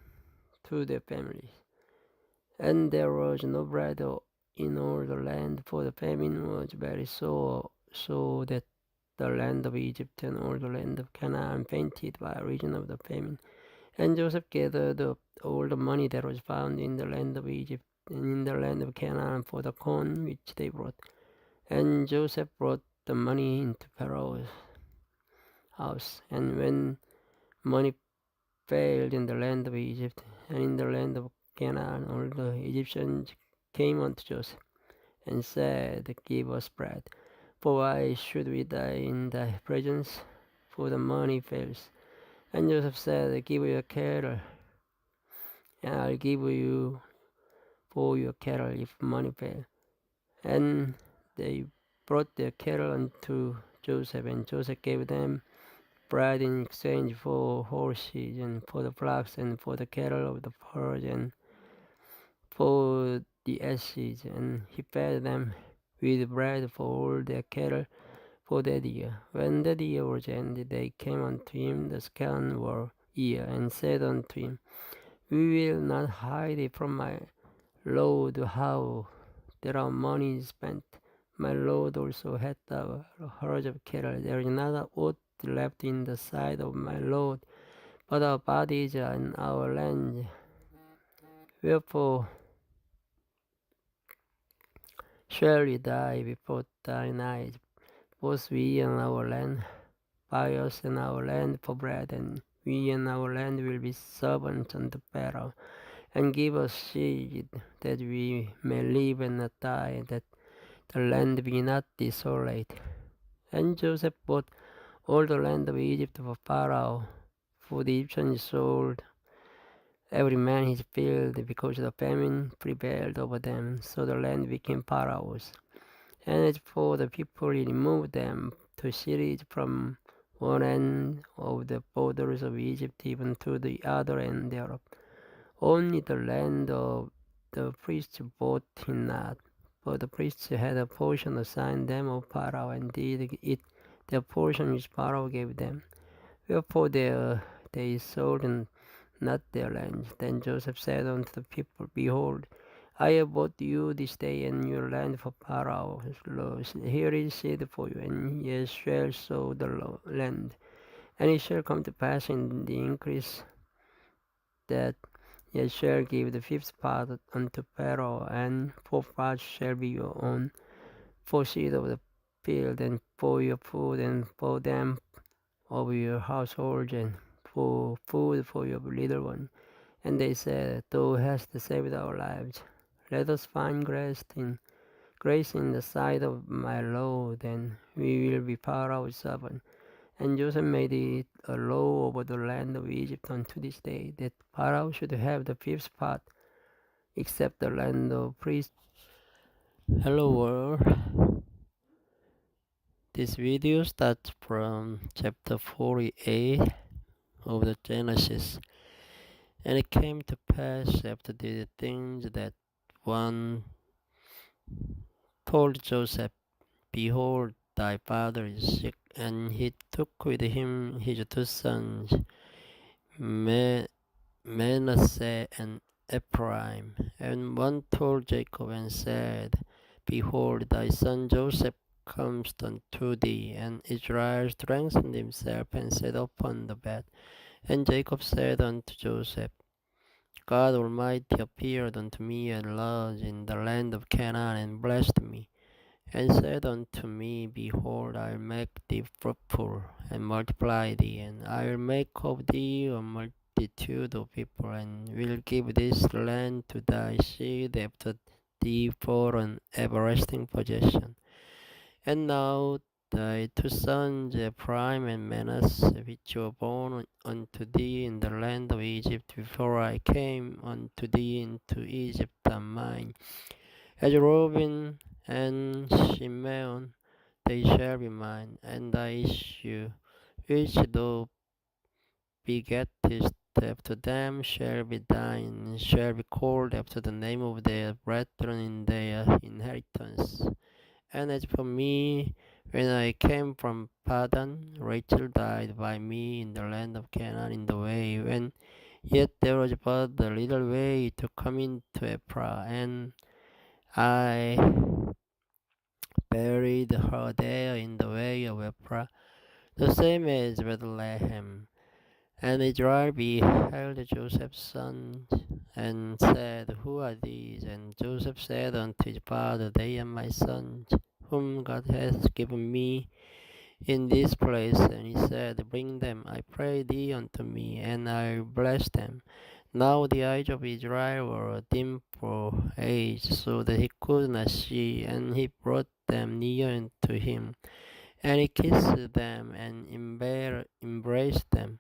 to their families. And there was no bread in all the land, for the famine was very sore, so that the land of Egypt and all the land of Canaan fainted by reason of the famine. And Joseph gathered up all the money that was found in the land of Egypt and in the land of Canaan for the corn which they brought. And Joseph brought the money into Pharaoh's house. And when money failed in the land of Egypt and in the land of Canaan, all the Egyptians came unto Joseph, and said, Give us bread. For why should we die in thy presence? For the money fails. And Joseph said, Give your cattle, and I'll give you for your cattle if money fail. And they brought their cattle unto Joseph, and Joseph gave them bread in exchange for horses, and for the flocks, and for the cattle of the herd, and for the asses. And he fed them with bread for all their cattle, for that year. When that year was ended, they came unto him the second year, and said unto him, We will not hide it from my Lord how that our money is spent. My Lord also hath a herd of cattle. There is not a oat left in the sight of my Lord, but our bodies are in our land. Wherefore shall we die before thine eyes, both we and our land? Buy us and our land for bread, and we and our land will be servants unto Pharaoh. And give us seed, that we may live and not die, that the land be not desolate. And Joseph bought all the land of Egypt for Pharaoh, for the Egyptians sold every man his field, because the famine prevailed over them. So the land became Pharaoh's. And as for the people, he removed them to cities from one end of the borders of Egypt even to the other end thereof. Only the land of the priests bought him not, for the priests had a portion assigned them of Pharaoh, and did eat their portion which Pharaoh gave them. Wherefore they sold not their land. Then Joseph said unto the people, Behold, I have bought you this day and your land for Pharaoh. Here is seed for you, and ye shall sow the land. And it shall come to pass in the increase that ye shall give the fifth part unto Pharaoh, and 4 parts shall be your own, for seed of the field, and for your food, and for them of your household, and for food for your little one. And they said, Thou hast saved our lives. Let us find grace in the sight of my Lord, and we will be Pharaoh's servant. And Joseph made it a law over the land of Egypt unto this day, that Pharaoh should have the fifth part, except the land of priests. Hello world. This video starts from chapter 48 of the Genesis. And it came to pass after these things that one told Joseph, Behold, thy father is sick. And he took with him his 2 sons, Manasseh and Ephraim. And one told Jacob and said, Behold, thy son Joseph comes unto thee. And Israel strengthened himself and sat upon the bed. And Jacob said unto Joseph, God Almighty appeared unto me at Luz in the land of Canaan, and blessed me, and said unto me, Behold, I'll make thee fruitful, and multiply thee, and I'll make of thee a multitude of people, and will give this land to thy seed after thee for an everlasting possession. And now thy 2 sons, Ephraim and Manasseh, which were born unto thee in the land of Egypt before I came unto thee into Egypt, are mine. As Reuben and Simeon, they shall be mine, and thy issue, which thou begettest after them, shall be thine, and shall be called after the name of their brethren in their inheritance. And as for me, when I came from Padan, Rachel died by me in the land of Canaan in the way, when yet there was but a little way to come into Ephraim, and I buried her there in the way of Ephraim, the same as Bethlehem. And Israel beheld Joseph's sons, and said, Who are these? And Joseph said unto his father, They are my sons, whom God hath given me in this place. And he said, Bring them, I pray thee, unto me, and I'll bless them. Now the eyes of Israel were dim for age, so that he could not see, and he brought them near unto him, and he kissed them, and embraced them.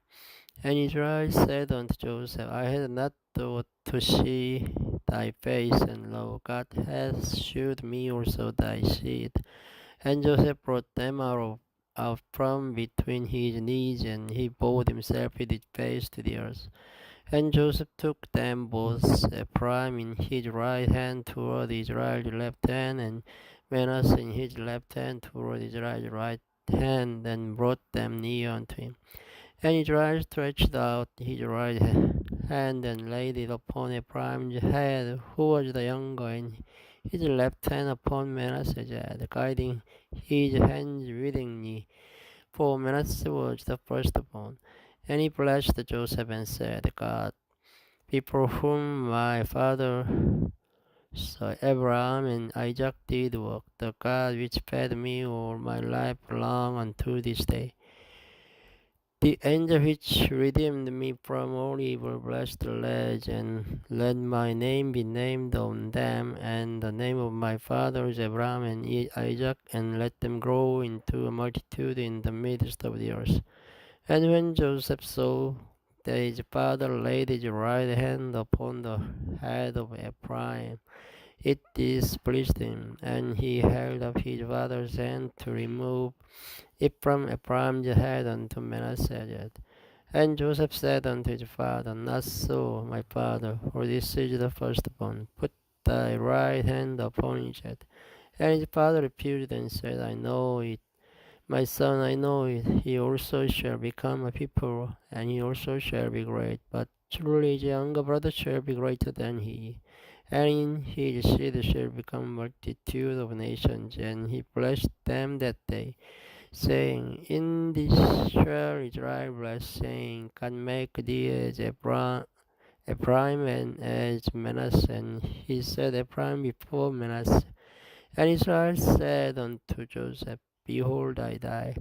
And Israel said unto Joseph, I had not thought to see thy face, and lo, God hath shewed me also thy seed. And Joseph brought them out from between his knees, and he bowed himself with his face to the earth. And Joseph took them both, Ephraim in his right hand toward Israel's left hand, and Manasseh in his left hand toward Israel's right hand and brought them near unto him. And Israel stretched out his right hand and laid it upon Ephraim's head, who was the younger, and his left hand upon Manasseh's head, guiding his hands willingly, for Manasseh was the firstborn. And he blessed Joseph and said, God, before whom my father so Abraham and Isaac did walk, the God which fed me all my life long unto this day. The angel which redeemed me from all evil, bless the lads, and let my name be named on them, and the name of my fathers Abraham and Isaac, and let them grow into a multitude in the midst of the earth. And when Joseph saw that his father laid his right hand upon the head of Ephraim, it displeased him, and he held up his father's hand to remove it from Ephraim's head unto Manasseh's head. And Joseph said unto his father, Not so, my father, for this is the firstborn. Put thy right hand upon his head. And his father refused and said, I know it, my son, I know it. He also shall become a people, and he also shall be great. But truly his younger brother shall be greater than he. And in his seed shall become a multitude of nations. And he blessed them that day, saying, In this shall Israel bless, saying, God make thee as Ephraim and as Manasseh. And he said Ephraim before Manasseh. And Israel said unto Joseph, Behold, I die,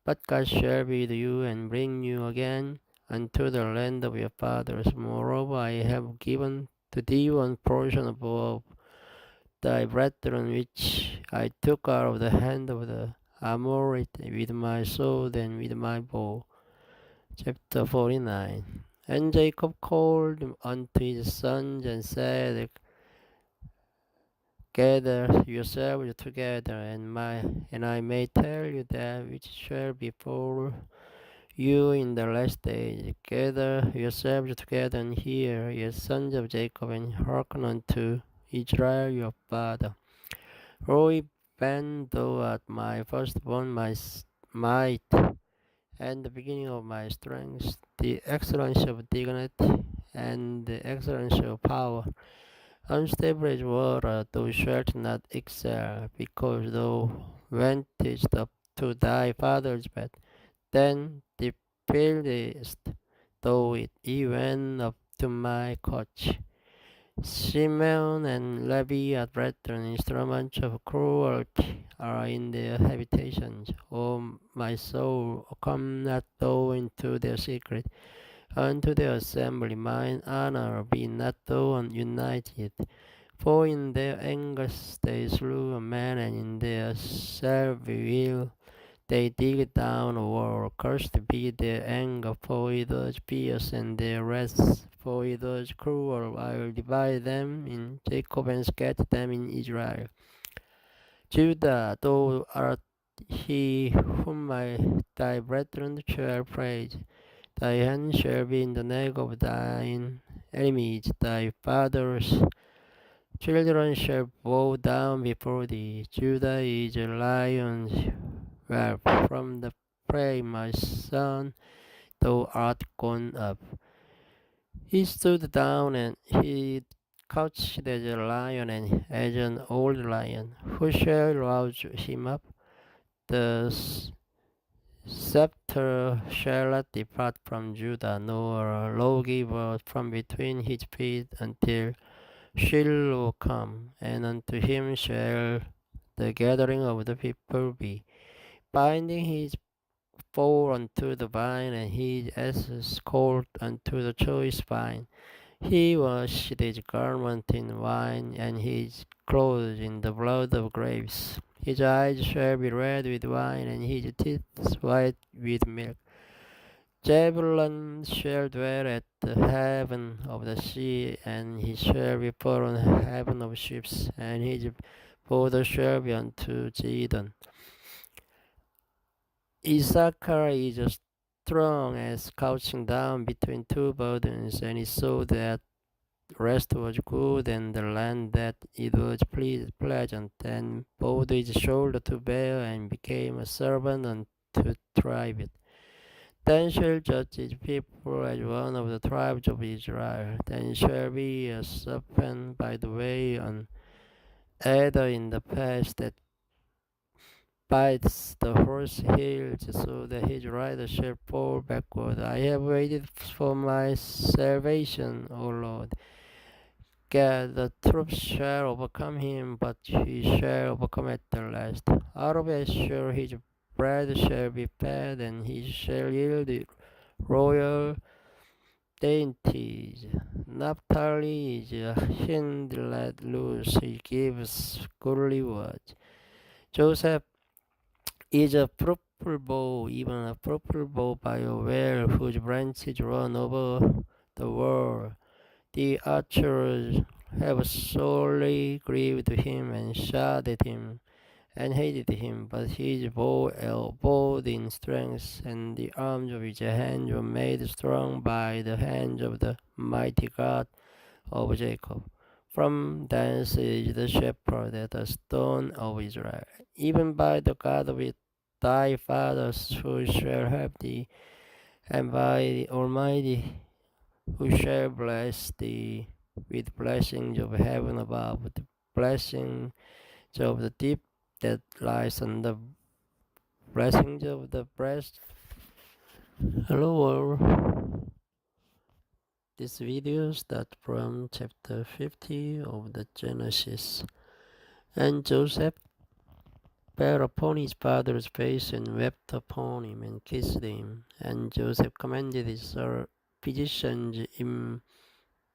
but God shall be with you and bring you again unto the land of your fathers. Moreover, I have given to thee one portion above thy brethren, which I took out of the hand of the Amorite with my sword and with my bow. Chapter 49. And Jacob called unto his sons and said, Gather yourselves together, and I may tell you that which shall befall you in the last days. Gather yourselves together and hear, ye sons of Jacob, and hearken unto Israel your father. For even thou art my firstborn, my might, and the beginning of my strength, the excellency of dignity, and the excellency of power, unstable as water, thou shalt not excel, because thou wentest up to thy father's bed. Then defilest thou it, even up to my couch. Simeon and Levi are brethren, instruments of cruelty are in their habitations. O my soul, come not thou into their secret, unto their assembly. Mine honor be not thou united. For in their anger they slew a man, and in their self-will they dig down a wall. Cursed be their anger, for it was fierce, and their wrath, for it was cruel. I will divide them in Jacob and scatter them in Israel. Judah, thou art he whom thy brethren shall praise. Thy hand shall be in the neck of thine enemies. Thy father's children shall bow down before thee. Judah is a lion's whelp. From the prey, my son, thou art gone up. He stood down and he couched as a lion and as an old lion. Who shall rouse him up? The scepter shall not depart from Judah, nor a lawgiver from between his feet until Shiloh come, and unto him shall the gathering of the people be, binding his foal unto the vine, and his ass's colt unto the choice vine. He washed his garment in wine, and his clothes in the blood of grapes. His eyes shall be red with wine, and his teeth white with milk. Zebulun shall dwell at the haven of the sea, and he shall be put on the haven of ships, and his border shall be unto Zidon. Issachar is strong as couching down between two burdens, and he saw that rest was good, and the land that it was pleasant, and bowed his shoulder to bear, and became a servant unto tribe it. Then shall judge his people as one of the tribes of Israel. Then shall be a serpent by the way, an adder in the path that bites the horse heels, so that his rider shall fall backward. I have waited for my salvation, O Lord. God, the troops shall overcome him, but he shall overcome at the last. Out of Asher his bread shall be fed, and he shall yield royal dainties. Naphtali is a hind let loose, he gives goodly words. Joseph is a purple bow, even a purple bow by a well whose branches run over the world. The archers have sorely grieved him and shot at him and hated him, but his bow abode in strength, and the arms of his hands were made strong by the hands of the mighty God of Jacob. From thence is the shepherd at the stone of Israel, even by the God of thy fathers who shall help thee, and by the Almighty who shall bless thee with blessings of heaven above, the blessings of the deep that lies on the blessings of the breast. Hello all. This video starts from chapter 50 of the Genesis. And Joseph fell upon his father's face and wept upon him and kissed him. And Joseph commanded his physicians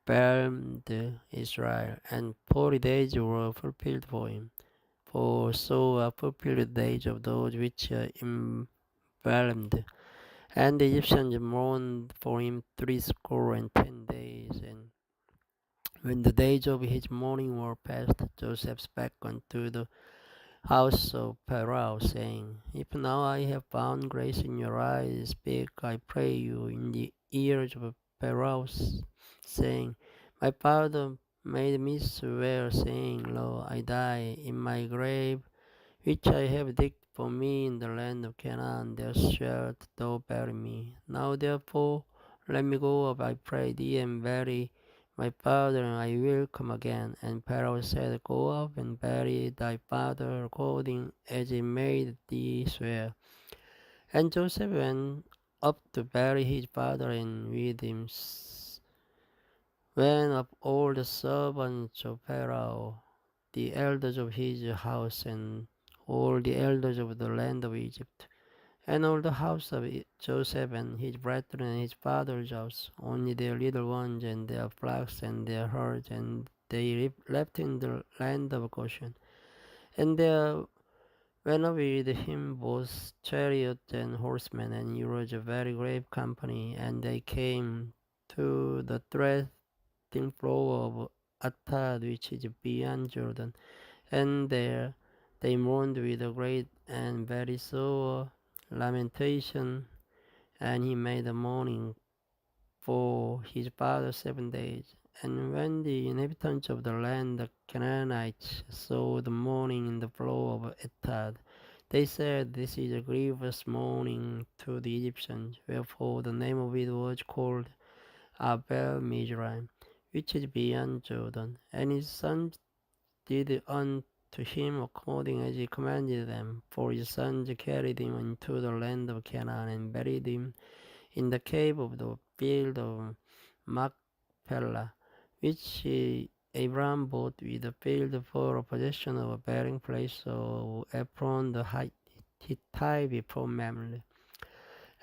embalmed Israel, and 40 days were fulfilled for him. For so are fulfilled the days of those which are embalmed. And the Egyptians mourned for him 10 days. And when the days of his mourning were past, Joseph spake unto the house of Pharaoh, saying, If now I have found grace in your eyes, speak, I pray you, in the ears of Pharaoh, saying, My father made me swear, saying, Lo, I die in my grave, which I have digged for me in the land of Canaan, there shalt thou bury me. Now therefore let me go up, I pray thee, and bury my father, and I will come again. And Pharaoh said, Go up and bury thy father, according as he made thee swear. And Joseph went up to bury his father, and with him went up all the servants of Pharaoh, the elders of his house, and all the elders of the land of Egypt, and all the house of Joseph and his brethren and his father's house, only their little ones and their flocks and their herds, and they left in the land of Goshen. And there went up with him both chariots and horsemen, and he was a very great company, and they came to the threshing floor of Atad, which is beyond Jordan, and there they mourned with a great and very sore lamentation, and he made a mourning for his father 7 days. And when the inhabitants of the land, the Canaanites, saw the mourning in the floor of Atad, they said, This is a grievous mourning to the Egyptians. Wherefore the name of it was called Abel Mizraim, which is beyond Jordan. And his sons did unto him according as he commanded them. For his sons carried him into the land of Canaan, and buried him in the cave of the field of Machpelah, which Abraham bought with the field for a possession of a burying place of Ephron the Hittite before Mamre.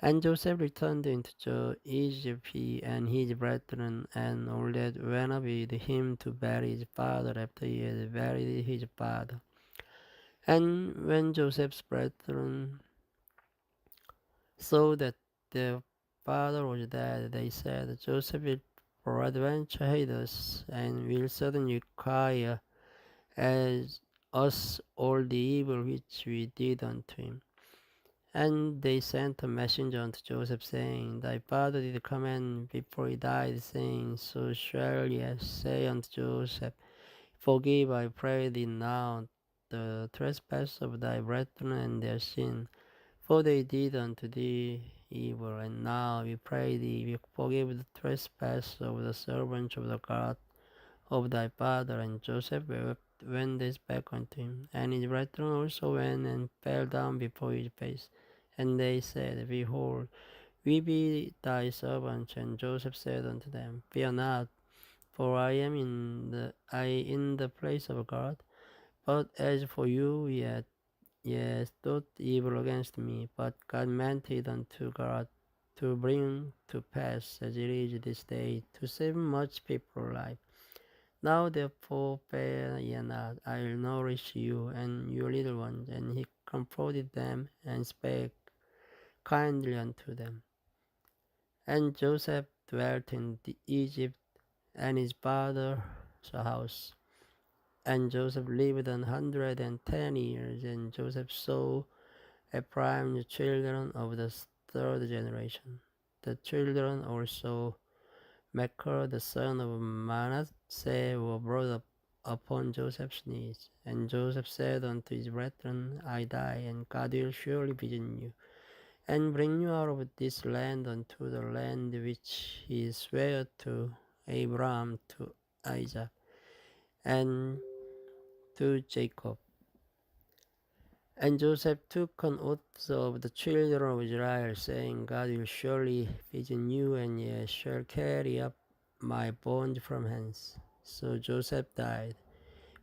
And Joseph returned into Egypt, he and his brethren, and all that went up with him to bury his father after he had buried his father. And when Joseph's brethren saw that their father was dead, they said, Joseph will peradventure hate us, and will certainly require as us all the evil which we did unto him. And they sent a messenger unto Joseph, saying, Thy father did command before he died, saying, So shall ye say unto Joseph, Forgive, I pray thee now, the trespass of thy brethren and their sin, for they did unto thee evil. And now we pray thee, forgive the trespass of the servants of the God of thy father. And Joseph wept when they spake unto him. And his brethren also went and fell down before his face. And they said, Behold, we be thy servants. And Joseph said unto them, Fear not, for I am in the place of God. But as for you, ye thought evil against me, but God meant it unto God to bring to pass, as it is this day, to save much people alive. Now therefore fear ye not, I will nourish you and your little ones. And he comforted them and spake kindly unto them. And Joseph dwelt in Egypt, and his father's house. And Joseph lived 110 years, and Joseph saw Ephraim, the children of the third generation. The children also Makir, the son of Manasseh, were brought up upon Joseph's knees. And Joseph said unto his brethren, I die, and God will surely visit you, and bring you out of this land unto the land which he sware to Abraham, to Isaac, and to Jacob. And Joseph took an oath of the children of Israel, saying, God will surely visit you, and ye shall carry up my bones from hence. So Joseph died,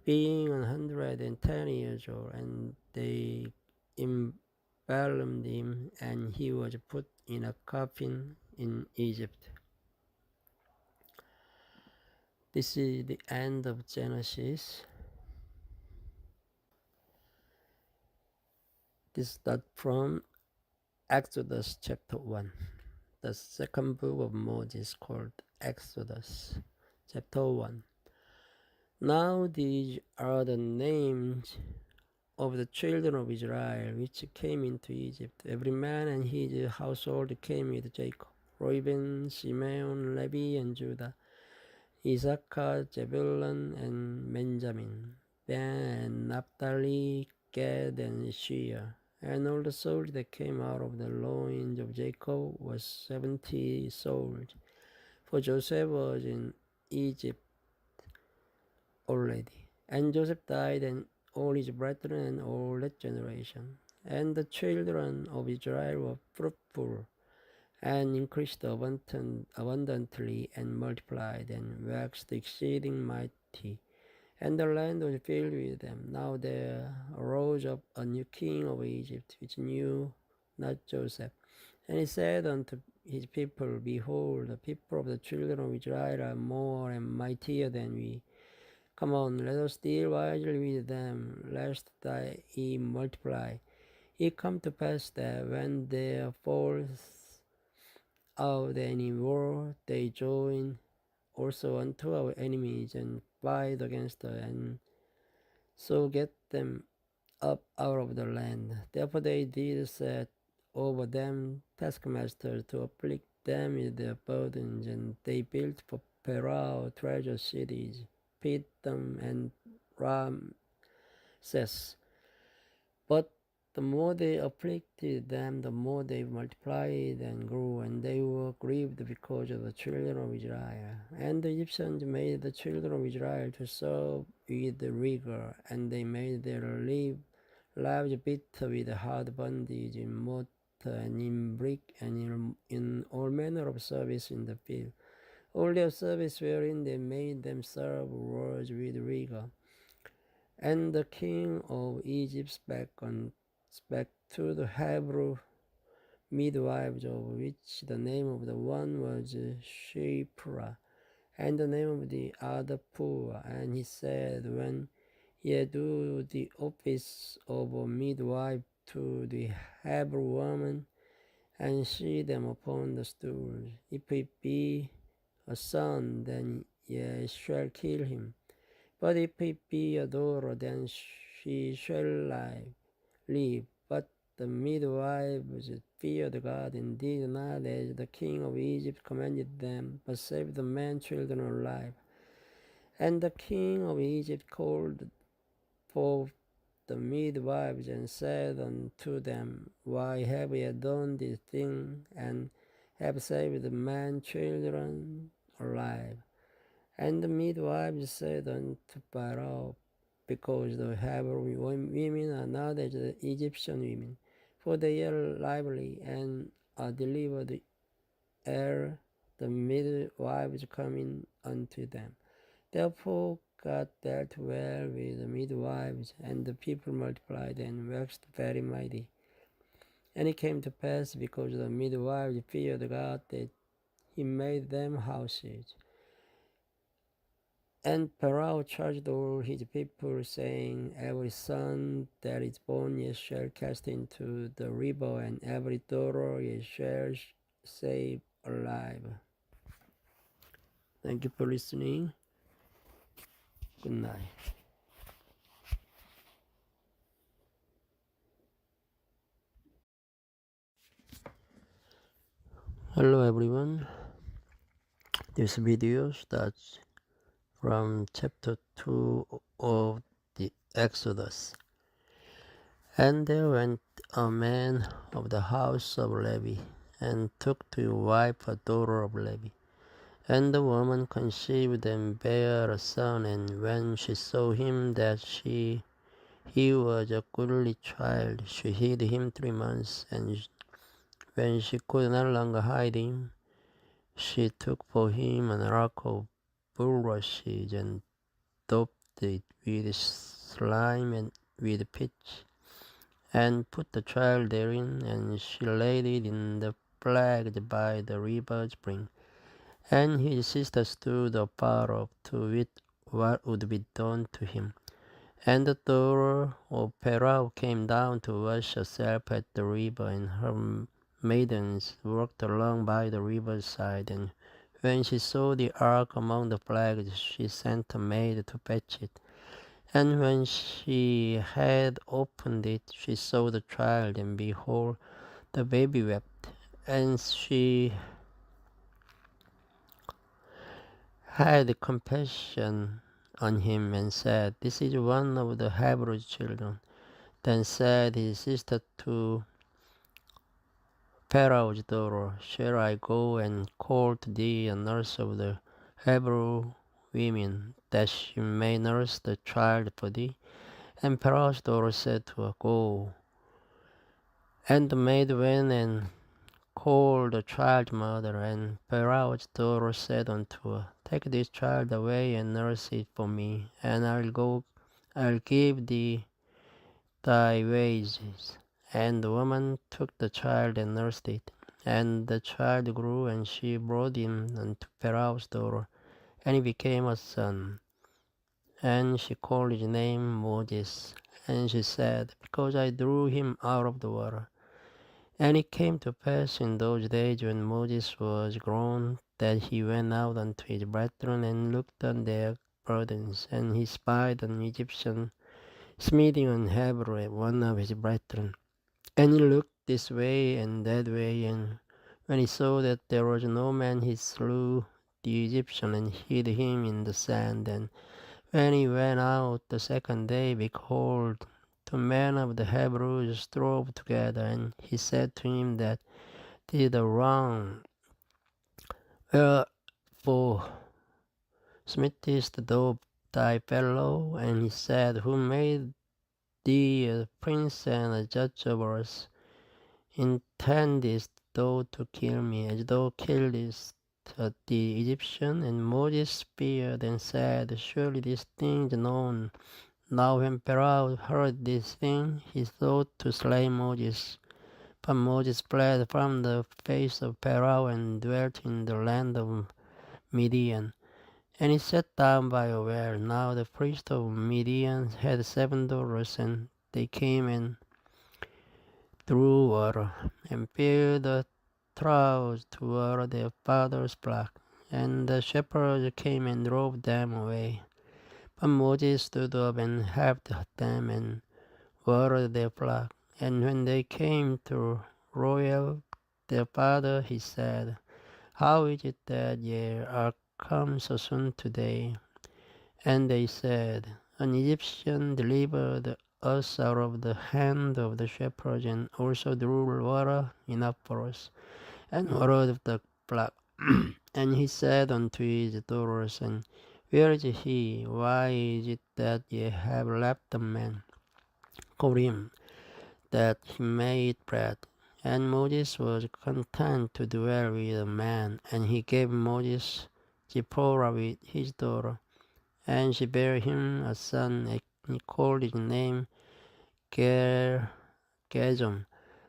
being 110 years old, and they embalmed him, and he was put in a coffin in Egypt. This is the end of Genesis. This starts from Exodus chapter 1. The second book of Moses, called Exodus chapter 1. Now these are the names of the children of Israel which came into Egypt. Every man and his household came with Jacob: Reuben, Simeon, Levi, and Judah, Issachar, Zebulun, and Benjamin, Ben and Naphtali, Gad, and Asher. And all the souls that came out of the loins of Jacob was 70 souls. For Joseph was in Egypt already. And Joseph died, and all his brethren, and all that generation. And the children of Israel were fruitful, and increased abundantly, and multiplied, and waxed exceeding mighty. And the land was filled with them. Now there arose up a new king of Egypt, which knew not Joseph. And he said unto his people, Behold, the people of the children of Israel are more and mightier than we. Come on, let us deal wisely with them, lest ye multiply. It come to pass that when there falls out any war, they join also unto our enemies, and fight against us, and so get them up out of the land. Therefore they did set over them taskmasters to afflict them with their burdens, and they built for Pharaoh treasure cities, Pithom and Ramses. But the more they afflicted them, the more they multiplied and grew, and they were grieved because of the children of Israel. And the Egyptians made the children of Israel to serve with rigor, and they made their lives bitter with hard bondage in mortar and in brick, and in all manner of service in the field. All their service wherein they made them serve was with rigor. And the king of Egypt spake to the Hebrew midwives, of which the name of the one was Shipra, and the name of the other Puah. And he said, When ye do the office of a midwife to the Hebrew woman, and see them upon the stools, if it be a son, then ye shall kill him. But if it be a daughter, then she shall live. But the midwives feared God and did not as the king of Egypt commanded them, but saved the man children alive. And the king of Egypt called for the midwives and said unto them, Why have ye done this thing, and have saved the man children alive? And the midwives said unto Pharaoh, Because the Hebrew women are not as the Egyptian women, for they are lively and are delivered ere the midwives come in unto them. Therefore God dealt well with the midwives, and the people multiplied and waxed very mighty. And it came to pass, because the midwives feared God, that he made them houses. And Pharaoh charged all his people, saying, Every son that is born ye shall cast into the river, and every daughter ye shall save alive. Thank you for listening. Good night. Hello everyone. This video starts from chapter 2 of the Exodus. And there went a man of the house of Levi, and took to wife a daughter of Levi. And the woman conceived and bare a son, and when she saw him that he was a goodly child, she hid him 3 months, and when she could no longer hide him, she took for him an ark of bulrushes, and daubed it with slime and with pitch, and put the child therein, and she laid it in the flags by the river's brink. And his sister stood afar off to wit what would be done to him. And the daughter of Pharaoh came down to wash herself at the river, and her maidens walked along by the river's side. And when she saw the ark among the flags, she sent a maid to fetch it. And when she had opened it, she saw the child, and behold, the baby wept. And she had compassion on him, and said, This is one of the Hebrew children. Then said his sister to Pharaoh's daughter, Shall I go and call to thee a nurse of the Hebrew women, that she may nurse the child for thee? And Pharaoh's daughter said to her, Go. And the maid went and called the child's mother. And Pharaoh's daughter said unto her, Take this child away and nurse it for me, and I'll give thee thy wages. And the woman took the child and nursed it. And the child grew, and she brought him unto Pharaoh's daughter, and he became a son. And she called his name Moses. And she said, Because I drew him out of the water. And it came to pass in those days, when Moses was grown, that he went out unto his brethren, and looked on their burdens. And he spied an Egyptian smithing on Hebrew, one of his brethren. And he looked this way and that way, and when he saw that there was no man, he slew the Egyptian, and hid him in the sand. And when he went out the second day, behold, 2 men of the Hebrews strove together, and he said to him that did the wrong, Wherefore smitest thou thy fellow? And he said, Who made thee a prince and a judge over us? Intendest thou to kill me, as thou killedst the Egyptian? And Moses feared, and said, Surely this thing is known. Now when Pharaoh heard this thing, he thought to slay Moses. But Moses fled from the face of Pharaoh, and dwelt in the land of Midian. And he sat down by a well. Now the priest of Midian had 7 daughters, and they came and drew water, and filled the troughs to water their father's flock. And the shepherds came and drove them away. But Moses stood up and helped them, and watered their flock. And when they came to royal their father, he said, How is it that ye are come so soon today? And they said, An Egyptian delivered us out of the hand of the shepherds, and also drew water enough for us, and watered of the flock. And he said unto his daughters, And where is he? Why is it that ye have left the man? Call him, that he may eat bread. And Moses was content to dwell with a man, and he gave Moses Zipporah with his daughter. And she bare him a son, and he called his name Gershom,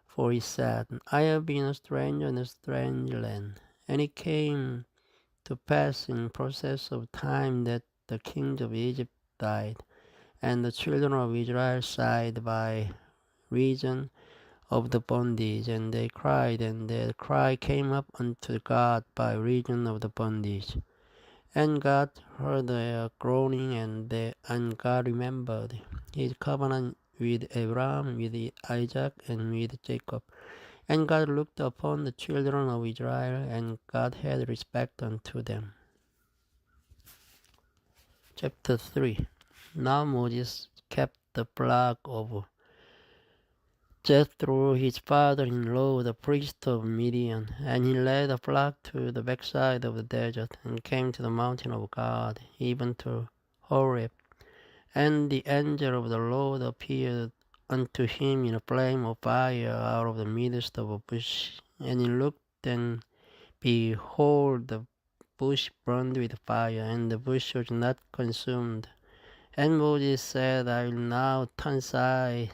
for he said, I have been a stranger in a strange land. And it came to pass in process of time that the kings of Egypt died, and the children of Israel sighed by reason of the bondage, and they cried, and their cry came up unto God by reason of the bondage. And God heard their groaning, and God remembered his covenant with Abraham, with Isaac, and with Jacob. And God looked upon the children of Israel, and God had respect unto them. Chapter 3. Now Moses kept the flock of Jethro, his father-in-law, the priest of Midian, and he led the flock to the backside of the desert, and came to the mountain of God, even to Horeb. And the angel of the Lord appeared unto him in a flame of fire out of the midst of a bush. And he looked, and behold, the bush burned with fire, and the bush was not consumed. And Moses said, I will now turn aside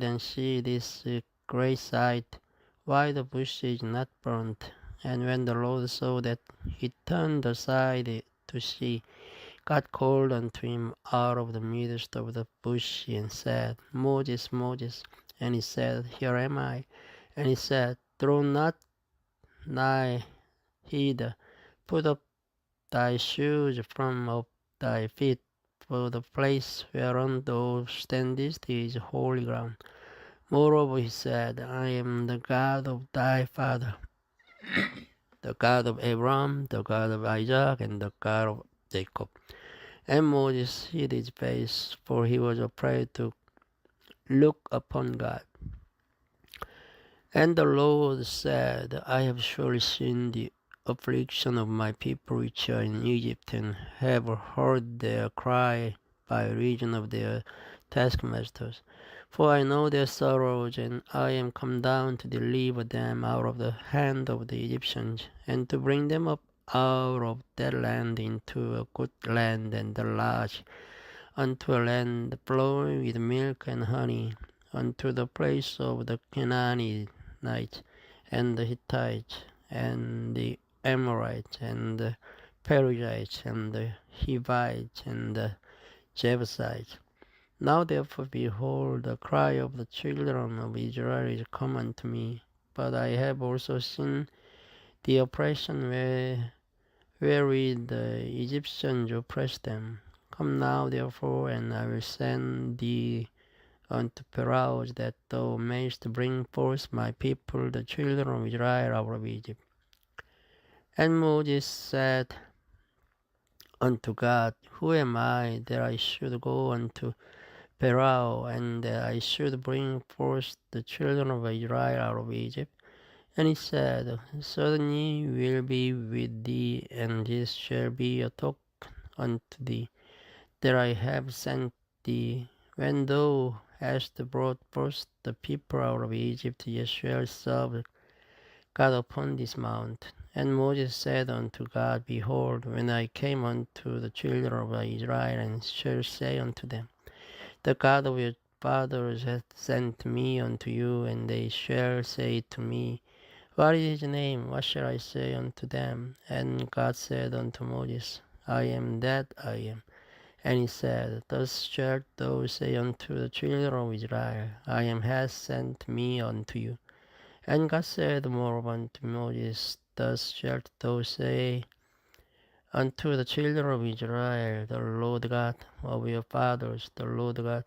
and see this great sight, why the bush is not burnt. And when the Lord saw that he turned aside to see, God called unto him out of the midst of the bush, and said, Moses, Moses. And he said, Here am I. And he said, Throw not nigh hither, put up thy shoes from off thy feet, for the place whereon thou standest is holy ground. Moreover, he said, I am the God of thy father, the God of Abraham, the God of Isaac, and the God of Jacob. And Moses hid his face, for he was afraid to look upon God. And the Lord said, I have surely seen the affliction of my people which are in Egypt, and have heard their cry by reason of their taskmasters. For I know their sorrows, and I am come down to deliver them out of the hand of the Egyptians, and to bring them up out of that land into a good land and large, unto a land flowing with milk and honey, unto the place of the Canaanites, and the Hittites, and the Amorites, and the Perizzites, and the Hivites, and the Jebusites. Now therefore, behold, the cry of the children of Israel is come unto me, but I have also seen the oppression wherewith the Egyptians oppress them. Come now therefore, and I will send thee unto Pharaoh, that thou mayest bring forth my people, the children of Israel, out of Egypt. And Moses said unto God, Who am I, that I should go unto Pharaoh, and that I should bring forth the children of Israel out of Egypt? And he said, Certainly will be with thee, and this shall be a token unto thee, that I have sent thee. When thou hast brought forth the people out of Egypt, ye shall serve God upon this mount. And Moses said unto God, Behold, when I came unto the children of Israel, and shall say unto them, The God of your fathers hath sent me unto you, and they shall say to me, What is his name? What shall I say unto them? And God said unto Moses, I am that I am. And he said, Thus shalt thou say unto the children of Israel, I am hath sent me unto you. And God said moreover unto Moses, Thus shalt thou say unto the children of Israel, The Lord God of your fathers, the Lord God